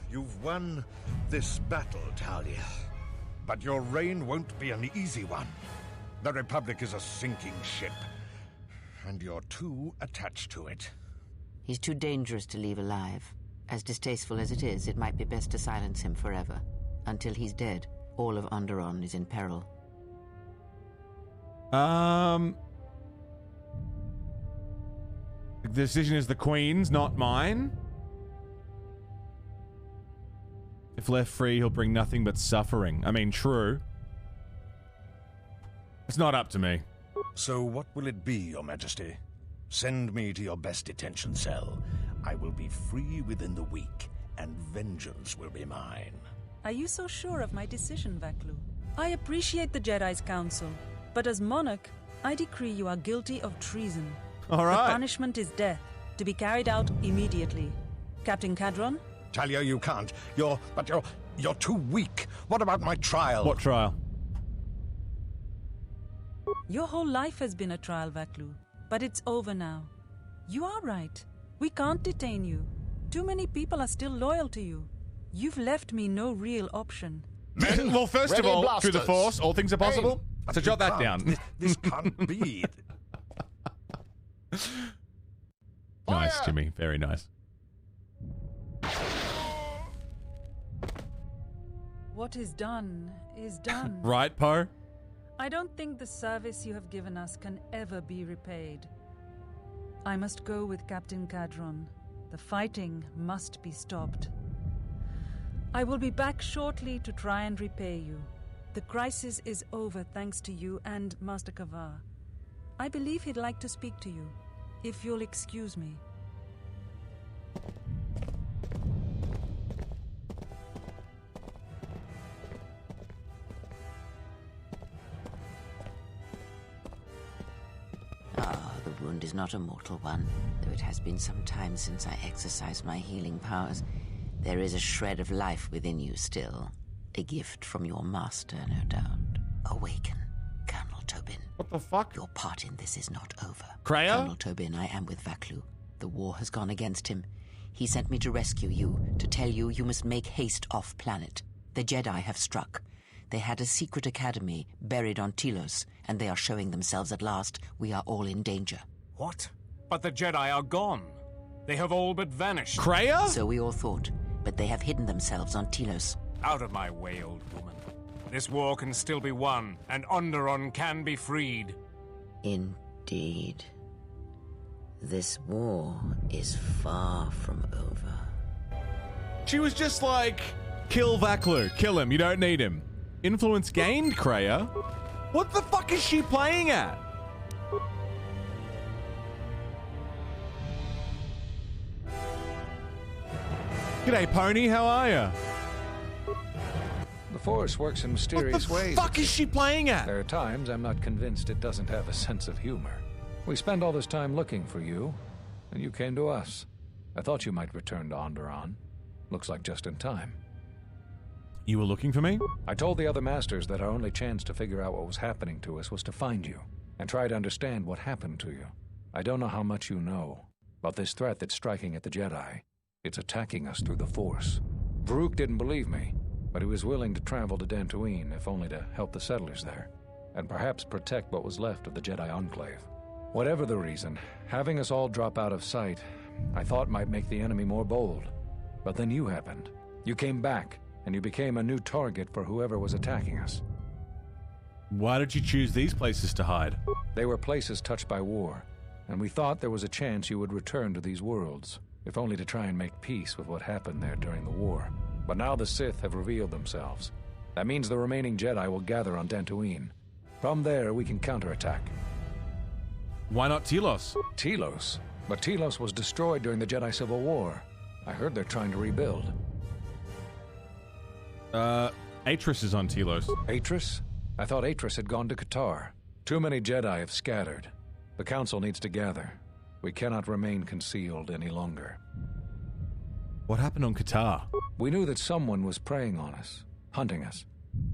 You've won this battle, Talia. But your reign won't be an easy one. The Republic is a sinking ship, and you're too attached to it. He's too dangerous to leave alive. As distasteful as it is, it might be best to silence him forever. Until he's dead, all of Onderon is in peril. The decision is the Queen's, not mine. If left free, he'll bring nothing but suffering. I mean, true. It's not up to me. So what will it be, Your Majesty? Send me to your best detention cell. I will be free within the week, and vengeance will be mine. Are you so sure of my decision, Vaklu? I appreciate the Jedi's counsel, but as monarch, I decree you are guilty of treason. All right. The punishment is death, to be carried out immediately. Captain Cadron? Talia, you can't. You're too weak. What about my trial? What trial? Your whole life has been a trial, Vaklu, but it's over now. You are right. We can't detain you. Too many people are still loyal to you. You've left me no real option. Well, first of all, through the Force, all things are possible. So jot that down. This can't be. Nice, Jimmy. Very nice. What is done is done. Right, Poe? I don't think the service you have given us can ever be repaid. I must go with Captain Cadron. The fighting must be stopped. I will be back shortly to try and repay you. The crisis is over thanks to you and Master Kavar. I believe he'd like to speak to you, if you'll excuse me. The wound is not a mortal one, though it has been some time since I exercised my healing powers. There is a shred of life within you still. A gift from your master, no doubt. Awaken, Colonel Tobin. What the fuck? Your part in this is not over. Kreia? Colonel Tobin, I am with Vaklu. The war has gone against him. He sent me to rescue you, to tell you you must make haste off-planet. The Jedi have struck. They had a secret academy buried on Telos, and they are showing themselves at last. We are all in danger. What? But the Jedi are gone. They have all but vanished. Kreia? So we all thought, but they have hidden themselves on Telos. Out of my way, old woman. This war can still be won, and Onderon can be freed. Indeed. This war is far from over. She was just like, kill Vaklu, kill him, you don't need him. Influence gained, Kreia? What the fuck is she playing at? G'day, Pony, how are ya? The Force works in mysterious ways. What the fuck is she playing at? There are times I'm not convinced it doesn't have a sense of humor. We spend all this time looking for you, and you came to us. I thought you might return to Onderon. Looks like just in time. You were looking for me? I told the other masters that our only chance to figure out what was happening to us was to find you, and try to understand what happened to you. I don't know how much you know, but this threat that's striking at the Jedi, it's attacking us through the Force. Varuk didn't believe me, but he was willing to travel to Dantooine, if only to help the settlers there, and perhaps protect what was left of the Jedi Enclave. Whatever the reason, having us all drop out of sight, I thought might make the enemy more bold. But then you happened. You came back, and you became a new target for whoever was attacking us. Why did you choose these places to hide? They were places touched by war, and we thought there was a chance you would return to these worlds, if only to try and make peace with what happened there during the war. But now the Sith have revealed themselves. That means the remaining Jedi will gather on Dantooine. From there, we can counterattack. Why not Telos? Telos? But Telos was destroyed during the Jedi Civil War. I heard they're trying to rebuild. Atris is on Telos. Atris? I thought Atris had gone to Qatar. Too many Jedi have scattered. The Council needs to gather. We cannot remain concealed any longer. What happened on Qatar? We knew that someone was preying on us, hunting us.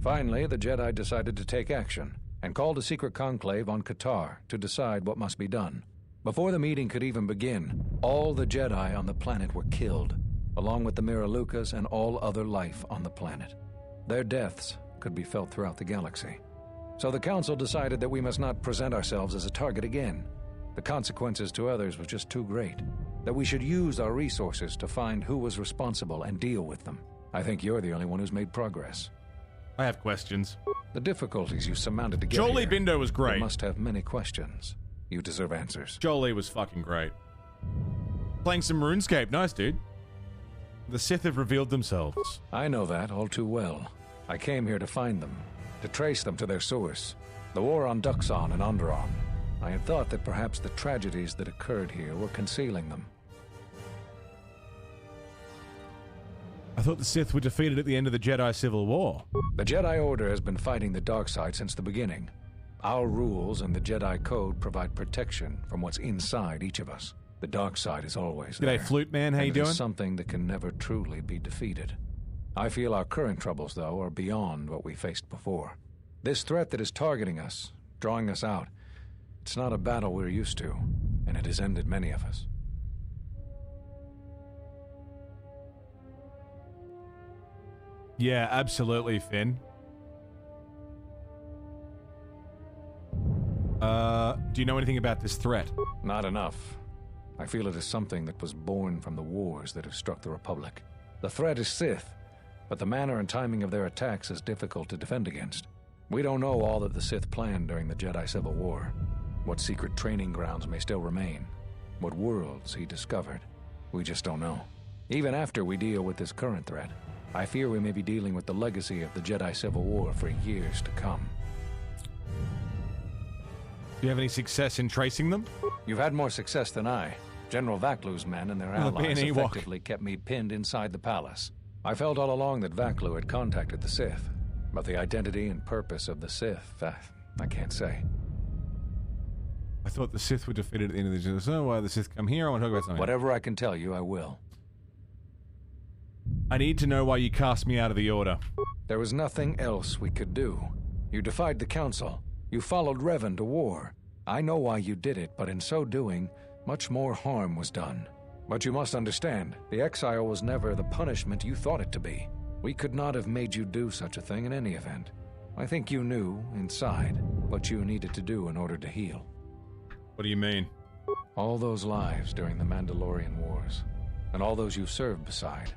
Finally, the Jedi decided to take action, and called a secret conclave on Qatar to decide what must be done. Before the meeting could even begin, all the Jedi on the planet were killed, along with the Miralukas and all other life on the planet. Their deaths could be felt throughout the galaxy. So the Council decided that we must not present ourselves as a target again. The consequences to others were just too great, that we should use our resources to find who was responsible and deal with them. I think you're the only one who's made progress. I have questions. The difficulties you surmounted to get Jolie here, Bindo was great. You must have many questions. You deserve answers. Jolie was fucking great. Playing some RuneScape. Nice, dude. The Sith have revealed themselves. I know that all too well. I came here to find them, to trace them to their source. The war on Duxon and Onderon. I had thought that perhaps the tragedies that occurred here were concealing them. I thought the Sith were defeated at the end of the Jedi Civil War. The Jedi Order has been fighting the dark side since the beginning. Our rules and the Jedi Code provide protection from what's inside each of us. The dark side is always there. G'day, Flute Man. How you doing? It is something that can never truly be defeated. I feel our current troubles, though, are beyond what we faced before. This threat that is targeting us, drawing us out, it's not a battle we're used to, and it has ended many of us. Yeah, absolutely, Finn. Do you know anything about this threat? Not enough. I feel it is something that was born from the wars that have struck the Republic. The threat is Sith, but the manner and timing of their attacks is difficult to defend against. We don't know all that the Sith planned during the Jedi Civil War. What secret training grounds may still remain. What worlds he discovered. We just don't know. Even after we deal with this current threat, I fear we may be dealing with the legacy of the Jedi Civil War for years to come. Do you have any success in tracing them? You've had more success than I. General Vaklu's men and their allies effectively kept me pinned inside the palace. I felt all along that Vaklu had contacted the Sith, but the identity and purpose of the Sith, I can't say. I thought the Sith were defeated at the end of the Jedi. Why the Sith come here? I want to talk about something. Whatever I can tell you, I will. I need to know why you cast me out of the Order. There was nothing else we could do. You defied the Council. You followed Revan to war. I know why you did it, but in so doing, much more harm was done. But you must understand, the exile was never the punishment you thought it to be. We could not have made you do such a thing in any event. I think you knew, inside, what you needed to do in order to heal. What do you mean? All those lives during the Mandalorian Wars, and all those you served beside.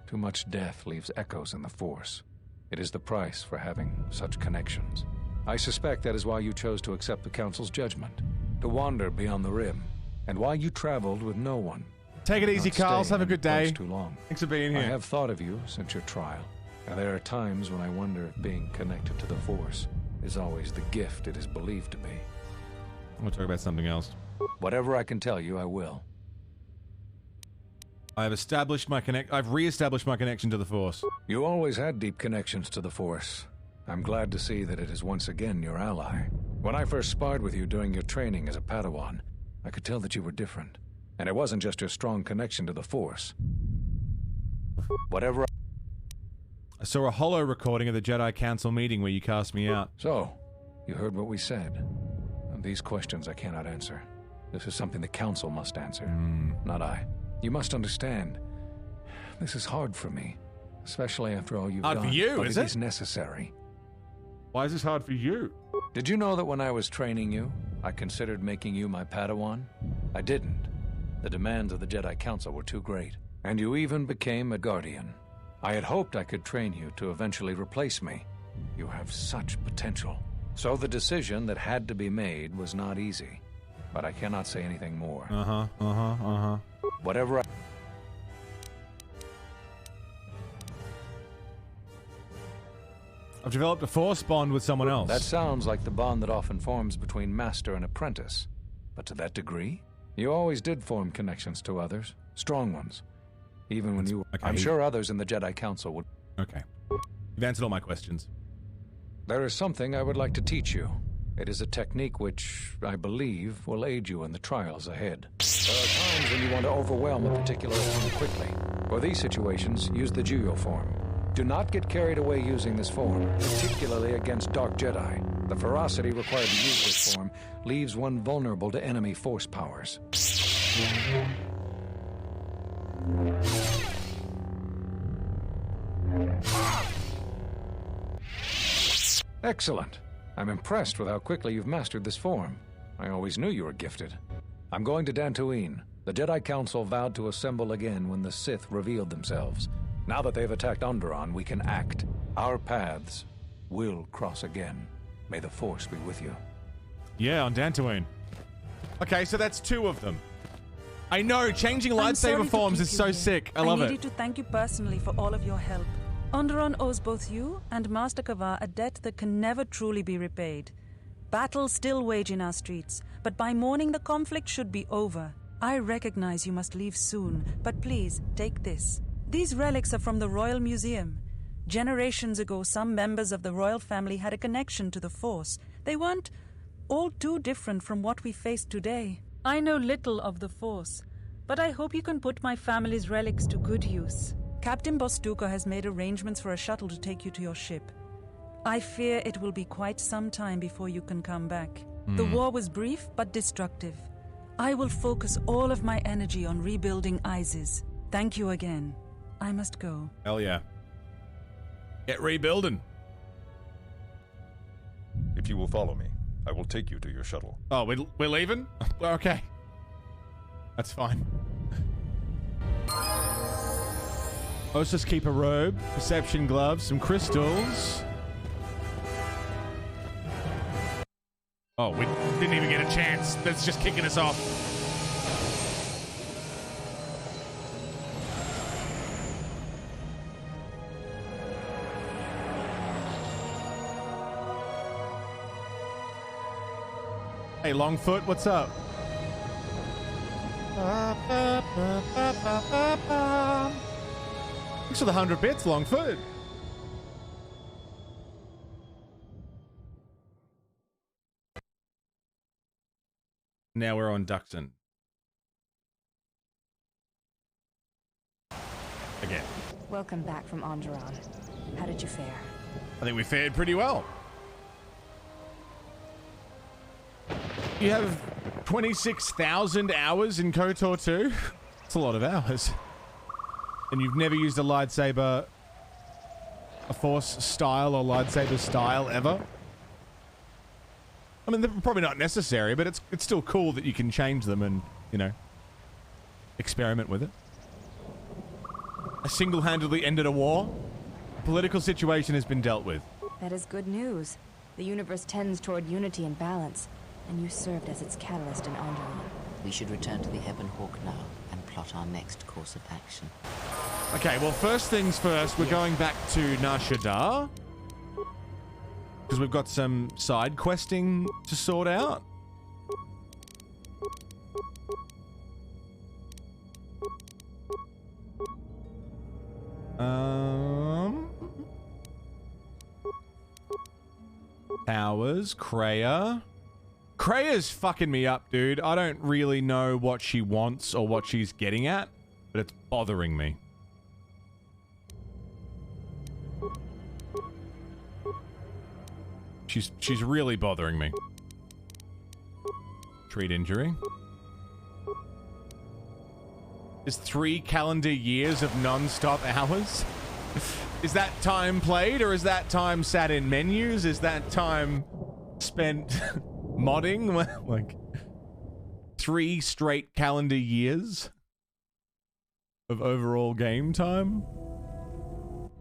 Too much death leaves echoes in the Force. It is the price for having such connections. I suspect that is why you chose to accept the Council's judgment, to wander beyond the Rim. and why you traveled with no one. Take it easy, Carl. Have a good day. Too long. Thanks for being here. I have thought of you since your trial, and there are times when I wonder if being connected to the Force is always the gift it is believed to be. I'm going to talk about something else. Whatever I can tell you, I will. I've re-established my connection to the Force. You always had deep connections to the Force. I'm glad to see that it is once again your ally. When I first sparred with you during your training as a Padawan, I could tell that you were different. And it wasn't just your strong connection to the Force. Whatever I saw a holo recording of the Jedi Council meeting where you cast me out. So, you heard what we said. And these questions I cannot answer. This is something the Council must answer, not I. You must understand, this is hard for me, especially after all you've done. Hard for you, but is it it? is necessary. Why is this hard for you? Did you know that when I was training you, I considered making you my Padawan? I didn't. The demands of the Jedi Council were too great. And you even became a Guardian. I had hoped I could train you to eventually replace me. You have such potential. So the decision that had to be made was not easy. But I cannot say anything more. Whatever I've developed a Force bond with someone else. That sounds like the bond that often forms between master and apprentice. But to that degree? You always did form connections to others. Strong ones. Even when you... Okay. I'm sure others in the Jedi Council would... Okay. You've answered all my questions. There is something I would like to teach you. It is a technique which, I believe, will aid you in the trials ahead. There are times when you want to overwhelm a particular opponent quickly. For these situations, use the Juyo form. Do not get carried away using this form, particularly against Dark Jedi. The ferocity required to use this form leaves one vulnerable to enemy Force powers. Excellent. I'm impressed with how quickly you've mastered this form. I always knew you were gifted. I'm going to Dantooine. The Jedi Council vowed to assemble again when the Sith revealed themselves. Now that they've attacked Onderon, we can act. Our paths will cross again. May the Force be with you. Yeah, on Dantooine. Okay, so that's 2 of them. I know, changing lightsaber forms is so sick. I love it. I needed to thank you personally for all of your help. Onderon owes both you and Master Kavar a debt that can never truly be repaid. Battles still wage in our streets, but by morning the conflict should be over. I recognize you must leave soon, but please, take this. These relics are from the Royal Museum. Generations ago, some members of the royal family had a connection to the Force. They weren't all too different from what we face today. I know little of the Force, but I hope you can put my family's relics to good use. Captain Bostuka has made arrangements for a shuttle to take you to your ship. I fear it will be quite some time before you can come back. The war was brief but destructive. I will focus all of my energy on rebuilding Isis. Thank you again. I must go. Hell yeah. Get rebuilding. If you will follow me, I will take you to your shuttle. Oh, we're leaving? Okay. That's fine. Ossus Keeper robe, perception gloves, some crystals. Oh, we didn't even get a chance. That's just kicking us off. Hey, Longfoot, what's up? Thanks for the 100 bits, Longfoot. Now we're on Duxton. Again. Welcome back from Onderon. How did you fare? I think we fared pretty well. You have 26,000 hours in KOTOR 2? That's a lot of hours. And you've never used a lightsaber, a Force style or lightsaber style ever? I mean, they're probably not necessary, but it's still cool that you can change them and, you know, experiment with it. I single-handedly ended a war. The political situation has been dealt with. That is good news. The universe tends toward unity and balance, and you served as its catalyst in Onderon. We should return to the Ebon Hawk now and plot our next course of action. Okay, well, first things first, we're going back to Nar Shaddaa. Because we've got some side questing to sort out. Powers, Kreia. Kreia's fucking me up, dude. I don't really know what she wants or what she's getting at, but it's bothering me. She's really bothering me. Treat injury. Is 3 calendar years of non-stop hours? Is that time played, or is that time sat in menus? Is that time spent modding? Like 3 straight calendar years of overall game time?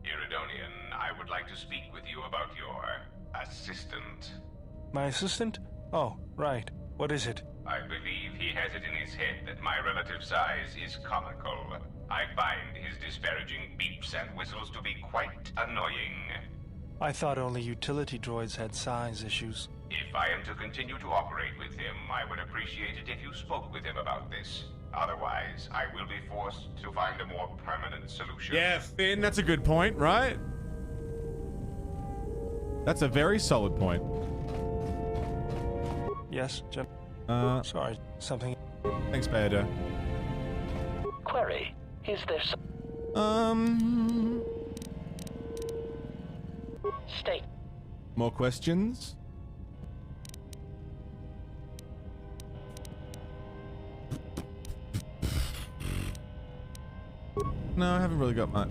Iridonian, I would like to speak with you about your assistant. My assistant? Oh, right. What is it? I believe he has it in his head that my relative size is comical. I find his disparaging beeps and whistles to be quite annoying. I thought only utility droids had size issues. If I am to continue to operate with him, I would appreciate it if you spoke with him about this. Otherwise, I will be forced to find a more permanent solution. Yeah, Finn, that's a good point, right? That's a very solid point. Yes, Jim. Sorry, something. Thanks, Bayoda. Query, is there State. More questions? No, I haven't really got much.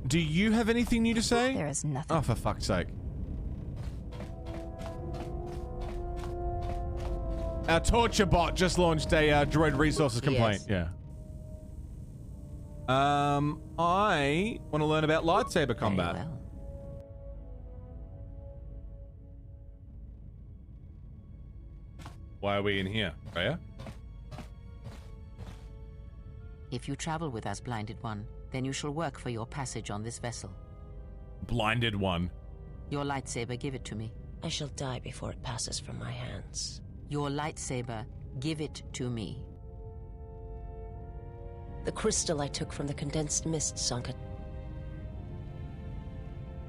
Do you have anything new to say? There is nothing. Oh, for fuck's sake. Our torture bot just launched a droid resources complaint. Yes. Yeah. I want to learn about lightsaber combat. Very well. Why are we in here, Rhea? If you travel with us, Blinded One, then you shall work for your passage on this vessel. Blinded One. Your lightsaber, give it to me. I shall die before it passes from my hands. Your lightsaber, give it to me. The crystal I took from the condensed mist sunk it.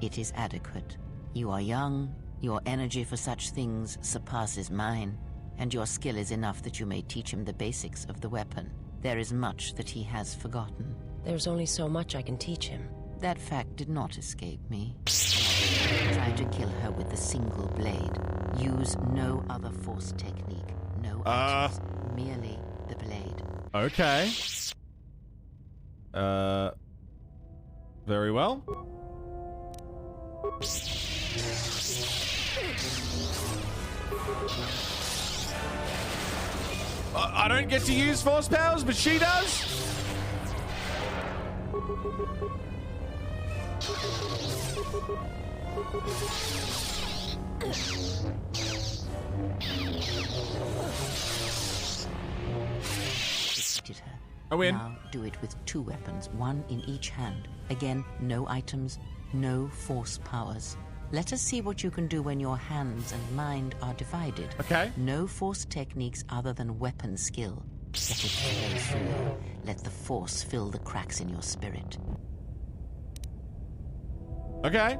It is adequate. You are young, your energy for such things surpasses mine, and your skill is enough that you may teach him the basics of the weapon. There is much that he has forgotten. There's only so much I can teach him. That fact did not escape me. Try to kill her with a single blade. Use no other force technique. No items. Merely the blade. Okay. Very well. I don't get to use force powers, but she does? Defeated her. I win. Now do it with 2 weapons, 1 in each hand. Again, no items, no force powers. Let us see what you can do when your hands and mind are divided. Okay. No force techniques other than weapon skill. Let it flow through you. Let the force fill the cracks in your spirit. Okay.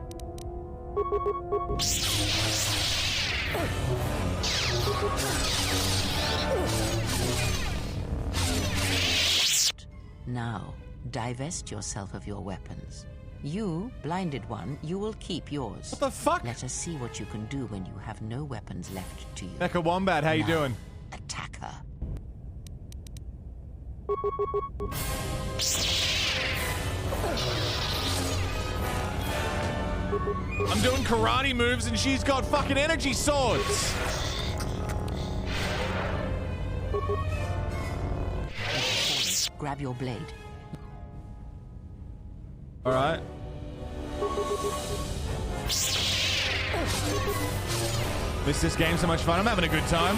Now, divest yourself of your weapons. You, Blinded One, you will keep yours. What the fuck? Let us see what you can do when you have no weapons left to you. Mecha Wombat, how you doing? Attack her. I'm doing karate moves and she's got fucking energy swords. Grab your blade. All right. Miss this game so much fun. I'm having a good time.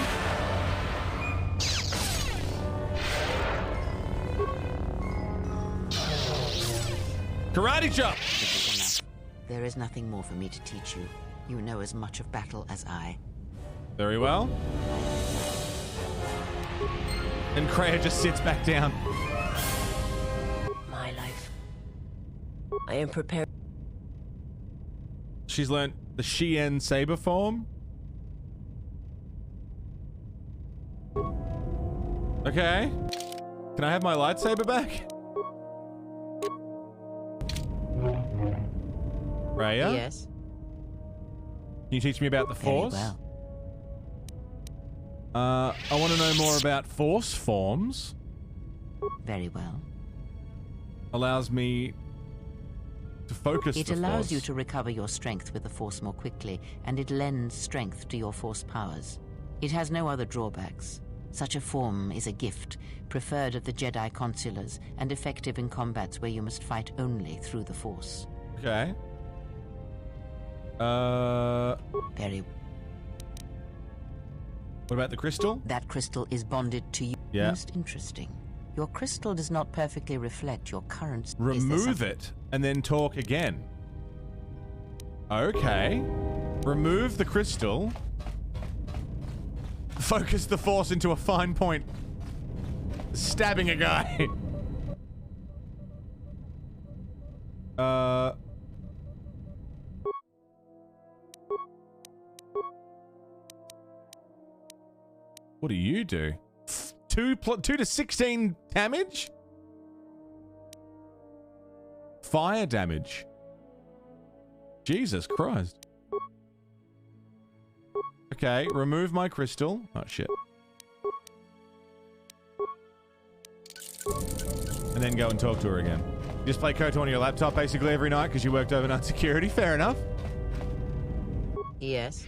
Karate chop! There is nothing more for me to teach you. You know as much of battle as I. Very well. And Kreia just sits back down. My life. I am prepared. She's learnt the Shien saber form. Okay. Can I have my lightsaber back? Raya? Yes. Can you teach me about the Force? Very well. I want to know more about Force forms. Very well. Allows me to focus the It allows Force. you to recover your strength with the Force more quickly, and it lends strength to your Force powers. It has no other drawbacks. Such a form is a gift, preferred of the Jedi consulars, and effective in combats where you must fight only through the Force. Okay. Very. What about the crystal? That crystal is bonded to you. Yeah. Most interesting. Your crystal does not perfectly reflect your current... Remove it and then talk again. Okay. Remove the crystal. Focus the Force into a fine point. Stabbing a guy. What do you do? 2 to 16 damage? Fire damage. Jesus Christ. Okay, remove my crystal. Oh, shit. And then go and talk to her again. You just play KOTOR on your laptop basically every night because you worked overnight security. Fair enough. Yes.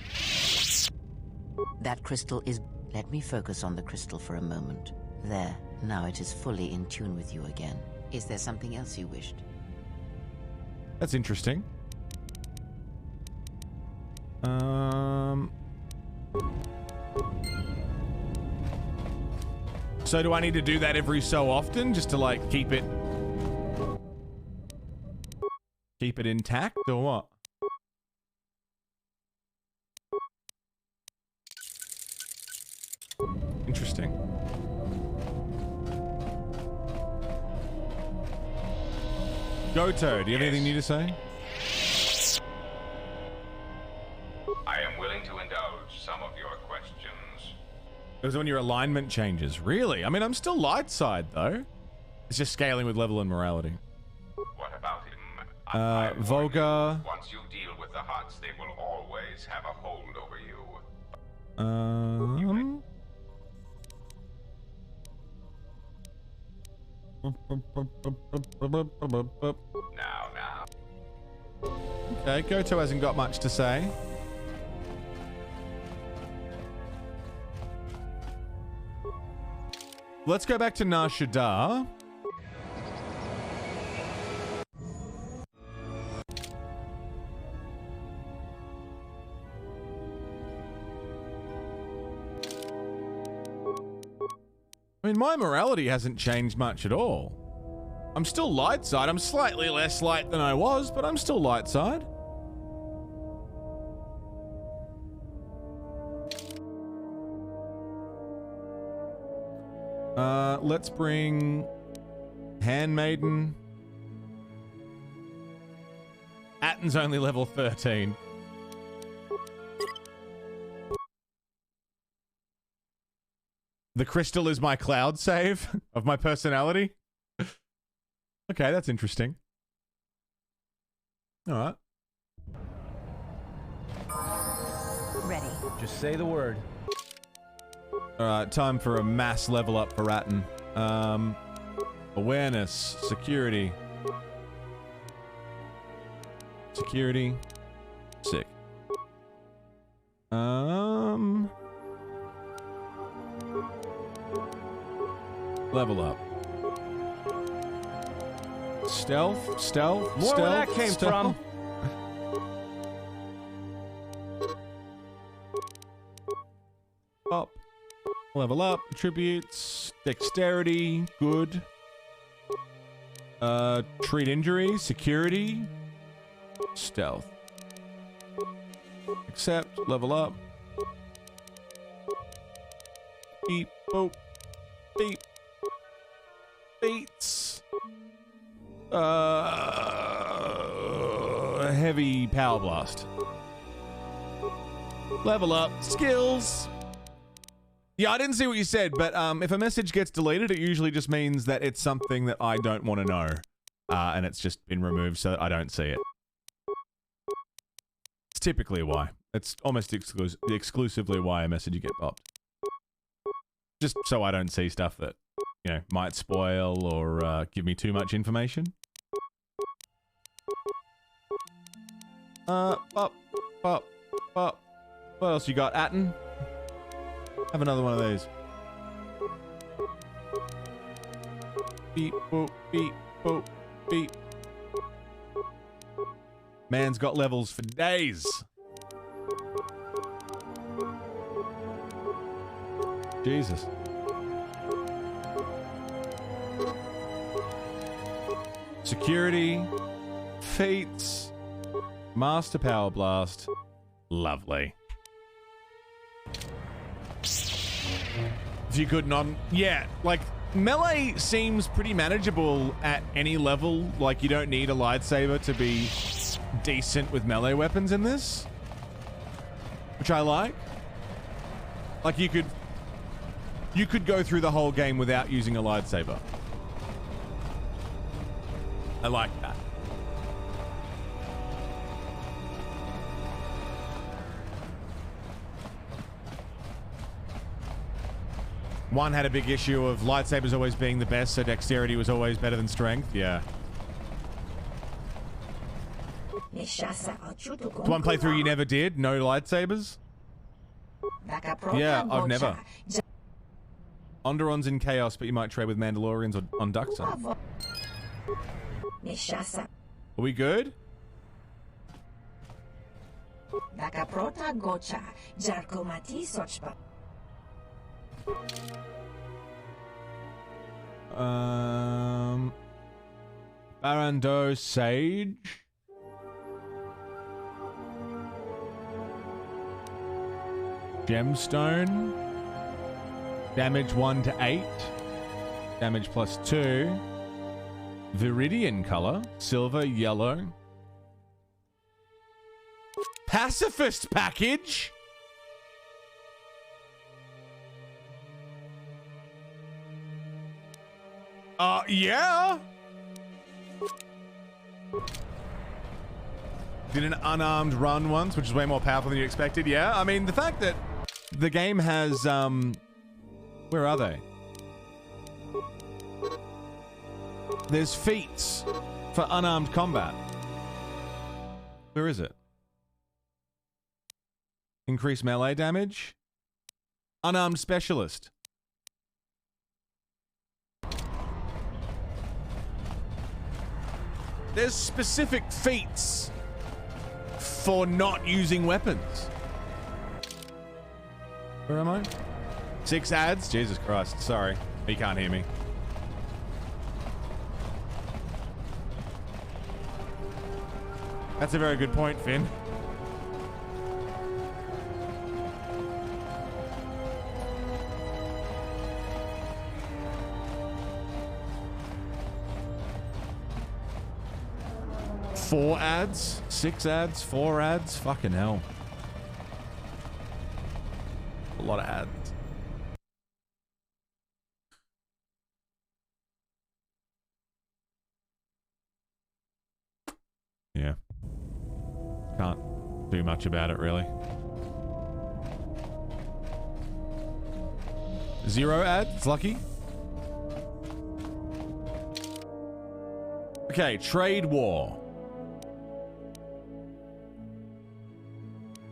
That crystal is... Let me focus on the crystal for a moment. There. Now it is fully in tune with you again. Is there something else you wished? That's interesting. So do I need to do that every so often just to like keep it intact or what? Interesting. Goto, do you have anything new to say? I am willing to indulge some of your questions. It was when your alignment changes. Really? I mean, I'm still light side, though. It's just scaling with level and morality. What about him? Volga. Once you deal with the Hutts, they will always have a hold over you. Now. Okay, Goto hasn't got much to say. Let's go back to Nar Shaddaa. I mean, my morality hasn't changed much at all. I'm still light side. I'm slightly less light than I was, but I'm still light side. Let's bring Handmaiden. Atten's only level 13. The crystal is my cloud save of my personality. Okay, that's interesting. All right. Ready. Just say the word. All right, time for a mass level up for Atten. Awareness, security. Security. Sick. Level up. Stealth. More where that came from. Level up. Attributes. Dexterity. Good. Treat injury. Security. Stealth. Accept. Level up. Beep. Boop. Beep. Beats. Heavy power blast. Level up. Skills. Yeah, I didn't see what you said, but if a message gets deleted, it usually just means that it's something that I don't want to know. And it's just been removed so that I don't see it. It's typically why. It's almost exclusively why a message you get popped. Just so I don't see stuff that, you know, might spoil or give me too much information. Pop. What else you got, Atten? Have another one of these. Beep, boop, beep, boop, beep. Man's got levels for days. Jesus. Security. Feats. Master Power Blast. Lovely. If you could not... Yeah, like, melee seems pretty manageable at any level. Like, you don't need a lightsaber to be decent with melee weapons in this. Which I like. Like, you could go through the whole game without using a lightsaber. I like that. One had a big issue of lightsabers always being the best, so dexterity was always better than strength. Yeah. The one playthrough you never did? No lightsabers? Yeah, I've never. Onderon's in chaos, but you might trade with Mandalorians on Duxon. Are we good? Barando Sage. Gemstone. Damage 1 to 8. Damage plus 2. Viridian color. Silver, yellow. Pacifist package? Yeah. Did an unarmed run once, which is way more powerful than you expected. Yeah, I mean, the fact that the game has, where are they? There's feats for unarmed combat. Where is it? Increase melee damage. Unarmed specialist. There's specific feats for not using weapons. Where am I? 6 ads? Jesus Christ. Sorry. You can't hear me. That's a very good point, Finn. Four ads? 6 ads? 4 ads? Fucking hell. A lot of ads. Yeah. Can't do much about it, really. 0 ads? Lucky. Okay, trade war.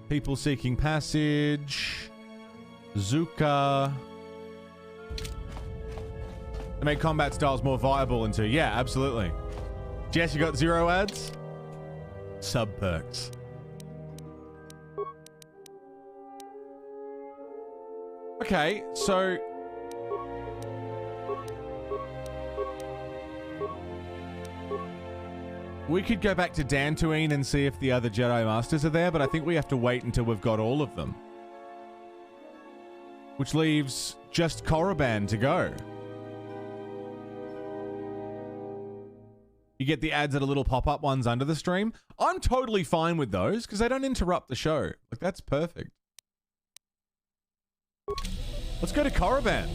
People seeking passage. Zuka. They make combat styles more viable into... Yeah, absolutely. Jess, you got 0 ads? Sub perks. Okay, so... we could go back to Dantooine and see if the other Jedi Masters are there, but I think we have to wait until we've got all of them. Which leaves just Korriban to go. You get the ads that are little pop-up ones under the stream. I'm totally fine with those because they don't interrupt the show. Like, that's perfect. Let's go to Korriban.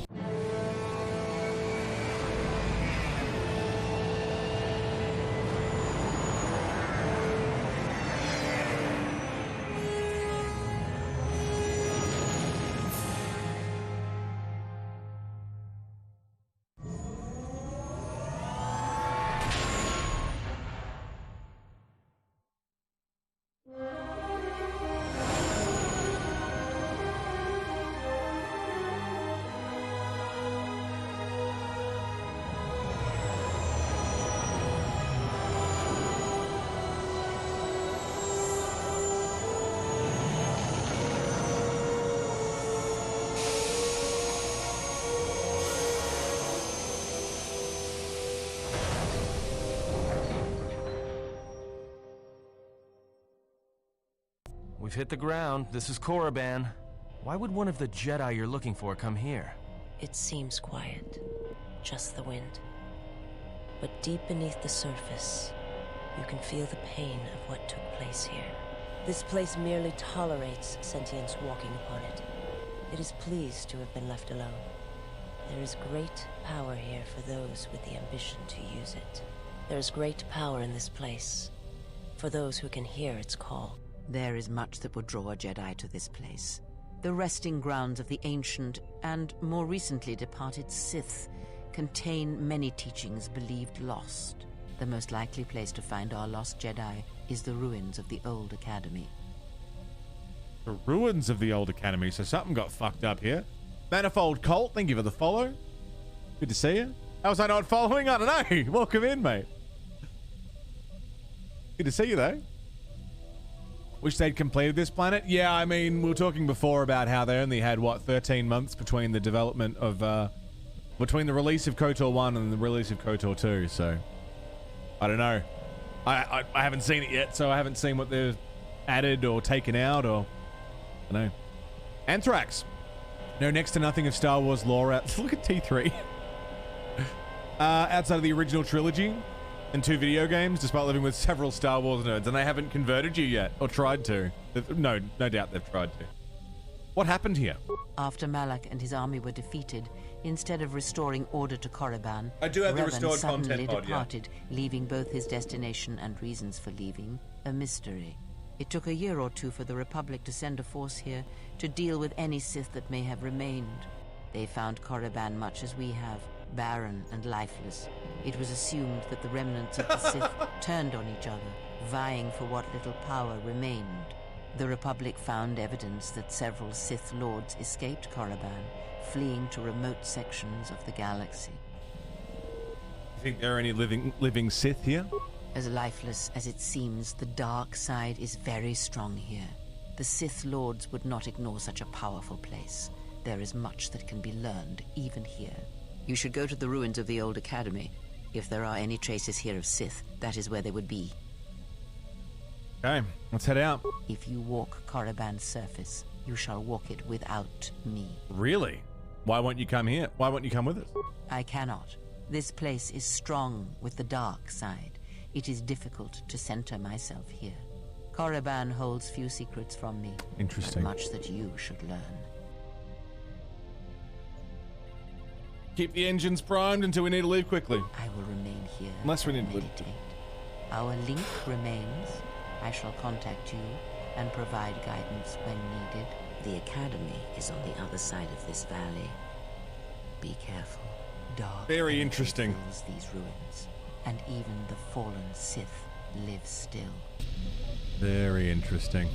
We've hit the ground. This is Korriban. Why would one of the Jedi you're looking for come here? It seems quiet. Just the wind. But deep beneath the surface, you can feel the pain of what took place here. This place merely tolerates sentience walking upon it. It is pleased to have been left alone. There is great power here for those with the ambition to use it. There is great power in this place for those who can hear its call. There is much that would draw a Jedi to this place. The resting grounds of the ancient and more recently departed Sith contain many teachings believed lost. The most likely place to find our lost Jedi is the ruins of the old academy. The ruins of the old academy, so something got fucked up here. Manifold Colt, thank you for the follow. Good to see you. How was I not following? I don't know. Welcome in, mate. Good to see you, though. Wish they'd completed this planet. Yeah, I mean, we were talking before about how they only had, what, 13 months between the development of, between the release of KOTOR 1 and the release of KOTOR 2, so... I don't know. I haven't seen it yet, so I haven't seen what they've added or taken out, or... I don't know. Anthrax. No next to nothing of Star Wars lore out... Look at T3. Outside of the original trilogy and 2 video games, despite living with several Star Wars nerds, and they haven't converted you yet, or tried to. No doubt they've tried to. What happened here? After Malak and his army were defeated, instead of restoring order to Korriban, I do have the Revan restored suddenly content pod, departed, leaving both his destination and reasons for leaving a mystery. It took a year or two for the Republic to send a force here to deal with any Sith that may have remained. They found Korriban much as we have, barren and lifeless. It was assumed that the remnants of the Sith turned on each other, vying for what little power remained. The Republic found evidence that several Sith lords escaped Korriban, fleeing to remote sections of the galaxy. You think there are any living Sith here? As lifeless as it seems, the dark side is very strong here. The Sith lords would not ignore such a powerful place. There is much that can be learned, even here. You should go to the ruins of the old academy. If there are any traces here of Sith, that is where they would be. Okay, let's head out. If you walk Korriban's surface, you shall walk it without me. Really? Why won't you come here? Why won't you come with us? I cannot. This place is strong with the dark side. It is difficult to center myself here. Korriban holds few secrets from me. Interesting. But much that you should learn. Keep the engines primed until we need to leave quickly. I will remain here. Unless we need to leave. Our link remains. I shall contact you and provide guidance when needed. The academy is on the other side of this valley. Be careful. Dark very interesting. Fills these ruins, and even the fallen Sith live still. Very interesting.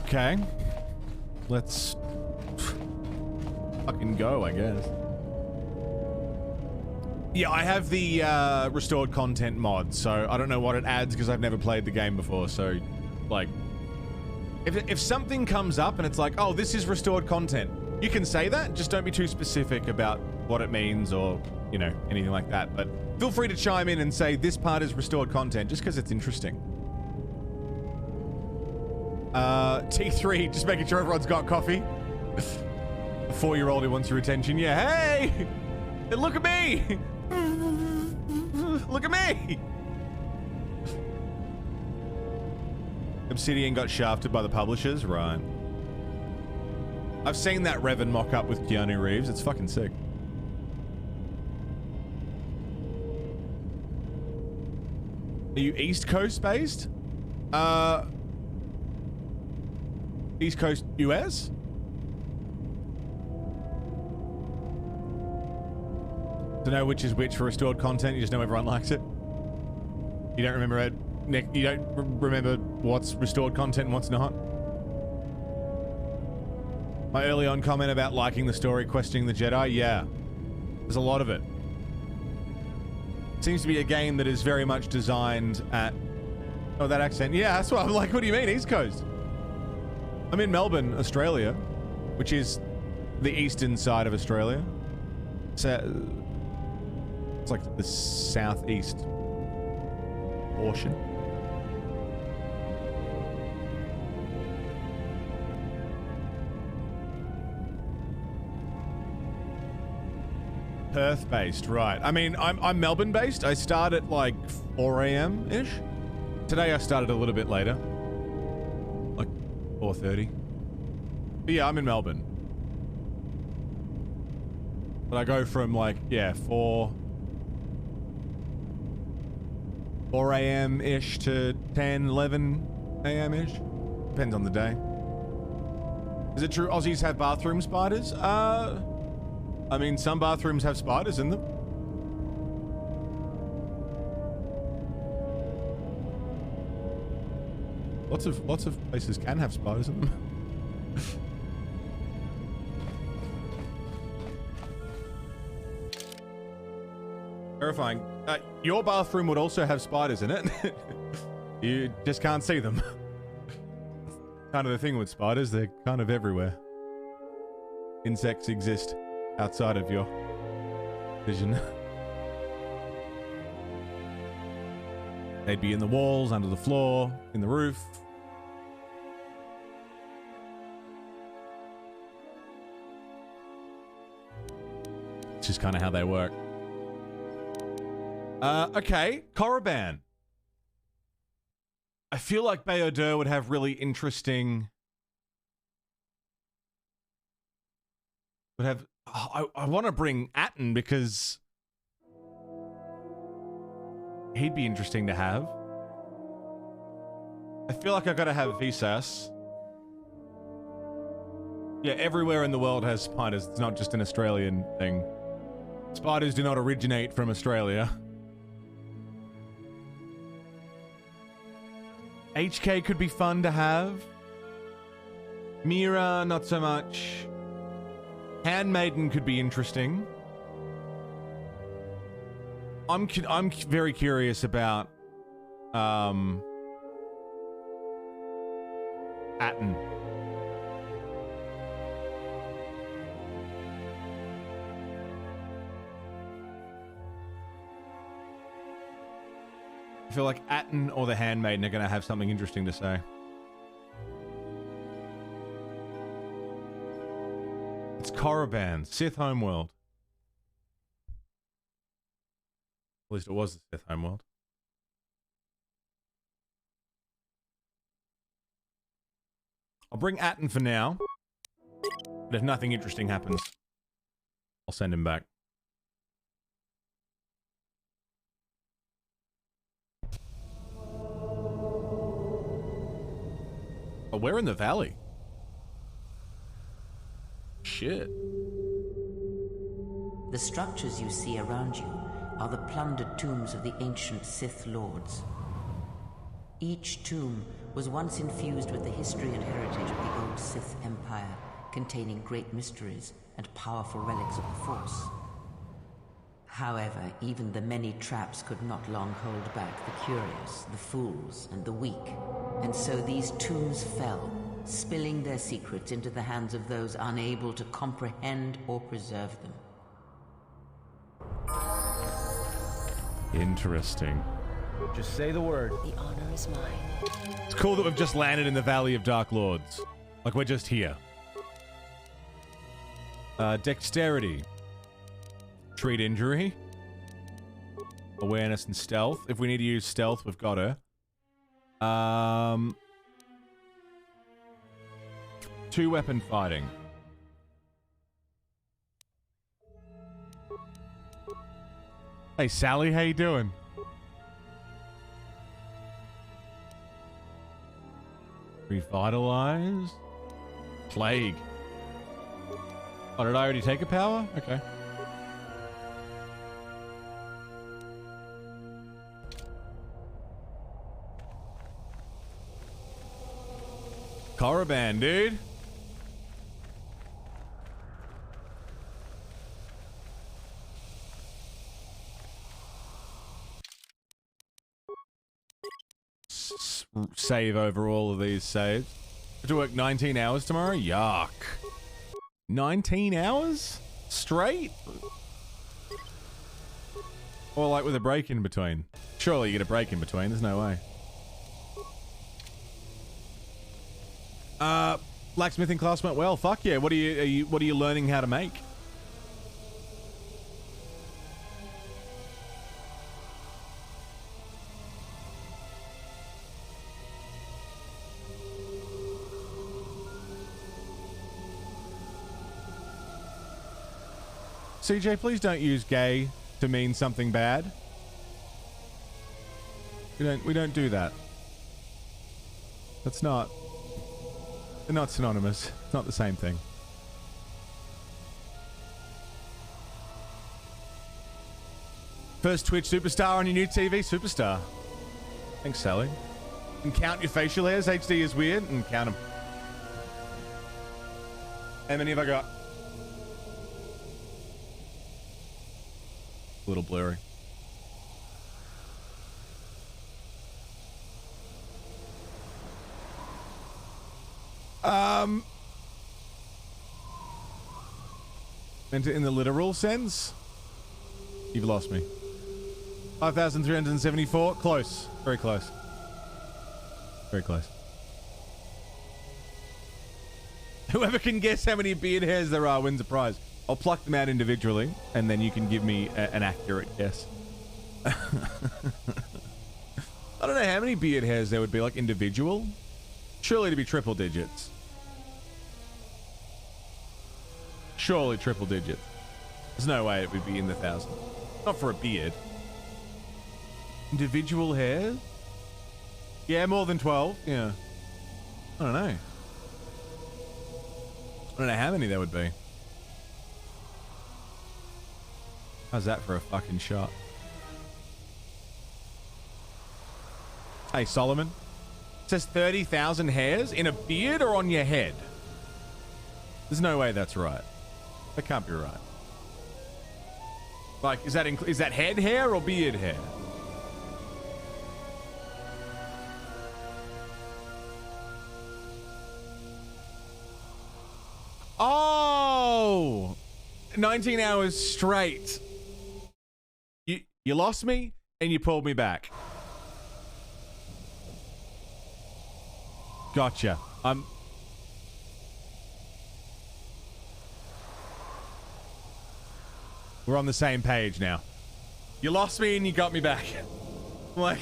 Okay. Let's fucking go, I guess. Yeah, I have the restored content mod, so I don't know what it adds because I've never played the game before. So, like, if something comes up and it's like, oh, this is restored content, you can say that. Just don't be too specific about what it means or, you know, anything like that. But feel free to chime in and say this part is restored content just because it's interesting. T3, just making sure everyone's got coffee. A 4-year-old who wants your attention. Yeah, hey! Look at me! Look at me! Obsidian got shafted by the publishers? Right. I've seen that Revan mock-up with Keanu Reeves. It's fucking sick. Are you East Coast based? East Coast US? To know which is which for restored content, you just know everyone likes it. You don't remember it, Nick. You don't remember what's restored content and what's not. My early on comment about liking the story, questioning the Jedi, yeah, there's a lot of it. Seems to be a game that is very much designed at. Oh, that accent. Yeah, that's what I'm like. What do you mean, East Coast? I'm in Melbourne, Australia, which is the eastern side of Australia. So it's like the southeast portion. Perth-based, right. I mean, I'm Melbourne-based. I start at like 4 a.m.-ish. Today I started a little bit later. Like 4:30. But yeah, I'm in Melbourne. But I go from like, yeah, 4 a.m.-ish to 10, 11 a.m.-ish. Depends on the day. Is it true Aussies have bathroom spiders? I mean, some bathrooms have spiders in them. Lots of places can have spiders in them. Terrifying. Your bathroom would also have spiders in it. You just can't see them. Kind of the thing with spiders, they're kind of everywhere. Insects exist outside of your vision. They'd be in the walls, under the floor, in the roof. It's just kind of how they work. Okay, Korriban. I feel like Bayodeur would have really interesting... Would have... Oh, I want to bring Atten because... he'd be interesting to have. I feel like I've got to have Visas. Yeah, everywhere in the world has spiders. It's not just an Australian thing. Spiders do not originate from Australia. HK could be fun to have. Mira, not so much. Handmaiden could be interesting. I'm very curious about Atten. I feel like Atten or the Handmaiden are going to have something interesting to say. It's Korriban, Sith homeworld. At least it was the Sith homeworld. I'll bring Atten for now. But if nothing interesting happens, I'll send him back. Oh, we're in the valley. Shit. The structures you see around you are the plundered tombs of the ancient Sith lords. Each tomb was once infused with the history and heritage of the old Sith Empire, containing great mysteries and powerful relics of the Force. However, even the many traps could not long hold back the curious, the fools, and the weak. And so these tombs fell, spilling their secrets into the hands of those unable to comprehend or preserve them. Interesting. Just say the word. The honor is mine. It's cool that we've just landed in the Valley of Dark Lords. Like we're just here. Dexterity. Treat injury. Awareness and stealth. If we need to use stealth, we've got her. 2-weapon fighting. Hey Sally, how you doing? Revitalize. Plague. Oh, did I already take a power? Okay. Caravan, dude. Save over all of these saves. Have to work 19 hours tomorrow? Yuck. 19 hours? Straight? Or like with a break in between? Surely you get a break in between, there's no way. Blacksmithing class went well. Fuck yeah. What are you learning how to make? CJ, please don't use gay to mean something bad. We don't do that. That's not. They're not synonymous. It's not the same thing. First Twitch superstar on your new TV, superstar. Thanks, Sally. And count your facial hairs. HD is weird. And count them. How many have I got? A little blurry. In the literal sense? You've lost me. 5,374. Close. Very close. Very close. Whoever can guess how many beard hairs there are wins a prize. I'll pluck them out individually, and then you can give me an accurate guess. I don't know how many beard hairs there would be, like, individual. Surely to be triple digits. Surely triple digits. There's no way it would be in the thousands. Not for a beard. Individual hairs? Yeah, more than 12. Yeah. I don't know. I don't know how many there would be. How's that for a fucking shot? Hey, Solomon. It says 30,000 hairs in a beard or on your head? There's no way that's right. That can't be right. Like, is that head hair or beard hair? Oh! 19 hours straight. You lost me and you pulled me back. Gotcha. We're on the same page now. You lost me and you got me back. Like,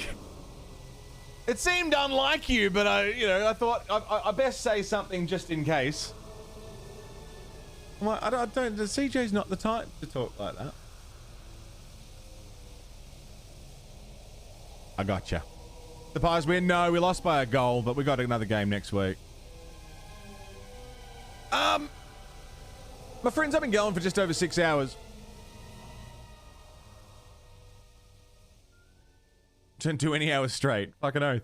it seemed unlike you, but I thought I best say something just in case. I don't. The CJ's not the type to talk like that. I gotcha. The Pies win. No, we lost by a goal, but we got another game next week. My friends, I've been going for just over 6 hours. Turned 20 hours straight. Fucking oath.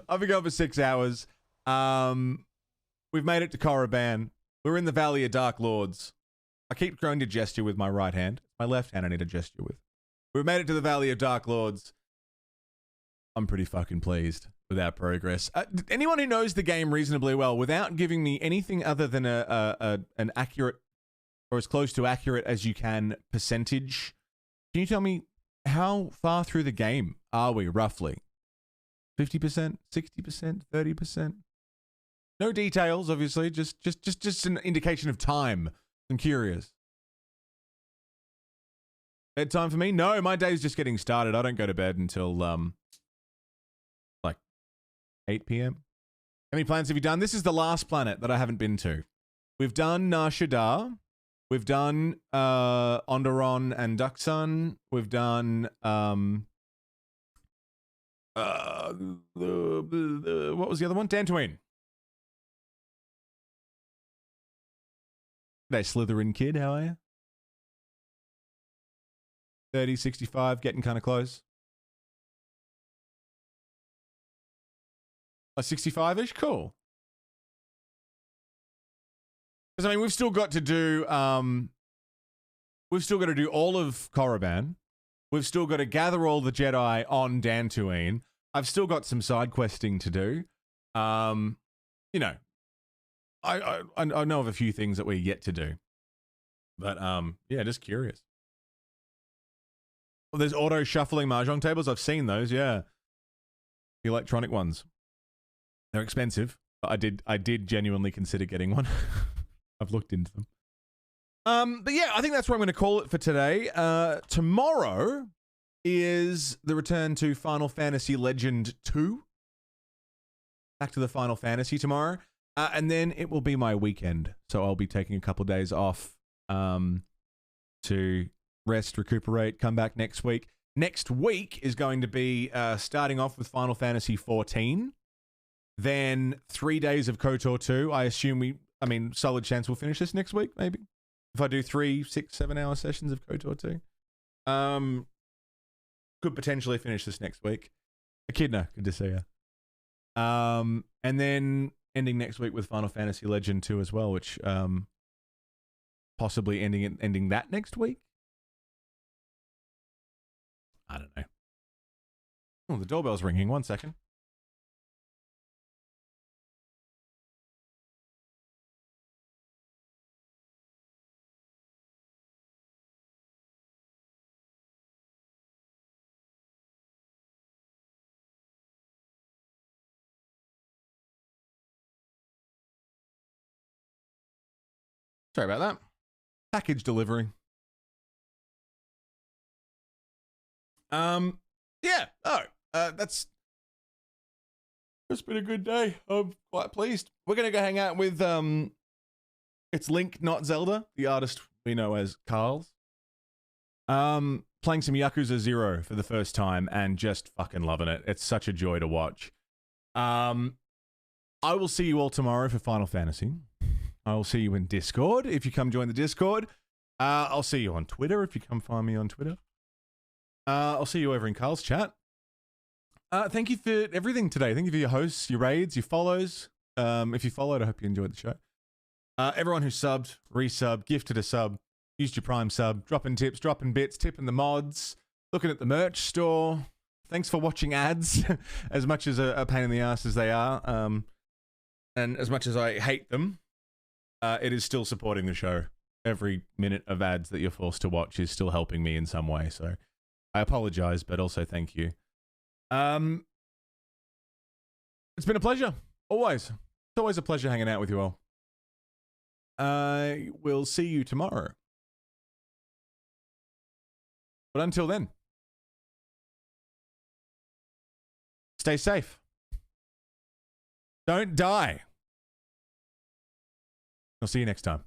I've been going for 6 hours. We've made it to Korriban. We're in the Valley of Dark Lords. I keep trying to gesture with my right hand. My left hand I need to gesture with. We've made it to the Valley of Dark Lords. I'm pretty fucking pleased with our progress. Anyone who knows the game reasonably well, without giving me anything other than an accurate, or as close to accurate as you can, percentage, can you tell me how far through the game are we, roughly? 50%, 60%, 30%? No details, obviously, just an indication of time. I'm curious. Bedtime for me? No, my day's just getting started. I don't go to bed until, like 8 p.m. How many planets have you done? This is the last planet that I haven't been to. We've done Nar Shaddaa. We've done Onderon and Duxun. We've done what was the other one? Dantooine. Hey, Slytherin kid, how are you? 30, 65, getting kind of close. 65-ish? Cool. Because, I mean, we've still got to do all of Korriban. We've still got to gather all the Jedi on Dantooine. I've still got some side questing to do. You know, I know of a few things that we're yet to do. But, yeah, just curious. Well, there's auto-shuffling mahjong tables. I've seen those, yeah. The electronic ones. They're expensive, but I did genuinely consider getting one. I've looked into them. But yeah, I think that's where I'm going to call it for today. Tomorrow is the return to Final Fantasy Legend 2. Back to the Final Fantasy tomorrow. And then it will be my weekend. So I'll be taking a couple days off to rest, recuperate, come back next week. Next week is going to be starting off with Final Fantasy 14. Then 3 days of KOTOR 2. I mean, solid chance we'll finish this next week, maybe. If I do 3, 6, 7 hour sessions of KOTOR 2. Could potentially finish this next week. Echidna, good to see you. And then ending next week with Final Fantasy Legend 2 as well, which possibly ending that next week. I don't know. Oh, the doorbell's ringing. 1 second. Sorry about that. Package delivery. Yeah. It's been a good day. I'm quite pleased. We're gonna go hang out with it's Link, not Zelda, the artist we know as Carl's. Playing some Yakuza 0 for the first time and just fucking loving it. It's such a joy to watch. I will see you all tomorrow for Final Fantasy. I will see you in Discord if you come join the Discord. I'll see you on Twitter if you come find me on Twitter. I'll see you over in Carl's chat. Thank you for everything today. Thank you for your hosts, your raids, your follows. If you followed, I hope you enjoyed the show. Everyone who subbed, resubbed, gifted a sub, used your Prime sub, dropping tips, dropping bits, tipping the mods, looking at the merch store. Thanks for watching ads, as much as a pain in the ass as they are. And as much as I hate them, it is still supporting the show. Every minute of ads that you're forced to watch is still helping me in some way. So I apologize, but also thank you. It's been a pleasure. Always. It's always a pleasure hanging out with you all. I will see you tomorrow. But until then, stay safe. Don't die. I'll see you next time.